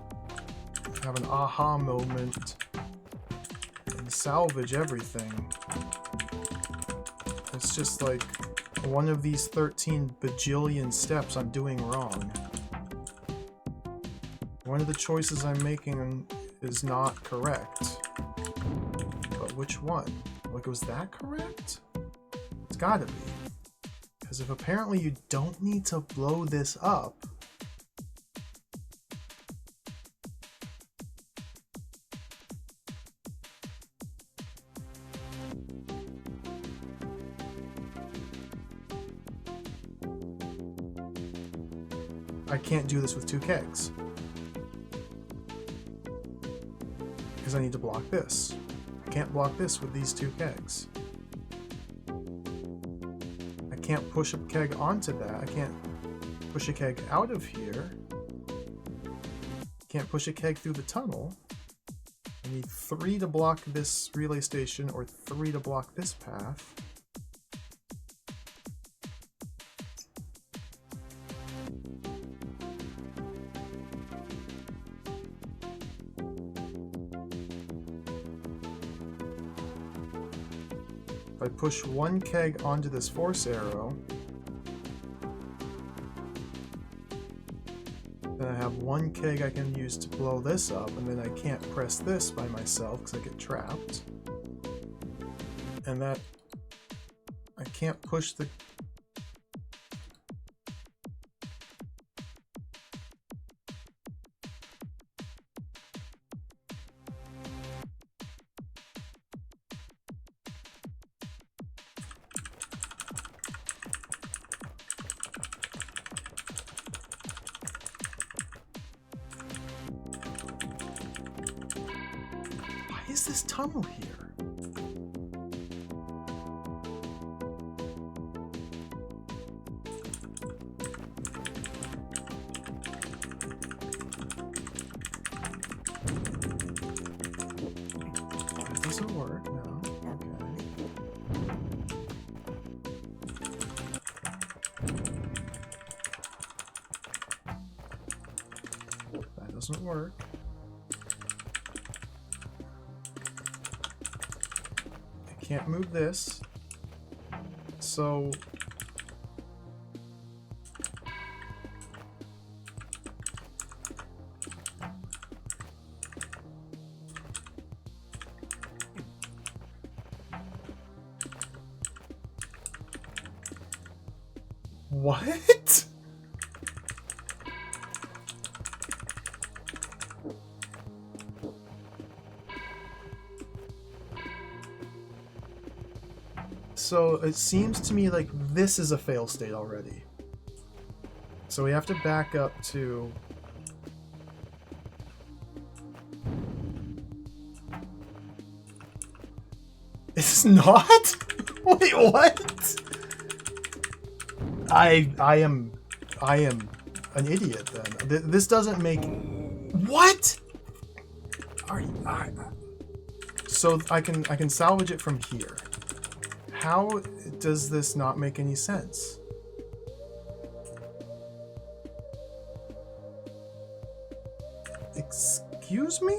have an aha moment and salvage everything. It's just like one of these 13 bajillion steps I'm doing wrong. One of the choices I'm making is not correct. But which one? Like, was that correct? It's gotta be. Because if apparently you don't need to blow this up, I can't do this with 2 kegs. Because I need to block this. I can't block this with these 2 kegs. I can't push a keg onto that. I can't push a keg out of here. Can't push a keg through the tunnel. I need 3 to block this relay station or 3 to block this path. If I push 1 keg onto this force arrow, then I have 1 keg I can use to blow this up, and then I can't press this by myself because I get trapped. And that I can't push the is this tunnel here? That doesn't work, no. Okay. That doesn't work. Can't move this, so what? So it seems to me like this is a fail state already. So we have to back up to... It's not? Wait, what? I am an idiot then. This doesn't make... What? So I can salvage it from here. How does this not make any sense? Excuse me?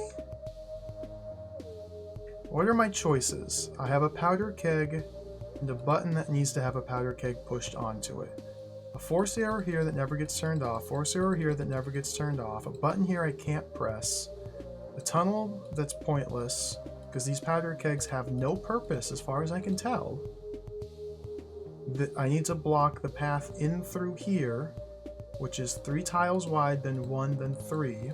What are my choices? I have a powder keg and a button that needs to have a powder keg pushed onto it. A force arrow here that never gets turned off, force arrow here that never gets turned off, a button here I can't press, a tunnel that's pointless, because these powder kegs have no purpose as far as I can tell. I need to block the path in through here, which is 3 tiles wide, then 1, then 3.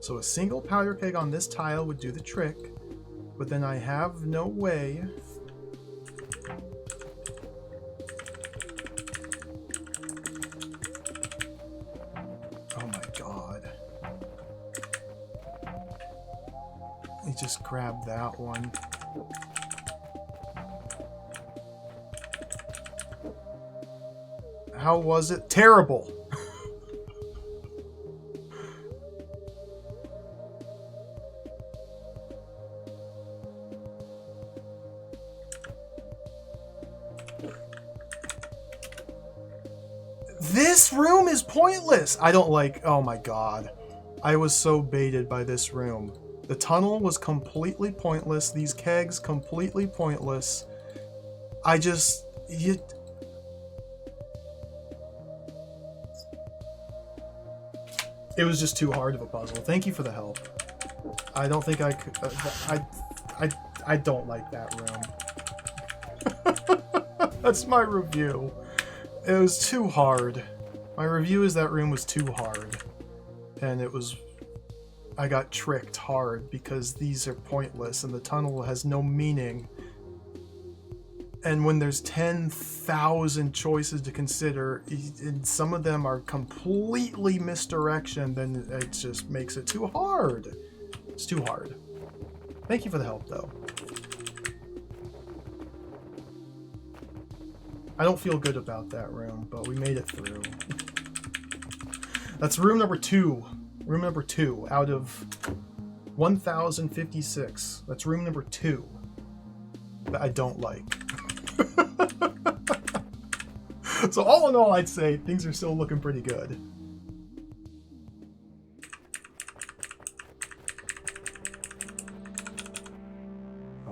So a single powder keg on this tile would do the trick, but then I have no way. Oh my god. Let me just grab that one. How was it? Terrible! This room is pointless! I don't like... Oh my god. I was so baited by this room. The tunnel was completely pointless. These kegs, completely pointless. I just... It was just too hard of a puzzle. Thank you for the help. I don't think I could... I don't like that room. That's my review. It was too hard. My review is that room was too hard. And it was... I got tricked hard because these are pointless and the tunnel has no meaning. And when there's 10,000 choices to consider, and some of them are completely misdirection, then it just makes it too hard. It's too hard. Thank you for the help, though. I don't feel good about that room, but we made it through. That's room number 2. Room number 2 out of 1,056. That's room number 2 that I don't like. So all in all, I'd say things are still looking pretty good.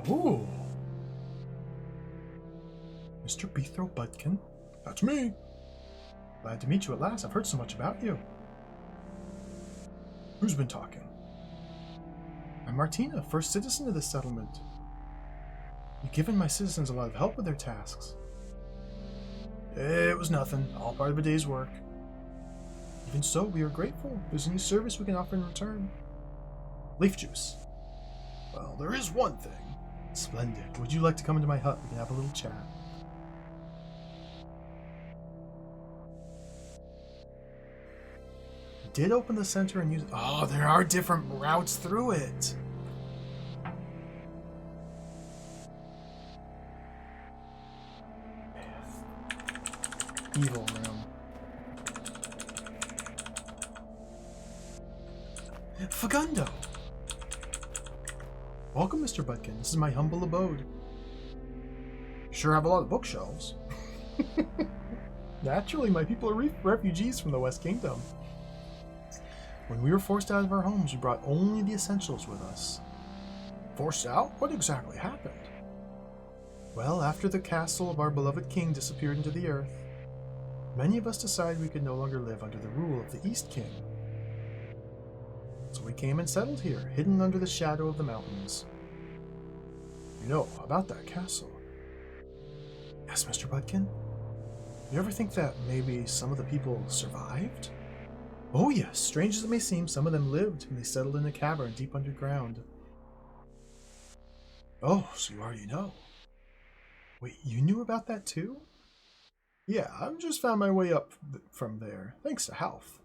Oh, Mr. Beethro Budkin. That's me. Glad to meet you at last. I've heard so much about you. Who's been talking? I'm Martina, first citizen of this settlement. You've given my citizens a lot of help with their tasks. It was nothing, all part of a day's work. Even so, we are grateful. There's a new service we can offer in return. Leaf juice. Well, there is one thing. Splendid. Would you like to come into my hut? We can have a little chat. We did open the center and use... Oh, there are different routes through it. Evil room. Fagundo! Welcome, Mr. Budkin. This is my humble abode. Sure have a lot of bookshelves. Naturally, my people are refugees from the West Kingdom. When we were forced out of our homes, we brought only the essentials with us. Forced out? What exactly happened? Well, after the castle of our beloved king disappeared into the earth, many of us decided we could no longer live under the rule of the East King. So we came and settled here, hidden under the shadow of the mountains. You know about that castle? Yes, Mr. Budkin? You ever think that maybe some of the people survived? Oh yes, strange as it may seem, some of them lived and they settled in a cavern deep underground. Oh, so you already know. Wait, you knew about that too? Yeah, I've just found my way up from there, thanks to Half.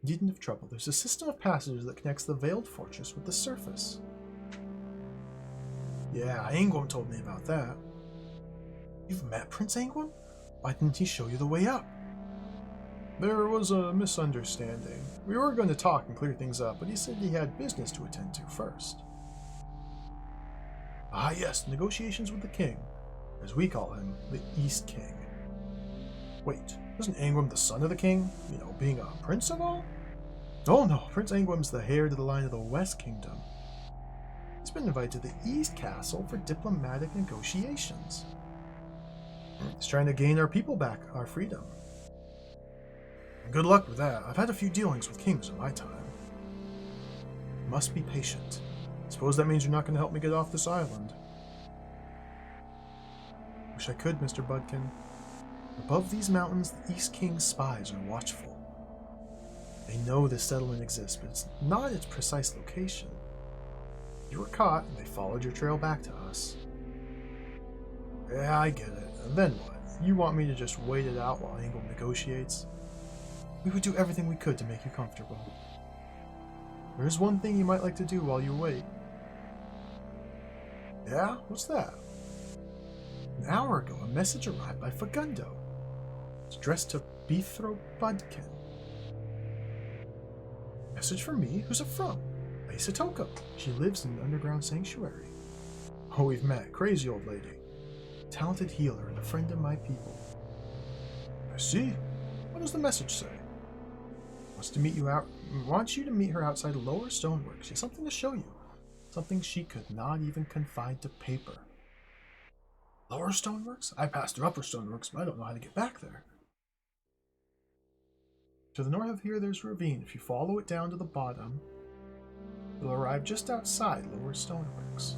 You didn't have trouble. There's a system of passages that connects the Veiled Fortress with the surface. Yeah, Angwam told me about that. You've met Prince Angwam? Why didn't he show you the way up? There was a misunderstanding. We were going to talk and clear things up, but he said he had business to attend to first. Ah yes, negotiations with the king. As we call him, the East King. Wait, isn't Angwam the son of the king? You know, being a prince and all? Oh no, Prince Angwam's the heir to the line of the West Kingdom. He's been invited to the East Castle for diplomatic negotiations. He's trying to gain our people back, our freedom. Good luck with that. I've had a few dealings with kings in my time. You must be patient. Suppose that means you're not going to help me get off this island. Wish I could, Mr. Budkin. Above these mountains, the East King's spies are watchful. They know this settlement exists, but it's not its precise location. You were caught, and they followed your trail back to us. Yeah, I get it. And then what? You want me to just wait it out while Engel negotiates? We would do everything we could to make you comfortable. There's one thing you might like to do while you wait. Yeah? What's that? An hour ago, a message arrived by Fagundo. It's addressed to Bethro Budkin. Message from me? Who's it from? Lady Satoko. She lives in an underground sanctuary. Oh, we've met. Crazy old lady. Talented healer and a friend of my people. I see. What does the message say? Wants you to meet her outside Lower Stoneworks. She has something to show you. Something she could not even confide to paper. Lower Stoneworks? I passed through Upper Stoneworks, but I don't know how to get back there. To the north of here, there's a ravine. If you follow it down to the bottom, you'll arrive just outside Lower Stoneworks.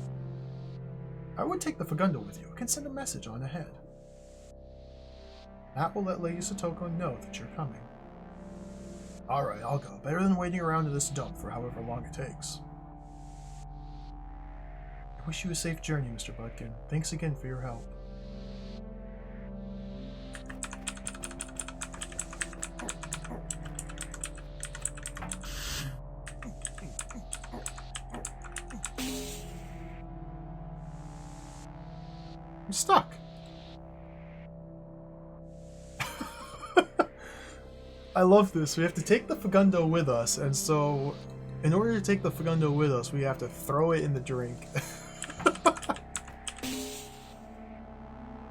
I would take the Fagundo with you. I can send a message on ahead. That will let Lady Satoko know that you're coming. Alright, I'll go. Better than waiting around in this dump for however long it takes. I wish you a safe journey, Mr. Budkin. Thanks again for your help. I'm stuck. I love this. We have to take the Fagundo with us, and so in order to take the Fagundo with us, we have to throw it in the drink.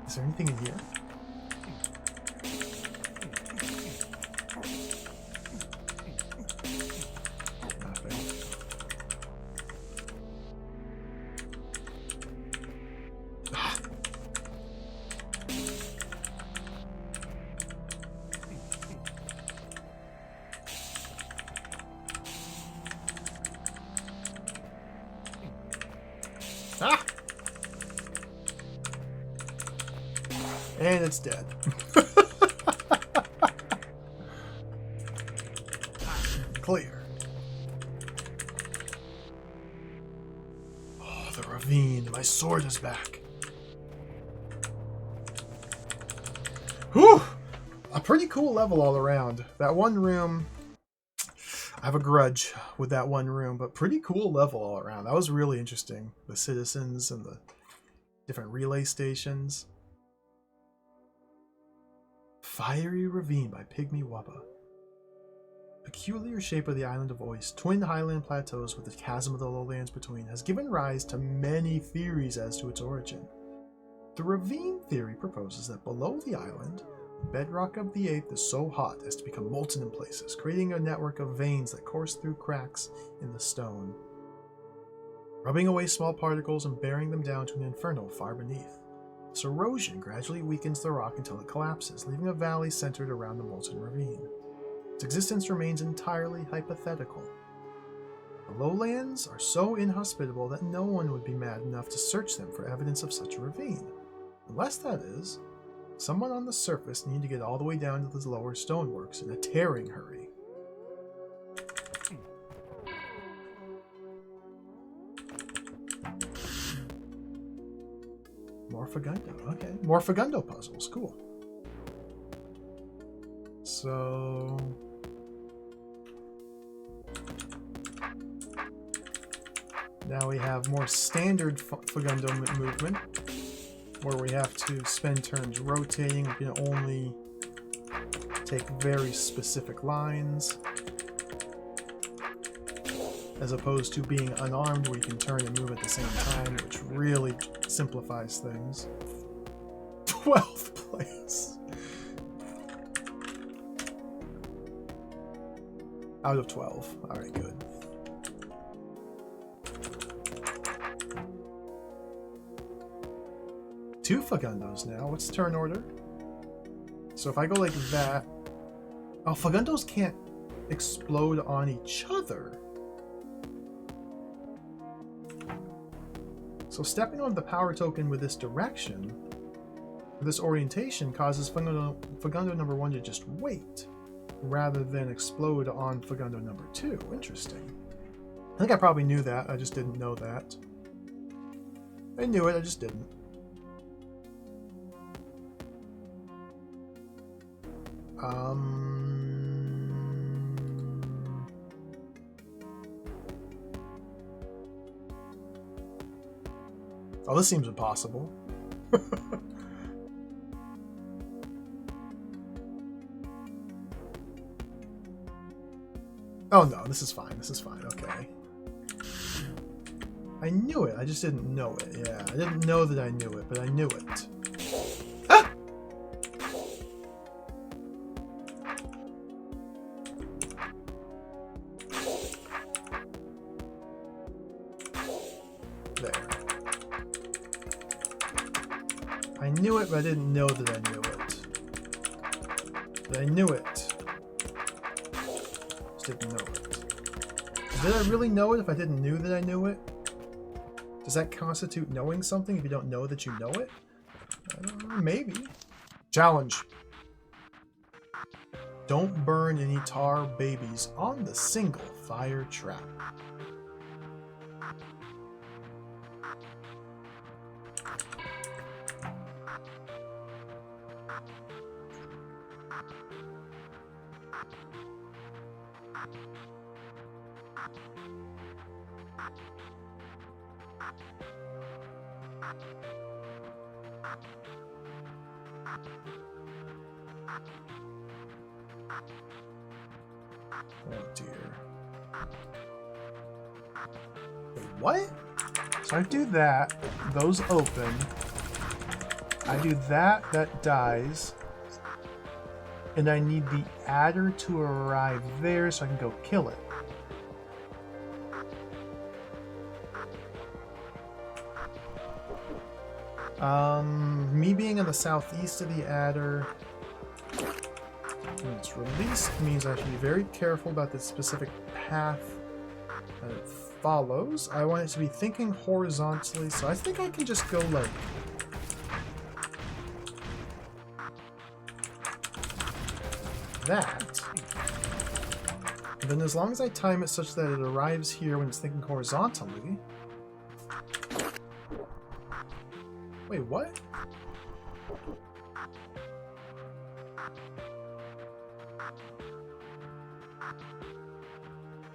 Is there anything in here? Nothing. Ah. Ah! And it's dead. Clear. Oh, the ravine. My sword is back. Whew! A pretty cool level all around. That one room... I have a grudge with that one room, but pretty cool level all around. That was really interesting. The citizens and the different relay stations. Fiery Ravine by Pygmy Wubba. Peculiar shape of the island of Oist, twin highland plateaus with the chasm of the lowlands between, has given rise to many theories as to its origin. The ravine theory proposes that below the island, the bedrock of the 8th is so hot as to become molten in places, creating a network of veins that course through cracks in the stone, rubbing away small particles and bearing them down to an inferno far beneath. This erosion gradually weakens the rock until it collapses, leaving a valley centered around the molten ravine. Its existence remains entirely hypothetical. The lowlands are so inhospitable that no one would be mad enough to search them for evidence of such a ravine. Unless, that is, someone on the surface needed to get all the way down to the lower stoneworks in a tearing hurry. More Fagundo. Okay. More Fagundo puzzles. Cool. So... now we have more standard Fagundo movement, where we have to spend turns rotating. We can only take very specific lines, as opposed to being unarmed, where you can turn and move at the same time, which really simplifies things. 12th place. Out of 12. Alright, good. Two Fagundos now. What's turn order? So if I go like that... oh, Fagundos can't explode on each other. So stepping on the power token with this direction This orientation causes Fagundo number 1 to just wait, rather than explode on Fagundo number 2. Interesting. I think I probably knew that, I just didn't know that. I knew it, I just didn't. Oh, this seems impossible. Oh no, this is fine, okay. I knew it, I just didn't know it, yeah. I didn't know that I knew it, but I knew it. Ah! There. I knew it, but I didn't know that I knew it. But I knew it. Just didn't know it. Did I really know it if I didn't know that I knew it? Does that constitute knowing something if you don't know that you know it? Maybe. Challenge. Don't burn any tar babies on the single fire trap. Oh dear. Wait, what? So I do that, those open. I do that, that dies. And I need the adder to arrive there so I can go kill it. Me being in the southeast of the adder, when it's released, means I should be very careful about the specific path that it follows. I want it to be thinking horizontally, so I think I can just go like that. And then as long as I time it such that it arrives here when it's thinking horizontally. Wait, what?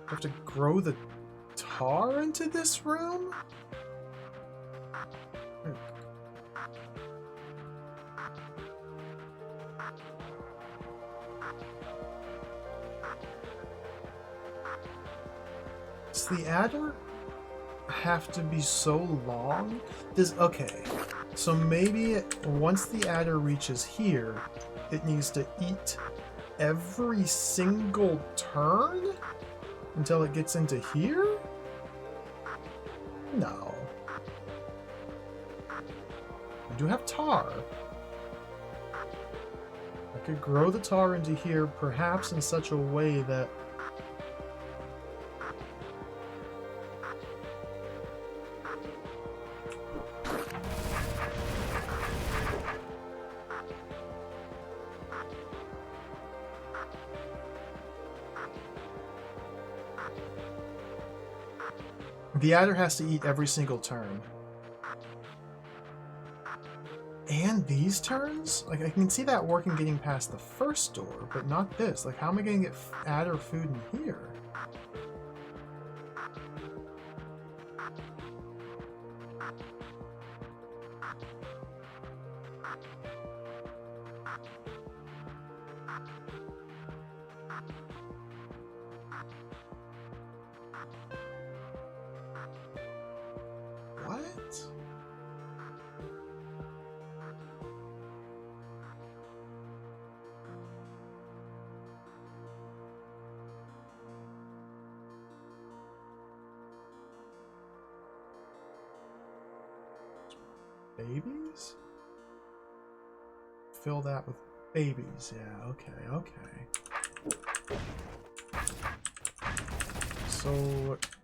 I have to grow the tar into this room? Does the adder have to be so long? Okay, so maybe once the adder reaches here, it needs to eat every single turn until it gets into here? No. I do have tar. I could grow the tar into here, perhaps in such a way that the adder has to eat every single turn. And these turns? Like, I can see that working getting past the first door, but not this. Like, how am I going to get adder food in here? What? Babies? Fill that with babies. Yeah, okay, okay. So,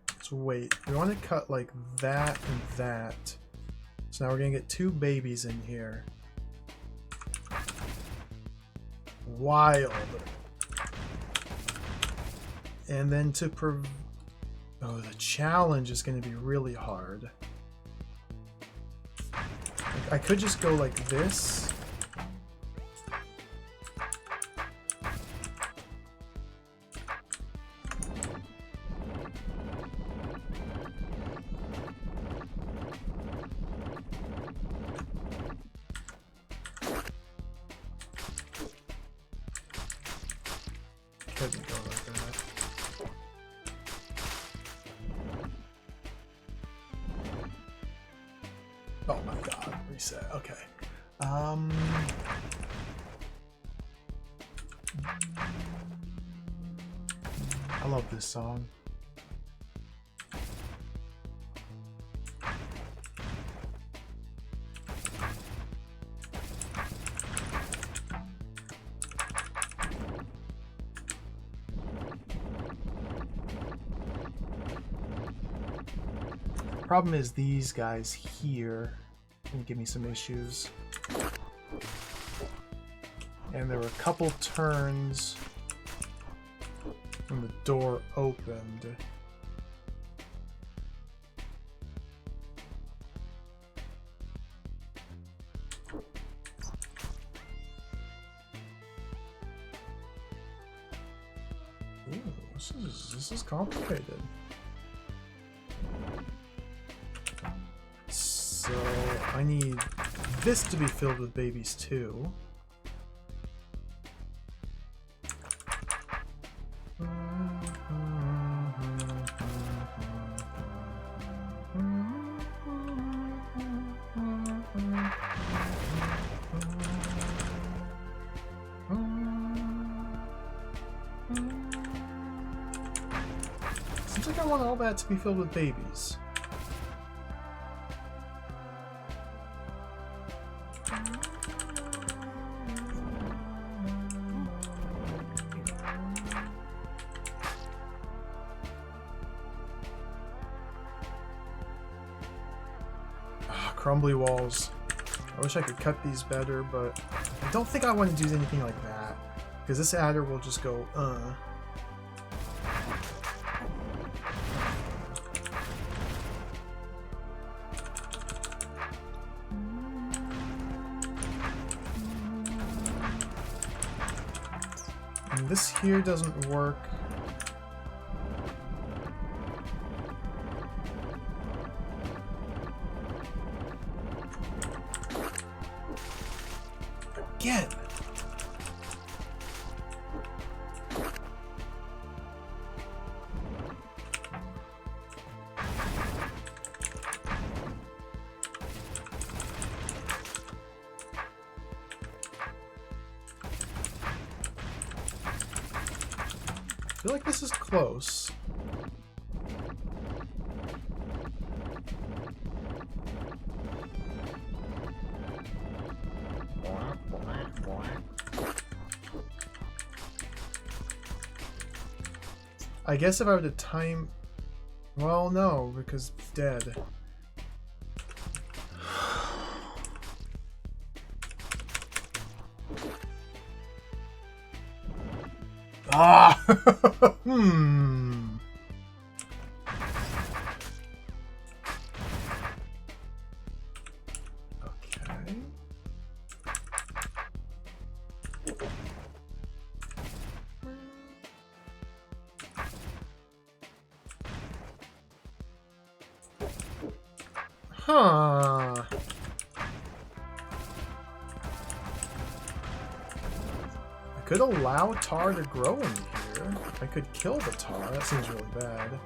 let's wait. We want to cut like that and that. So now we're going to get 2 babies in here. wild. And then to oh, the challenge is going to be really hard. I could just go like this. Couldn't go like that. Oh my god, reset. Okay. I love this song. Problem is these guys here can give me some issues. And there were a couple turns when the door opened. Ooh, this is complicated. So I need this to be filled with babies too. Seems like I want all that to be filled with babies. Crumbly walls. I wish I could cut these better, but I don't think I want to do anything like that. Because this adder will just go, And this here doesn't work. Again. I feel like this is close. I guess if I were to time... Well, no, because it's dead. Ah! Okay. Huh. I could allow tar to grow in here. I could kill the tar. That seems really bad.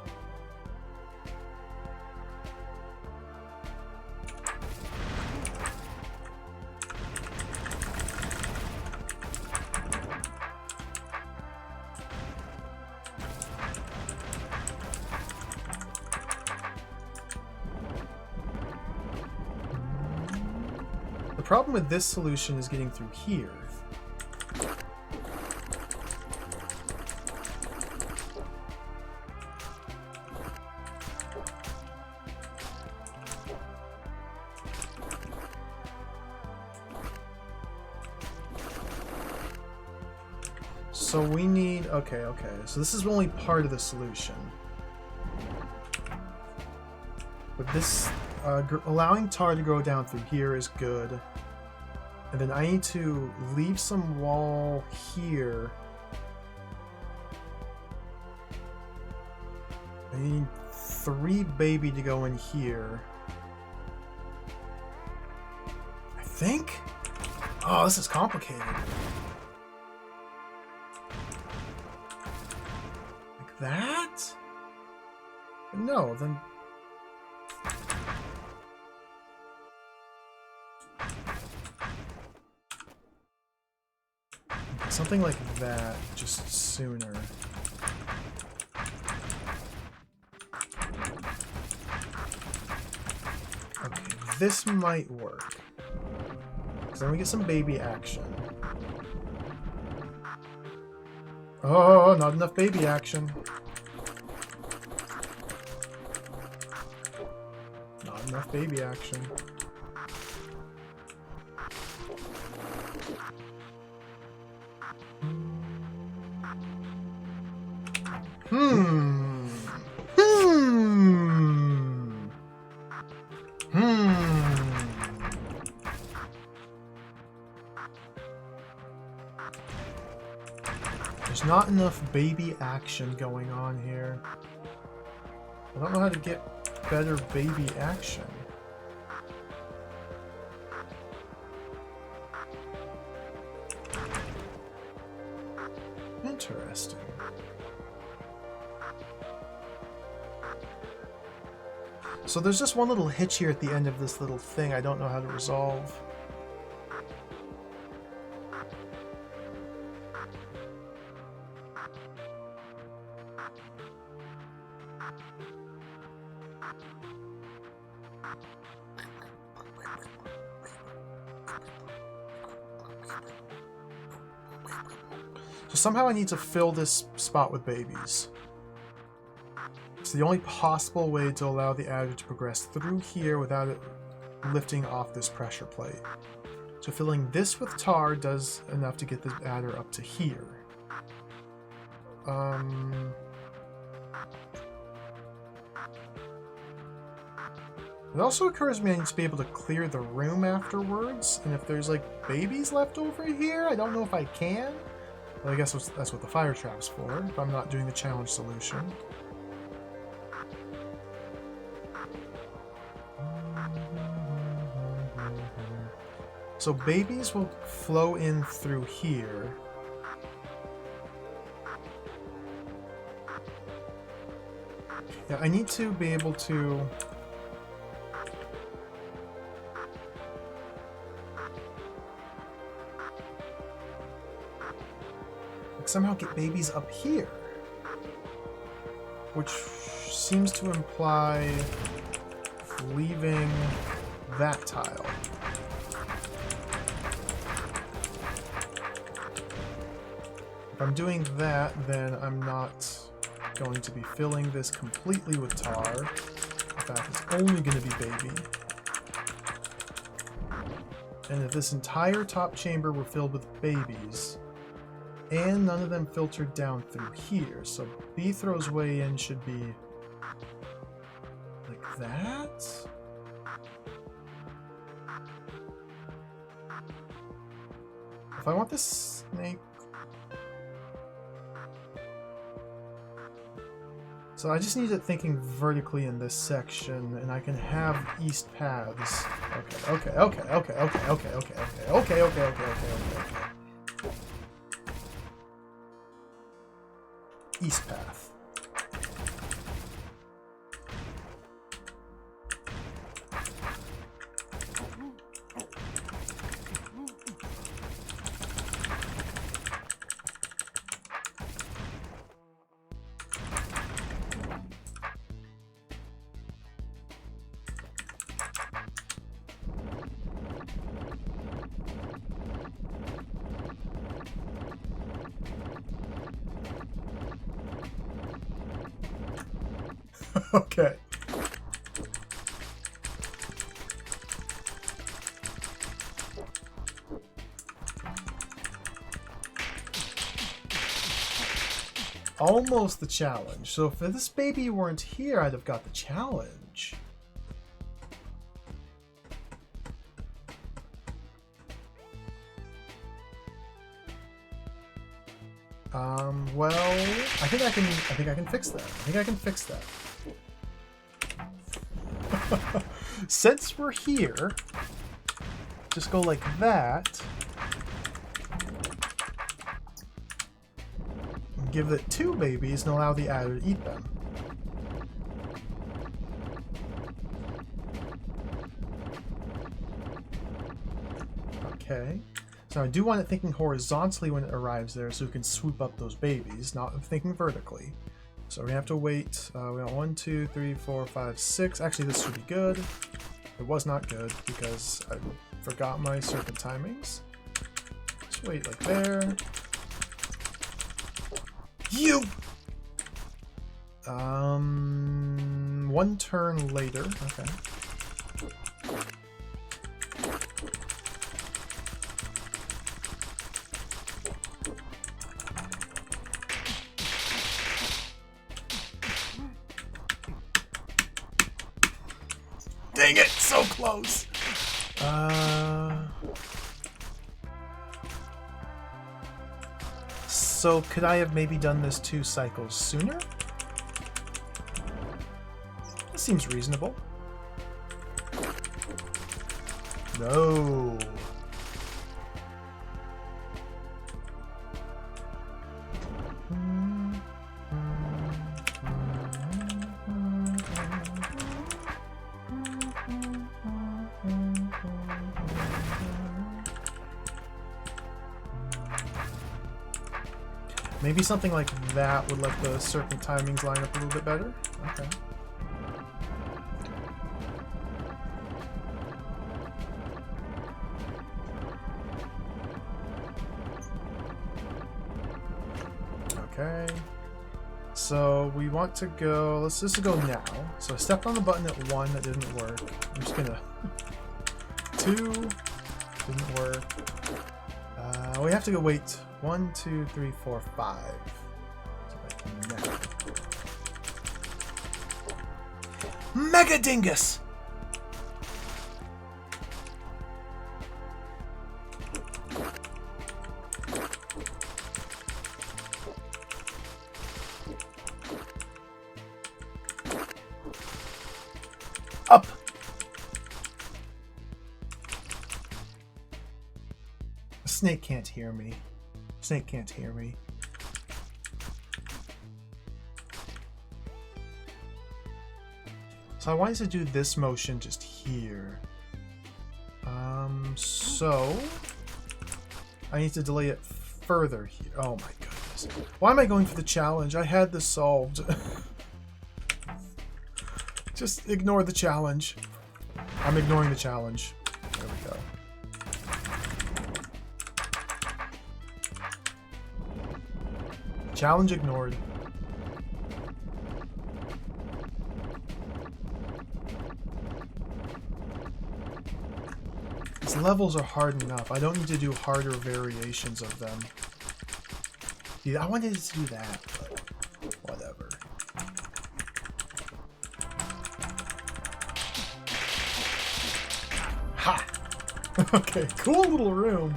The problem with this solution is getting through here. So we need... Okay. So this is only part of the solution. But this... allowing tar to go down through here is good. And then I need to leave some wall here. I need 3 baby to go in here. I think? Oh, this is complicated. Like that? No, then... Something like that, just sooner. Okay, this might work. Because then we get some baby action. Oh, not enough baby action. Not enough baby action. There's not enough baby action going on here. I don't know how to get better baby action. Interesting. So there's just one little hitch here at the end of this little thing I don't know how to resolve. So somehow I need to fill this spot with babies. It's the only possible way to allow the adder to progress through here without it lifting off this pressure plate. So filling this with tar does enough to get the adder up to here. It also occurs to me I need to be able to clear the room afterwards, and if there's like babies left over here, I don't know if I can. Well, I guess that's what the fire trap's for, if I'm not doing the challenge solution. So babies will flow in through here. Yeah, I need to be able to... somehow get babies up here, which seems to imply leaving that tile. If I'm doing that, then I'm not going to be filling this completely with tar. In fact, it's only going to be baby. And if this entire top chamber were filled with babies, and none of them filtered down through here, so Beethrow's way in should be like that? If I want this snake... So I just need it thinking vertically in this section, and I can have east paths. Okay. East path. Okay. almost the challenge. So if this baby weren't here, I'd have got the challenge. Well, I think I can fix that. Since we're here, just go like that. And give it 2 babies and allow the adder to eat them. Okay. So I do want it thinking horizontally when it arrives there so we can swoop up those babies, not thinking vertically. So we have to wait. We got 1, 2, 3, 4, 5, 6. Actually, this should be good. It was not good because I forgot my serpent timings. Just wait like there. You! 1 turn later. Okay. Dang it, so close. So could I have maybe done this 2 cycles sooner? That seems reasonable. No. Maybe something like that would let the serpent timings line up a little bit better? Okay. Okay. So we want to go, let's just go now. So I stepped on the button at 1, that didn't work. I'm just gonna, 2, didn't work. We have to go wait 1, 2, 3, 4, 5. So like now. Mega Dingus! Up! The snake can't hear me. Snake can't hear me. So I wanted to do this motion just here. So I need to delay it further here. Oh my goodness. Why am I going for the challenge? I had this solved. Just ignore the challenge. I'm ignoring the challenge. There we go. Challenge ignored. These levels are hard enough. I don't need to do harder variations of them. Yeah, I wanted to do that, but whatever. Ha! Okay, cool little room.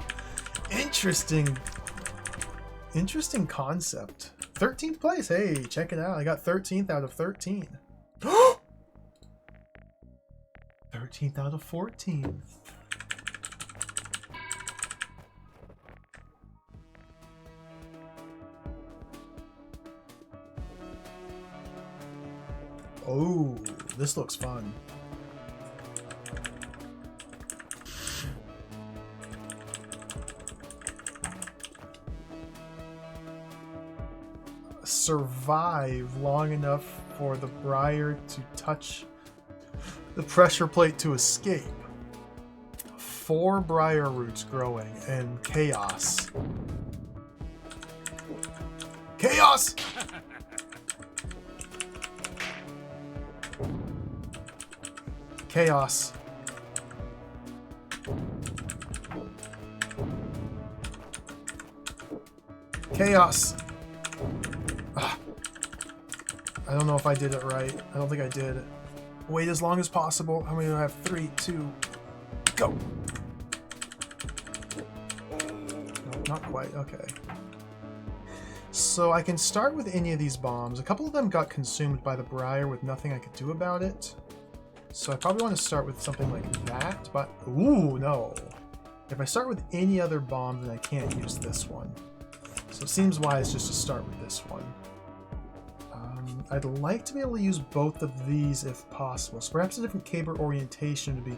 Interesting concept. 13th place. Hey, check it out. I got 13th out of 13. 13th out of 14. Oh, this looks fun. Survive long enough for the briar to touch the pressure plate to escape. 4 briar roots growing and chaos. Chaos! Chaos. Chaos. Ah. I don't know if I did it right. I don't think I did. Wait as long as possible. How many do I have? 3, 2, go. No, not quite. Okay. So I can start with any of these bombs. A couple of them got consumed by the Briar with nothing I could do about it. So I probably want to start with something like that, but ooh, no. If I start with any other bomb, then I can't use this one. So it seems wise just to start with this one. I'd like to be able to use both of these if possible. So perhaps a different caber orientation would be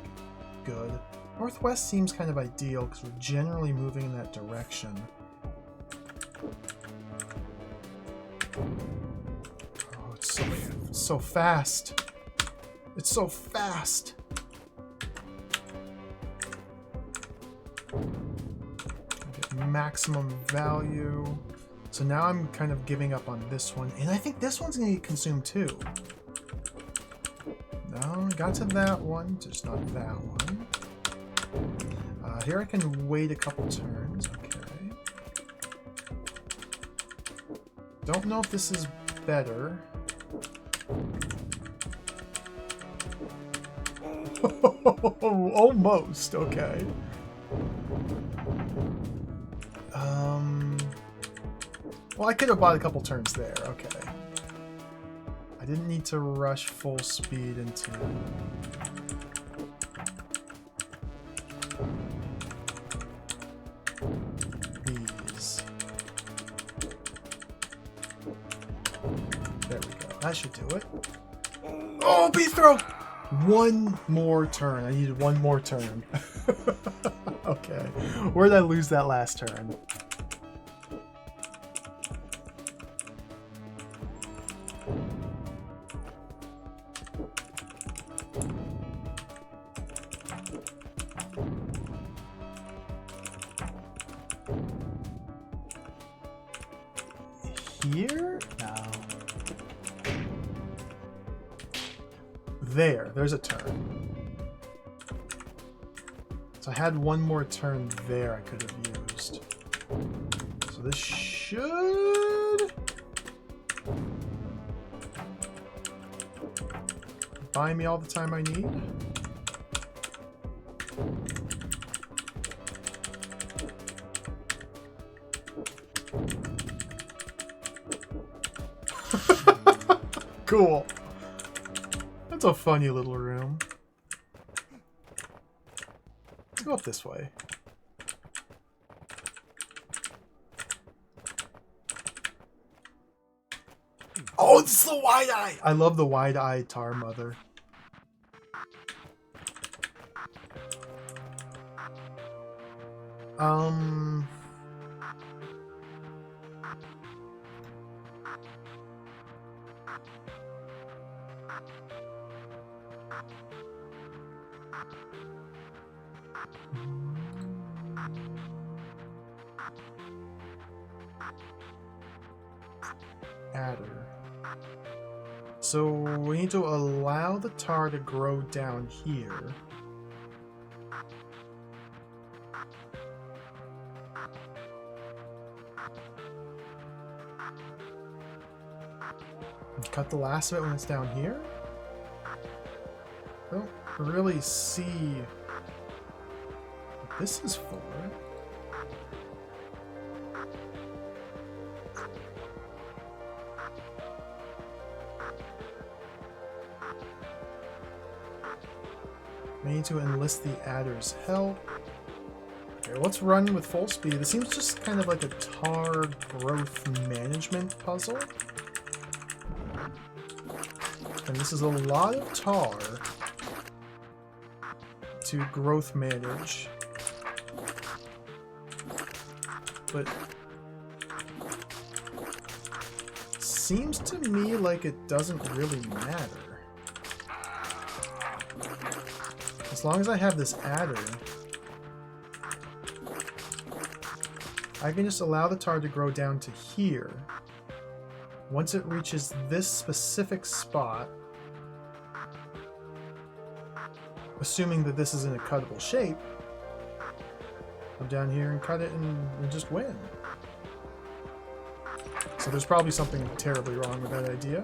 good. Northwest seems kind of ideal because we're generally moving in that direction. Oh, it's so fast. It's so fast. Get maximum value. So now I'm kind of giving up on this one, and I think this one's gonna get consumed too. No, I got to that one, just not that one. Here I can wait a couple turns, okay. Don't know if this is better. Almost, okay. Well, I could have bought a couple turns there, okay. I didn't need to rush full speed into... these. There we go, that should do it. Oh, beast throw! One more turn, I needed one more turn. Okay, where did I lose that last turn? Here? No. There's a turn. So I had one more turn there I could have used. So this should buy me all the time I need. Cool. That's a funny little room. Let's go up this way. Oh, it's the wide-eye! I love the wide-eyed Tar Mother. Adder. So we need to allow the tar to grow down here. And cut the last of it when it's down here? I don't really see what this is for. We need to enlist the adder's help. Okay, let's run with full speed. This seems just kind of like a tar growth management puzzle. And this is a lot of tar to growth manage. But seems to me like it doesn't really matter. As long as I have this adder, I can just allow the tar to grow down to here. Once it reaches this specific spot, assuming that this is in a cuttable shape, come down here and cut it and just win. So there's probably something terribly wrong with that idea.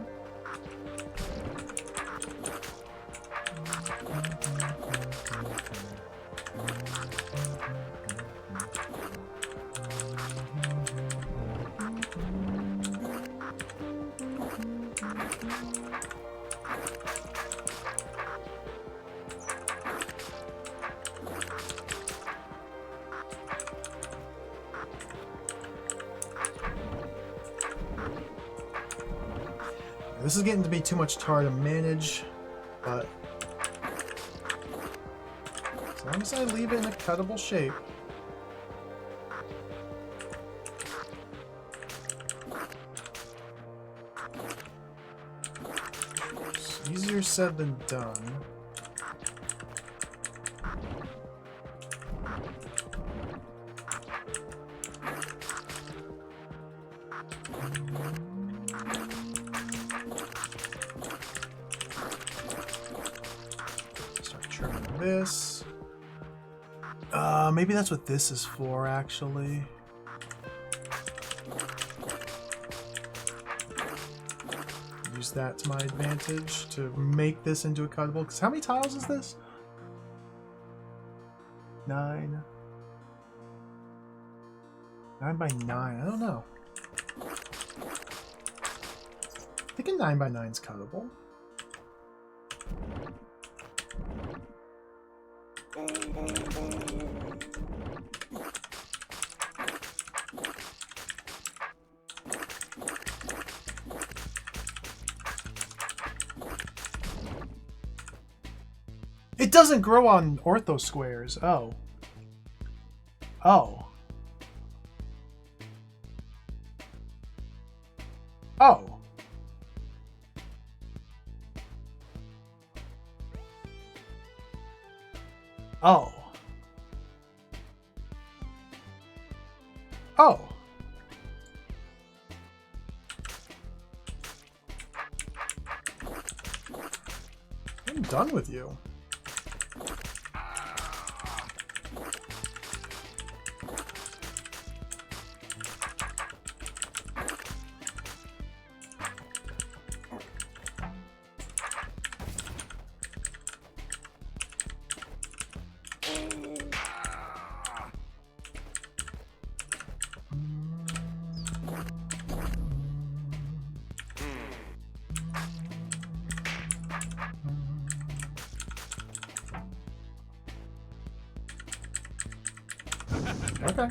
This is getting to be too much tar to manage, but as long as I leave it in a cuttable shape. It's easier said than done. This. Maybe that's what this is for, actually. Use that to my advantage to make this into a cuttable. Because how many tiles is this? 9. 9 by 9. I don't know. I think a 9 by 9 is cuttable. It doesn't grow on ortho squares. Oh. Oh. Oh. Oh. Oh. I'm done with you. Okay.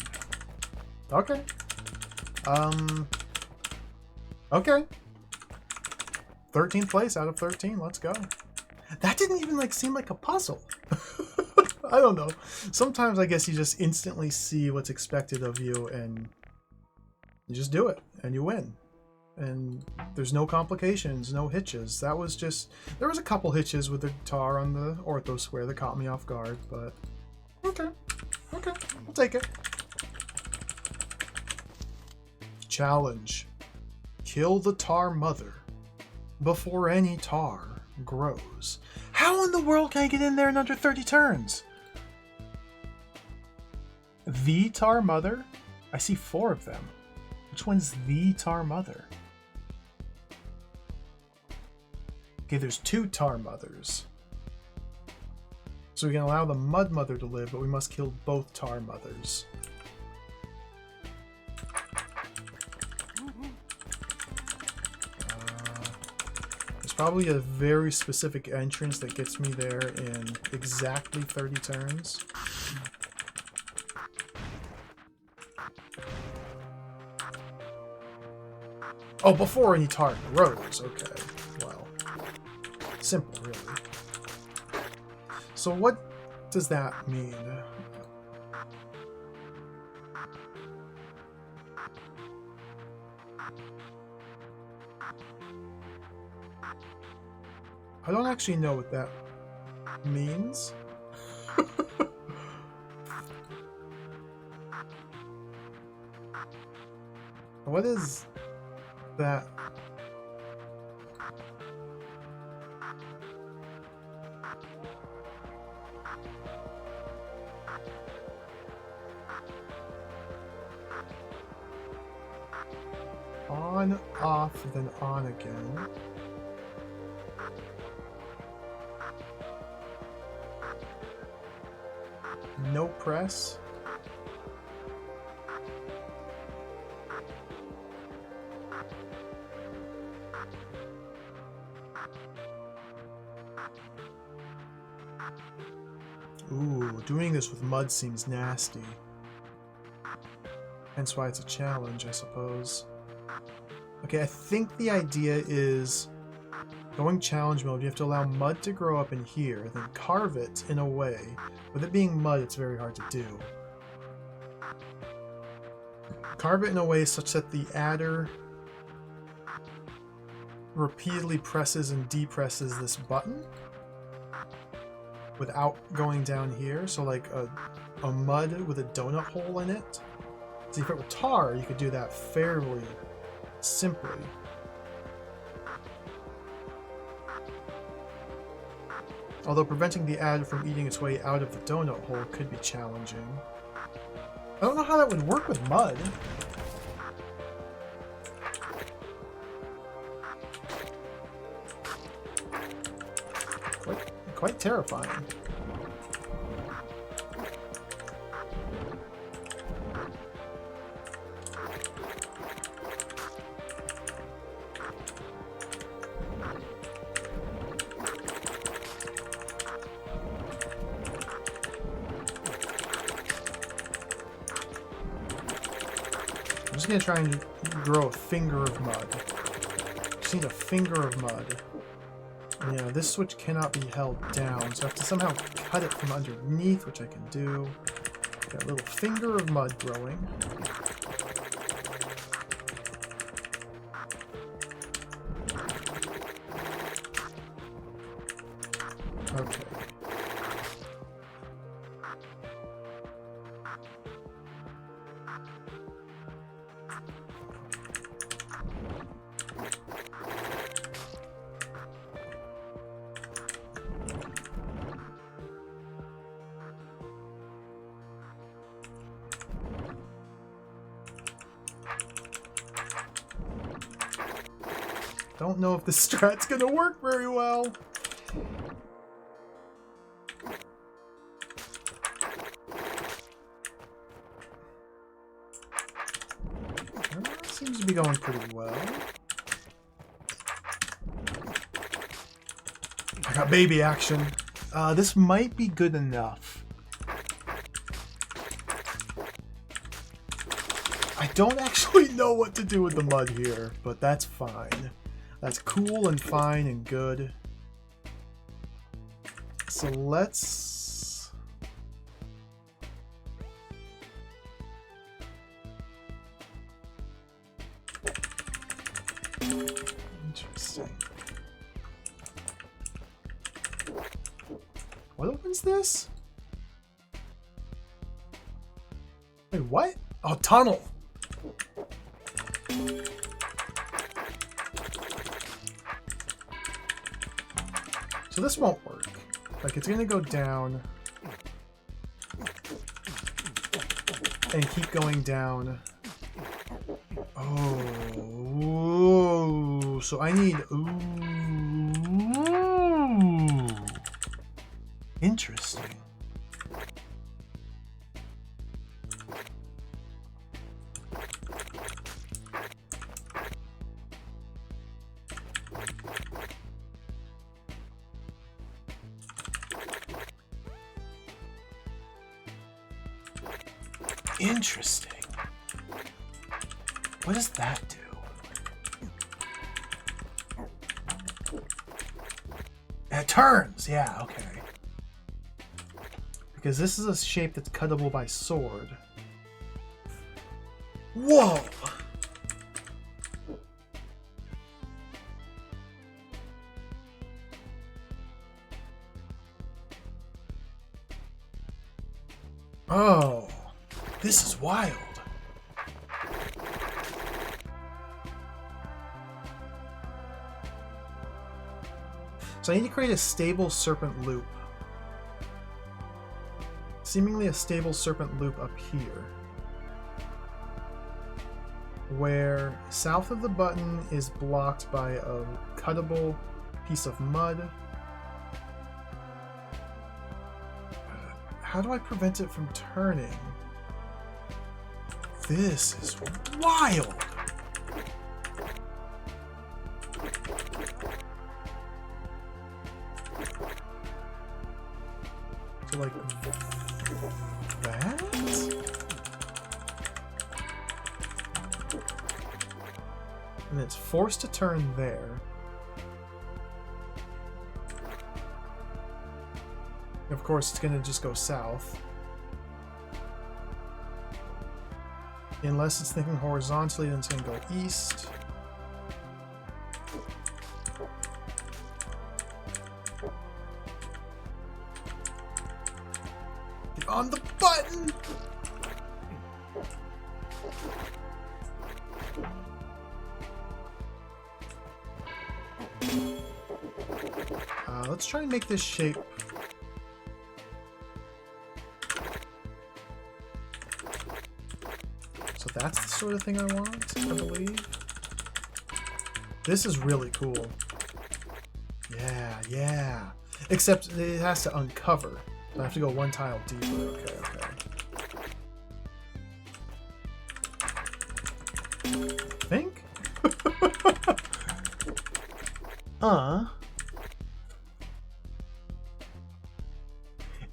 Okay. Okay. 13th place out of 13. Let's go. That didn't even like seem like a puzzle. I don't know. Sometimes I guess you just instantly see what's expected of you and you just do it and you win. And there's no complications, no hitches. That was just... There was a couple hitches with the tar on the ortho square that caught me off guard, but... Okay. Okay. I'll take it. Challenge. Kill the tar mother before any tar grows. How in the world can I get in there in under 30 turns? The tar mother? I see 4 of them. Which one's the tar mother? Okay, there's 2 tar mothers. So we can allow the mud mother to live, but we must kill both tar mothers. There's probably a very specific entrance that gets me there in exactly 30 turns. Oh, before any tar grows. Okay, well, simple, really. So what does that mean? I don't actually know what that means. What is that? on, off, then on again. No press. Ooh, doing this with mud seems nasty. Hence why it's a challenge, I suppose. Okay, I think the idea is going challenge mode, you have to allow mud to grow up in here, then carve it in a way. With it being mud, it's very hard to do. Carve it in a way such that the adder repeatedly presses and depresses this button without going down here. So like a mud with a donut hole in it. See, if it were tar, you could do that fairly simply. Although preventing the adder from eating its way out of the donut hole could be challenging. I don't know how that would work with mud. Quite terrifying. I'm just gonna try and grow a finger of mud. Just need a finger of mud. And yeah, this switch cannot be held down, so I have to somehow cut it from underneath, which I can do. Got a little finger of mud growing. Okay. Don't know if this strat's gonna work very well. Seems to be going pretty well. I got baby action. This might be good enough. I don't actually know what to do with the mud here, but that's fine. That's cool and fine and good. So let's... Interesting. What opens this? Wait, what? Oh, tunnel! So this won't work. Like, it's gonna go down and keep going down. Oh, so I need, ooh, interesting. Interesting. What does that do? It turns, yeah, okay. Because this is a shape that's cuttable by sword. Whoa! Oh, this is wild. So I need to create a stable serpent loop. Seemingly a stable serpent loop up here. where south of the button is blocked by a cuttable piece of mud. How do I prevent it from turning? This is wild! So like that? And it's forced to turn there. Of course, it's going to just go south. Unless it's thinking horizontally, then it's going to go east. Get on the button! Let's try and make this shape. So that's the sort of thing I want, I believe. This is really cool. Yeah, yeah. Except it has to uncover. I have to go one tile deeper. Okay, okay. Think?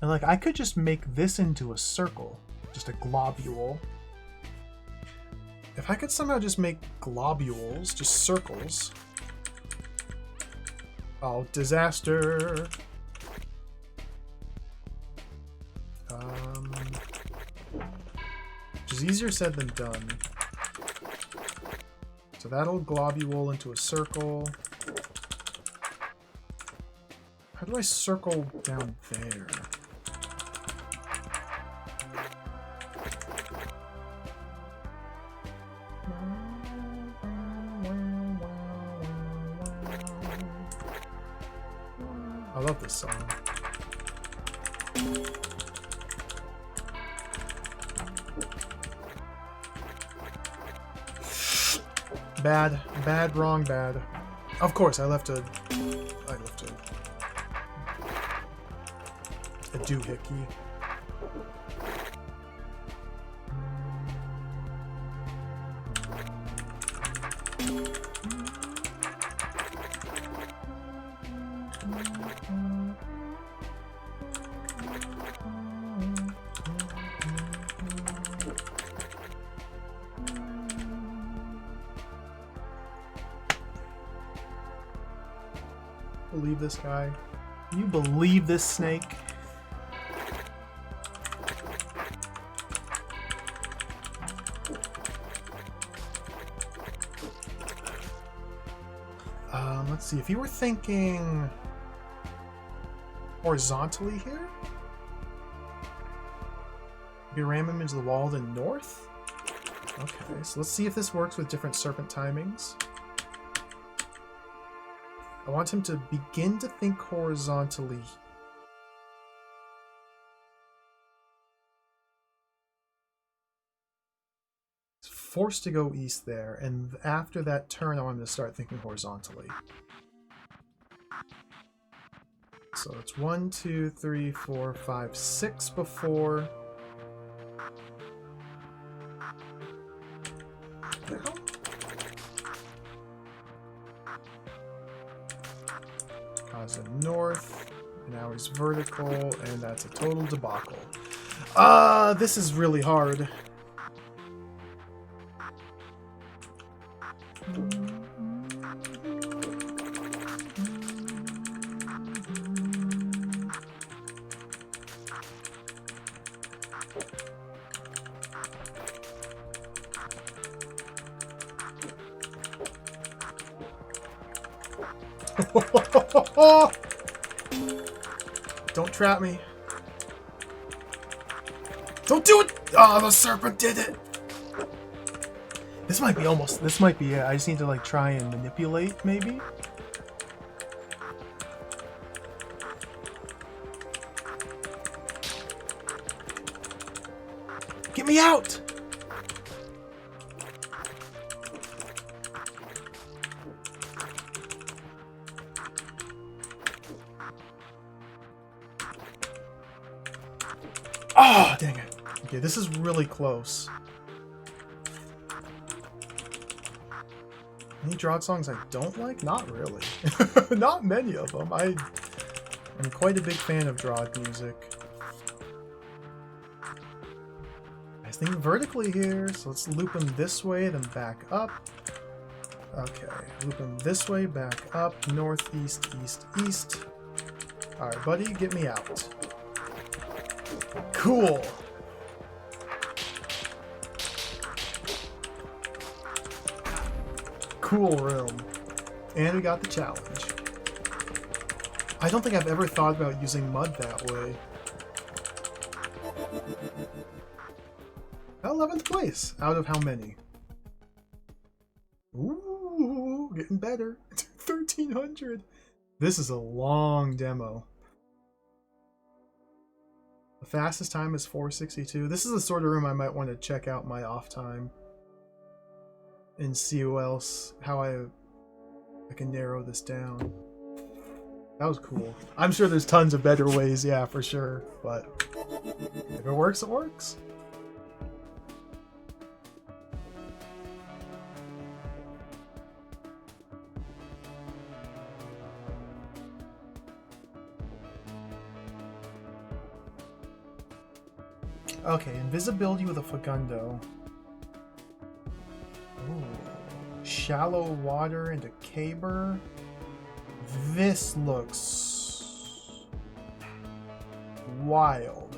And like, I could just make this into a circle. Just a globule. If I could somehow just make globules, just circles. Oh, disaster. Which is easier said than done. So that'll globule into a circle. How do I circle down there? I love this song. Bad, bad, wrong, bad. Of course, I left a doohickey. Believe this guy? Can you believe this snake? Let's see, if you were thinking horizontally here, you ram him into the wall to the north? Okay, so let's see if this works with different serpent timings. I want him to begin to think horizontally. He's forced to go east there, and after that turn I want him to start thinking horizontally. So it's 1, 2, 3, 4, 5, 6 before. Now. Cause a north, and now he's vertical, and that's a total debacle. This is really hard. Don't trap me. Don't do it! Oh, the serpent did it! This might be it. I just need to like try and manipulate, maybe? Get me out! Oh, dang it. Okay, this is really close. Any DROD songs I don't like? Not really. Not many of them. I'm quite a big fan of DROD music. I think vertically here, so let's loop him this way, then back up. Okay, loop him this way, back up, north, east, east, east. Alright, buddy, get me out. Cool! Cool room. And we got the challenge. I don't think I've ever thought about using mud that way. 11th place. Out of how many? Ooh, getting better. 1300. This is a long demo. The fastest time is 462. This is the sort of room I might want to check out my off time and see how I can narrow this down. That was cool. I'm sure there's tons of better ways, yeah, for sure. But if it works, it works. Okay, invisibility with a Fagundo. Ooh. Shallow water into Caber. This looks wild.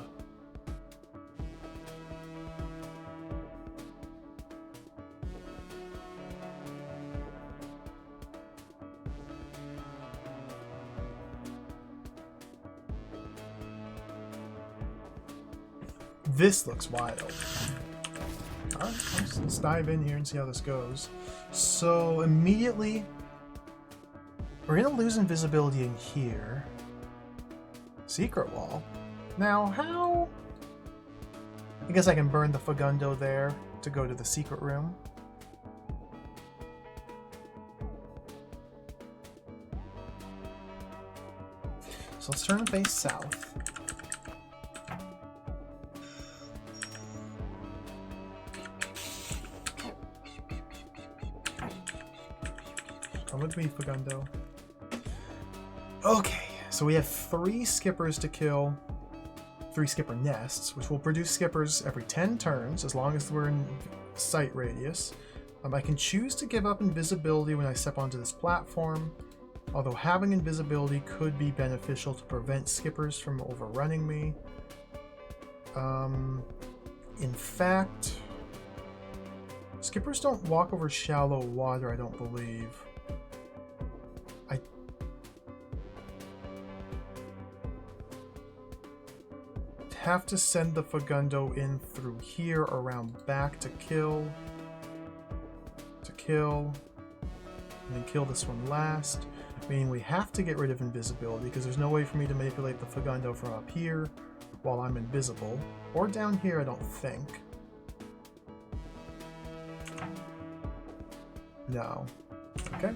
This looks wild. Alright, let's dive in here and see how this goes. So immediately, we're going to lose invisibility in here. Secret wall. Now, how? I guess I can burn the Fagundo there to go to the secret room. So let's turn and face south. Come with me, Fagundo. Okay, so we have 3 skippers to kill, 3 skipper nests, which will produce skippers every 10 turns, as long as we're in sight radius. I can choose to give up invisibility when I step onto this platform, although having invisibility could be beneficial to prevent skippers from overrunning me. In fact, skippers don't walk over shallow water, I don't believe. Have to send the Fagundo in through here around back to kill, and then kill this one last, meaning we have to get rid of invisibility because there's no way for me to manipulate the Fagundo from up here while I'm invisible, or down here I don't think. No. Okay.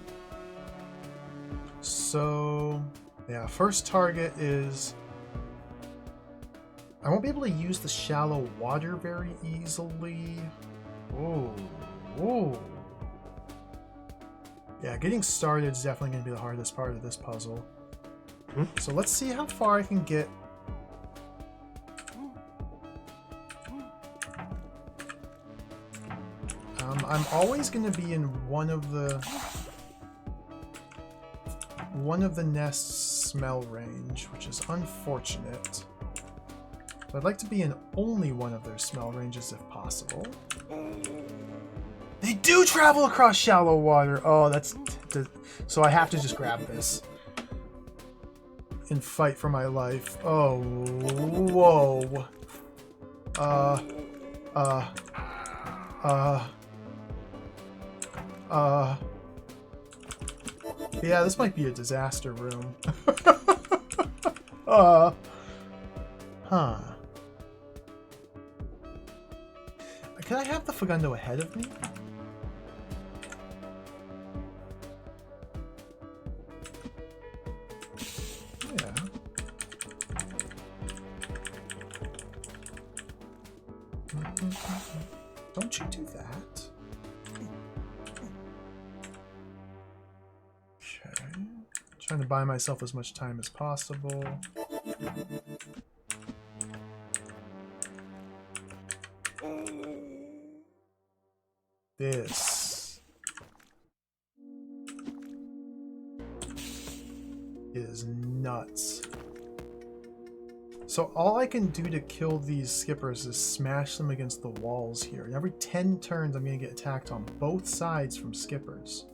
So yeah, first target is, I won't be able to use the shallow water very easily. Ooh. Ooh. Yeah, getting started is definitely going to be the hardest part of this puzzle. So let's see how far I can get. I'm always going to be in one of the nests' smell range, which is unfortunate. I'd like to be in only one of their smell ranges if possible. They do travel across shallow water! Oh, so I have to just grab this and fight for my life. Oh, whoa. Yeah, this might be a disaster room. Huh. Can I have the Fagundo ahead of me? Yeah. do that. Okay. Trying to buy myself as much time as possible. This is nuts. So all I can do to kill these skippers is smash them against the walls here. And every 10 turns I'm going to get attacked on both sides from skippers.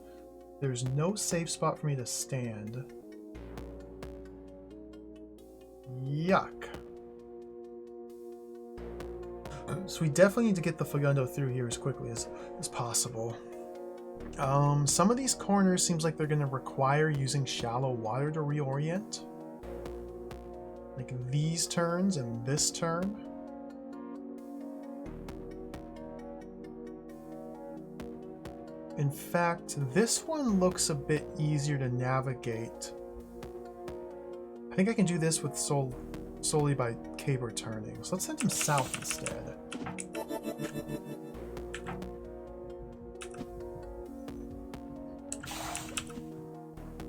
There's no safe spot for me to stand. Yuck. So we definitely need to get the Fagundo through here as quickly as possible. Some of these corners seems like they're going to require using shallow water to reorient. Like these turns and this turn. In fact, this one looks a bit easier to navigate. I think I can do this with solely by caber turning. So let's send him south instead.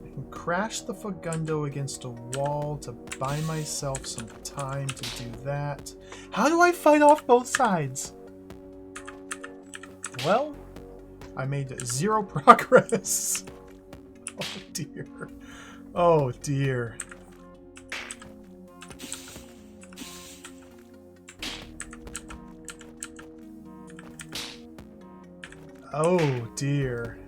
I can crash the Fagundo against a wall to buy myself some time to do that. How do I fight off both sides? Well, I made 0 progress. Oh dear. Oh dear. Oh dear.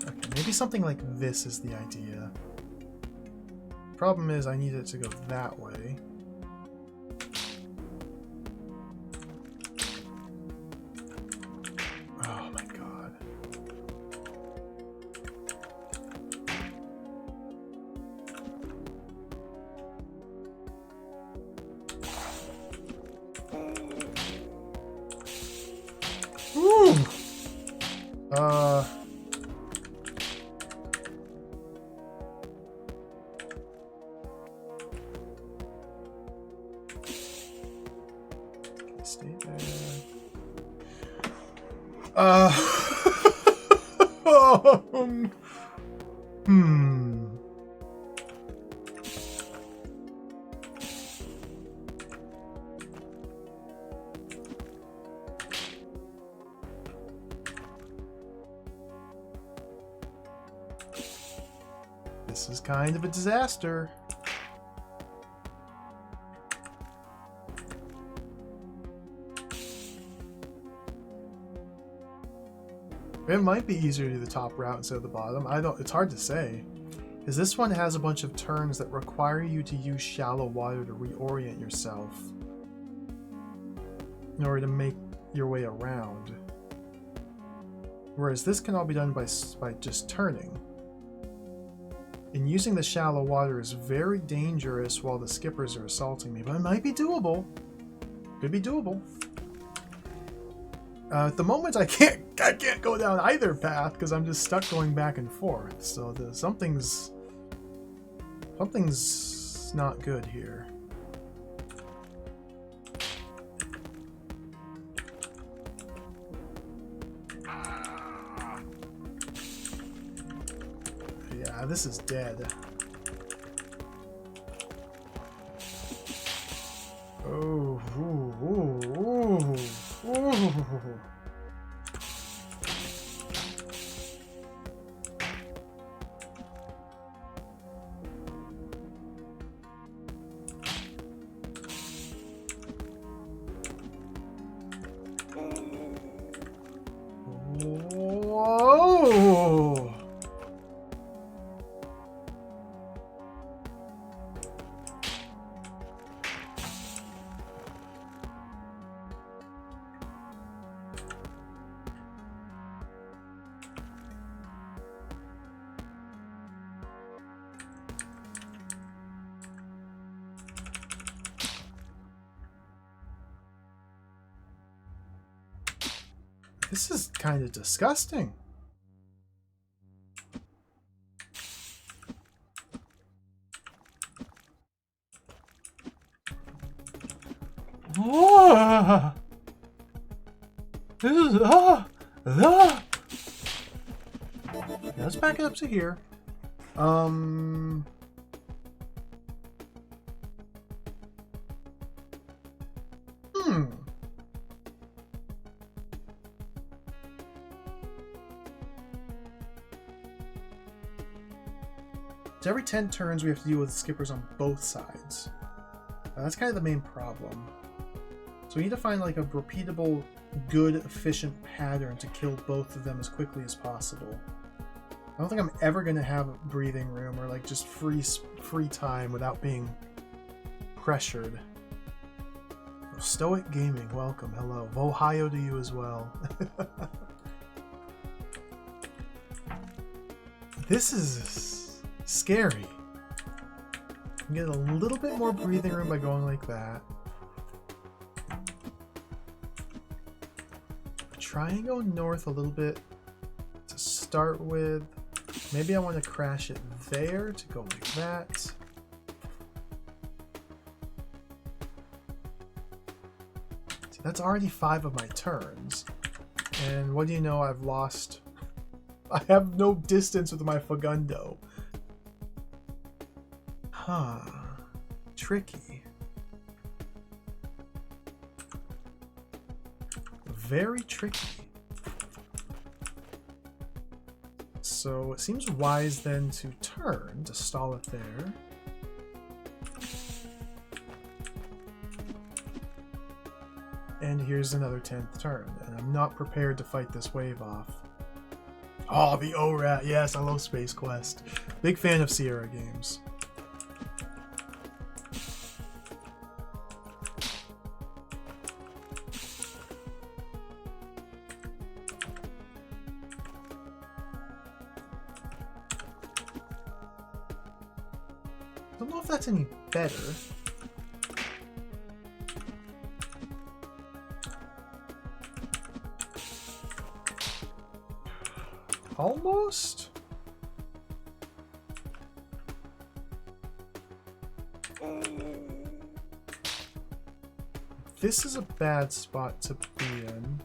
Okay, maybe something like this is the idea. Problem is I need it to go that way. Oh my god. Ooh. Stay there. Hmm. This is kind of a disaster. It might be easier to do the top route instead of the bottom. It's hard to say. Because this one has a bunch of turns that require you to use shallow water to reorient yourself in order to make your way around. Whereas this can all be done by just turning. And using the shallow water is very dangerous while the skippers are assaulting me, but it might be doable. Could be doable. At the moment, I can't go down either path because I'm just stuck going back and forth. So something's not good here. Yeah, this is dead. Oh, ooh, ooh, ooh, ooh. Whoa! This is kind of disgusting. Oh, this is yeah, let's back it up to here. So every 10 turns we have to deal with skippers on both sides. That's kind of the main problem. So we need to find like a repeatable, good, efficient pattern to kill both of them as quickly as possible. I don't think I'm ever going to have breathing room or like just free time without being pressured. Stoic Gaming, welcome, hello. Ohio to you as well. This is scary. You get a little bit more breathing room by going like that. Try and go north a little bit to start with. Maybe I want to crash it there to go like that. See, that's already 5 of my turns. And what do you know, I've lost... I have no distance with my Fagundo. Huh. Tricky. Very tricky. So it seems wise then to turn, to stall it there. And here's another 10th turn, and I'm not prepared to fight this wave off. Oh, the ORAT. Yes, I love Space Quest. Big fan of Sierra games. I don't know if that's any better. Almost? This is a bad spot to be in.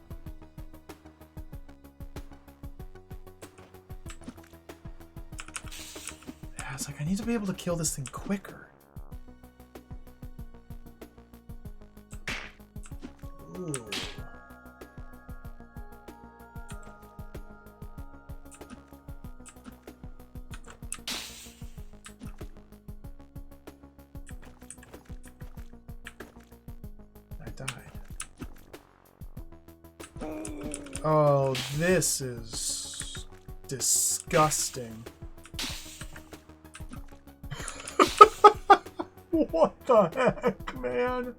Yeah, it's like I need to be able to kill this thing quicker. Ooh. Oh, this is disgusting. What the heck, man?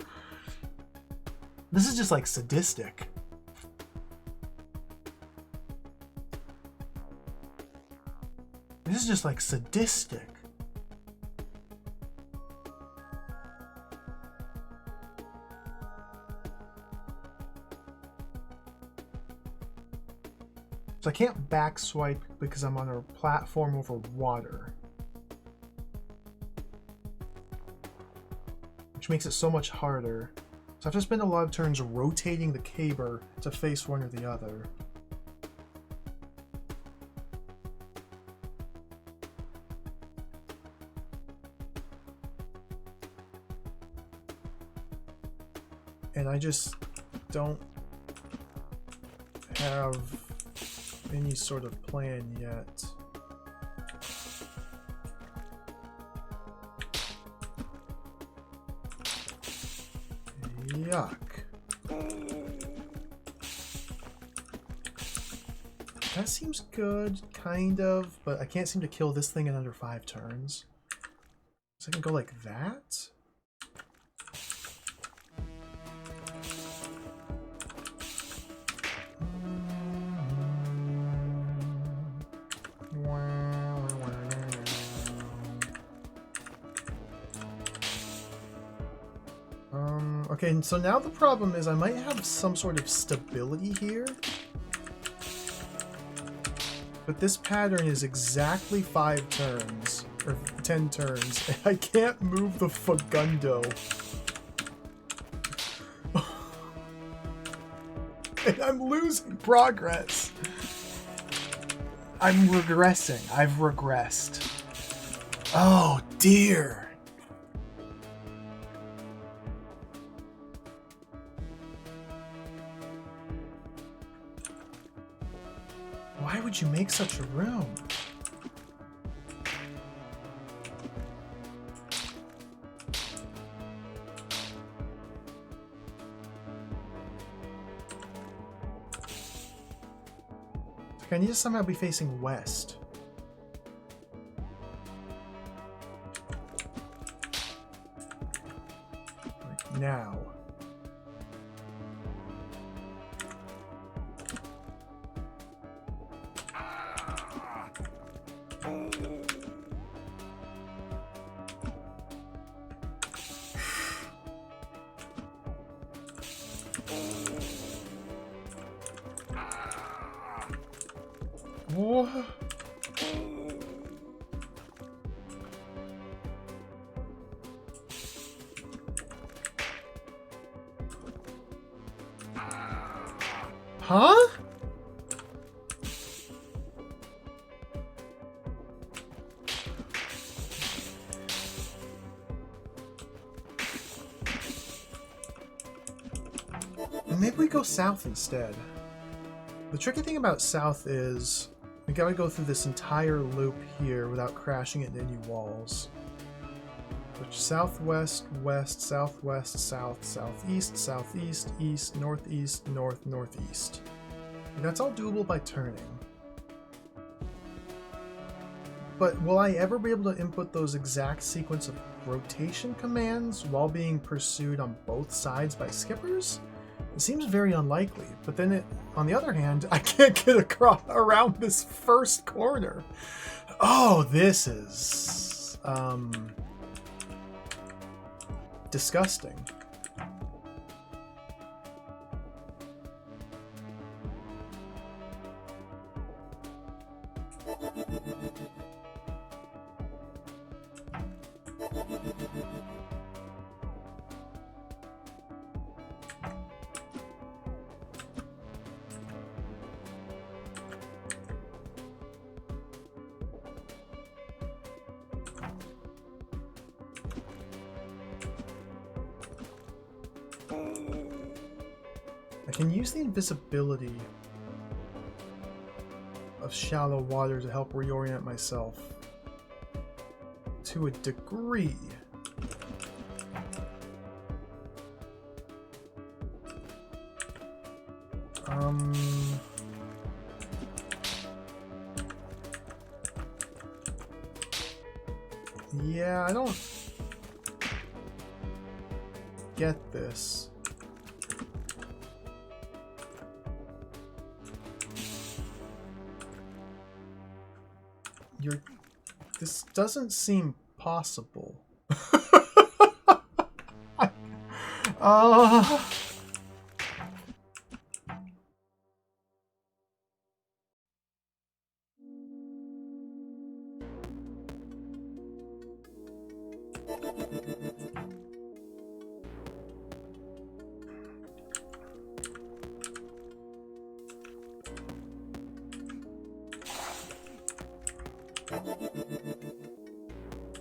This is just like sadistic. This is just like sadistic. So I can't back swipe because I'm on a platform over water. Which makes it so much harder. So I have to spend a lot of turns rotating the caber to face one or the other. And I just don't have any sort of plan yet. Yuck. That seems good, kind of, but I can't seem to kill this thing in under 5 turns. So I can go like that? Okay, and so now the problem is I might have some sort of stability here. But this pattern is exactly 5 turns, or 10 turns, and I can't move the Fagundo. and I'm losing progress. I'm regressing. I've regressed. Oh dear. Why would you make such a room? I need to somehow be facing west. Like now. What? Huh? Maybe we go south instead. The tricky thing about south is we gotta go through this entire loop here without crashing into any walls. Which southwest, west, southwest, south, southeast, southeast, east, northeast, north, northeast. And that's all doable by turning. But will I ever be able to input those exact sequence of rotation commands while being pursued on both sides by skippers? It seems very unlikely, but then on the other hand, I can't get around this first corner. Oh, this is disgusting. I can use the invisibility of shallow water to help reorient myself to a degree. Yeah, I don't get this. This doesn't seem possible.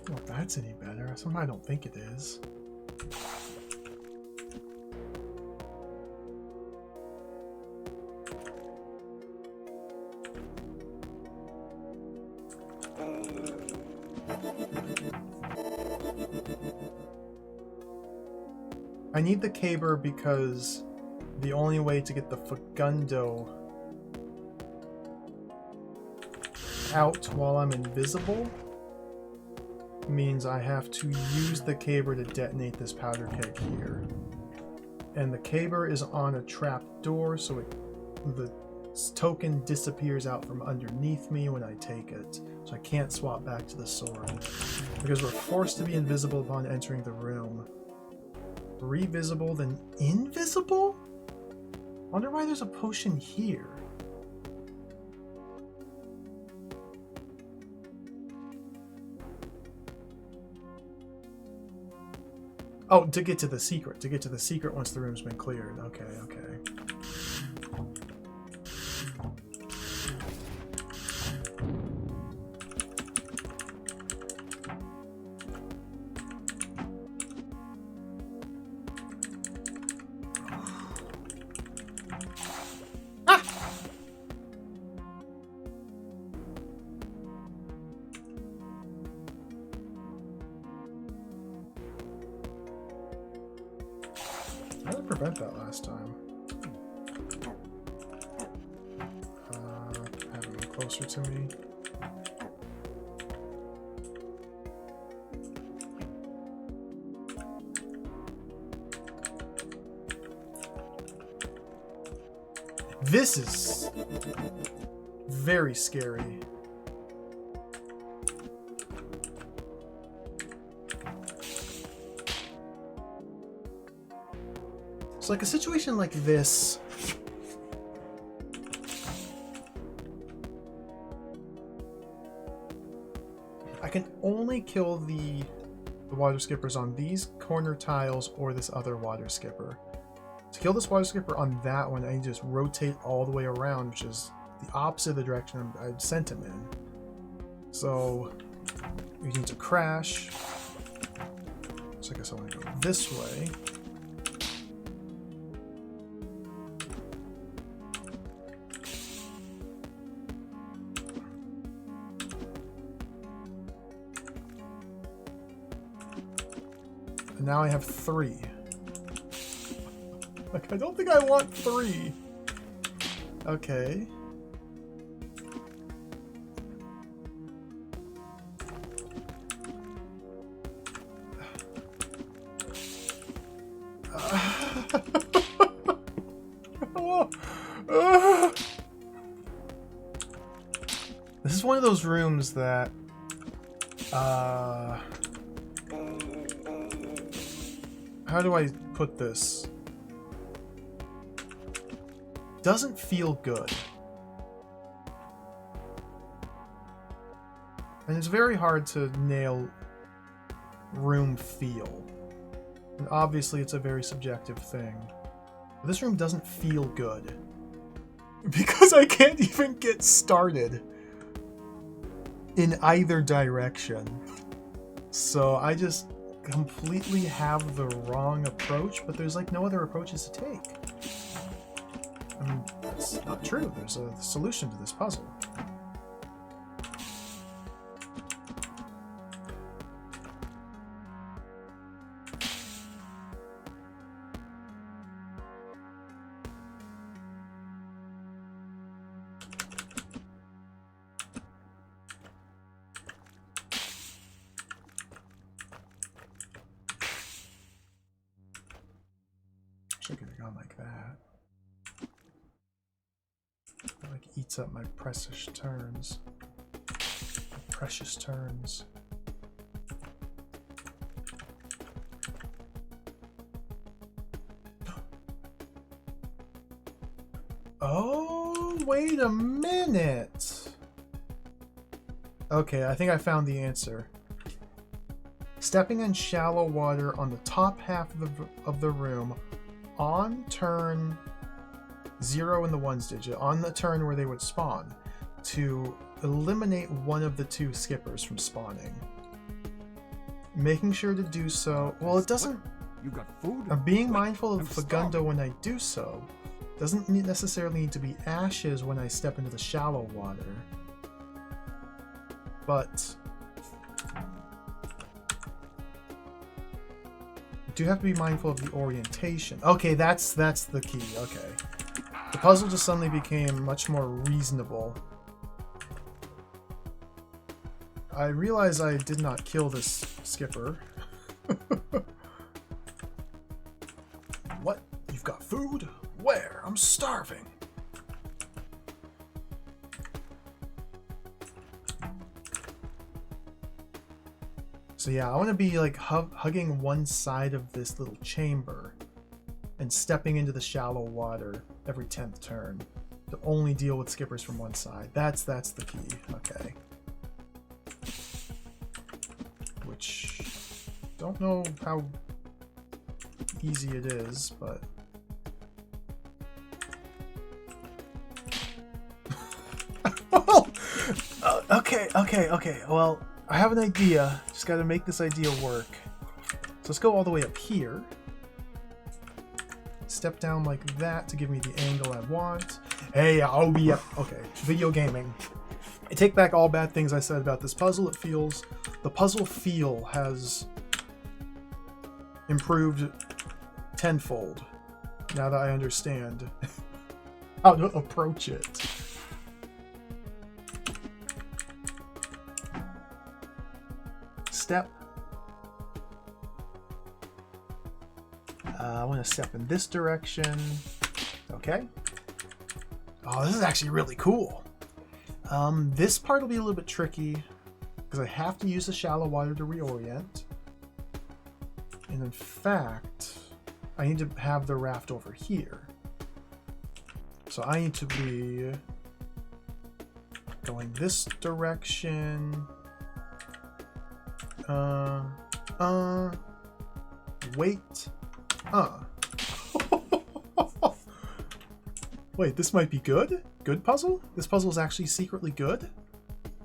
Well, if that's any better. Somehow I don't think it is. I need the caber because the only way to get the Fagundo out while I'm invisible means I have to use the caber to detonate this powder keg here. And the caber is on a trap door, so the token disappears out from underneath me when I take it. So I can't swap back to the sword. Because we're forced to be invisible upon entering the room. Revisible, then invisible? Wonder why there's a potion here. Oh, to get to the secret. To get to the secret once the room's been cleared. Okay, okay. How did I prevent that last time? Have him closer to me. This is very scary. So like a situation like this, I can only kill the water skippers on these corner tiles or this other water skipper. To kill this water skipper on that one, I just rotate all the way around, which is the opposite of the direction I sent him in. So we need to crash. So I guess I want to go this way. And now I have 3. Like, I don't think I want 3. Okay. This is one of those rooms that how do I put this? Doesn't feel good. And it's very hard to nail room feel. And obviously it's a very subjective thing. But this room doesn't feel good. Because I can't even get started in either direction. So I just completely have the wrong approach, but there's like no other approaches to take. I mean, that's not true. There's a solution to this puzzle. Should have gone like that. That like eats up my precious turns. Precious turns. Oh, wait a minute. Okay, I think I found the answer. Stepping in shallow water on the top half of the room on turn 0 and the 1's digit, on the turn where they would spawn, to eliminate one of the 2 skippers from spawning. Making sure to do so. Well, it doesn't. You got food? I'm being Wait, mindful of I'm Fagundo starving. when I do so. Doesn't necessarily need to be ashes when I step into the shallow water. But do have to be mindful of the orientation. Okay, that's the key. Okay. The puzzle just suddenly became much more reasonable. I realize I did not kill this skipper. What? You've got food? Where? I'm starving. So yeah, I want to be like hugging one side of this little chamber and stepping into the shallow water every 10th turn to only deal with skippers from one side. That's the key. Okay. Which don't know how easy it is, but... Okay. Well, I have an idea. Just gotta make this idea work. So let's go all the way up here. Step down like that to give me the angle I want. Hey, I'll be up. Okay, video gaming. I take back all bad things I said about this puzzle. The puzzle feel has improved tenfold now that I understand how to approach it. Step. I want to step in this direction. Okay. Oh, this is actually really cool. This part will be a little bit tricky because I have to use the shallow water to reorient. And in fact, I need to have the raft over here. So I need to be going this direction. Wait. Wait, this might be good? Good puzzle? This puzzle is actually secretly good?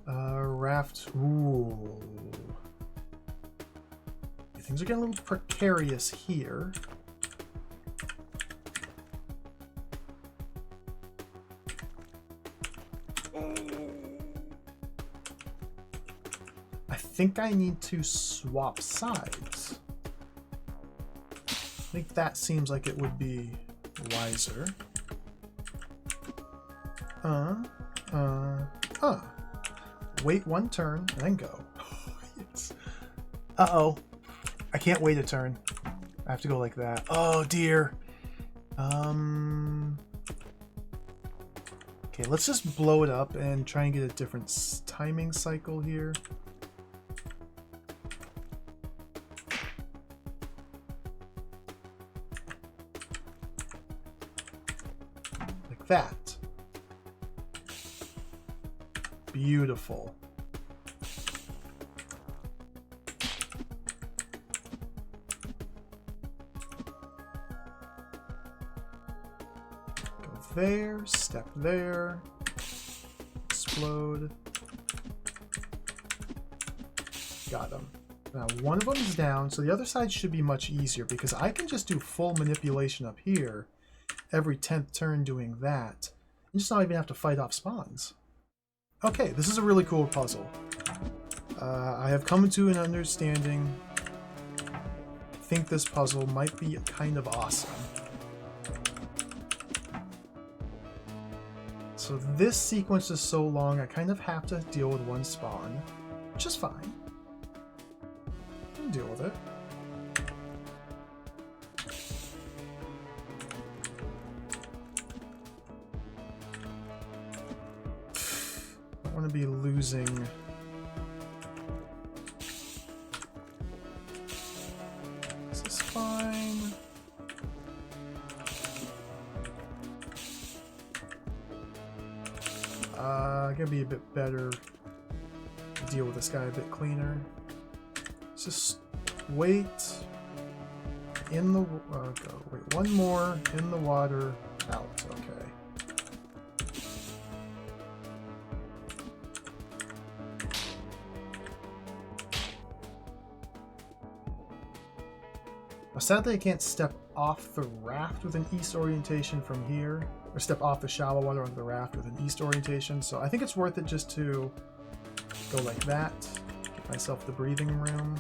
Raft. Ooh. Things are getting a little precarious here. I think I need to swap sides. I think that seems like it would be wiser. Wait one turn and then go. Yes. Uh-oh. I can't wait a turn. I have to go like that. Oh dear. Okay, let's just blow it up and try and get a different timing cycle here. Like that. Beautiful. Go there, step there, explode. Got him. Now one of them is down, so the other side should be much easier because I can just do full manipulation up here every 10th turn doing that and just not even have to fight off spawns. Okay, this is a really cool puzzle. I have come to an understanding. I think this puzzle might be kind of awesome. So this sequence is so long, I kind of have to deal with one spawn, which is fine. I can deal with it. Want to be losing. This is fine. Gonna be a bit better to deal with this guy a bit cleaner. Let's just wait in the go. Wait, one more in the water, out. Okay. Sadly, I can't step off the raft with an east orientation from here, or step off the shallow water onto the raft with an east orientation, so I think it's worth it just to go like that, give myself the breathing room.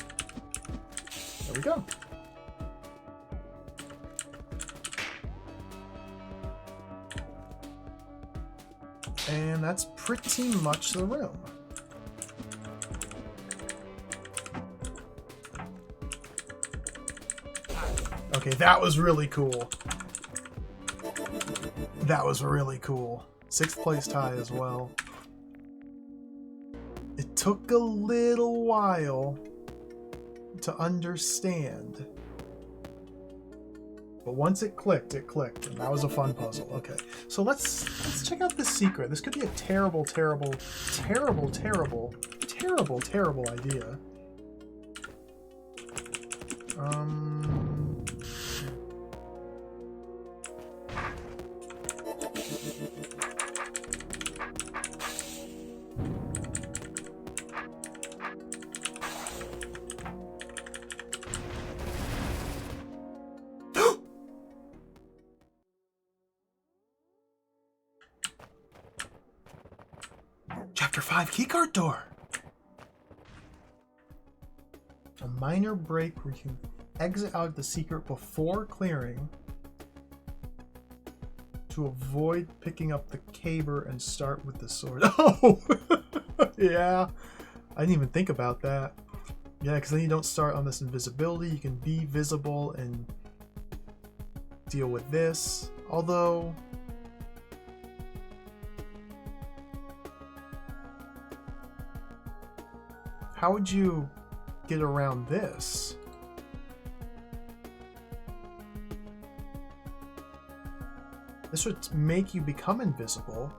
There we go. And that's pretty much the room. Okay, that was really cool. That was really cool. 6th place tie as well. It took a little while to understand. But once it clicked, and that was a fun puzzle. Okay, so let's check out this secret. This could be a terrible idea. Chapter 5 keycard door. A minor break where you exit out the secret before clearing to avoid picking up the caber and start with the sword. Oh! Yeah. I didn't even think about that. Yeah, because then you don't start on this invisibility. You can be visible and deal with this. Although... how would you get around this? This would make you become invisible.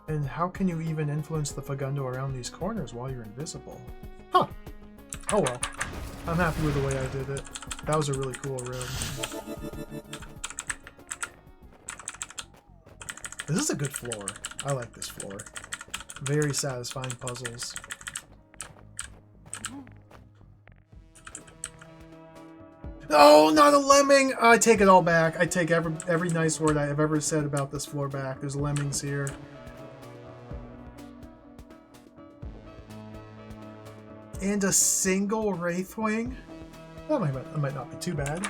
And how can you even influence the Fagundo around these corners while you're invisible? Huh. Oh well. I'm happy with the way I did it. That was a really cool room. This is a good floor. I like this floor. Very satisfying puzzles. Oh, not a lemming! I take it all back. I take every nice word I have ever said about this floor back. There's lemmings here. And a single Wraithwing? That might not be too bad.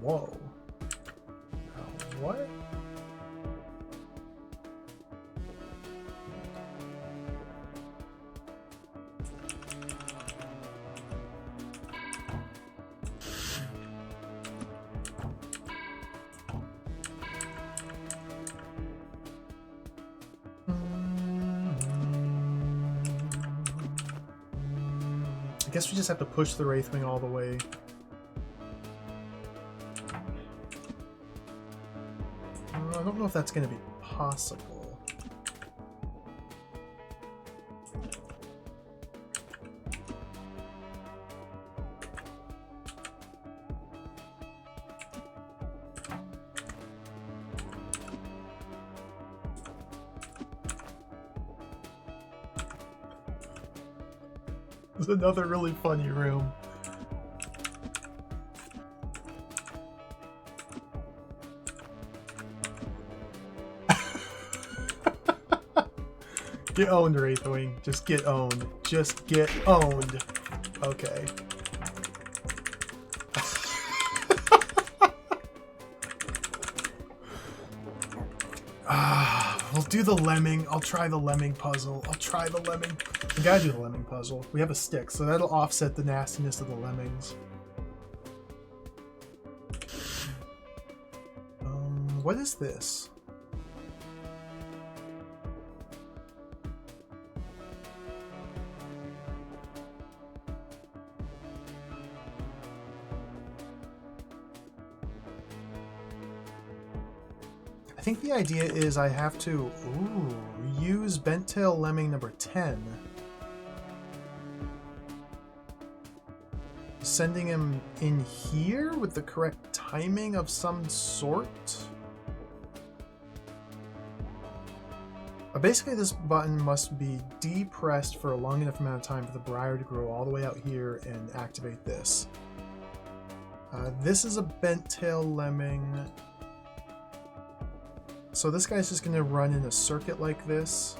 Whoa. What? I guess we just have to push the Wraithwing all the way. I don't know if that's going to be possible. It's another really funny room. Get owned, Wraithwing. Just get owned. Just get owned. Okay. We'll do the lemming. I'll try the lemming puzzle. I'll try the lemming. We gotta do the lemming puzzle. We have a stick, so that'll offset the nastiness of the lemmings. What is this? I think the idea is I have to use Benttail Lemming number 10. Sending him in here with the correct timing of some sort. Basically, this button must be depressed for a long enough amount of time for the briar to grow all the way out here and activate this. This is a Benttail Lemming. So this guy's just going to run in a circuit like this.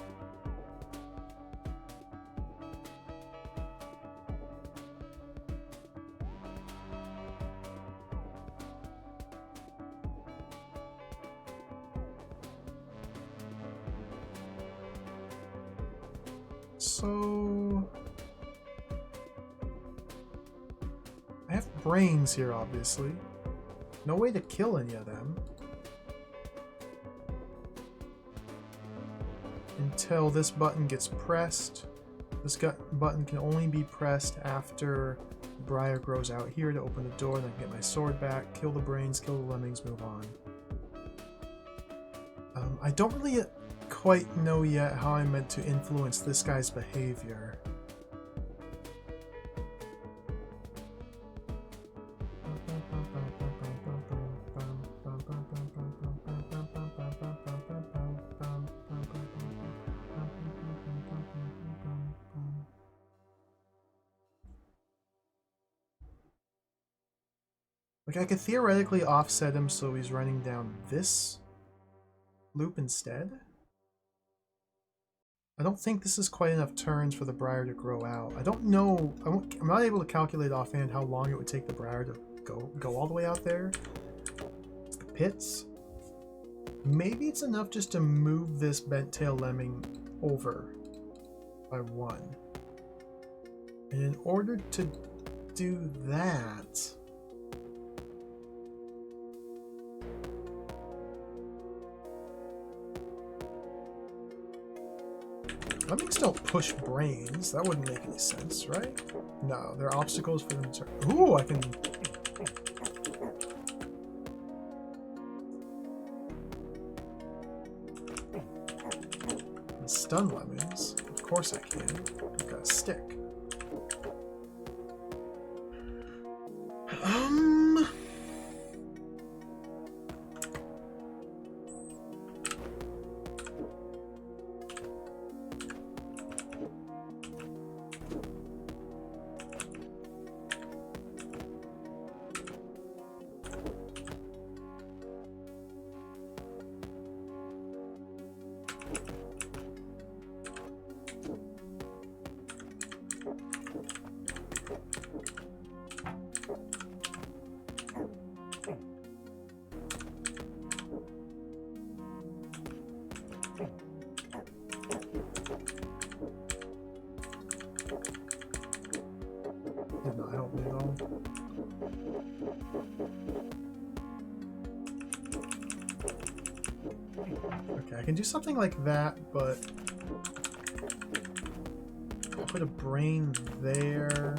So I have brains here, obviously. No way to kill any of them. Until this button gets pressed. This button can only be pressed after the briar grows out here to open the door, and I can get my sword back, kill the brains, kill the lemmings, move on. I don't really quite know yet how I'm meant to influence this guy's behavior. Like, I could theoretically offset him so he's running down this loop instead. I don't think this is quite enough turns for the briar to grow out. I don't know. I'm not able to calculate offhand how long it would take the briar to go all the way out there. The pits. Maybe it's enough just to move this bent tail lemming over by 1. And in order to do that, lemmings don't push brains. That wouldn't make any sense, right? No, there are obstacles for them to turn. Ooh, I can... stun lemmings. Of course I can. I've got a stick. Did not help me at all. Okay, I can do something like that, but I'll put a brain there.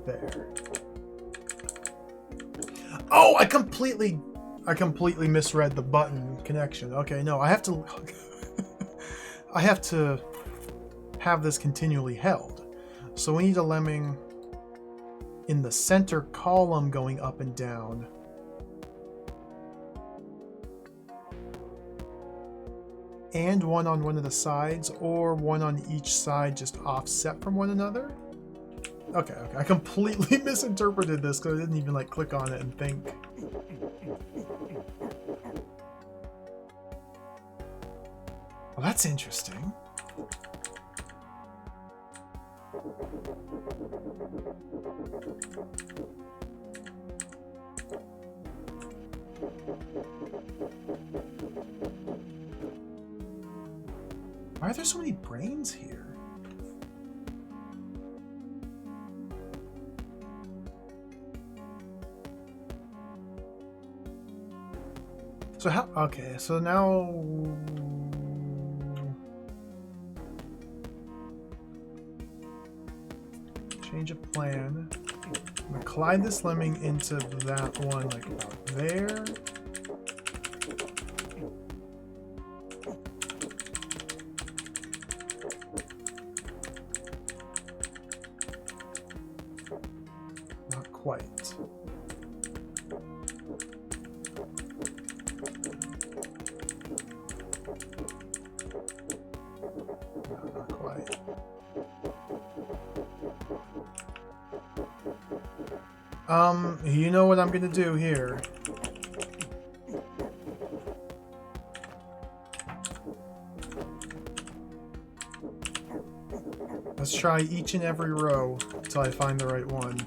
There. Oh, I completely misread the button connection. Okay, no, I have to I have to have this continually held. So we need a lemming in the center column going up and down. And one on one of the sides, or one on each side just offset from one another. Okay, I completely misinterpreted this because I didn't even like click on it and think. Well, that's interesting. Why are there so many brains here? So how, okay, so now change of plan. I'm gonna collide this lemming into that one like about there. Not quite. You know what I'm gonna do here. Let's try each and every row until I find the right one.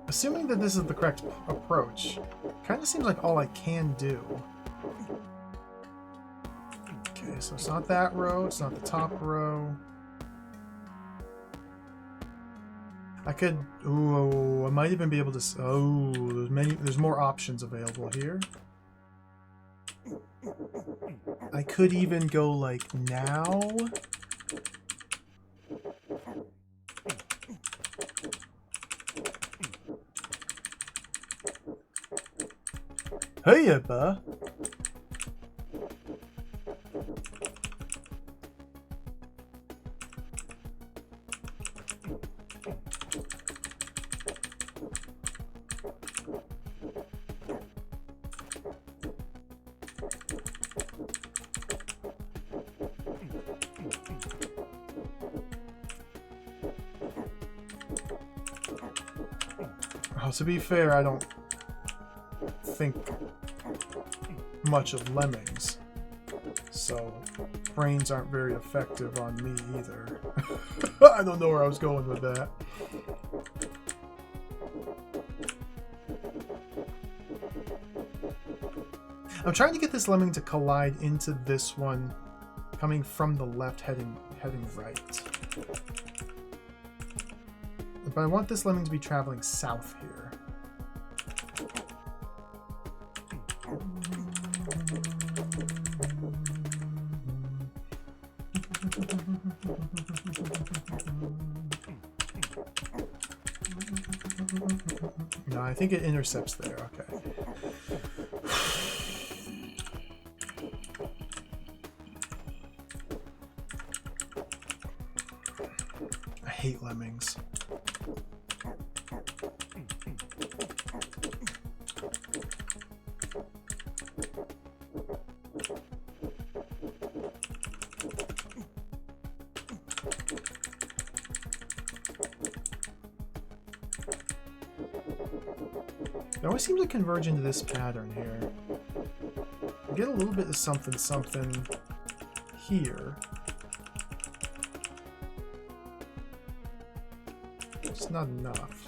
Assuming that this is the correct approach, kind of seems like all I can do. Okay, so it's not that row, it's not the top row. I could, ooh, I might even be able to, oh, there's more options available here. I could even go like now. Hey, ba. to be fair, I don't think much of lemmings, so brains aren't very effective on me either. I don't know where I was going with that. I'm trying to get this lemming to collide into this one, coming from the left, heading right. But I want this lemming to be traveling south here. No, I think it intercepts there. Okay. I hate lemmings. It always seems to converge into this pattern here. I get a little bit of something something here. It's not enough.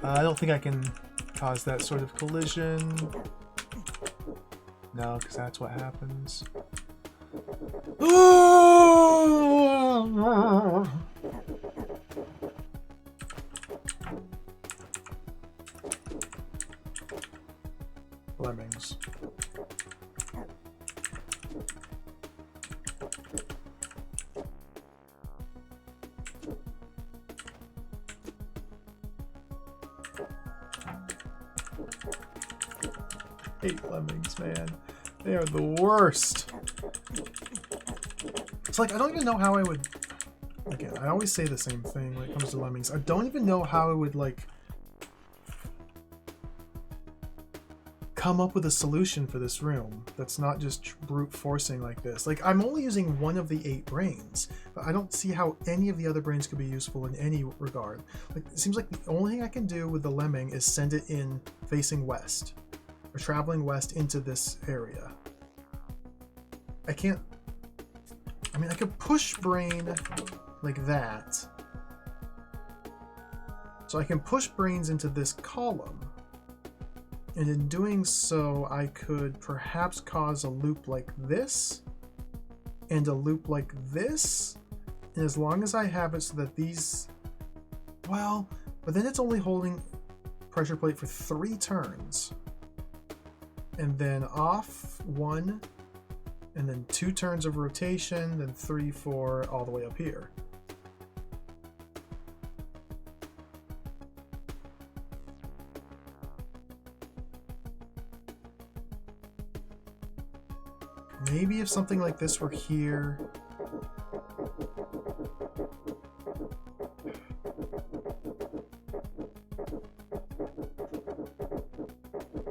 I don't think I can cause that sort of collision. No, because that's what happens. Lemmings. Hate lemmings, man. They are the worst. It's like, I don't even know how I would... Again, I always say the same thing when it comes to lemmings. I don't even know how I would, like, come up with a solution for this room that's not just brute forcing like this. Like, I'm only using one of the 8 brains, but I don't see how any of the other brains could be useful in any regard. Like, it seems like the only thing I can do with the lemming is send it in facing west, or traveling west into this area. I can't... I mean, I could push brain like that. So I can push brains into this column. And in doing so, I could perhaps cause a loop like this, and a loop like this. And as long as I have it so that these... Well, but then it's only holding pressure plate for 3 turns. And then off 1, and then 2 turns of rotation, then 3, 4, all the way up here. Maybe if something like this were here.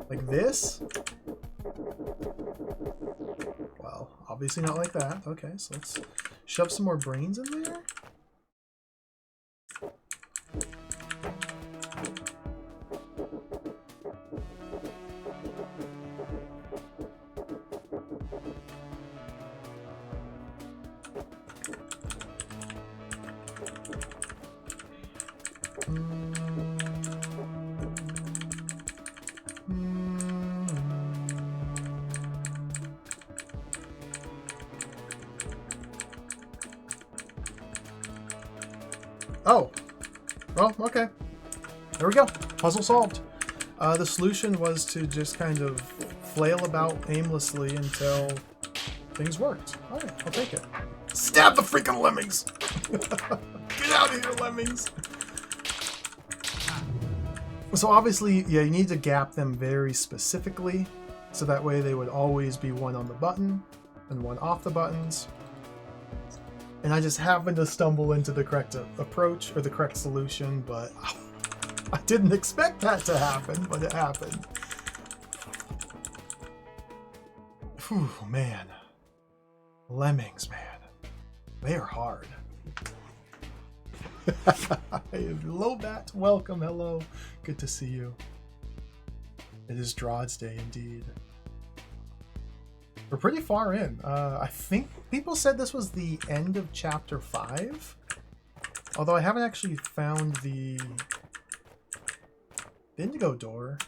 Like this? Well, obviously not like that. Okay, so let's shove some more brains in there. Oh, well, okay. There we go. Puzzle solved. The solution was to just kind of flail about aimlessly until things worked. All right, I'll take it. Stab the freaking lemmings! Get out of here, lemmings! So obviously, yeah, you need to gap them very specifically, so that way they would always be one on the button and one off the buttons. And I just happened to stumble into the correct approach or the correct solution, but I didn't expect that to happen, but it happened. Whew, man. Lemmings, man. They are hard. Lobat, welcome, hello. Good to see you. It is DROD's day indeed. We're pretty far in. I think people said this was the end of chapter 5. Although I haven't actually found the indigo door.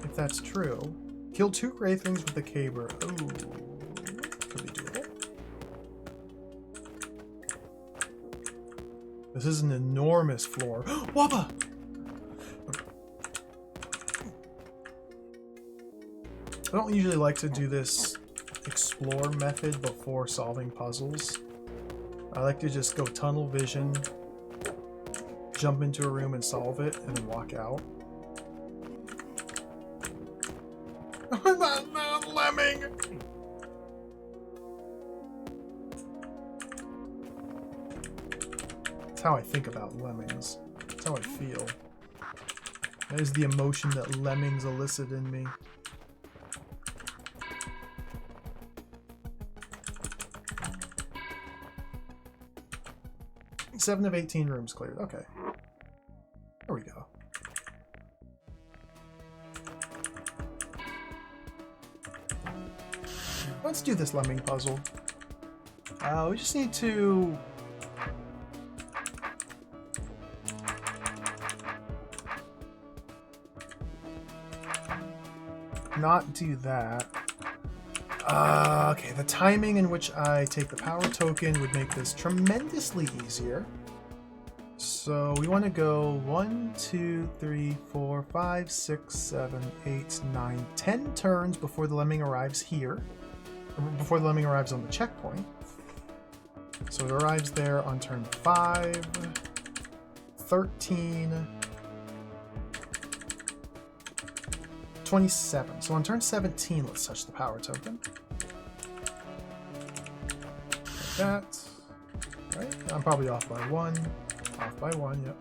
If that's true. Kill 2 Wraithlings with the caber. Ooh. Could be doable. This is an enormous floor. Wabba! I don't usually like to do this explore method before solving puzzles. I like to just go tunnel vision, jump into a room and solve it, and then walk out. That lemming! That's how I think about lemmings. That's how I feel. That is the emotion that lemmings elicit in me. 7 of 18 rooms cleared. Okay. There we go. Let's do this lemming puzzle. We just need to... not do that. Okay, the timing in which I take the power token would make this tremendously easier. So we want to go 1, 2, 3, 4, 5, 6, 7, 8, 9, 10 turns before the lemming arrives here. Before the lemming arrives on the checkpoint. So it arrives there on turn 5, 13, 27. So on turn 17, let's touch the power token. Like that. Right? I'm probably off by 1. Off by 1, yep.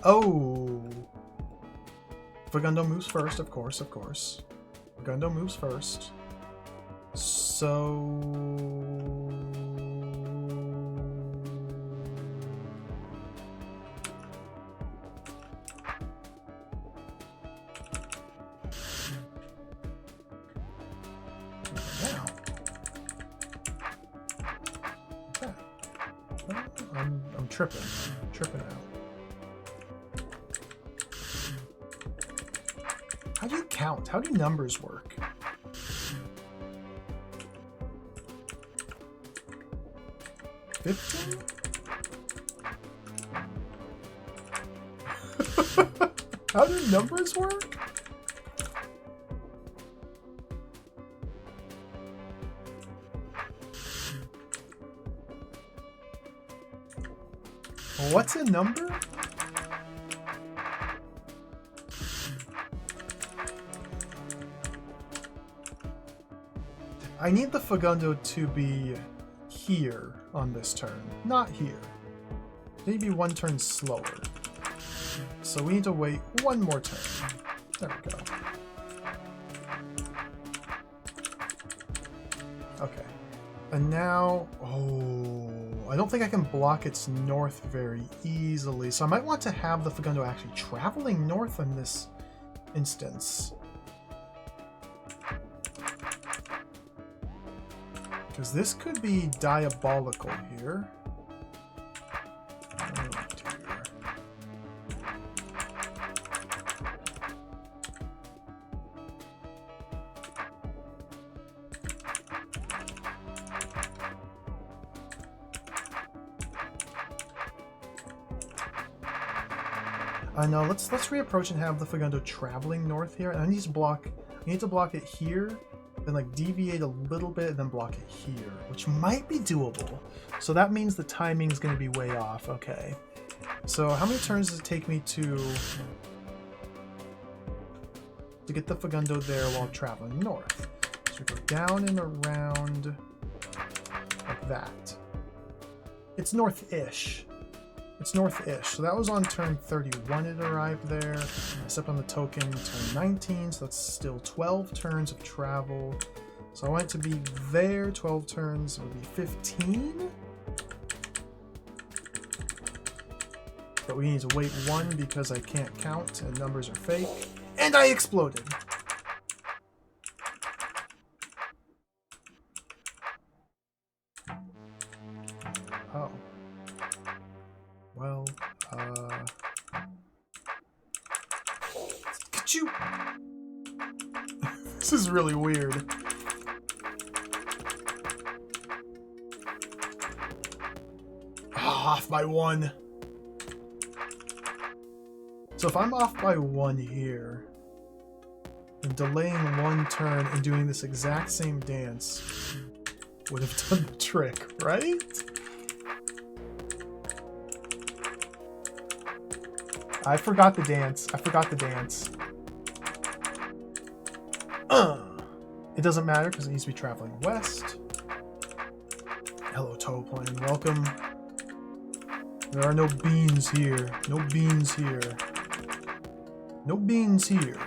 Oh! Fagundo moves first, of course, of course. Fagundo moves first. So... now. Okay. I'm tripping. I'm tripping out. How do you count? How do numbers work? $15? How do numbers work? What's a number? I need the Fagundo to be here on this turn, not here. Maybe 1 turn slower. So we need to wait 1 more turn. There we go. Okay. And now... oh... I don't think I can block its north very easily, so I might want to have the Fagundo actually traveling north in this instance. Because this could be diabolical here. Oh dear. I know. Let's reapproach and have the Fagundo traveling north here, and I need to block it here. Then like deviate a little bit and then block it here, which might be doable. So that means the timing is going to be way off. Okay. So how many turns does it take me to to get the Fagundo there while traveling north. So we go down and around like that. It's north-ish. It's north-ish. So that was on turn 31 it arrived there. I stepped on the token turn 19, so that's still 12 turns of travel. So I want it to be there, 12 turns would be 15. But we need to wait 1 because I can't count and numbers are fake. And I exploded! Oh. Well, could you... This is really weird. Off by 1. So if I'm off by 1 here, and delaying 1 turn and doing this exact same dance would have done the trick, right? I forgot the dance. I forgot the dance. It doesn't matter because it needs to be traveling west. Hello, tow plane. Welcome. There are no beans here. No beans here. No beans here.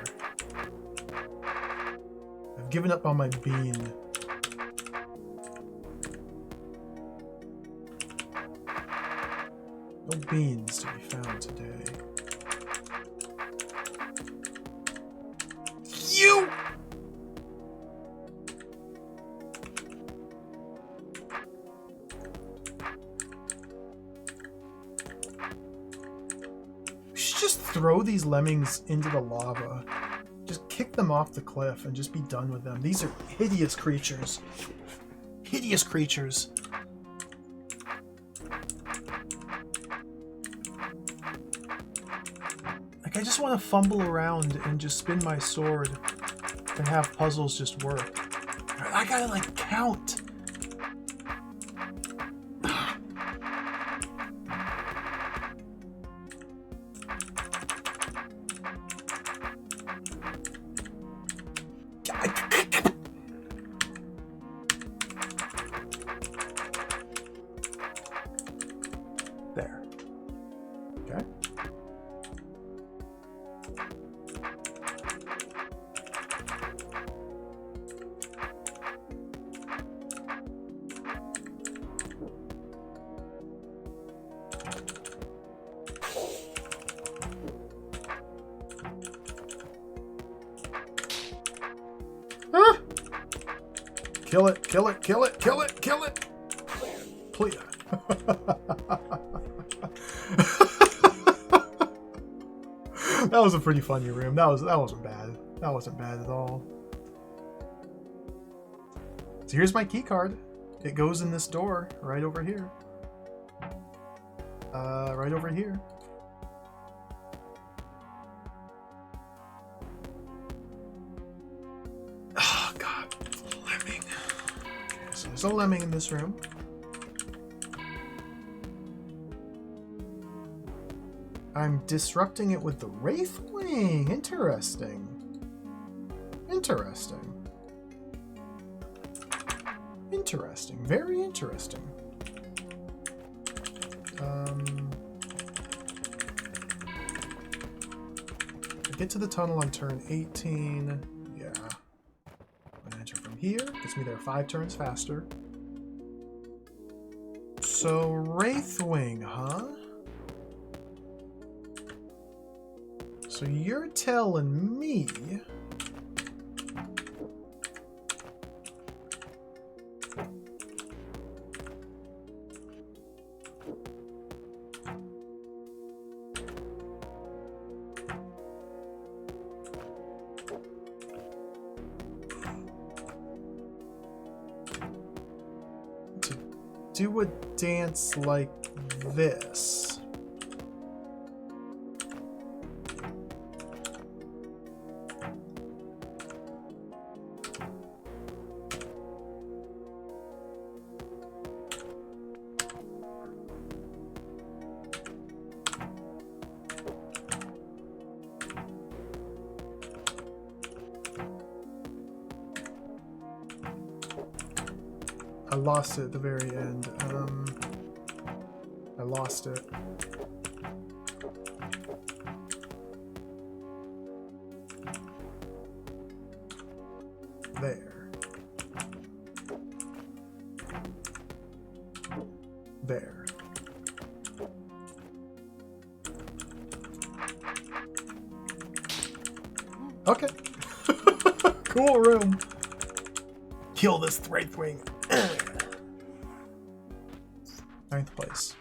I've given up on my bean. No beans to be found today. You! We should just throw these lemmings into the lava. Just kick them off the cliff and just be done with them. These are hideous creatures. Hideous creatures. Like, I just want to fumble around and just spin my sword and have puzzles just work. I gotta, like, count. There. Okay. Ah! Kill it, kill it, kill it, kill it, kill it! Clear. That was a pretty funny room. That wasn't bad. That wasn't bad at all. So here's my key card. It goes in this door right over here. Right over here. Oh god, lemming. So there's a lemming in this room. I'm disrupting it with the Wraithwing. Interesting. Interesting. Interesting. Very interesting. I get to the tunnel on turn 18. Yeah. I'm gonna enter from here. Gets me there 5 turns faster. So, Wraithwing, huh? So you're telling me to do a dance like this? I lost it at the very end. I lost it. There. There. Okay. Cool room. Kill this Wraithwing. 9th place.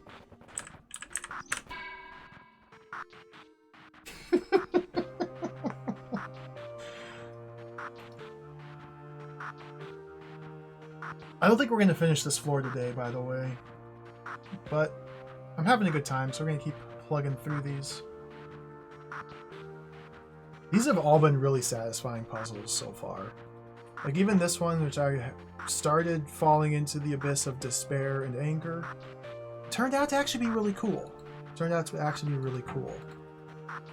I don't think we're going to finish this floor today, by the way. But I'm having a good time, so we're going to keep plugging through these. These have all been really satisfying puzzles so far. Like even this one, which I started falling into the abyss of despair and anger, turned out to actually be really cool.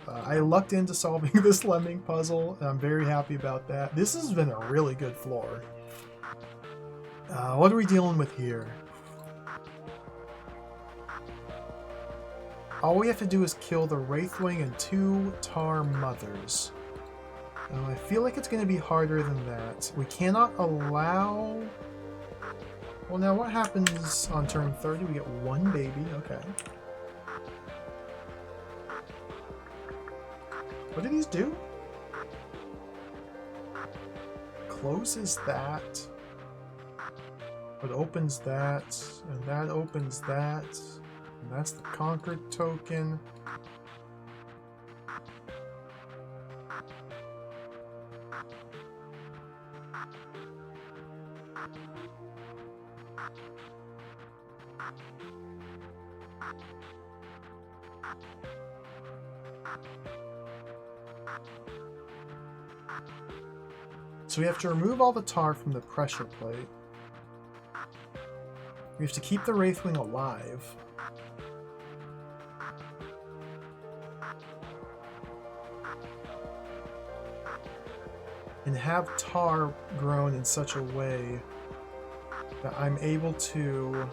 I lucked into solving this lemming puzzle, and I'm very happy about that. This has been a really good floor. What are we dealing with here? All we have to do is kill the Wraithwing and 2 Tar Mothers. I feel like it's going to be harder than that. We cannot allow... Well, now what happens on turn 30? We get 1 baby. Okay. What do these do? Closes that. It opens that. And that opens that. And that's the conquered token. So we have to remove all the tar from the pressure plate. We have to keep the Wraithwing alive. And have tar grown in such a way that I'm able to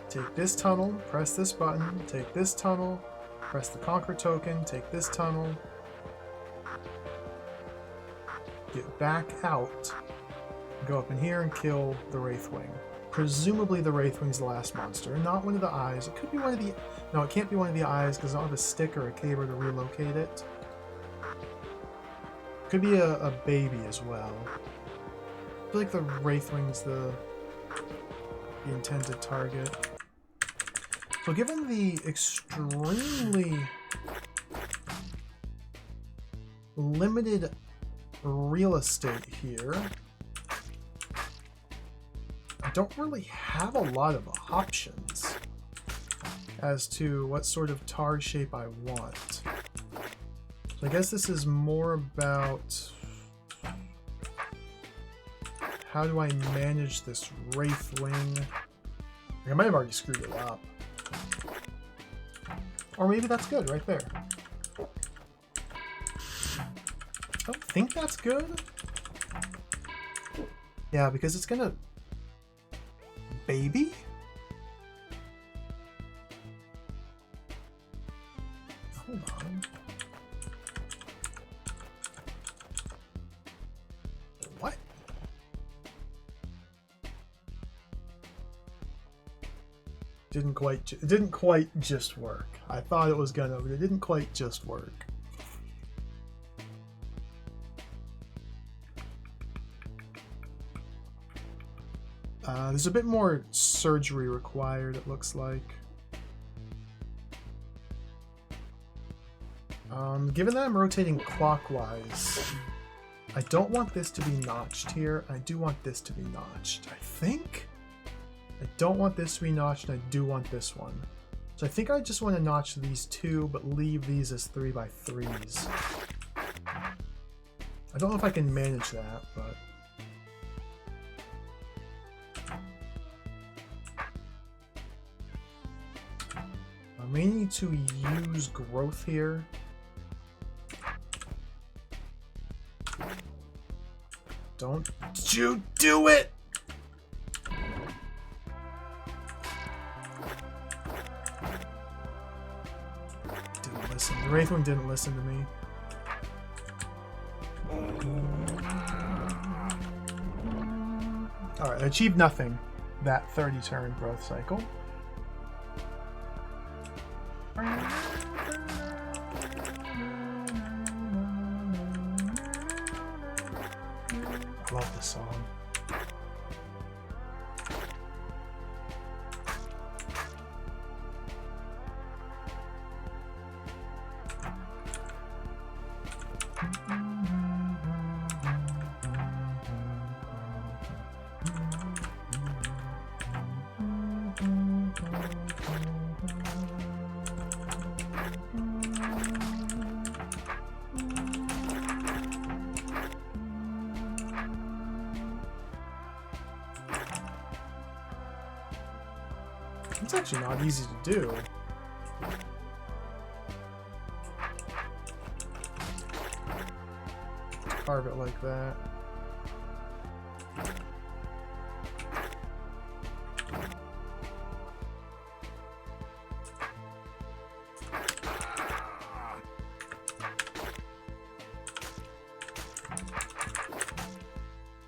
take this tunnel, press this button, take this tunnel, press the conquer token, take this tunnel, get back out, go up in here and kill the Wraithwing. Presumably the Wraithwing's the last monster, not one of the eyes. It could be one of the... No, it can't be one of the eyes because I don't have a stick or a caber to relocate it. Could be a baby as well. I feel like the Wraithwing's the intended target. So given the extremely limited real estate here, I don't really have a lot of options as to what sort of tar shape I want. So I guess this is more about how do I manage this Wraithwing. I might have already screwed it up. Or maybe that's good right there. I don't think that's good. Yeah, because it's gonna... Baby? Hold on. What? It didn't quite just work. I thought it was gonna, but it didn't quite just work. There's a bit more surgery required, it looks like. Given that I'm rotating clockwise, I don't want this to be notched here. I do want this to be notched, I think. I don't want this to be notched, and I do want this one. So I think I just want to notch these 2, but leave these as 3x3s. I don't know if I can manage that, but... I may need to use growth here. Don't you do it! Wraithwing didn't listen to me. Alright, I achieved nothing that 30 turn growth cycle. I love this song. It's actually not easy to do. Carve it like that.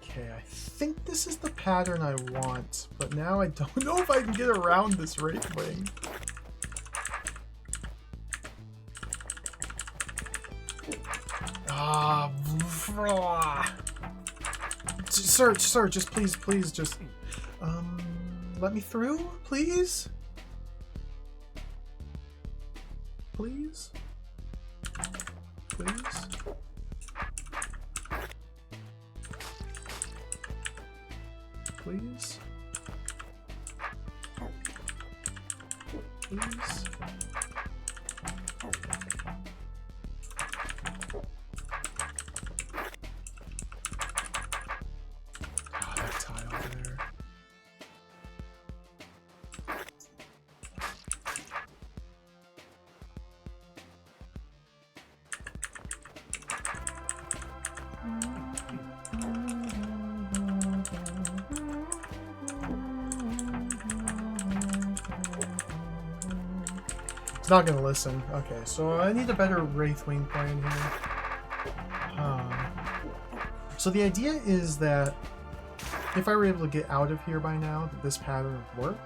Okay, I think this is the pattern I want, but now I don't know if I can get around this Wraithwing. Sir, just please, just, let me through, please? Please? Please? Please? Please? It's not gonna listen. Okay, so I need a better Wraithwing plan here. So the idea is that if I were able to get out of here by now, that this pattern would work.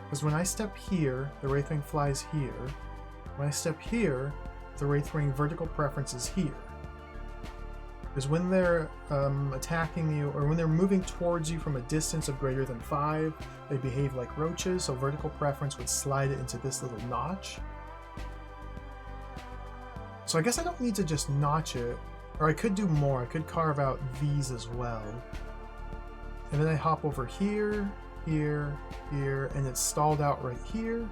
Because when I step here, the Wraithwing flies here. When I step here, the Wraithwing vertical preference is here. Because when they're attacking you, or when they're moving towards you from a distance of greater than 5, they behave like roaches, so vertical preference would slide it into this little notch. So I guess I don't need to just notch it, or I could do more. I could carve out these as well. And then I hop over here, here, here, and it's stalled out right here.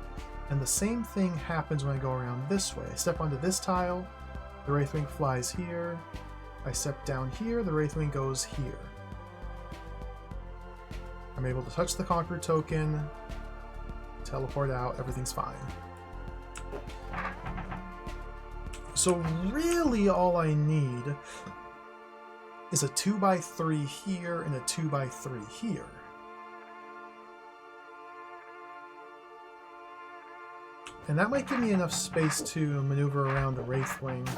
And the same thing happens when I go around this way. I step onto this tile, the Wraithwing flies here. I step down here, the Wraithwing goes here. I'm able to touch the Conquer token, teleport out, everything's fine. So really all I need is a 2x3 here and a 2x3 here. And that might give me enough space to maneuver around the Wraithwing.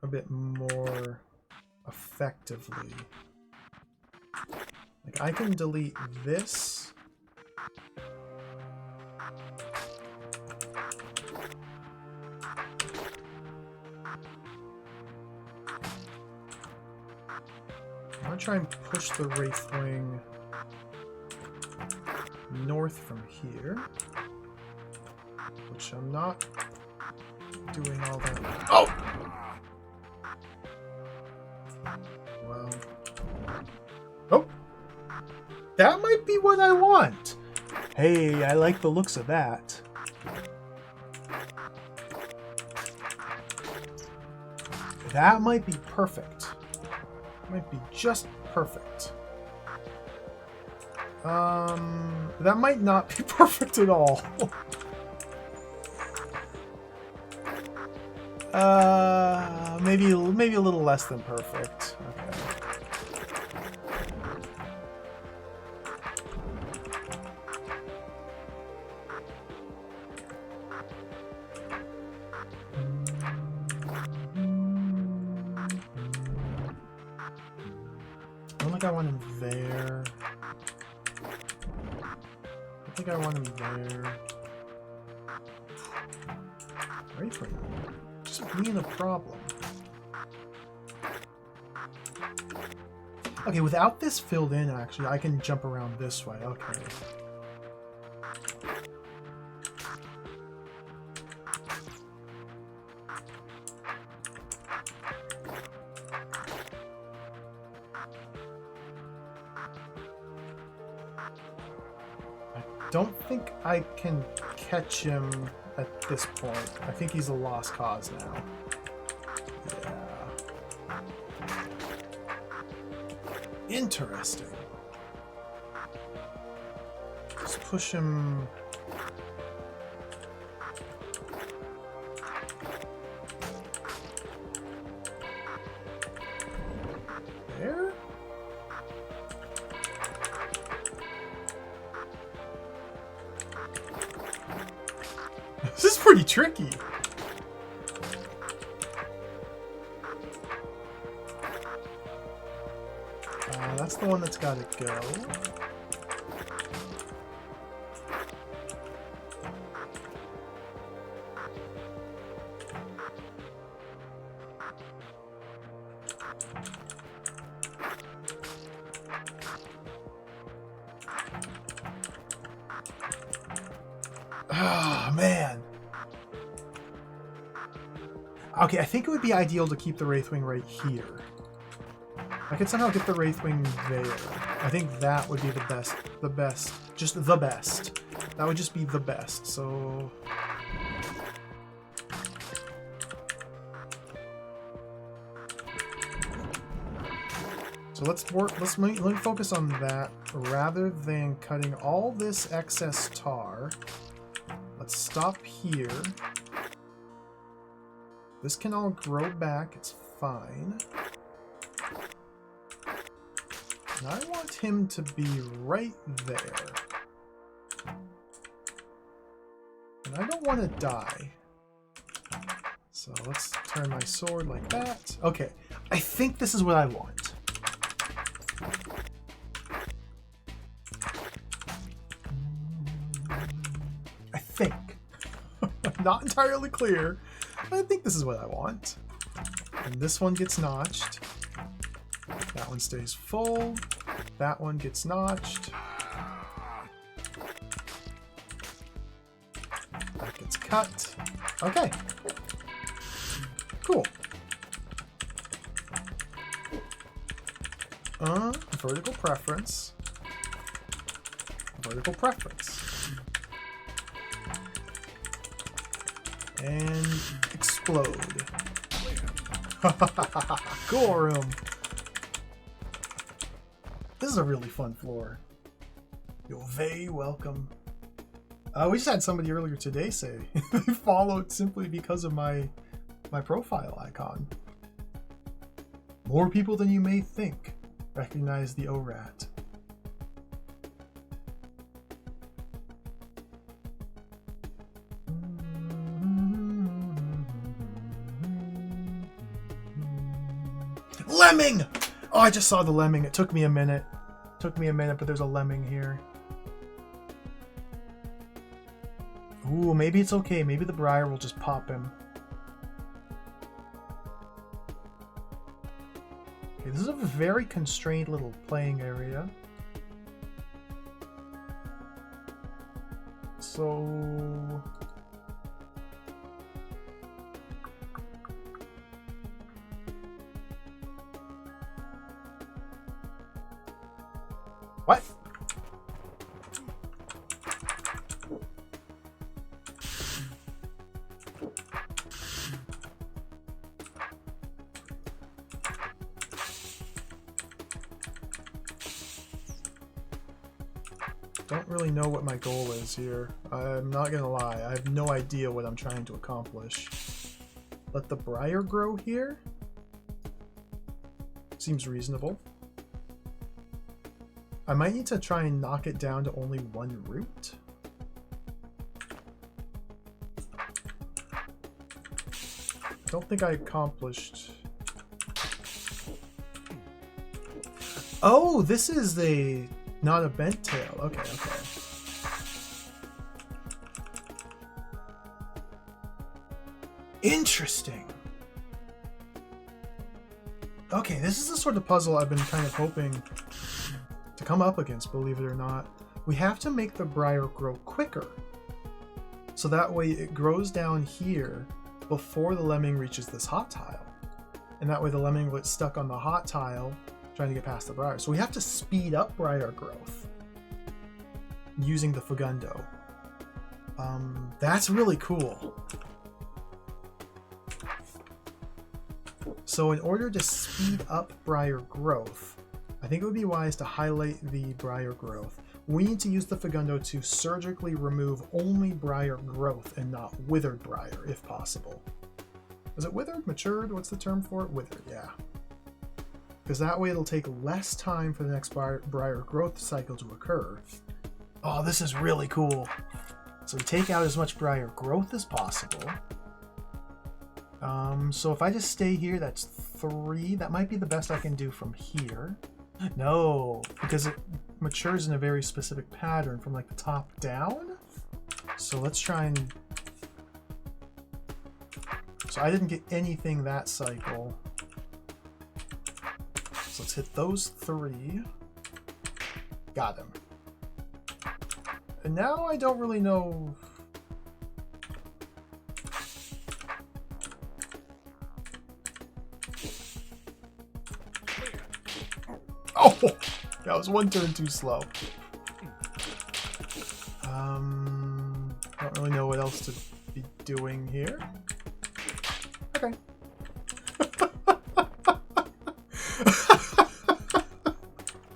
A bit more effectively. Like I can delete this. I'm gonna try and push the Wraithwing north from here, which I'm not doing all that. Oh! Well. Oh! That might be what I want! Hey, I like the looks of that. That might be perfect. Might be just perfect. That might not be perfect at all. Maybe a little less than perfect. Okay. think I want him there. I think I want him there. Wraithwing. Just being a problem. Okay, without this filled in, actually, I can jump around this way. Okay. I don't think I can catch him at this point. I think he's a lost cause now. Yeah. Interesting. Let's push him. There? This is pretty tricky. That's the one that's got to go. Ah, man. Okay, I think it would be ideal to keep the Wraithwing right here. I could somehow get the Wraithwing there. I think that would be the best. The best. Just the best. That would just be the best, so... So let's let me focus on that rather than cutting all this excess tar. Let's stop here. This can all grow back, it's fine. And I want him to be right there. And I don't want to die. So let's turn my sword like that. Okay, I think this is what I want. I think. I'm not entirely clear, but I think this is what I want. And this one gets notched. That one stays full. That one gets notched. That gets cut. Okay. Cool. Vertical preference. Vertical preference. And explode. Cool room. This is a really fun floor. You're very welcome. We just had somebody earlier today say they followed simply because of my profile icon. More people than you may think recognize the ORAT. Lemming! Oh, I just saw the lemming. It took me a minute. But there's a lemming here. Ooh, maybe it's okay. Maybe the briar will just pop him. Okay, this is a very constrained little playing area. So... What? Don't really know what my goal is here. I'm not gonna lie, I have no idea what I'm trying to accomplish. Let the briar grow here? Seems reasonable. I might need to try and knock it down to only one root. Don't think I accomplished... Oh, this is not a bent tail. Okay, okay. Interesting. Okay, this is the sort of puzzle I've been kind of hoping to come up against, believe it or not. We have to make the briar grow quicker. So that way it grows down here before the lemming reaches this hot tile. And that way the lemming gets stuck on the hot tile trying to get past the briar. So we have to speed up briar growth using the Fagundo. That's really cool. So in order to speed up briar growth, I think it would be wise to highlight the briar growth. We need to use the Fagundo to surgically remove only briar growth and not withered briar, if possible. Is it withered? Matured? What's the term for it? Withered, yeah. Because that way it'll take less time for the next briar growth cycle to occur. Oh, this is really cool. So we take out as much briar growth as possible. So if I just stay here, that's 3. That might be the best I can do from here. No, because it matures in a very specific pattern from like the top down. So let's try and... So I didn't get anything that cycle. So let's hit those 3. Got him. And now I don't really know... Oh! That was 1 turn too slow. Don't really know what else to be doing here. Okay.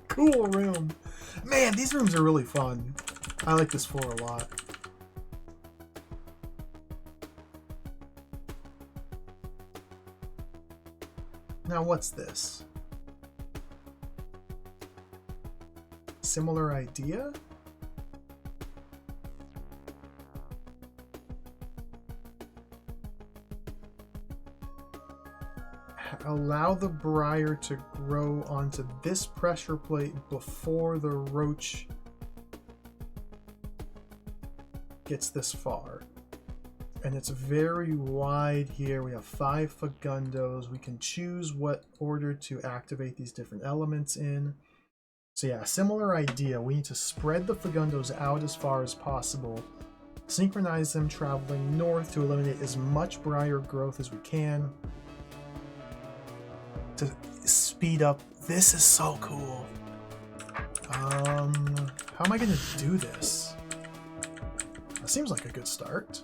Cool room. Man, these rooms are really fun. I like this floor a lot. Now what's this? Similar idea? Allow the briar to grow onto this pressure plate before the roach gets this far. And it's very wide here. We have 5 Fagundos. We can choose what order to activate these different elements in. So yeah, similar idea. We need to spread the Fagundos out as far as possible, synchronize them traveling north to eliminate as much briar growth as we can to speed up. This is so cool. How am I gonna do this? That seems like a good start.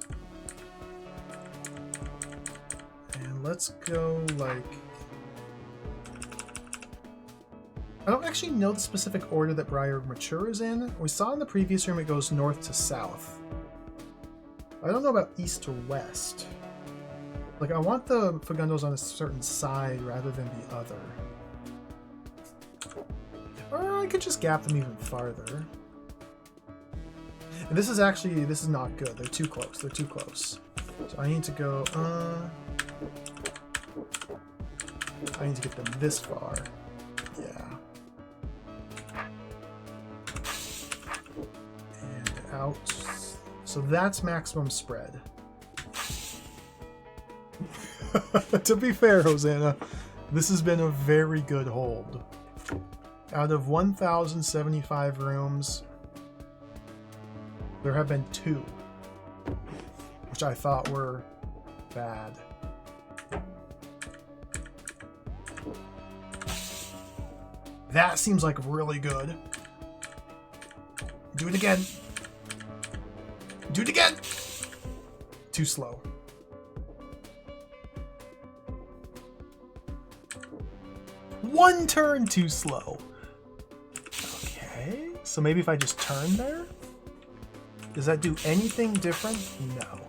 And let's go like... I don't actually know the specific order that briar matures in. We saw in the previous room it goes north to south. I don't know about east to west. Like, I want the Fagundos on a certain side rather than the other. Or I could just gap them even farther. And this is not good. They're too close. They're too close. So I need to go, I need to get them this far. Yeah. And out. So that's maximum spread. To be fair, Hosanna, this has been a very good hold. Out of 1,075 rooms, there have been 2, which I thought were bad. That seems like really good. Do it again. Do it again! Too slow. One turn too slow. Okay, so maybe if I just turn there? Does that do anything different? No.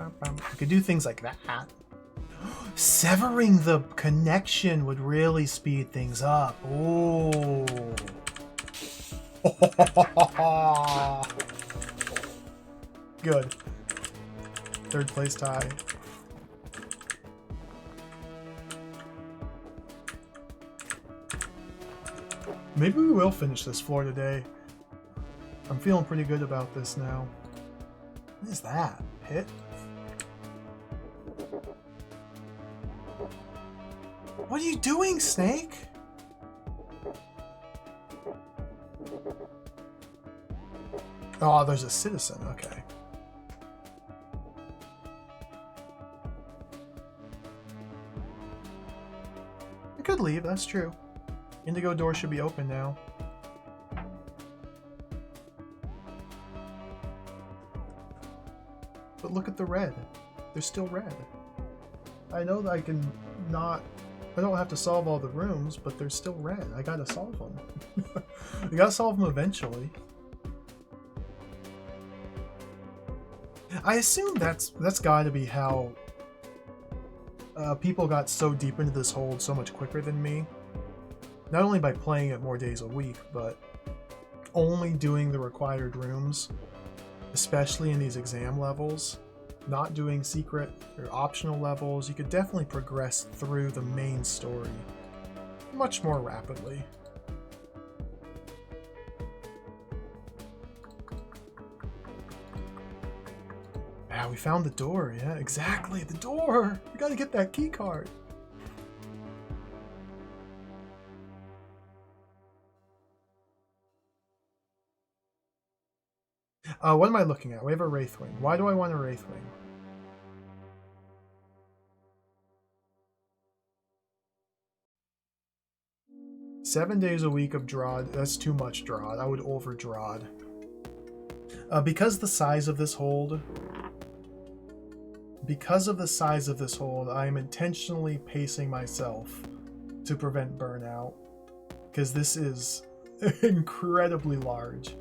You could do things like that. Severing the connection would really speed things up. Oh. Good. Third place tie. Maybe we will finish this floor today. I'm feeling pretty good about this now. What is that? Pit? What are you doing, Snake? Oh, there's a citizen. Okay. I could leave, that's true. Indigo door should be open now. But look at the red. They're still red. I know that I can not... I don't have to solve all the rooms, but they're still red. I gotta solve them. You gotta solve them eventually. I assume that's gotta be how people got so deep into this hold so much quicker than me. Not only by playing it more days a week, but only doing the required rooms, especially in these exam levels, not doing secret or optional levels. You could definitely progress through the main story much more rapidly. Yeah, we found the door. Yeah, exactly, the door. We gotta get that key card. What am I looking at? We have a Wraithwing. Why do I want a Wraithwing? Seven days a week of DROD. That's too much DROD. I would over DROD. Because the size of this hold... Because of the size of this hold, I am intentionally pacing myself to prevent burnout. Because this is incredibly large.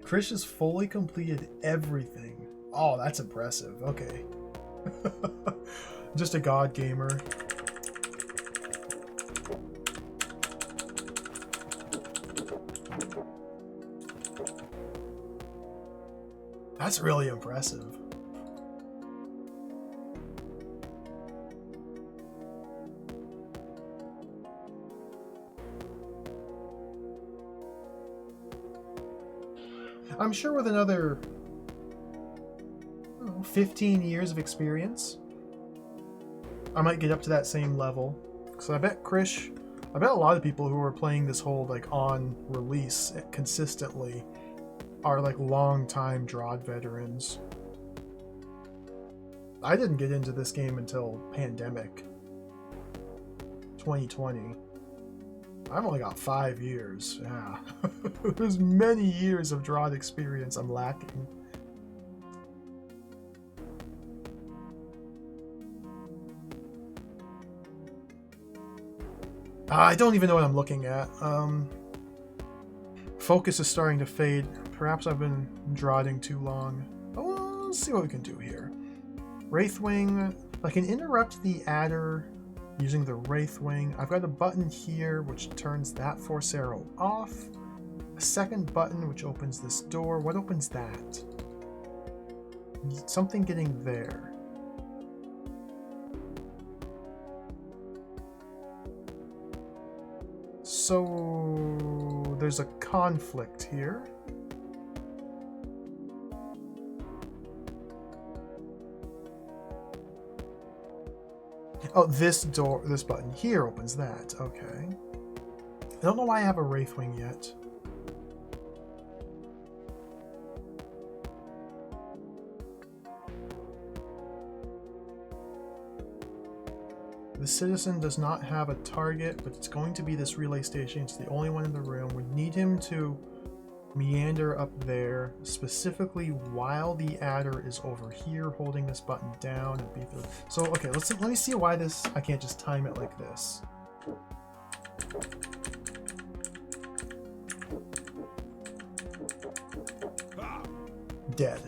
Krish has fully completed everything. Oh, that's impressive. Okay. Just a god gamer. That's really impressive. I'm sure with another 15 years of experience, I might get up to that same level. So I bet Krish, I bet a lot of people who are playing this hold like on release consistently are like long-time DROD veterans. I didn't get into this game until pandemic 2020. I've only got 5 years. Yeah. There's many years of DROD experience I'm lacking. I don't even know what I'm looking at. Focus is starting to fade. Perhaps I've been DRODing too long. Oh, let's see what we can do here. Wraithwing. I can interrupt the adder using the Wraithwing. I've got a button here which turns that Force Arrow off. A second button which opens this door. What opens that? Something getting there. So there's a conflict here. Oh, this door, this button here opens that. Okay. I don't know why I have a Wraithwing yet. The citizen does not have a target, but it's going to be this relay station. It's the only one in the room. We need him to meander up there, specifically while the adder is over here holding this button down and be through. So okay, let me see why this, I can't just time it like this. Dead.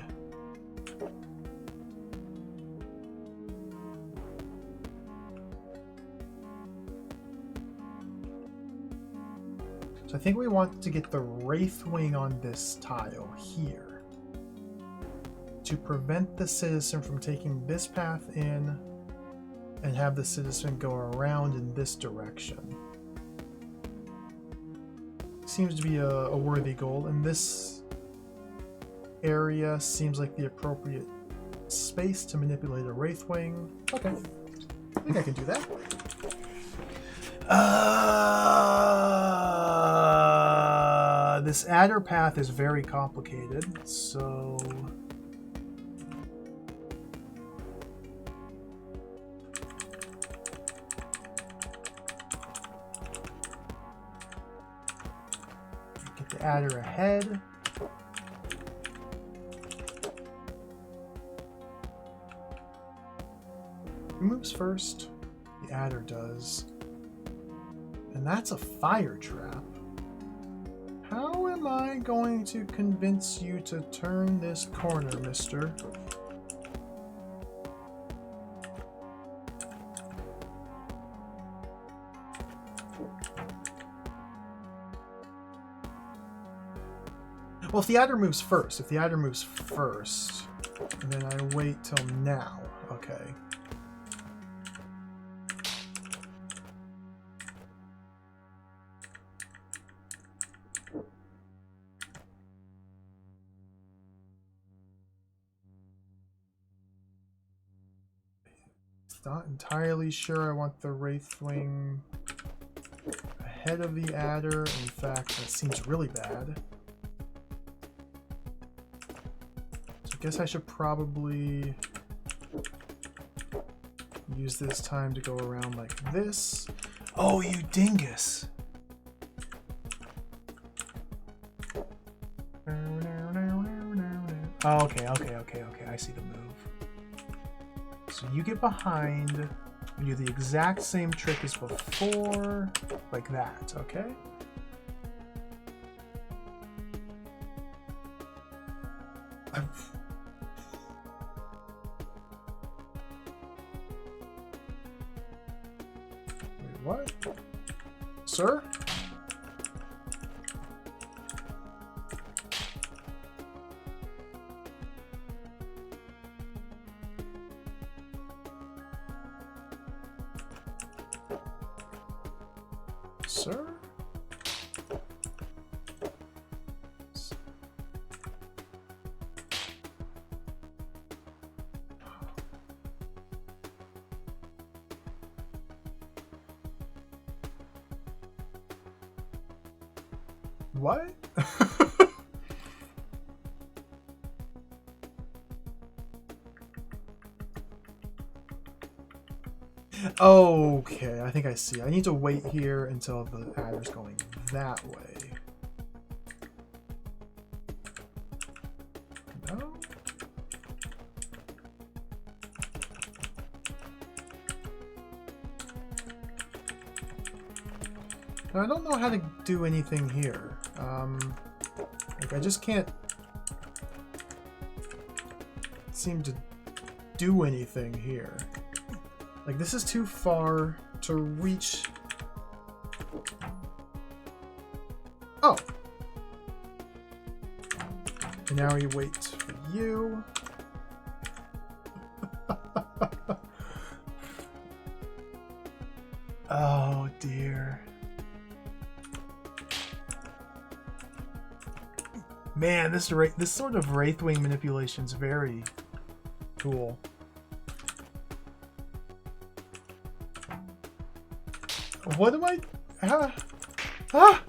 So I think we want to get the Wraithwing on this tile here to prevent the citizen from taking this path in and have the citizen go around in this direction. Seems to be a worthy goal, and this area seems like the appropriate space to manipulate a Wraithwing. Okay, I think I can do that. This adder path is very complicated, so get the adder ahead. Who moves first? The adder does. And that's a fire trap. How am I going to convince you to turn this corner, mister? Well, if the adder moves first, and then I wait till now, okay. Not entirely sure I want the Wraithwing ahead of the adder. In fact, that seems really bad. So I guess I should probably use this time to go around like this. Oh, you dingus! Oh, okay, I see the move. So you get behind and do the exact same trick as before, like that, okay? Wait, what? Sir? Sir? What? Okay, I think I see. I need to wait here until the adder's going that way. No? I don't know how to do anything here. Like I just can't seem to do anything here. Like, this is too far to reach. Oh. And now you wait for you. Oh, dear. Man, this sort of Wraithwing manipulation is very cool. What am I? Ah!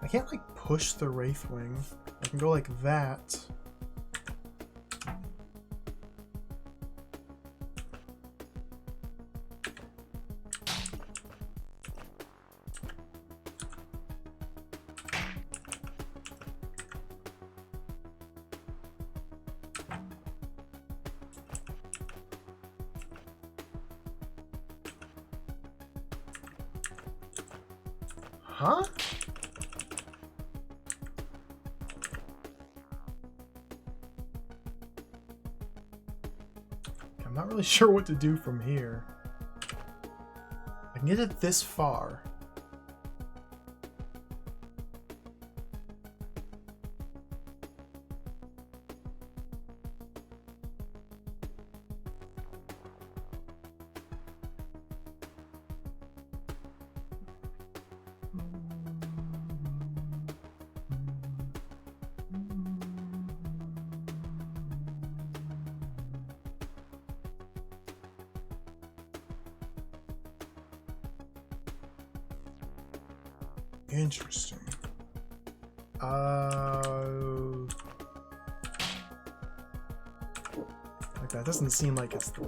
I can't like push the Wraithwing. I can go like that. Huh? really sure what to do from here. I can get it this far. Interesting. Like that doesn't seem like it's the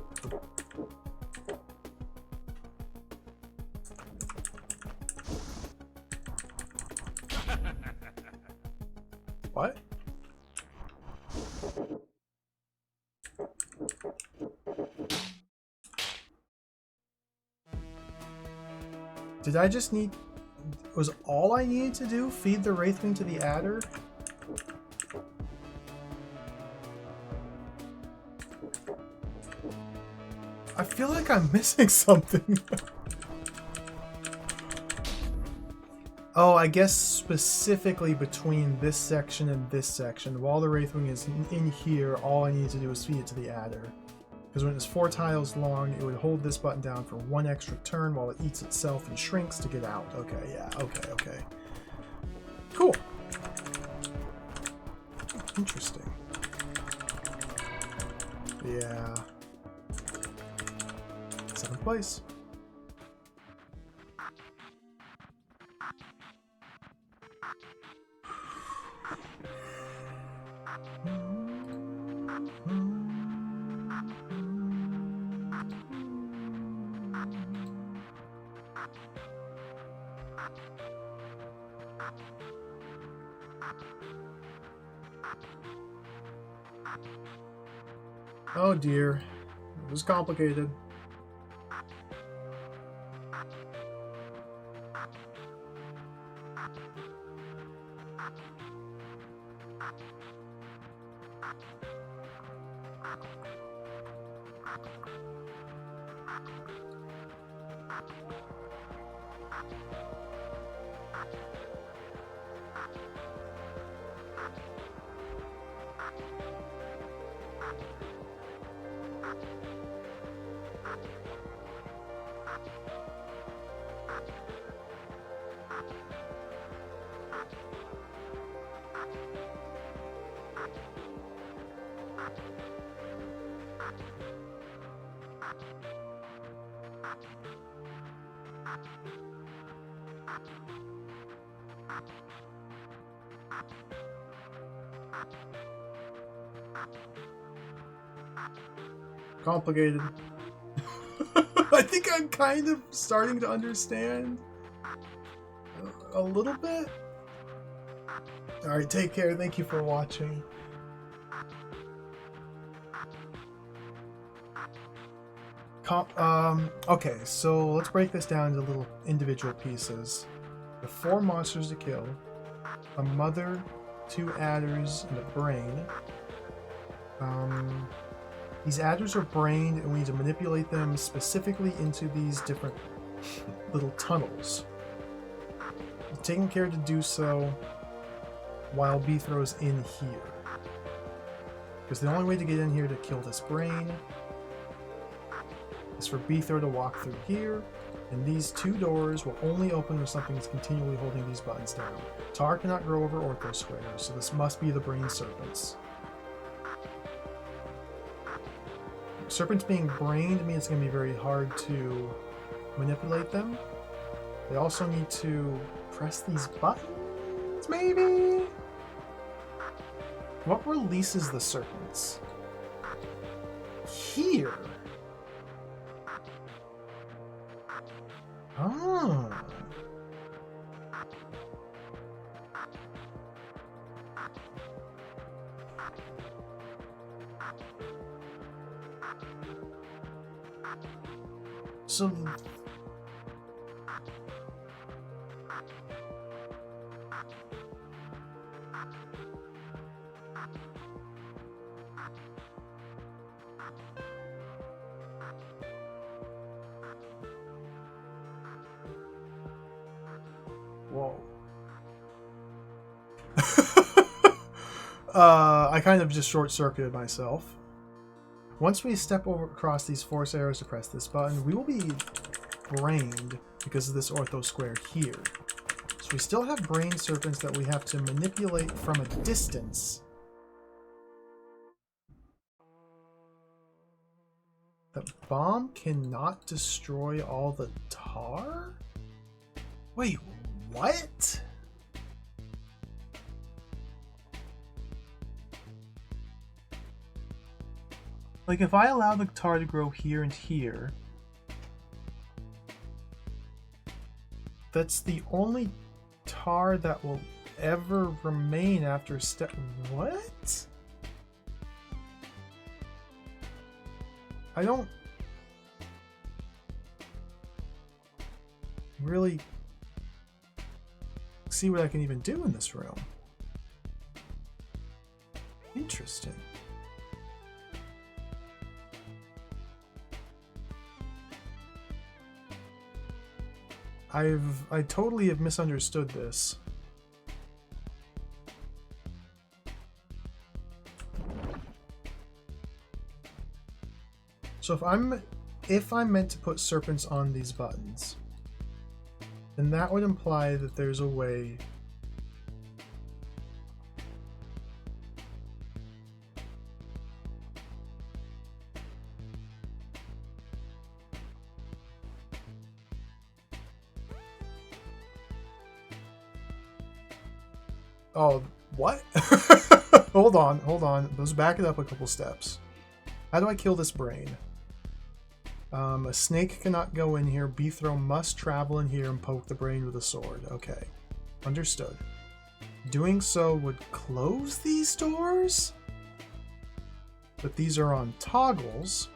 what? Did I just need... Was all I needed to do feed the Wraithwing to the adder? I feel like I'm missing something. Oh, I guess specifically between this section and this section. While the Wraithwing is in here, all I need to do is feed it to the adder. Because when it's 4 tiles long, it would hold this button down for 1 extra turn while it eats itself and shrinks to get out. Okay, yeah, okay. Cool. Interesting. Yeah. 7th place. Oh dear, it was complicated. Complicated. I think I'm kind of starting to understand a little bit. Alright, take care. Thank you for watching. Okay, so let's break this down into little individual pieces. The 4 monsters to kill, a mother, 2 adders, and a brain. These adders are brained, and we need to manipulate them specifically into these different little tunnels. Taking care to do so while Beathrow's in here. Because the only way to get in here to kill this brain is for Beathrow to walk through here, and these 2 doors will only open when something is continually holding these buttons down. Tar cannot grow over ortho squares, so this must be the brain serpents. Serpents being brained means it's going to be very hard to manipulate them. They also need to press these buttons, maybe? What releases the serpents? Here. Oh. So Whoa. I kind of just short-circuited myself. Once we step over across these force arrows to press this button, we will be brained because of this ortho square here. So we still have brain serpents that we have to manipulate from a distance. The bomb cannot destroy all the tar? Wait, what? Like, if I allow the tar to grow here and here, that's the only tar that will ever remain after step. What? I don't really see what I can even do in this room. Interesting. I totally have misunderstood this. So if I'm meant to put serpents on these buttons, then that would imply that there's a way Oh, what? Hold on. Let's back it up a couple steps. How do I kill this brain? A snake cannot go in here. Beethro must travel in here and poke the brain with a sword. Okay. Understood. Doing so would close these doors? But these are on toggles.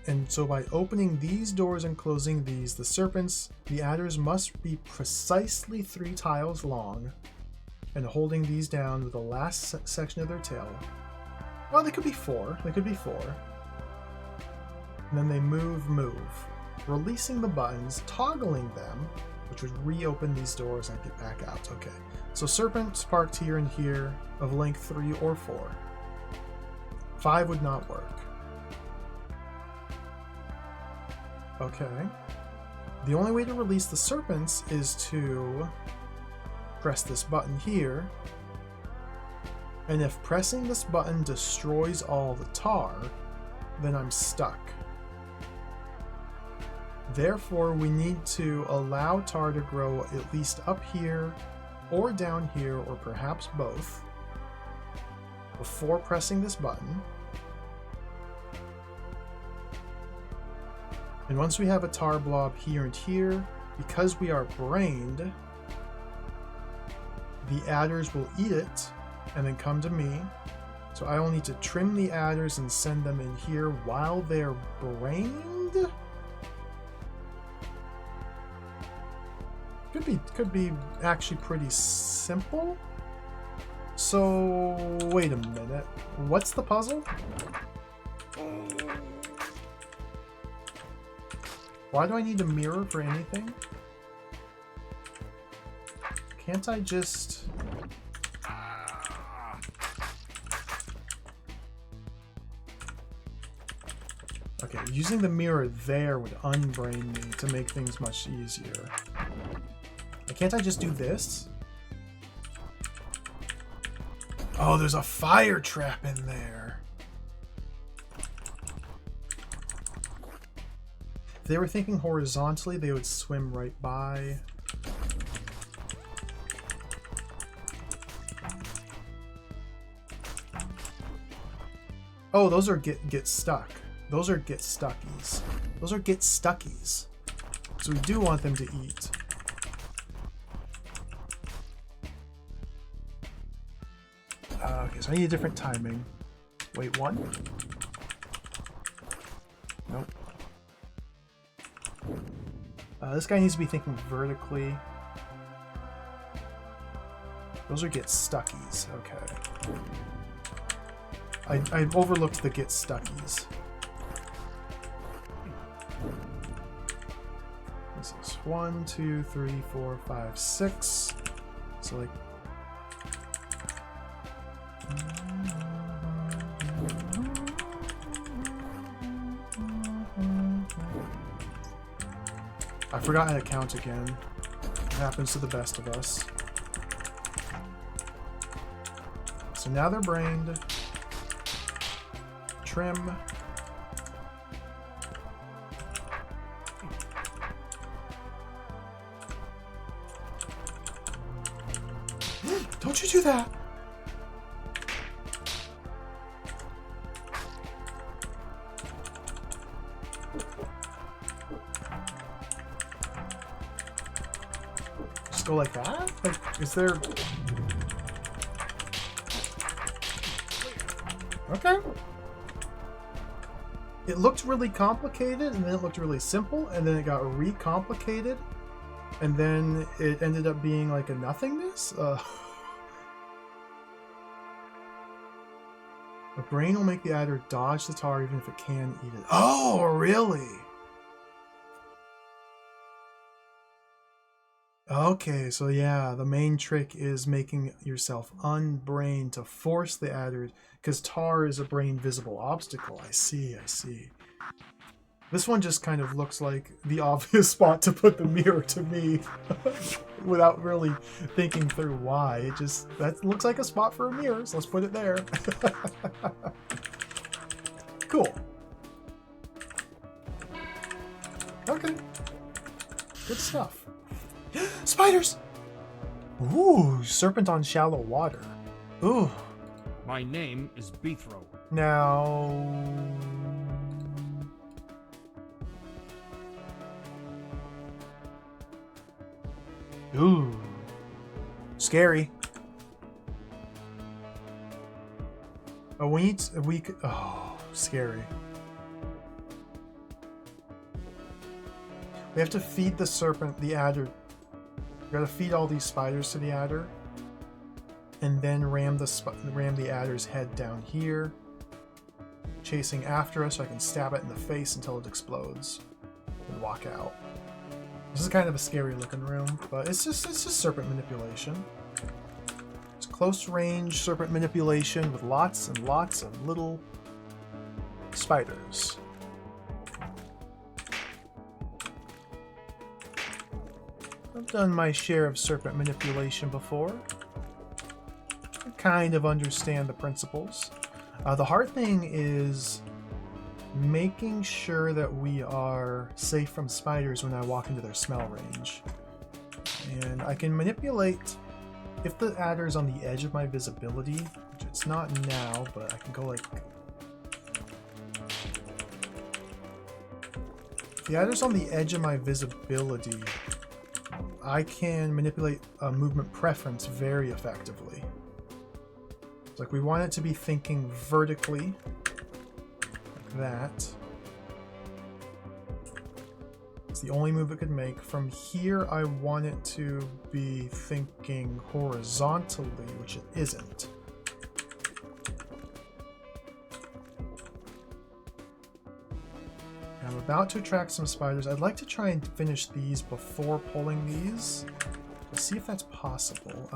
And so by opening these doors and closing these, the serpents, the adders must be precisely 3 tiles long and holding these down with the last section of their tail. Well, they could be 4. They could be 4. And then they move, releasing the buttons, toggling them, which would reopen these doors and get back out. Okay. So serpents parked here and here of length 3 or 4. 5 would not work. Okay. The only way to release the serpents is to press this button here. And if pressing this button destroys all the tar, then I'm stuck. Therefore, we need to allow tar to grow at least up here, or down here, or perhaps both, before pressing this button. And once we have a tar blob here and here, because we are brained, the adders will eat it and then come to me. So I will need to trim the adders and send them in here while they're brained. Could be actually pretty simple. So wait a minute. What's the puzzle? Why do I need a mirror for anything? Can't I just... Okay, using the mirror there would unbrain me to make things much easier. Can't I just do this? Oh, there's a fire trap in there. If they were thinking horizontally, they would swim right by. Oh, those are get stuck. Those are get stuckies. Those are get stuckies. So we do want them to eat. Okay, so I need a different timing. Wait, 1? Nope. This guy needs to be thinking vertically. Those are get stuckies. Okay. I overlooked the get stuckies. This is 1, 2, 3, 4, 5, 6. So like. I forgot how to count again. It happens to the best of us. So now they're brained. Trim. Don't you do that! Just go like that? Like, is there... Okay. It looked really complicated, and then it looked really simple, and then it got recomplicated, and then it ended up being like a nothingness? A brain will make the adder dodge the tar even if it can eat it. Oh, really? Okay, so yeah, the main trick is making yourself unbrained to force the adder, because tar is a brain visible obstacle. I see, I see. This one just kind of looks like the obvious spot to put the mirror to me without really thinking through why. It just, that looks like a spot for a mirror, so let's put it there. Cool. Okay. Good stuff. Spiders! Ooh, serpent on shallow water. Ooh. My name is Beethro. Now... Ooh. Scary. Oh, we could... Oh, scary. We have to feed the serpent, the adder. We gotta feed all these spiders to the adder, and then ram the adder's head down here, chasing after us so I can stab it in the face until it explodes, and walk out. This is kind of a scary looking room, but it's just serpent manipulation. It's close range serpent manipulation with lots and lots of little spiders. I've done my share of serpent manipulation before. I kind of understand the principles. The hard thing is making sure that we are safe from spiders when I walk into their smell range. And I can manipulate if the adder is on the edge of my visibility, which it's not now, but I can go like... If the adder's on the edge of my visibility, I can manipulate a movement preference very effectively. It's like we want it to be thinking vertically, like that. It's the only move it could make. From here, I want it to be thinking horizontally, which it isn't. I'm about to attract some spiders. I'd like to try and finish these before pulling these. Let's see if that's possible.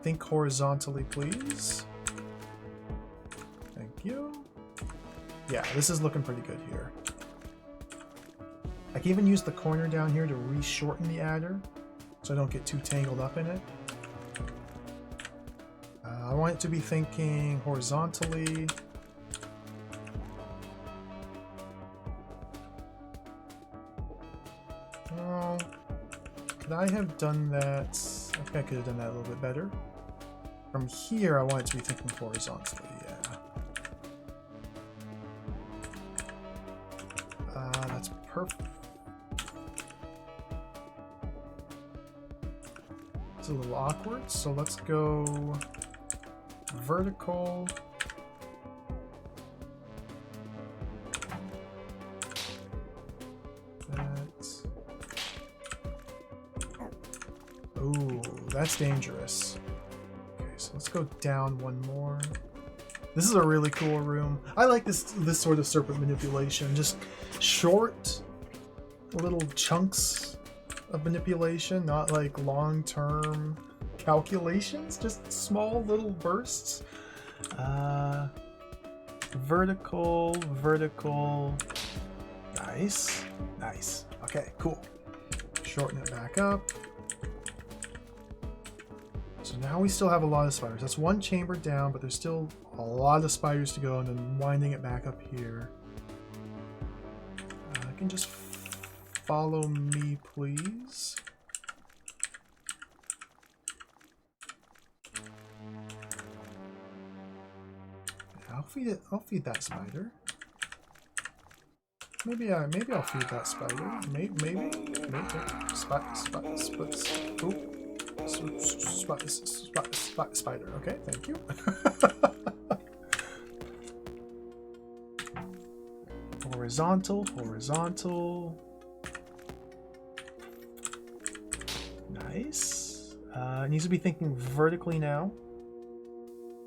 Think horizontally, please. Thank you. Yeah, this is looking pretty good here. I can even use the corner down here to re-shorten the adder so I don't get too tangled up in it. I want it to be thinking horizontally. Oh, could I have done that? I think I could have done that a little bit better. From here, I want it to be thinking horizontally, yeah. That's perfect. It's a little awkward, so let's go vertical. Ooh, that's dangerous. Okay, so let's go down one more. This is a really cool room. I like this sort of serpent manipulation. Just short little chunks of manipulation, not like long-term calculations, just small little bursts. Vertical, vertical. Nice, nice. Okay, cool. Shorten it back up. So now we still have a lot of spiders. That's one chamber down, but there's still a lot of spiders to go, and then winding it back up here. I can just follow me, please. I'll feed it. I'll feed that spider. Maybe I'll feed that spider. Maybe. Spider. Okay, thank you. Horizontal. Nice. It needs to be thinking vertically now,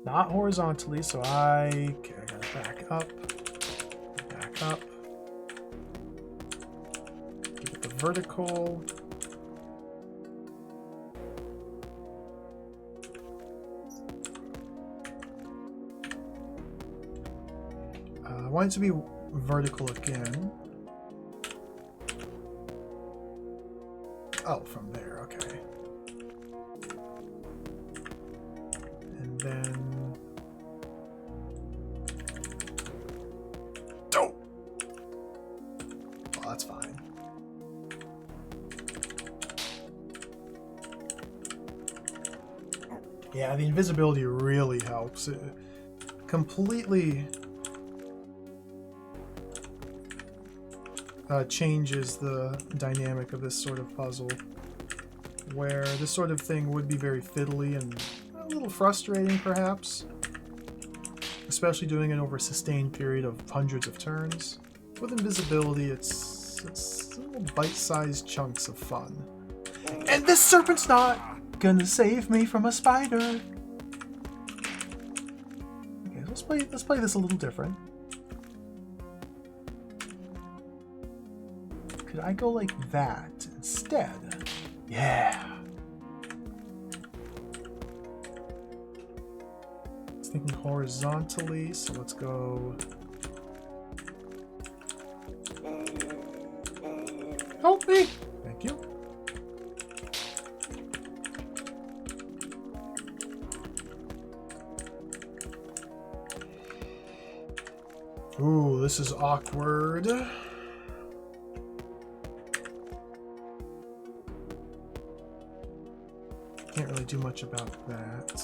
not horizontally. So I gotta back up. Give it the vertical. I want it to be vertical again. Oh, from there, okay. And then... Oh! Well, that's fine. Yeah, the invisibility really helps. It completely... changes the dynamic of this sort of puzzle, where this sort of thing would be very fiddly and a little frustrating perhaps, especially doing it over a sustained period of hundreds of turns. With invisibility, it's little bite-sized chunks of fun. And this serpent's not gonna save me from a spider. Okay, let's play this a little different. Could I go like that instead? Yeah. It's thinking horizontally, so let's go. Help me! Thank you. Ooh, this is awkward. Can't really do much about that.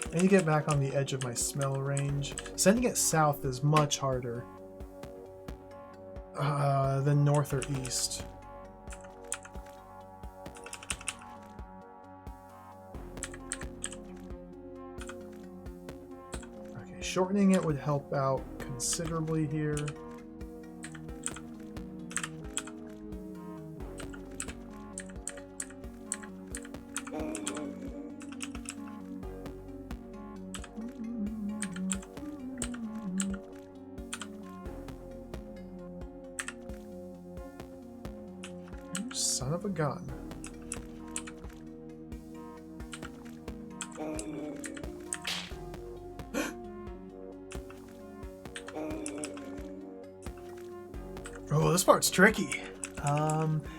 I need to get back on the edge of my smell range. Sending it south is much harder than north or east. Shortening it would help out considerably here. You son of a gun. Oh, this part's tricky.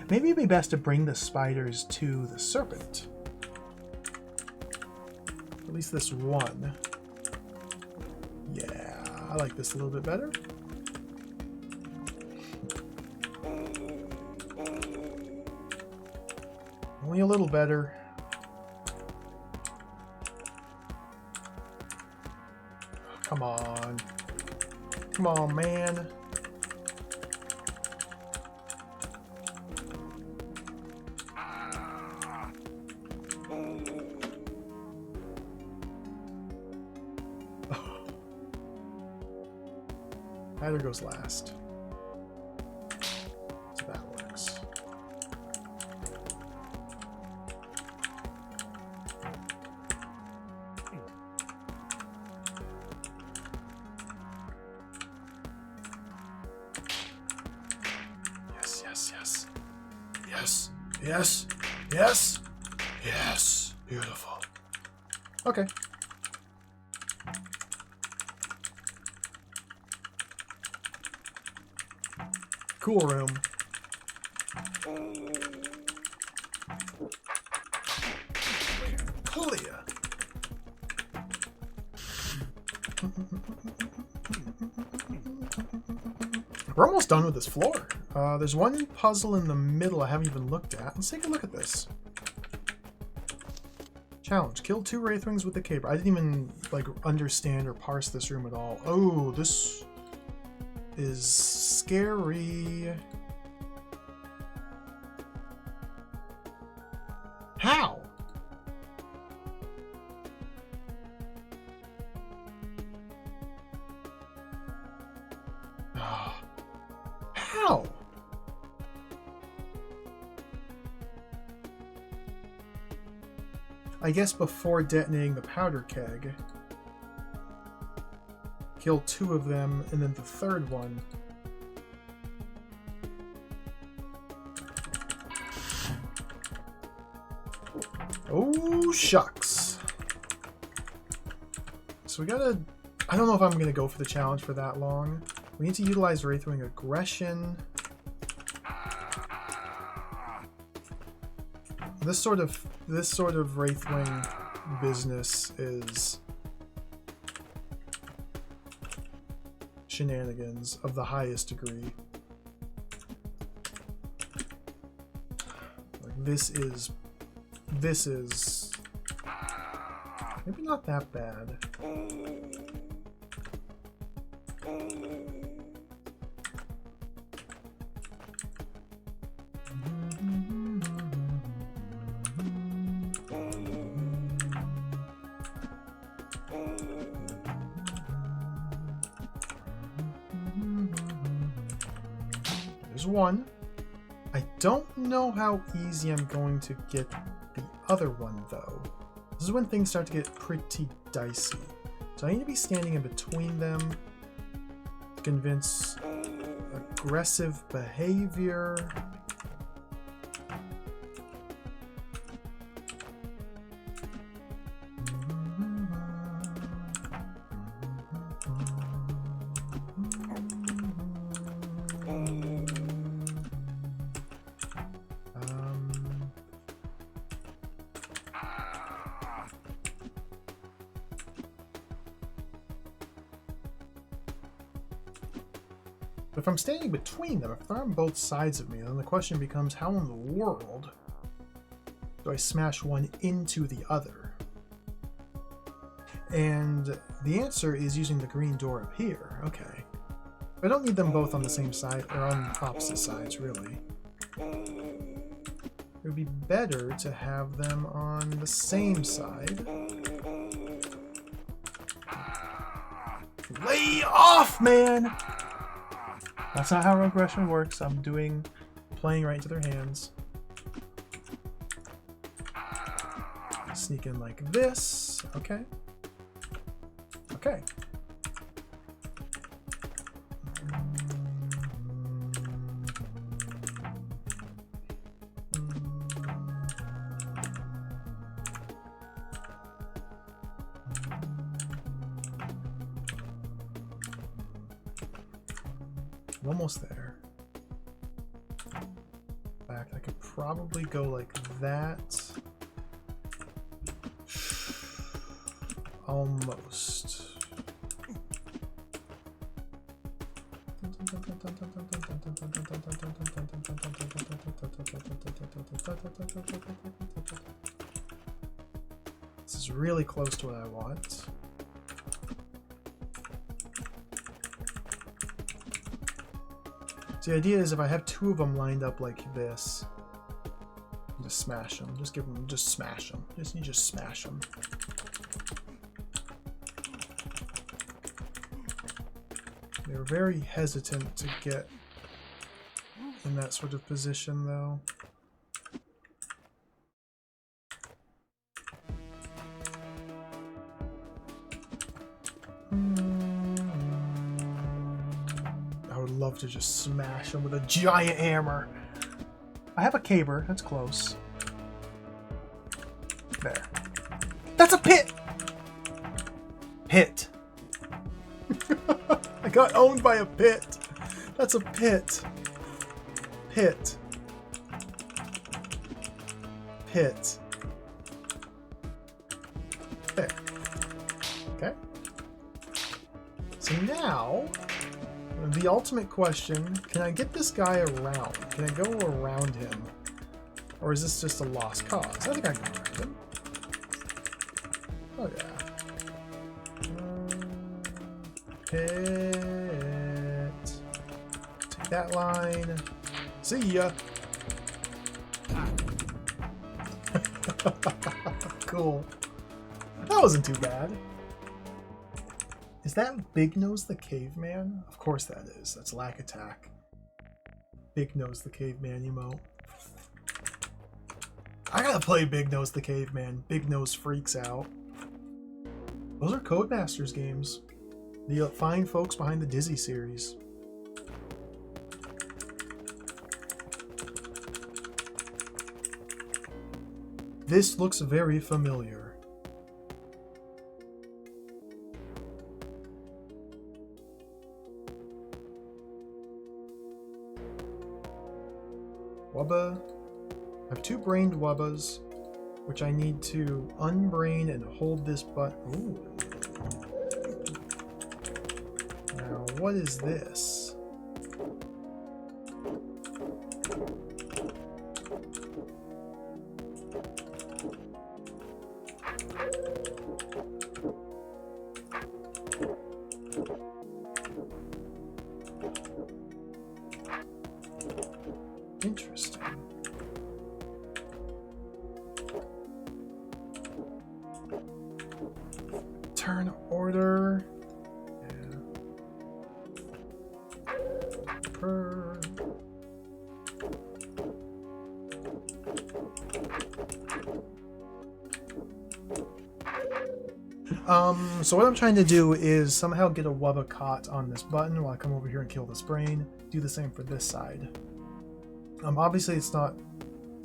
Maybe it'd be best to bring the spiders to the serpent. At least this one. Yeah, I like this a little bit better. Only a little better. Come on. Come on, man. Either goes last. So that works. Yes. Yes. Yes. Beautiful. Okay. Cool room. Clear. We're almost done with this floor. There's one puzzle in the middle I haven't even looked at. Let's take a look at this. Challenge. Kill 2 Wraithwings with the caper. I didn't even like understand or parse this room at all. Oh, this is scary. How? How? I guess before detonating the powder keg, kill 2 of them, and then the third one. Oh, shucks. So we gotta... I don't know if I'm gonna go for the challenge for that long. We need to utilize Wraithwing aggression. This sort of Wraithwing business is shenanigans of the highest degree. Like this is maybe not that bad. There's one. I don't know how easy I'm going to get the other one, though. This is when things start to get pretty dicey. So I need to be standing in between them to convince aggressive behavior. If I'm standing between them, if they're on both sides of me, then the question becomes, how in the world do I smash one into the other? And the answer is using the green door up here. Okay. I don't need them both on the same side, or on opposite sides, really. It would be better to have them on the same side. Lay off, man! That's not how aggression works. I'm playing right into their hands. Sneak in like this. Okay. Okay. I'm almost there. In fact, I could probably go like that. Almost. This is really close to what I want. So the idea is if I have 2 of them lined up like this, just smash them. Just smash them. You just smash them. They were very hesitant to get in that sort of position, though. I would love to just smash them with a giant hammer. I have a caber. That's close. There. That's a pit! Pit. I got owned by a pit. That's a pit. Pit. Pit. There. Okay. So now, the ultimate question, can I get this guy around? Can I go around him? Or is this just a lost cause? I think I can go around him. Oh yeah. Pit. Take that line. See ya. Cool. That wasn't too bad. Is that Big Nose the Caveman? Of course that is. That's Lack Attack. Big Nose the Caveman emote. I gotta play Big Nose the Caveman. Big Nose freaks out. Those are Codemasters games. The fine folks behind the Dizzy series. This looks very familiar. Wubba. I have 2 brained Wubbas, which I need to unbrain and hold this button. Ooh. Now, what is this? Interesting. Turn order. Yeah. Per. So what I'm trying to do is somehow get a Wubba caught on this button while I come over here and kill this brain. Do the same for this side. Obviously it's not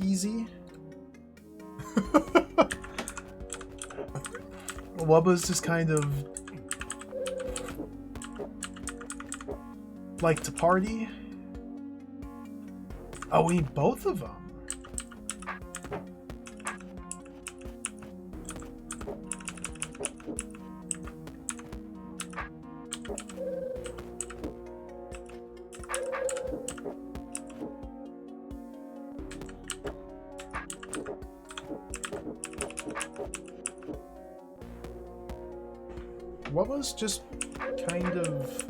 easy. Wubba's just kind of like to party. Oh, we need both of them. Wubba's just kind of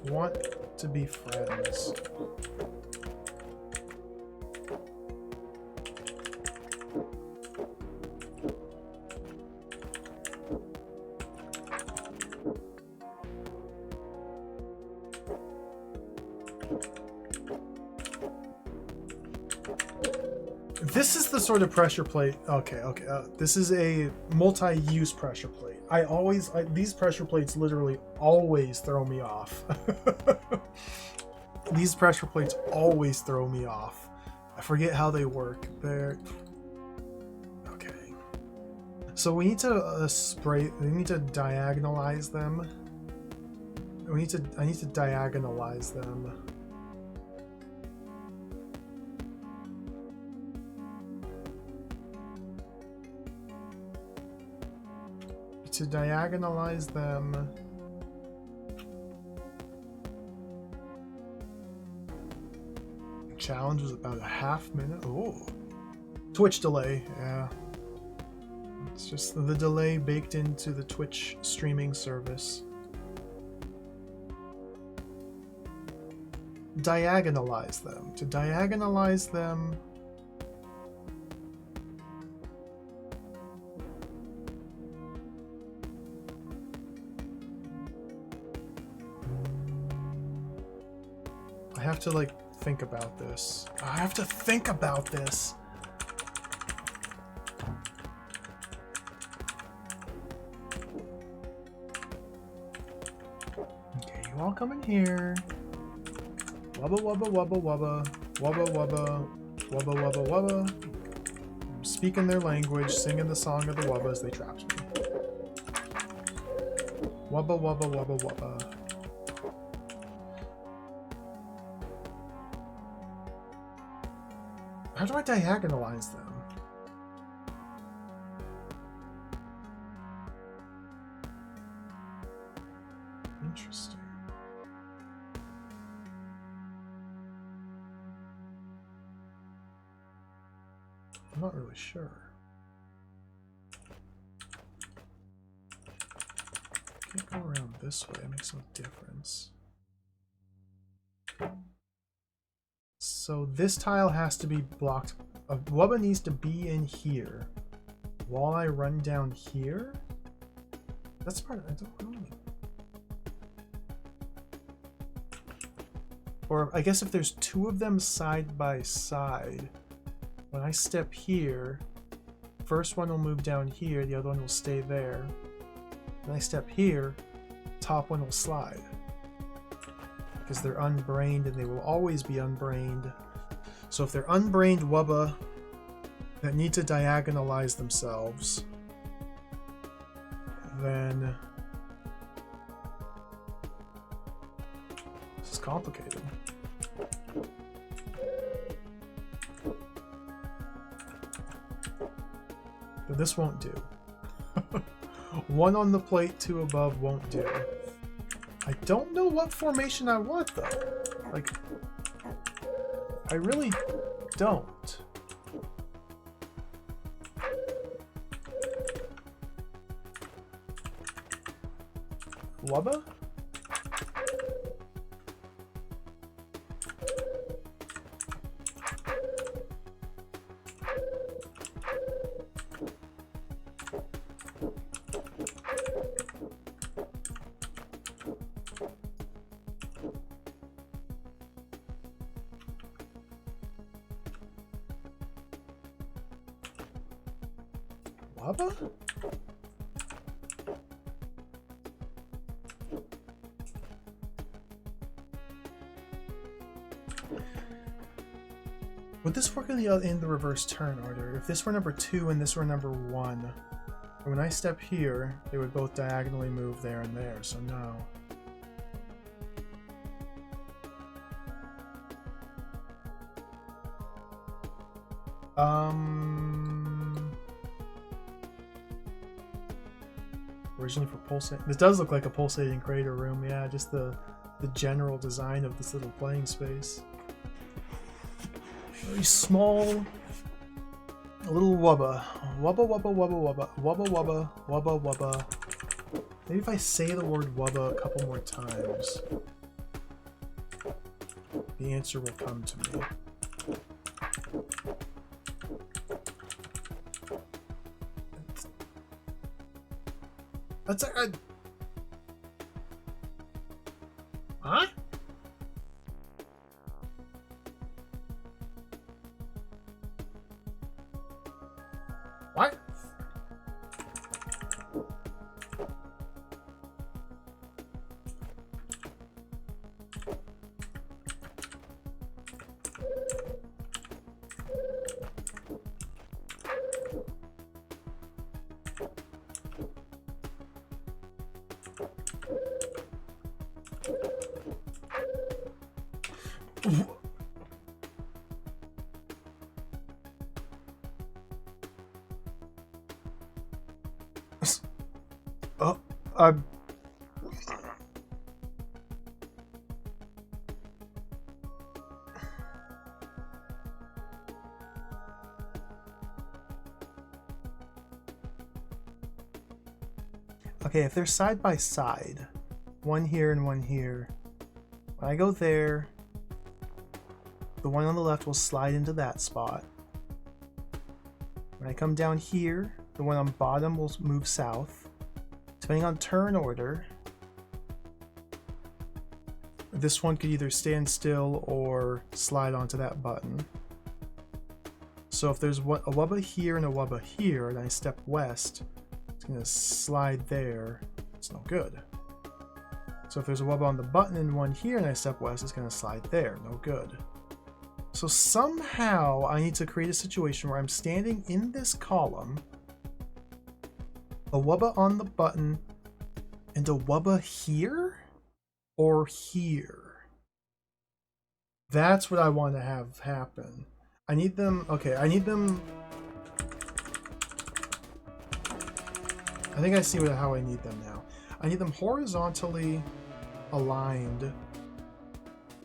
want to be friends. This is the sort of pressure plate. Okay. This is a multi-use pressure plate. These pressure plates literally always throw me off. These pressure plates always throw me off. I forget how they work. They're okay. So we need to We need to diagonalize them. I need to diagonalize them. To diagonalize them. Challenge was about a half minute. Oh, Twitch delay. Yeah, it's just the delay baked into the Twitch streaming service. Diagonalize them. To diagonalize them. I have to like think about this. I have to think about this. Okay, you all come in here. Wubba wubba wubba wubba. Wubba wubba. Wubba wubba wubba. I'm speaking their language, singing the song of the wubbas, they trapped me. Wubba wubba wubba wubba. How do I diagonalize them? Interesting. I'm not really sure. Can't go around this way, it makes no difference. So this tile has to be blocked. Wubba needs to be in here while I run down here. That's part of I don't know. Or I guess if there's two of them side by side, when I step here, first one will move down here, the other one will stay there. When I step here, top one will slide. Because they're unbrained and they will always be unbrained. So if they're unbrained Wubba that need to diagonalize themselves, then this is complicated. But this won't do. One on the plate, two above won't do. I don't know what formation I want though. Like, I really don't. Wubba? Wubba? Would this work in the reverse turn order? If this were number 2 and this were number 1, when I step here, they would both diagonally move there and there, so no. Originally for pulsating. This does look like a pulsating crater room, yeah, just the general design of this little playing space. Very small, a little wubba. Wubba wubba wubba wubba. Wubba wubba wubba wubba. Maybe if I say the word wubba a couple more times, the answer will come to me. That's a... Huh? What? Oh, okay, if they're side by side, one here and one here, when I go there, the one on the left will slide into that spot. When I come down here, the one on bottom will move south. Depending on turn order, this one could either stand still or slide onto that button. So if there's a wubba here and a wubba here, and I step west, it's going to slide there. It's no good. So if there's a wubba on the button and one here and I step west, it's going to slide there. No good. So somehow I need to create a situation where I'm standing in this column, a wubba on the button, and a wubba here or here. That's what I want to have happen. I need them, okay, I need them, I think I see how I need them now. I need them horizontally aligned,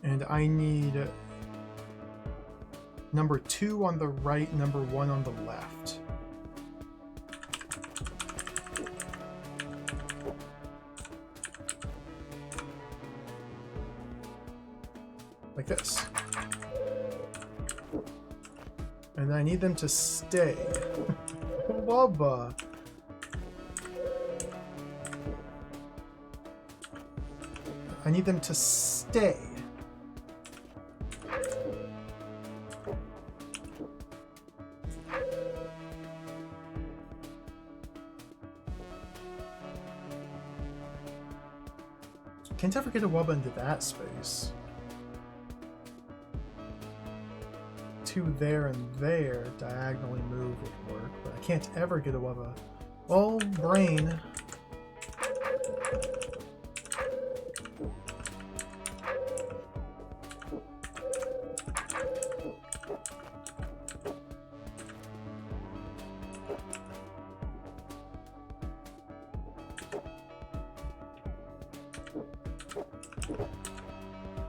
and I need number 2 on the right, number 1 on the left. Like this. And I need them to stay. Wubba. I need them to stay. Can't ever get a wubba into that space. 2 there and there diagonally move would work, but I can't ever get a wubba. Oh, brain.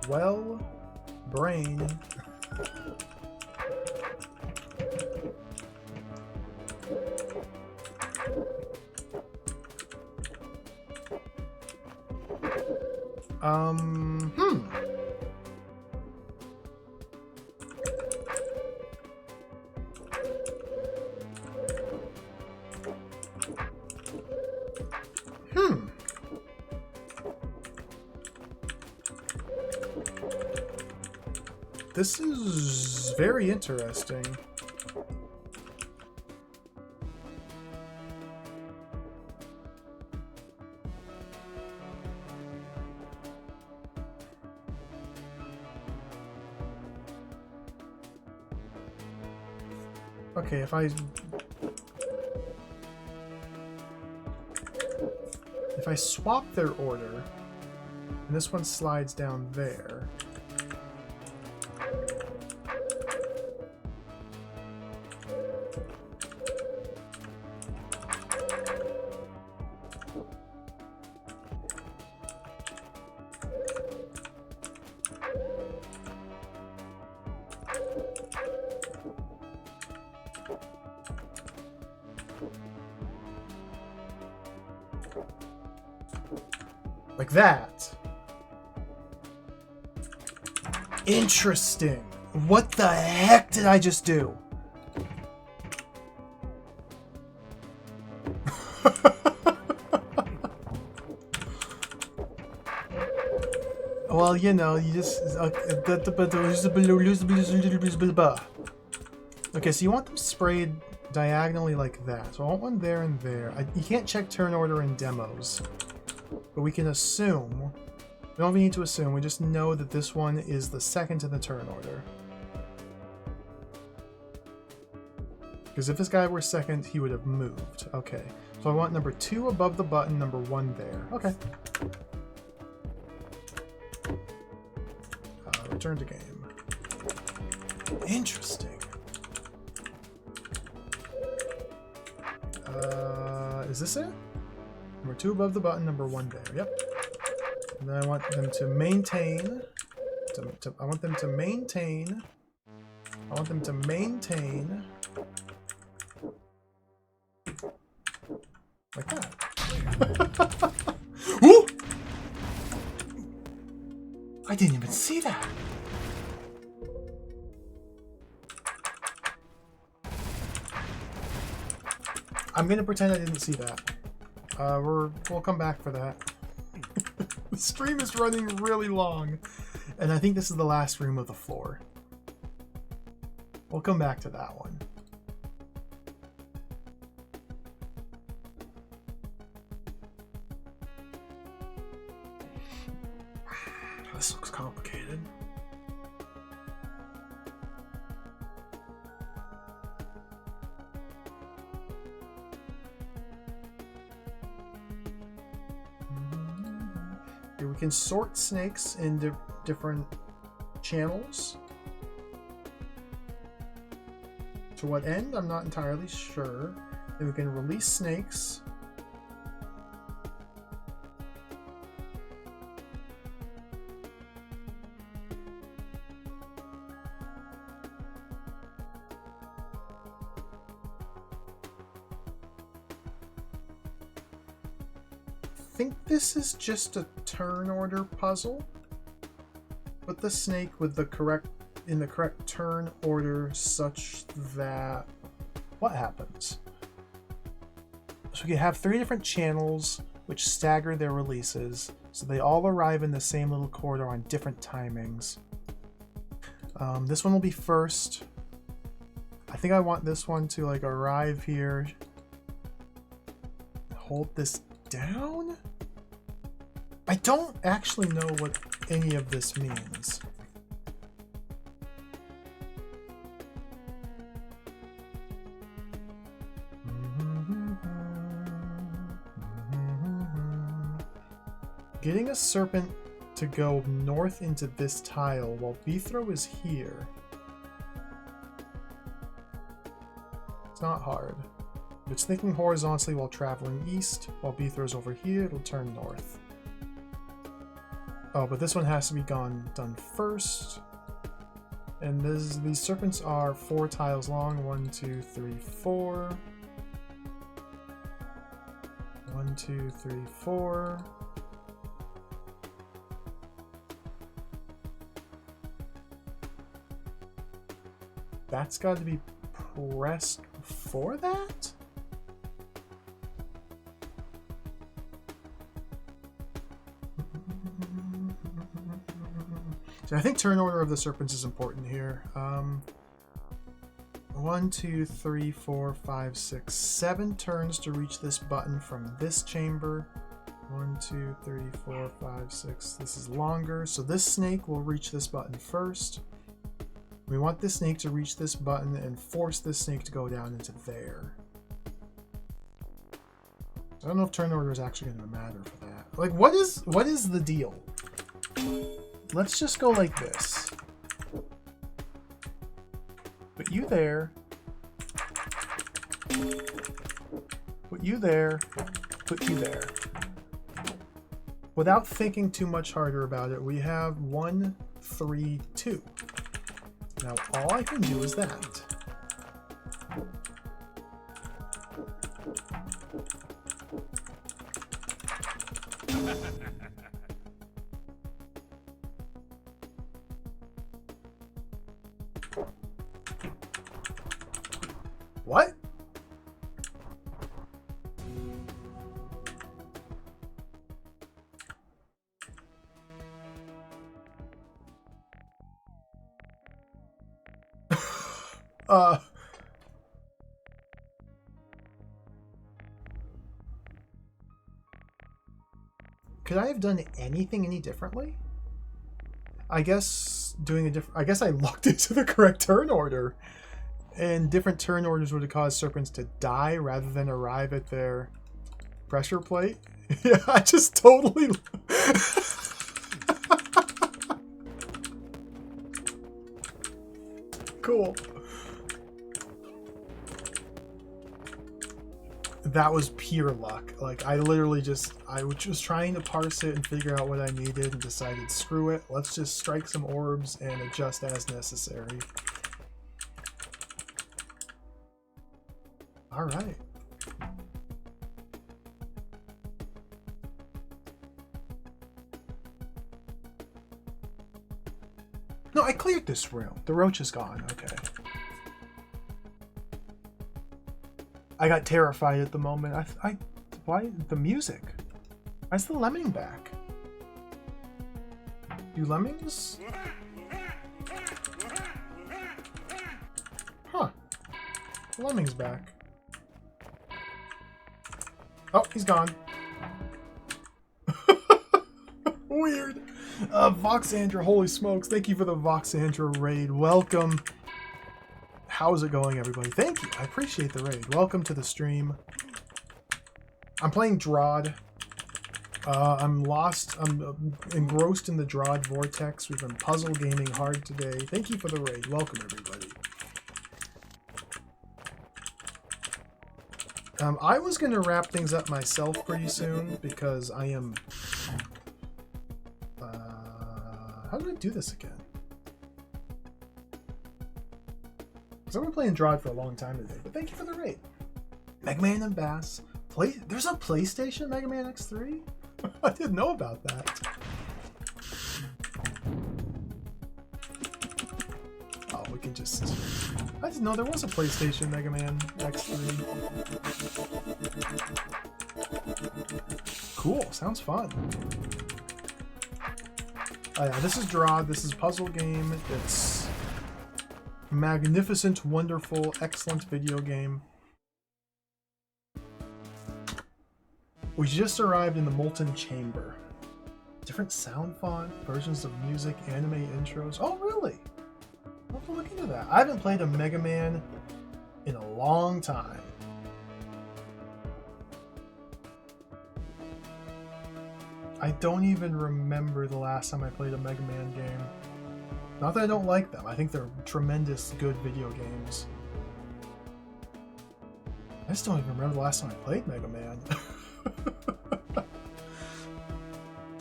Well, brain. This is very interesting. Okay, if I swap their order, and this one slides down there. Like that. Interesting. What the heck did I just do? Well, you know, you just... Okay, so you want them sprayed diagonally like that. So I want one there and there. You can't check turn order in demos. But we can assume, we don't even need to assume, we just know that this one is the second in the turn order. Because if this guy were second, he would have moved. Okay, so I want number 2 above the button, number 1 there. Okay. Return to game. Interesting. Is this it? Number 2 above the button, number 1 there. Yep. And then I want them to maintain. I want them to maintain. I want them to maintain. Like that. Ooh! I didn't even see that. I'm gonna pretend I didn't see that. We'll come back for that. The stream is running really long, and I think this is the last room of the floor. We'll come back to that one. We can sort snakes into different channels. To what end? I'm not entirely sure. Then we can release snakes. I think this is just a turn order puzzle. Put the snake with the correct turn order such that what happens? So we can have 3 different channels which stagger their releases, so they all arrive in the same little corridor on different timings. This one will be first. I think I want this one to like arrive here. Hold this down? I don't actually know what any of this means. Getting a serpent to go north into this tile while Bithro is here. It's not hard. If it's thinking horizontally while traveling east, while Bithro's over here, it'll turn north. Oh, but this one has to be done first. And these serpents are 4 tiles long. 1, 2, 3, 4. 1, 2, 3, 4. That's got to be pressed before that? So I think turn order of the serpents is important here. 1, 2, 3, 4, 5, 6, 7 turns to reach this button from this chamber. 1, 2, 3, 4, 5, 6. This is longer, so this snake will reach this button first. We want this snake to reach this button and force this snake to go down into there. I don't know if turn order is actually going to matter for that. Like, what is the deal? Let's just go like this. Put you there. Put you there. Put you there. Without thinking too much harder about it, we have 1, 3, 2. Now all I can do is that. What? Could I have done anything any differently? I guess I guess I looked into the correct turn order. And different turn orders would have caused serpents to die rather than arrive at their pressure plate. Yeah, I just totally... Cool. That was pure luck. Like, I literally I was just trying to parse it and figure out what I needed and decided, screw it, let's just strike some orbs and adjust as necessary. All right. No, I cleared this room. The roach is gone. Okay. I got terrified at the moment. Why the music? Why's the lemming back? Do lemmings? Huh. The lemming's back. Oh, he's gone. Weird. Voxandra, holy smokes. Thank you for the Voxandra raid. Welcome. How's it going, everybody? Thank you. I appreciate the raid. Welcome to the stream. I'm playing DROD. I'm lost. I'm engrossed in the DROD vortex. We've been puzzle gaming hard today. Thank you for the raid. Welcome, everybody. I was going to wrap things up myself pretty soon because I am... how do I do this again? Because I've been playing DROD for a long time today, but thank you for the raid. Mega Man and Bass. There's a PlayStation Mega Man X3? I didn't know about that. Oh, we can just... I didn't know there was a PlayStation Mega Man X3. Cool, sounds fun. Oh yeah, this is DROD. This is a puzzle game. It's magnificent, wonderful, excellent video game. We just arrived in the Molten Chamber. Different sound font, versions of music, anime intros. Oh, really? I'll have to look into that. I haven't played a Mega Man in a long time. I don't even remember the last time I played a Mega Man game. Not that I don't like them. I think they're tremendous good video games. I just don't even remember the last time I played Mega Man.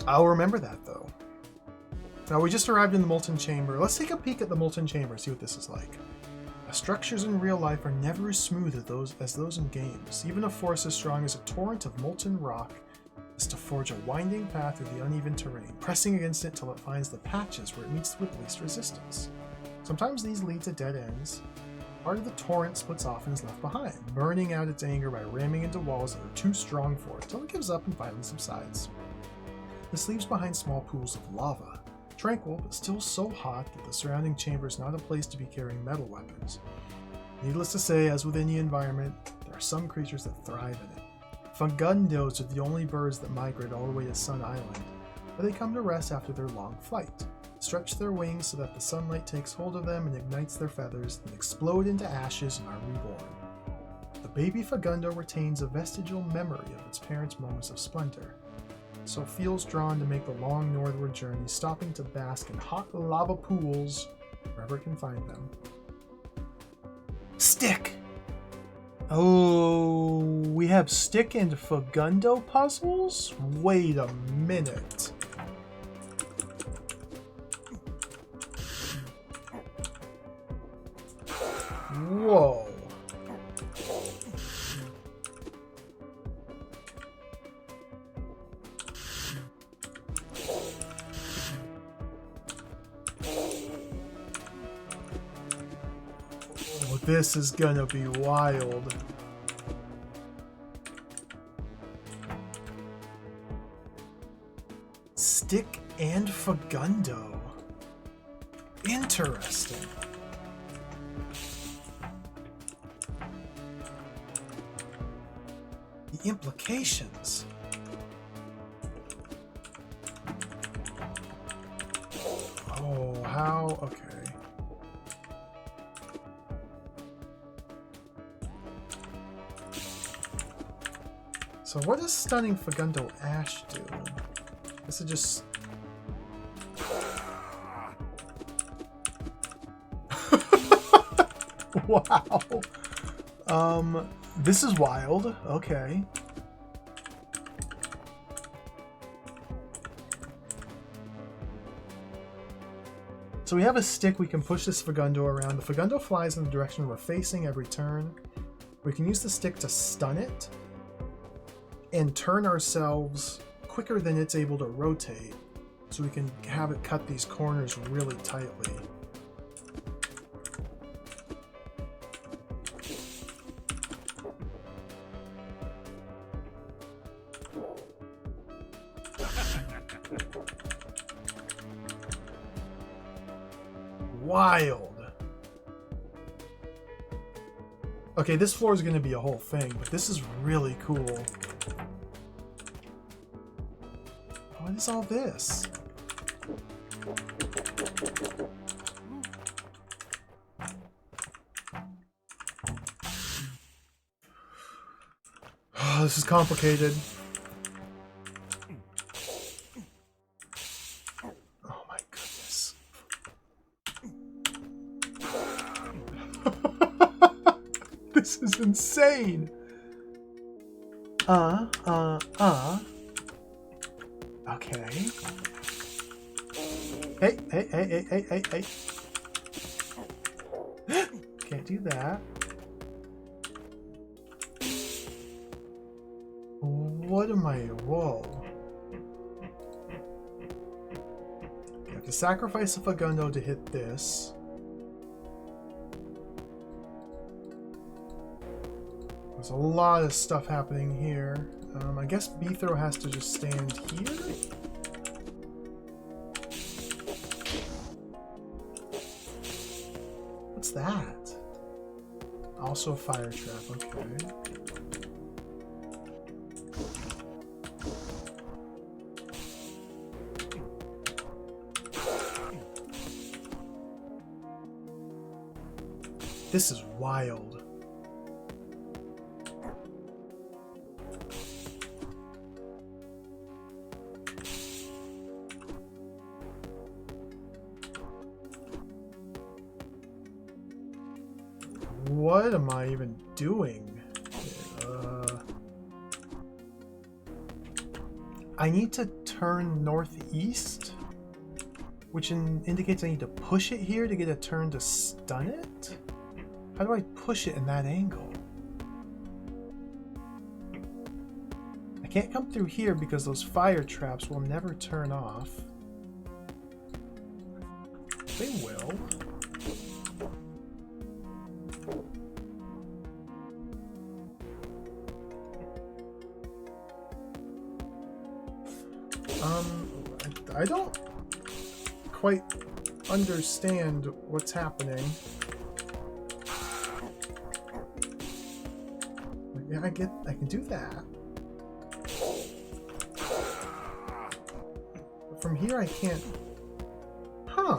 I'll remember that though. Now we just arrived in the Molten Chamber. Let's take a peek at the Molten Chamber, see what this is like. The structures in real life are never as smooth as those in games. Even a force as strong as a torrent of molten rock is to forge a winding path through the uneven terrain, pressing against it till it finds the patches where it meets with least resistance. Sometimes these lead to dead ends. Part of the torrent splits off and is left behind, burning out its anger by ramming into walls that are too strong for it till it gives up and finally subsides. This leaves behind small pools of lava, tranquil but still so hot that the surrounding chamber is not a place to be carrying metal weapons. Needless to say, as with any environment, there are some creatures that thrive in it. Fungundos are the only birds that migrate all the way to Sun Island, where they come to rest after their long flight, stretch their wings so that the sunlight takes hold of them and ignites their feathers, then explode into ashes and are reborn. The baby Fagundo retains a vestigial memory of its parents' moments of splendor, so feels drawn to make the long northward journey, stopping to bask in hot lava pools wherever it can find them. Stick! Oh, we have Stick and Fagundo puzzles? Wait a minute. Whoa. Oh, this is gonna be wild. Stick and Fagundo. Interesting. The implications. Oh, how? Okay. So what does Stunning Fagundo Ash do? This is just... Wow. This is wild. Okay. So we have a stick, we can push this Fagundo around. The Fagundo flies in the direction we're facing every turn. We can use the stick to stun it and turn ourselves quicker than it's able to rotate, so we can have it cut these corners really tightly. Wild. Okay, this floor is going to be a whole thing, but this is really cool. What is all this? Oh, this is complicated. This is insane. Okay. Hey. Can't do that. What am I? Whoa. I have to sacrifice a Fagundo to hit this. There's a lot of stuff happening here. I guess Beethro has to just stand here? What's that? Also a fire trap, okay. This is wild. What am I even doing? I need to turn northeast, which indicates I need to push it here to get a turn to stun it? How do I push it in that angle? I can't come through here because those fire traps will never turn off. They will. I don't quite understand what's happening. Yeah, I can do that. But from here I can't. Huh.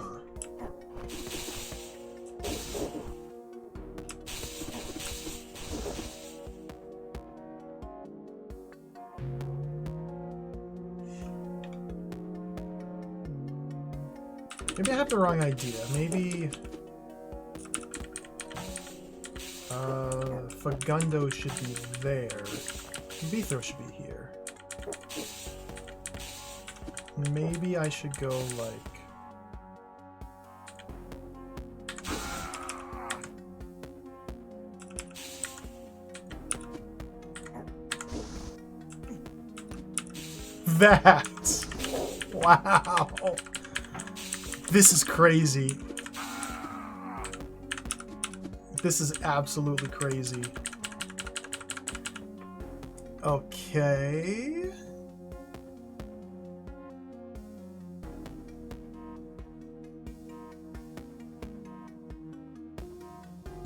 Maybe I have the wrong idea. Maybe Fagundo should be there. Beethro should be here. Maybe I should go like... that! Wow! This is crazy. This is absolutely crazy. Okay.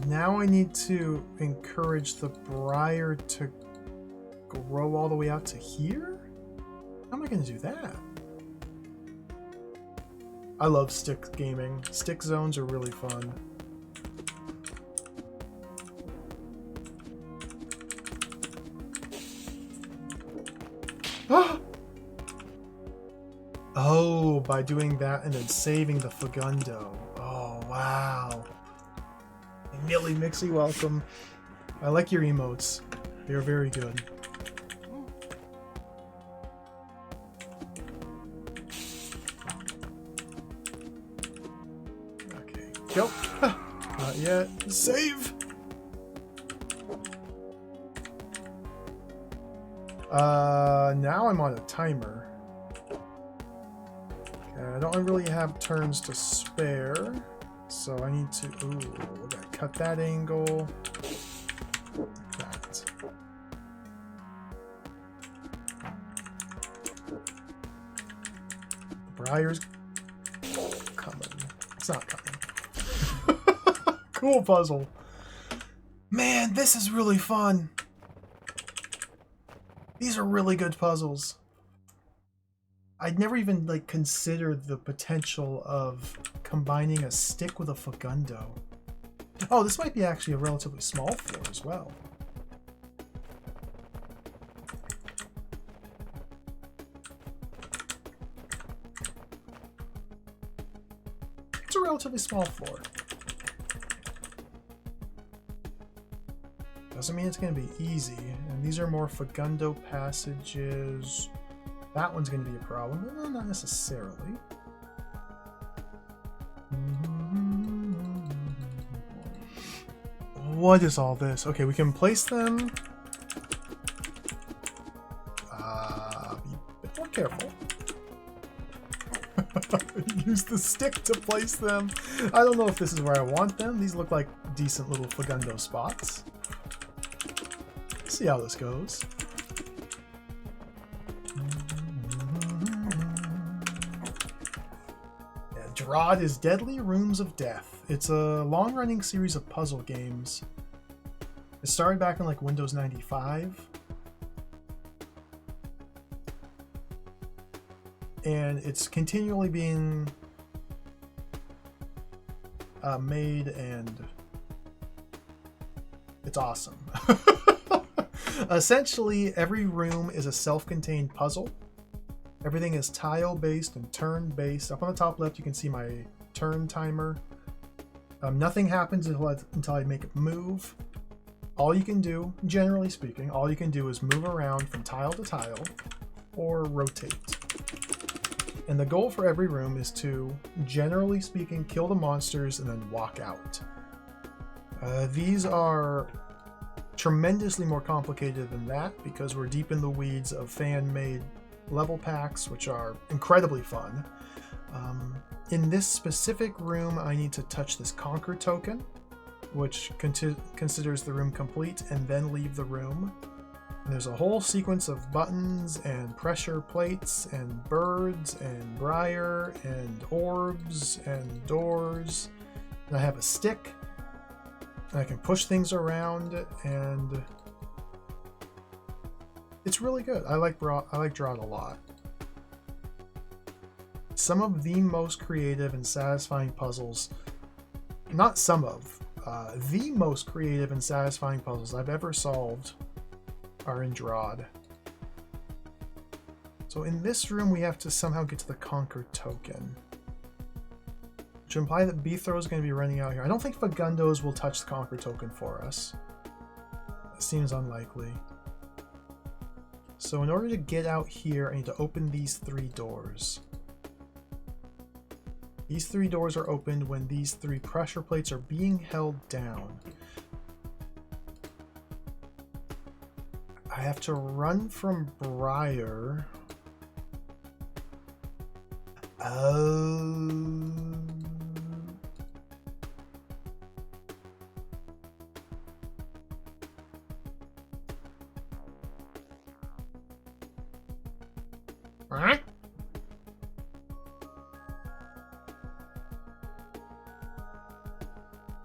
Now I need to encourage the briar to grow all the way out to here? How am I going to do that? I love stick gaming. Stick zones are really fun. Oh, by doing that and then saving the Fagundo. Oh, wow. Millie Mixie, welcome. I like your emotes. They're very good. Okay, go. Not yet. Save! Now I'm on a timer. Okay, I don't really have turns to spare, so I need to... Ooh, I gotta cut that angle. Like that. The briar's coming. It's not coming. Cool puzzle. Man, this is really fun. These are really good puzzles. I'd never even like considered the potential of combining a stick with a Fagundo. Oh, this might be actually a relatively small floor as well. It's a relatively small floor. Doesn't mean it's going to be easy. And these are more Fagundo passages. That one's going to be a problem. No, not necessarily. What is all this? Okay, we can place them. Be a bit more careful. Use the stick to place them. I don't know if this is where I want them. These look like decent little Fagundo spots. See how this goes. Yeah, DROD is Deadly Rooms of Death. It's a long-running series of puzzle games. It started back in like Windows 95. And it's continually being made, and it's awesome. Essentially, every room is a self-contained puzzle. Everything is tile-based and turn-based. Up on the top left, you can see my turn timer. Nothing happens until I make it move. All you can do, generally speaking, all you can do is move around from tile to tile or rotate. And the goal for every room is to, generally speaking, kill the monsters and then walk out. These are tremendously more complicated than that because we're deep in the weeds of fan-made level packs, which are incredibly fun. In this specific room, I need to touch this Conquer token, which considers the room complete, and then leave the room. And there's a whole sequence of buttons and pressure plates and birds and briar and orbs and doors. And I have a stick. And I can push things around, and it's really good. I like DROD a lot. Some of the most creative and satisfying puzzles, not some of, the most creative and satisfying puzzles I've ever solved are in DROD. So in this room, we have to somehow get to the Conquer token, which imply that Bithro is going to be running out here. I don't think Fagundos will touch the Conquer token for us. That seems unlikely. So in order to get out here, I need to open these 3 doors. These 3 doors are opened when these 3 pressure plates are being held down. I have to run from Briar.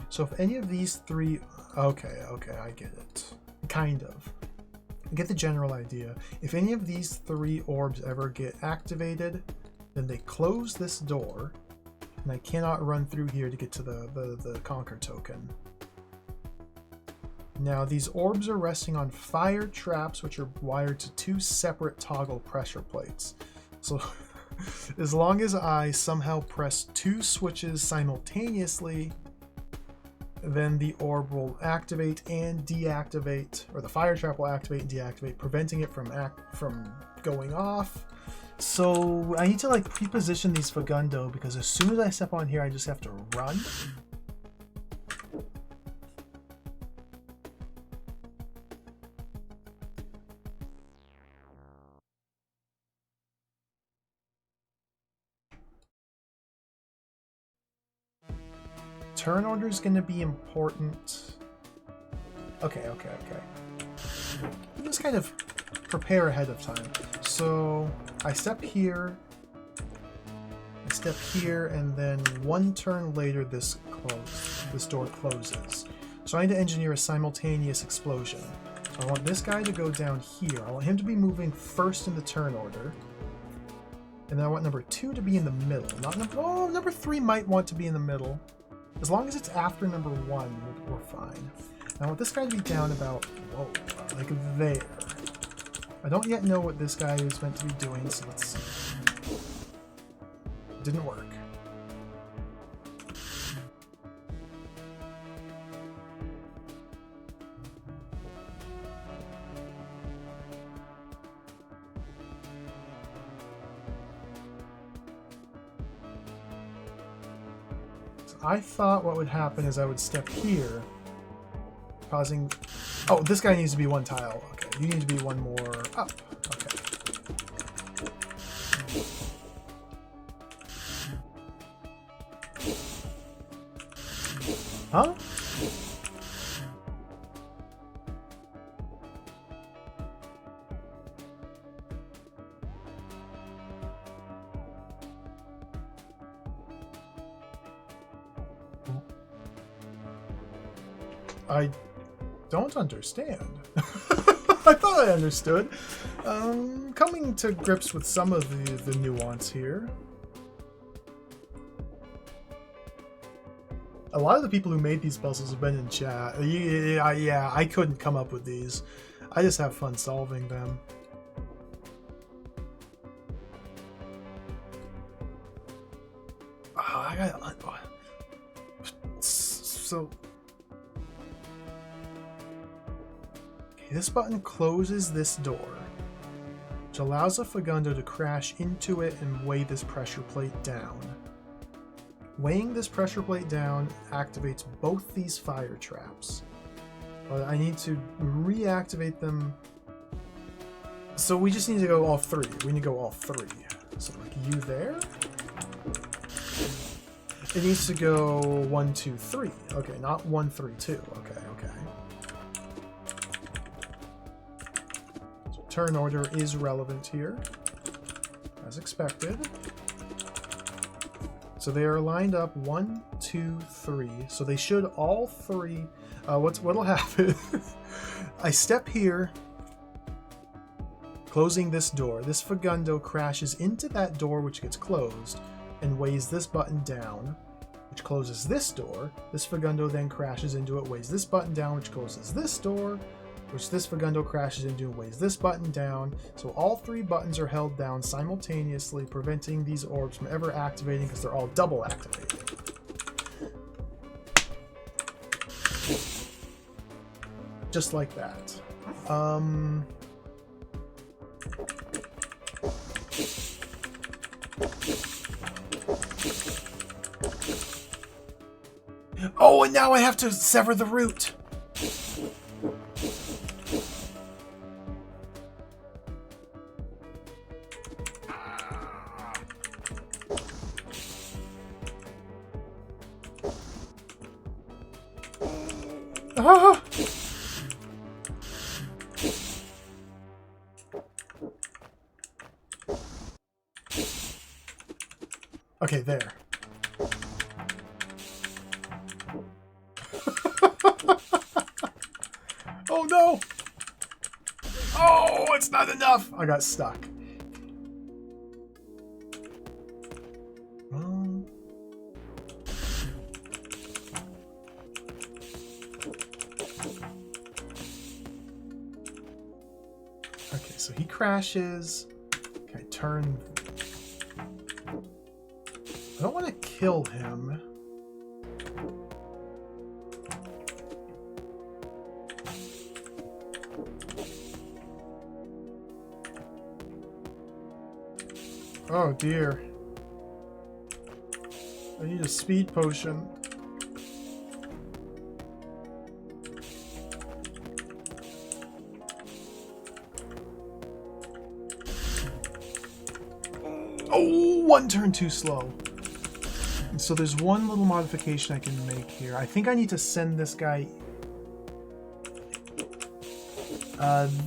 So if any of these 3... Okay, I get it. Kind of. I get the general idea. If any of these 3 orbs ever get activated, then they close this door, and I cannot run through here to get to the Conquer token. Now, these orbs are resting on fire traps, which are wired to 2 separate toggle pressure plates. So as long as I somehow press 2 switches simultaneously, then the orb will activate and deactivate, or the fire trap will activate and deactivate, preventing it from going off. So I need to like pre-position these Fagundo, because as soon as I step on here, I just have to run. Turn order is going to be important. Okay. Just kind of prepare ahead of time. So I step here, and then 1 turn later this door closes. So I need to engineer a simultaneous explosion. So I want this guy to go down here. I want him to be moving first in the turn order. And then I want number 2 to be in the middle. Number 3 might want to be in the middle. As long as it's after number 1, we're fine. Now I want this guy to be down about, whoa, like there. I don't yet know what this guy is meant to be doing, so let's see. Didn't work. So I thought what would happen is I would step here, causing... Oh, this guy needs to be one tile. Okay, you need to be one more up. Okay. Huh? I don't understand. I thought I understood. Coming to grips with some of the nuance here. A lot of the people who made these puzzles have been in chat. Yeah, I couldn't come up with these. I just have fun solving them. I got... So... Okay, this button closes this door, which allows a Fagundo to crash into it and weigh this pressure plate down. Weighing this pressure plate down activates both these fire traps. But I need to reactivate them. So we just need to go all three. We need to go all three. So like you there. It needs to go 1, 2, 3. Okay, not 1, 3, 2. Okay, okay. So turn order is relevant here, as expected. So they are lined up 1, 2, 3. So they should all three. What'll happen? I step here, closing this door. This Fagundo crashes into that door, which gets closed, and weighs this button down, which closes this door. This Fagundo then crashes into it, weighs this button down, which closes this door, which this Fagundo crashes into and weighs this button down. So all three buttons are held down simultaneously, preventing these orbs from ever activating because they're all double activated. Just like that. Oh, and now I have to sever the root. Ah! Okay, there. Oh no! Oh, it's not enough! I got stuck. Okay, so he crashes. Okay, turn. I don't want to kill him. Oh dear. I need a speed potion. Oh, one turn too slow. And so there's one little modification I can make here. I think I need to send this guy...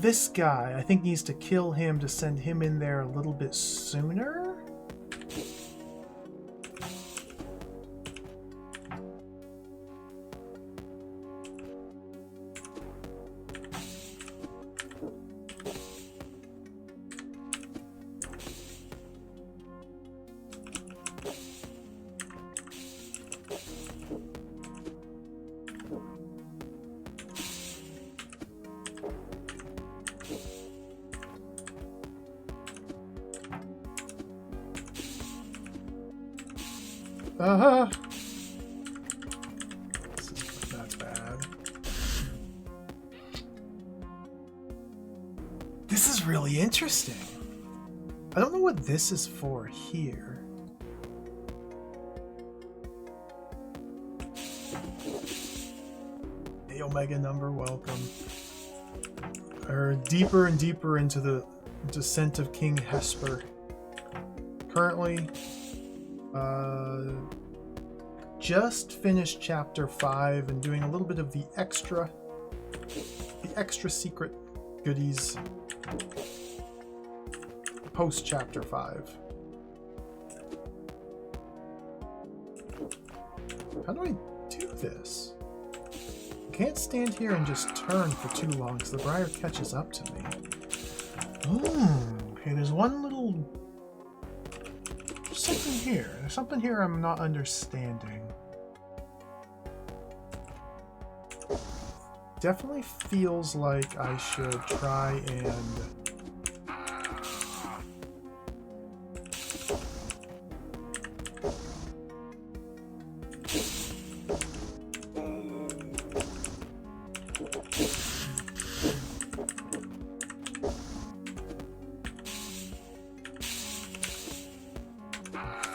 this guy, I think, needs to kill him to send him in there a little bit sooner? That's bad. This is really interesting. I don't know what this is for here. Omega number, welcome. Or deeper and deeper into the descent of King Hesper. Currently, just finished chapter 5 and doing a little bit of the extra secret goodies post chapter 5. How do I do this? I can't stand here and just turn for too long because the briar catches up to me. Okay, there's one little... There's something here. There's something here I'm not understanding. Definitely feels like I should try and...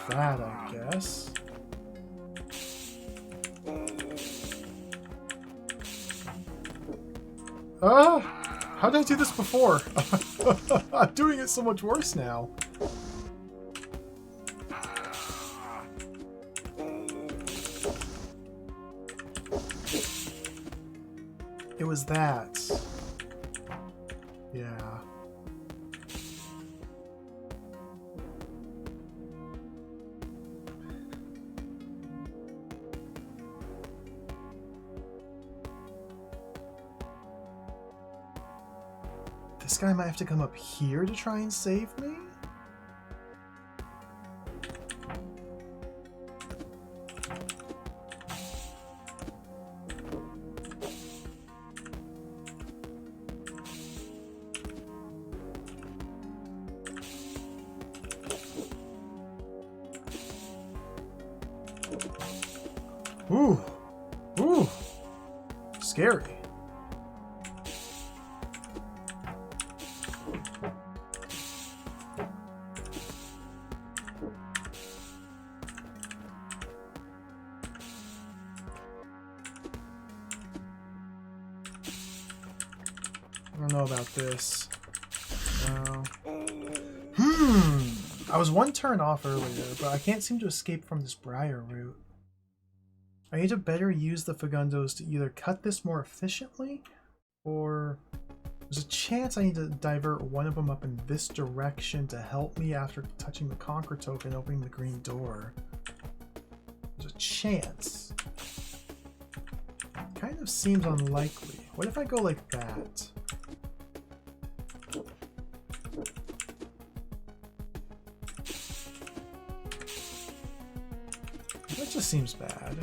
that, I guess. How did I do this before? I'm doing it so much worse now. It was that. Yeah. This guy might have to come up here to try and save me? Ooh. Ooh. Scary. I don't know about this. No. I was one turn off earlier, but I can't seem to escape from this briar route. I need to better use the Fagundos to either cut this more efficiently, or there's a chance I need to divert one of them up in this direction to help me after touching the Conquer token and opening the green door. There's a chance. Kind of seems unlikely. What if I go like that? That just seems bad.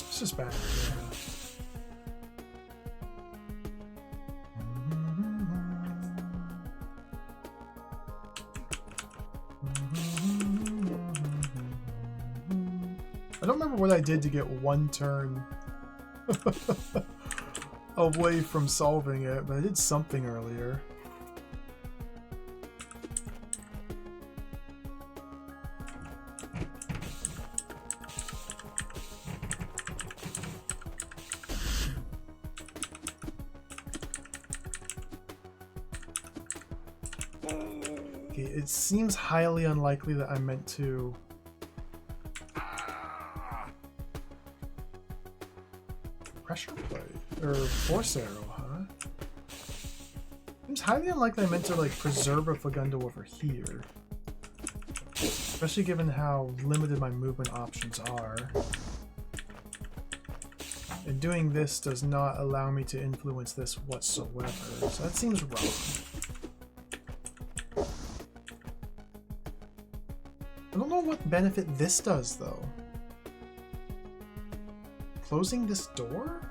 It's just bad. I don't remember what I did to get one turn away from solving it, but I did something earlier. Okay, it seems highly unlikely that I meant to pressure plate or force arrow, huh? Seems highly unlikely I meant to like preserve a Fagundo over here, especially given how limited my movement options are. And doing this does not allow me to influence this whatsoever, so that seems wrong. I don't know what benefit this does, though. Closing this door?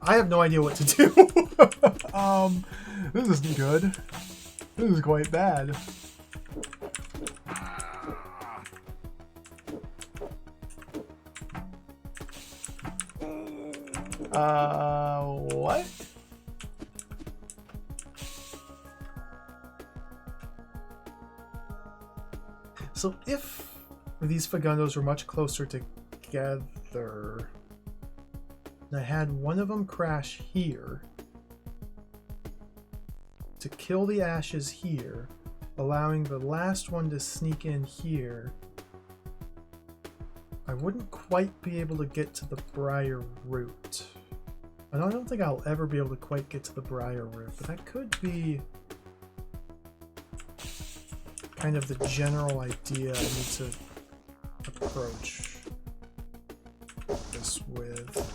I have no idea what to do. This isn't good. This is quite bad. What? So if these Fagundos were much closer together, and I had one of them crash here to kill the ashes here, allowing the last one to sneak in here, I wouldn't quite be able to get to the Briar Root. And I don't think I'll ever be able to quite get to the Briar Root, but that could be kind of the general idea I need to approach this with.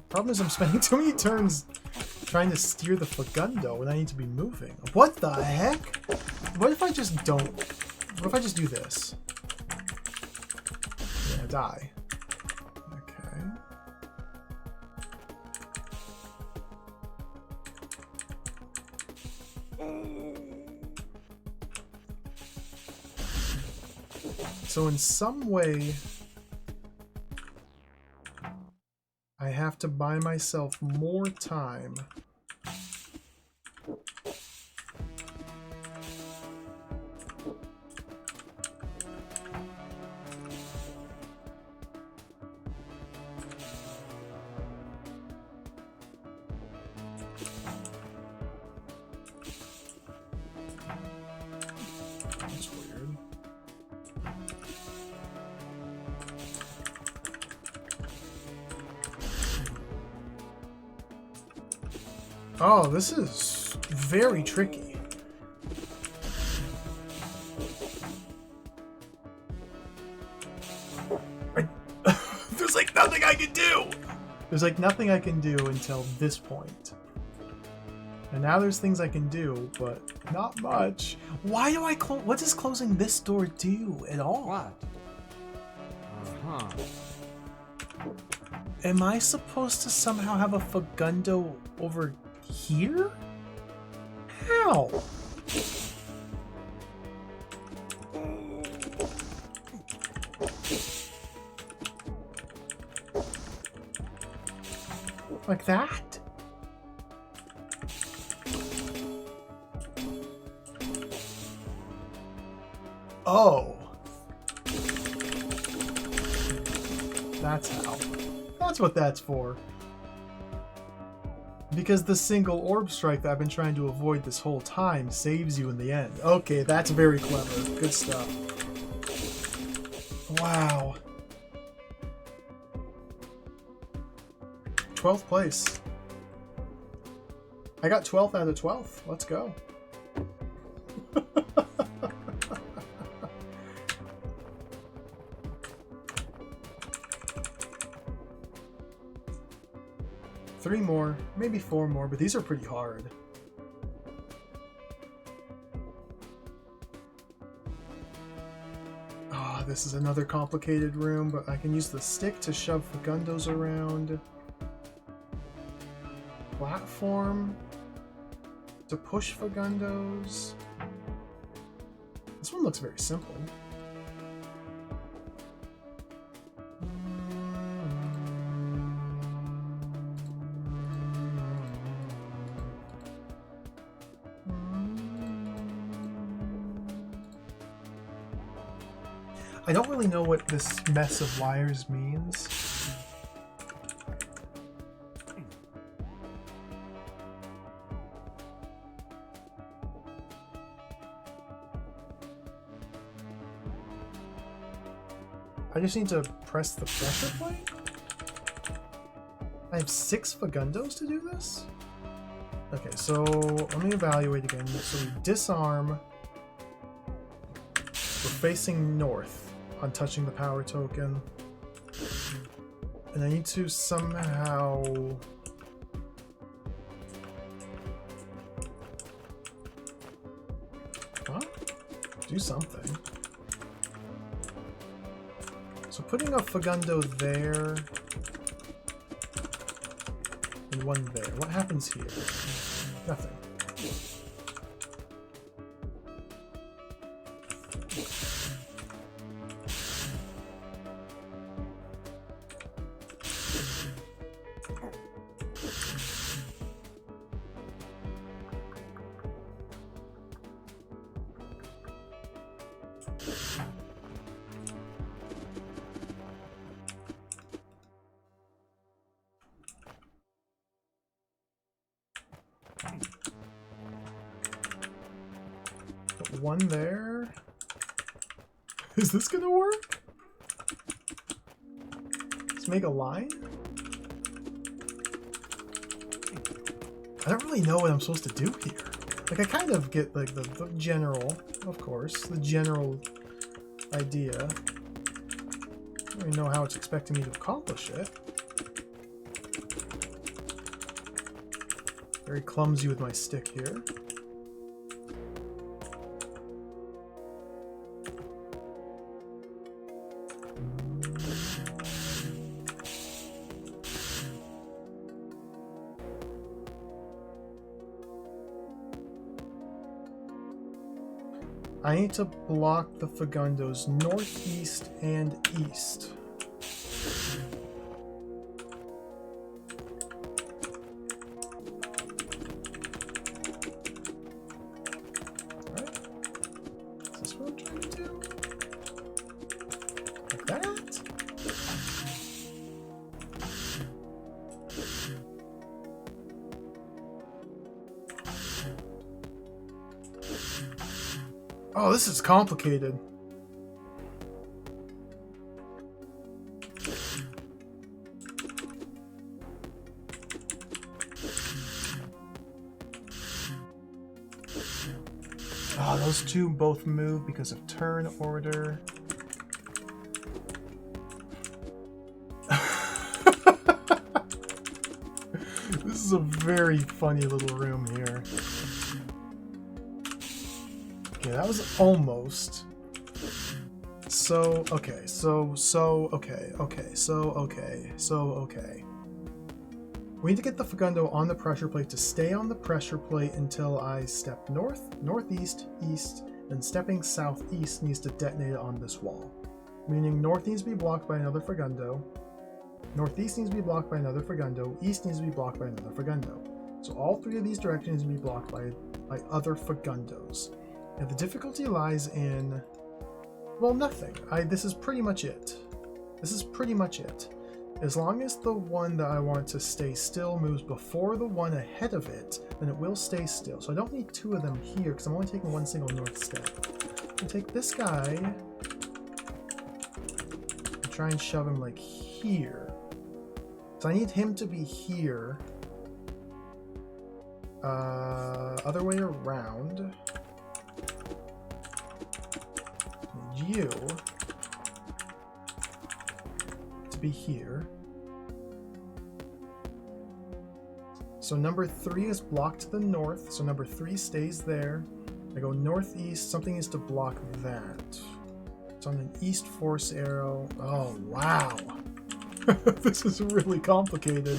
Problem is I'm spending too many turns trying to steer the Fagundo when I need to be moving. What the heck? What if I just don't... What if I just do this? Yeah, die. Okay. So in some way... I have to buy myself more time. That's weird. Oh, this is very tricky. There's like nothing I can do! There's like nothing I can do until this point. And now there's things I can do, but not much. Why do I close? What does closing this door do at all? What? Uh-huh. Am I supposed to somehow have a Fagundo over here? How? Like that? Oh. That's how. That's what that's for. Because the single orb strike that I've been trying to avoid this whole time saves you in the end. Okay, that's very clever. Good stuff. Wow. 12th place. I got 12th out of 12th. Let's go. Three more, maybe four more, but these are pretty hard. Ah, this is another complicated room, but I can use the stick to shove Fagundos around. Platform to push Fagundos. This one looks very simple. I don't really know what this mess of wires means. I just need to press the pressure plate? I have 6 Fagundos to do this? Okay, so let me evaluate again. So we disarm. We're facing north on touching the power token. And I need to somehow... Huh? Do something. So putting a Fagundo there... and one there. What happens here? Nothing. Put one there. Is this gonna work? Let's make a line. I don't really know what I'm supposed to do here. Like, I kind of get like the general, of course, the general idea. I don't really know how it's expecting me to accomplish it. Very clumsy with my stick here. I need to block the Fagundos northeast and east. Alright. Is this what I'm trying to do? Like that? Oh, this is complicated. Oh, those two both move because of turn order. This is a very funny little room here. Okay, that was almost. So, okay, okay. We need to get the Fagundo on the pressure plate to stay on the pressure plate until I step north, northeast, east, and stepping southeast needs to detonate it on this wall. Meaning north needs to be blocked by another Fagundo, northeast needs to be blocked by another Fagundo, east needs to be blocked by another Fagundo. So all three of these directions need to be blocked by other Fagundos. And the difficulty lies in, well, nothing. This is pretty much it. This is pretty much it. As long as the one that I want to stay still moves before the one ahead of it, then it will stay still. So I don't need two of them here because I'm only taking one single north step. I take this guy and try and shove him like here. So I need him to be here. Other way around. You to be here. So number 3 is blocked to the north, so number 3 stays there. I go northeast, something is to block that. It's on an east force arrow. Oh, wow. This is really complicated.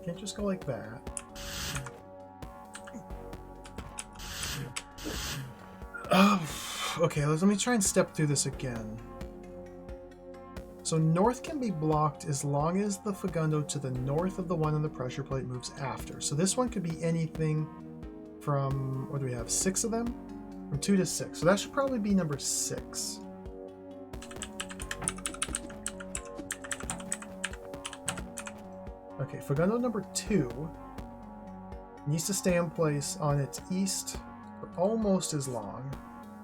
Can't just go like that. Okay, let me try and step through this again. So north can be blocked as long as the Fagundo to the north of the one on the pressure plate moves after. So this one could be anything from, what do we have, 6 of them? From 2 to 6. So that should probably be number 6. Okay, Fagundo number 2 needs to stay in place on its east for almost as long,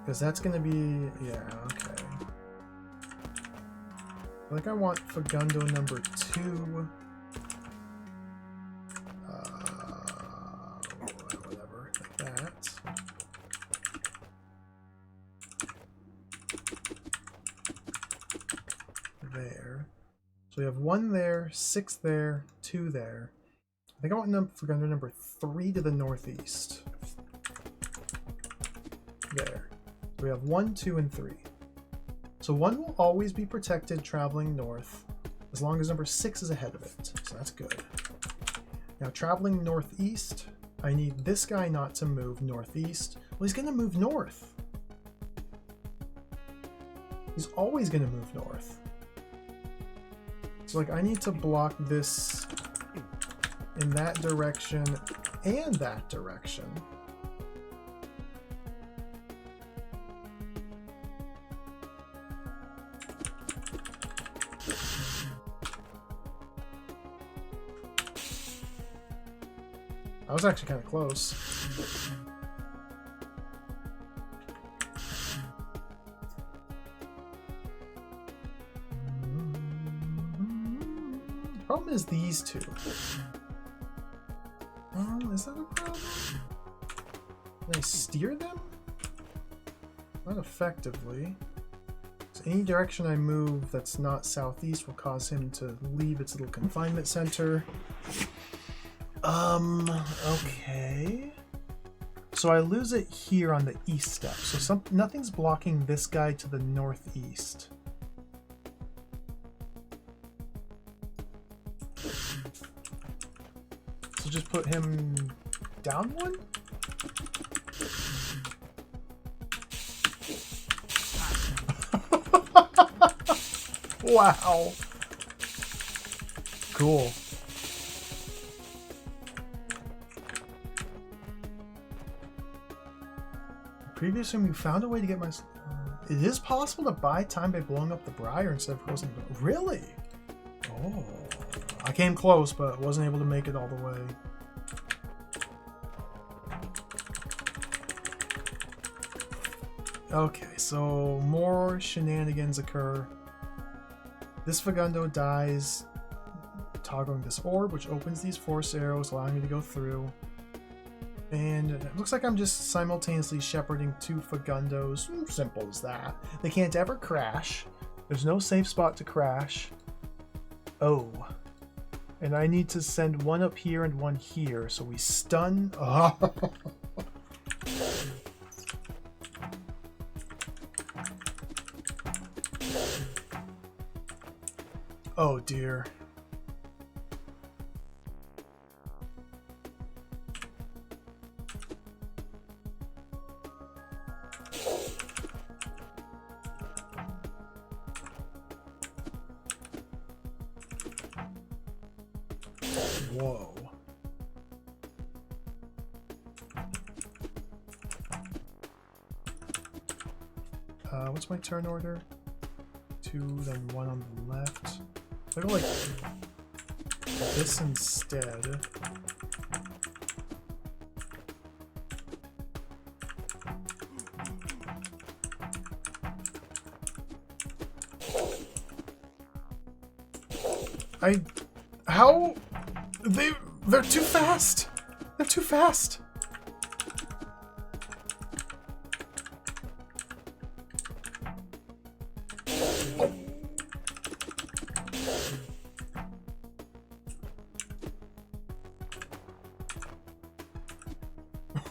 because that's going to be, yeah, okay. I think I want Fagundo number 2. Whatever, like that. There. So we have 1 there, 6 there, 2 there. I think I want Fagundo number 3 to the northeast. There. So we have 1, 2, and 3. So 1 will always be protected traveling north, as long as number 6 is ahead of it. So that's good. Now traveling northeast, I need this guy not to move northeast. Well, he's going to move north. He's always going to move north. So like I need to block this in that direction and that direction. I was actually kind of close. The problem is these two. Oh, is that a problem? Can I steer them? Not effectively. So any direction I move that's not southeast will cause him to leave its little confinement center. Okay. So I lose it here on the east step. So nothing's blocking this guy to the northeast. So just put him down 1? Wow. Cool. Previously, we found a way to get my... it is possible to buy time by blowing up the Briar instead of closing the... Really? Oh. I came close, but wasn't able to make it all the way. Okay, so more shenanigans occur. This Fagundo dies, toggling this orb, which opens these force arrows, allowing me to go through. And it looks like I'm just simultaneously shepherding 2 Fagundos. Simple as that. They can't ever crash. There's no safe spot to crash. Oh. And I need to send 1 up here and 1 here, so we stun. Oh, oh dear. Whoa. What's my turn order? 2, then 1 on the left. I go like this instead. How? They're too fast! They're too fast! Oh.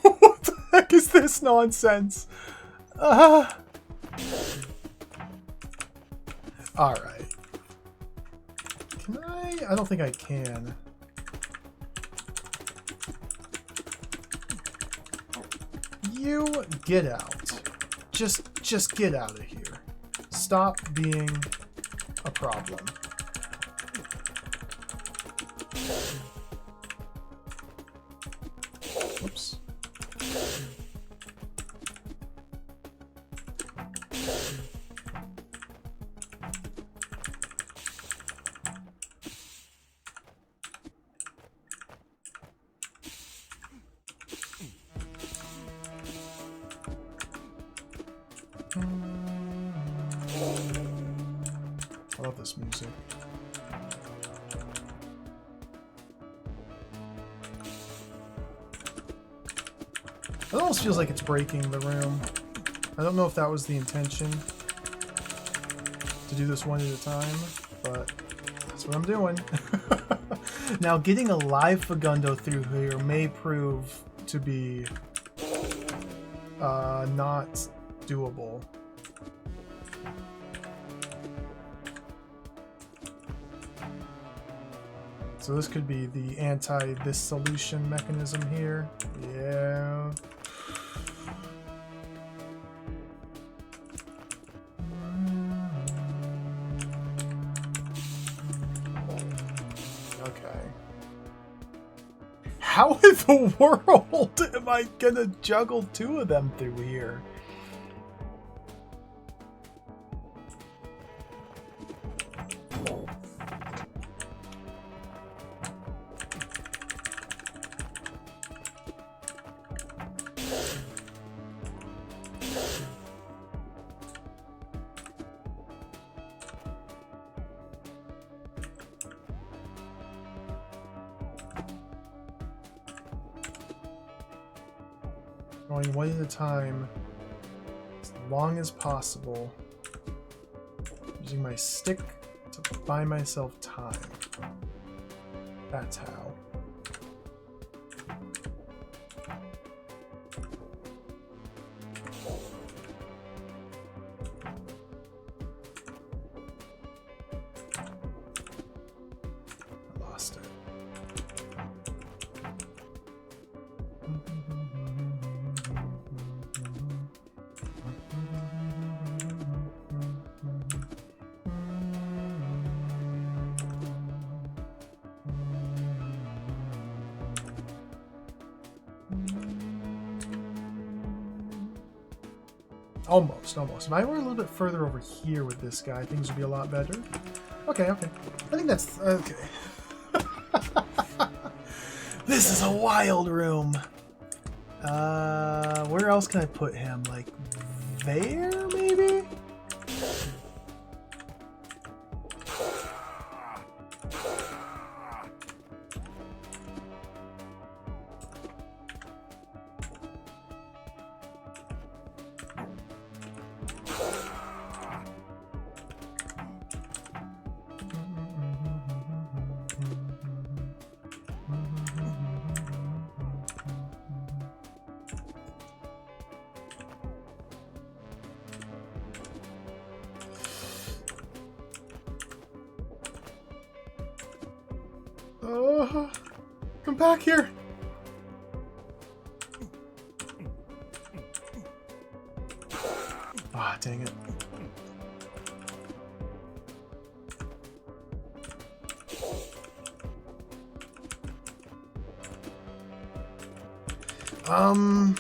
What the heck is this nonsense? Alright. Can I don't think I can. You get out. Just get out of here. Stop being a problem. Whoops. I love this music. It almost feels like it's breaking the room. I don't know if that was the intention to do this one at a time, but that's what I'm doing. Now, getting a live Fagundo through here may prove to be not doable. So this could be the anti-this solution mechanism here. Yeah. Okay. How in the world am I gonna juggle two of them through here? Going one at a time, as long as possible. Using my stick to buy myself time. That's how. I lost it. Almost. If I were a little bit further over here with this guy, things would be a lot better. Okay. I think that's... okay. This is a wild room. Where else can I put him? Like, there, maybe? Come back here. Ah, dang it. Um.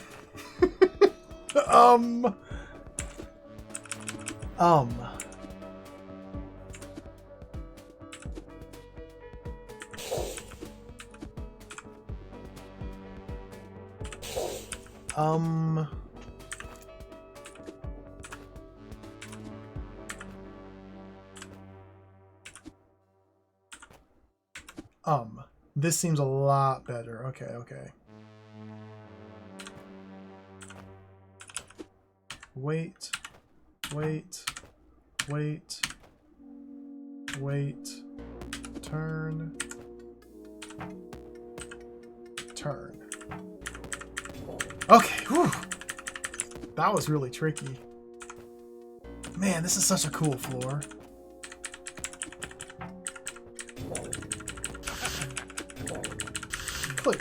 This seems a lot better. Okay. Wait. Turn. Okay, whew. That was really tricky. Man, this is such a cool floor. Clear.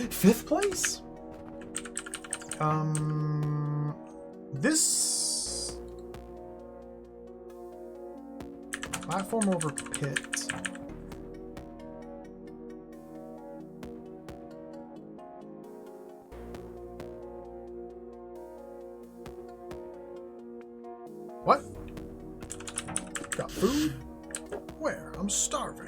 Fifth place? This platform over pit. What? Got food? Where? I'm starving.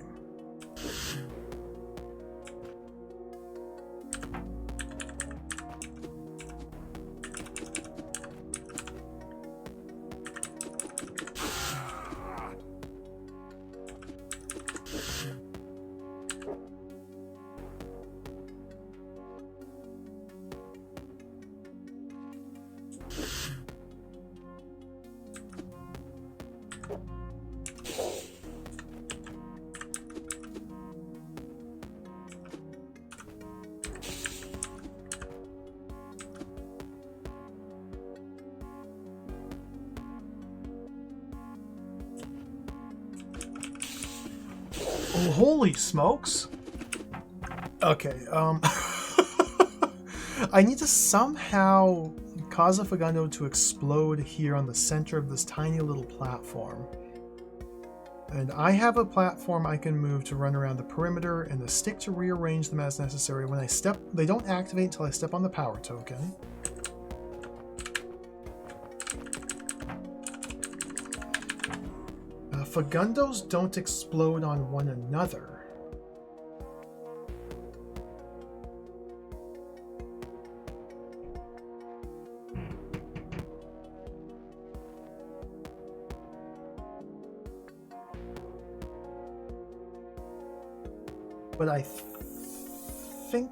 Oh, holy smokes. Okay, I need to somehow cause a Fagundo to explode here on the center of this tiny little platform. And I have a platform I can move to run around the perimeter and the stick to rearrange them as necessary. When I step, they don't activate until I step on the power token. Fagundos don't explode on one another. But I think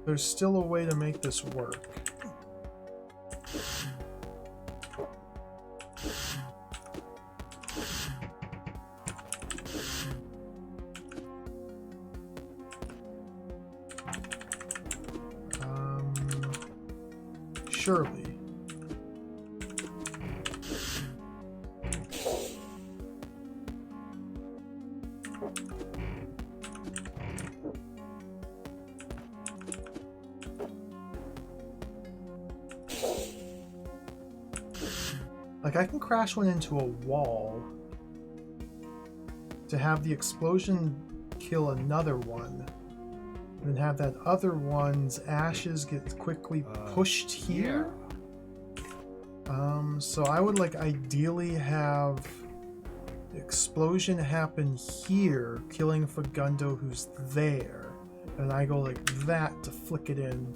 there's still a way to make this work. Surely. Like, I can crash one into a wall to have the explosion kill another one, and then have that other one's ashes get quickly pushed here. So I would like ideally have the explosion happen here, killing Fagundo who's there, and I go like that to flick it in,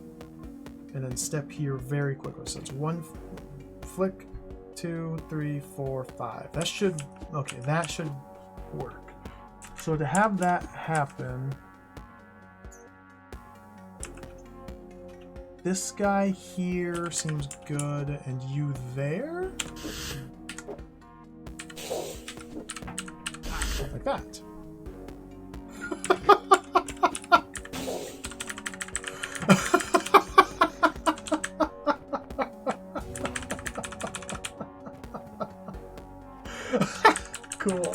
and then step here very quickly. So it's one flick, 2, 3, 4, 5. That should, okay, that should work. So to have that happen, this guy here seems good, and you there? Like that. Cool.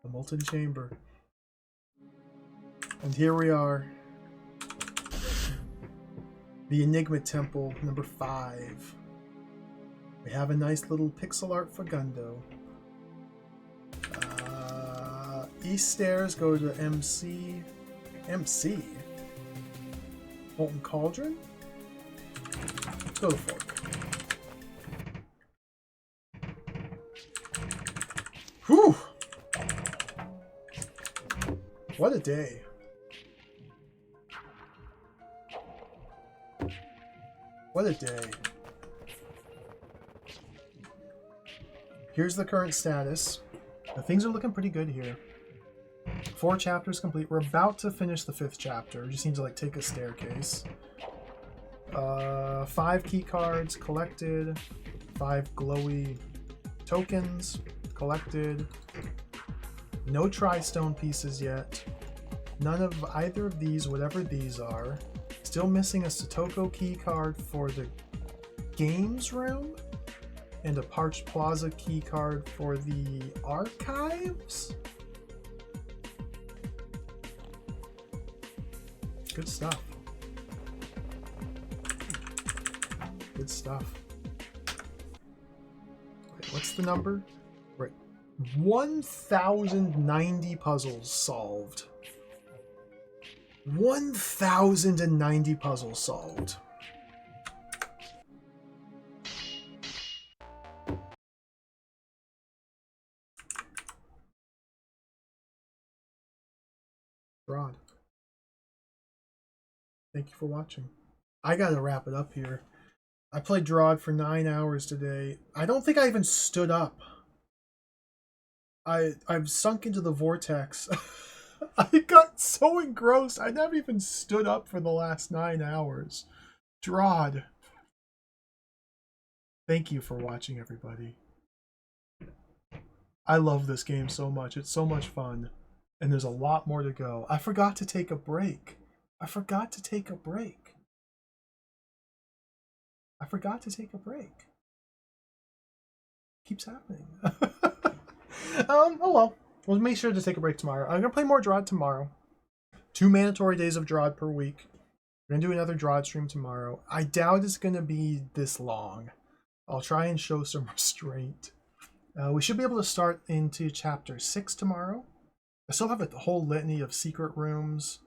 The molten chamber. And here we are. The Enigma Temple, number 5. We have a nice little pixel art Fagundo. East stairs go to MC. MC? Molten Cauldron? Let's go to Fork. Whew! What a day. What a day. Here's the current status. Things are looking pretty good here. 4 chapters complete. We're about to finish the 5th chapter. Just need to like take a staircase. 5 key cards collected. 5 glowy tokens collected. No tri-stone pieces yet. None of either of these, whatever these are. Still missing a Satoko key card for the games room. and a Parched Plaza key card for the archives. Good stuff. Good stuff. Wait, what's the number? Right. 1,090 puzzles solved. 1,090 puzzles solved. DROD. Thank you for watching. I gotta wrap it up here. I played DROD for 9 hours today. I don't think I even stood up. I've sunk into the vortex. I got so engrossed. I never even stood up for the last 9 hours. DROD. Thank you for watching, everybody. I love this game so much. It's so much fun. And there's a lot more to go. I forgot to take a break. I forgot to take a break. I forgot to take a break. Keeps happening. Oh well. We'll make sure to take a break tomorrow. I'm going to play more DROD tomorrow. 2 mandatory days of DROD per week. We're going to do another DROD stream tomorrow. I doubt it's going to be this long. I'll try and show some restraint. We should be able to start into chapter 6 tomorrow. I still have a whole litany of secret rooms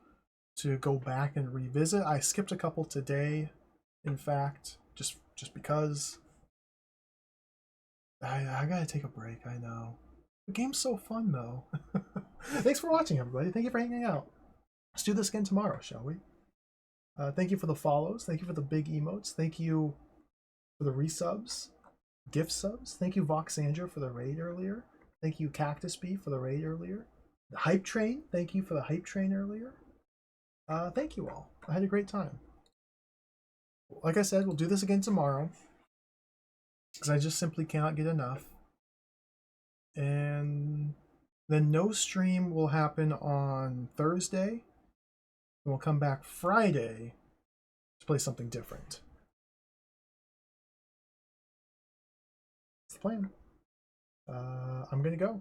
to go back and revisit. I skipped a couple today, in fact, just because. I gotta take a break, I know. The game's so fun, though. Thanks for watching, everybody. Thank you for hanging out. Let's do this again tomorrow, shall we? Thank you for the follows. Thank you for the big emotes. Thank you for the resubs, gift subs. Thank you, Voxandra, for the raid earlier. Thank you, Cactus Bee, for the raid earlier. The Hype Train. Thank you for the Hype Train earlier. Thank you all. I had a great time. Like I said, we'll do this again tomorrow, because I just simply cannot get enough. And then no stream will happen on Thursday. And we'll come back Friday to play something different. That's the plan. I'm gonna go.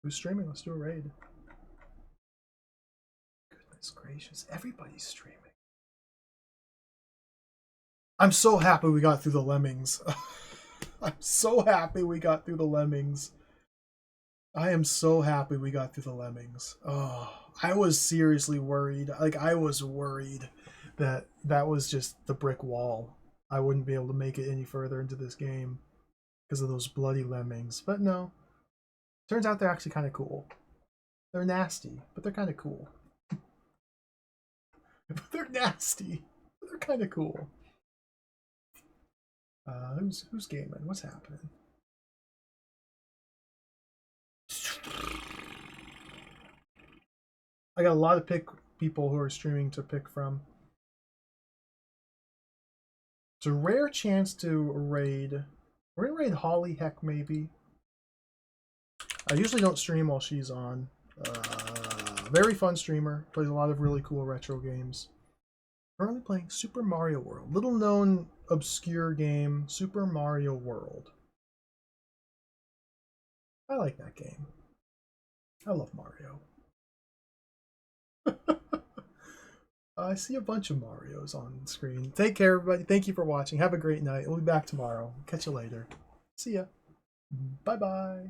Who's streaming? Let's do a raid. Goodness gracious, everybody's streaming. I'm so happy we got through the lemmings. I'm so happy we got through the lemmings. I am so happy we got through the lemmings. Oh, I was seriously worried. Like, I was worried that that was just the brick wall. I wouldn't be able to make it any further into this game because of those bloody lemmings. But no. Turns out they're actually kind of cool. They're nasty, but they're kind of cool. They're nasty, but they're kind of cool. Who's gaming? What's happening? I got a lot of people who are streaming to pick from. It's a rare chance to raid. We're gonna raid Holly, heck, maybe. I usually don't stream while she's on. Very fun streamer. Plays a lot of really cool retro games. Currently playing Super Mario World. Little known, obscure game, Super Mario World. I like that game. I love Mario. I see a bunch of Marios on screen. Take care, everybody. Thank you for watching. Have a great night. We'll be back tomorrow. Catch you later. See ya. Bye-bye.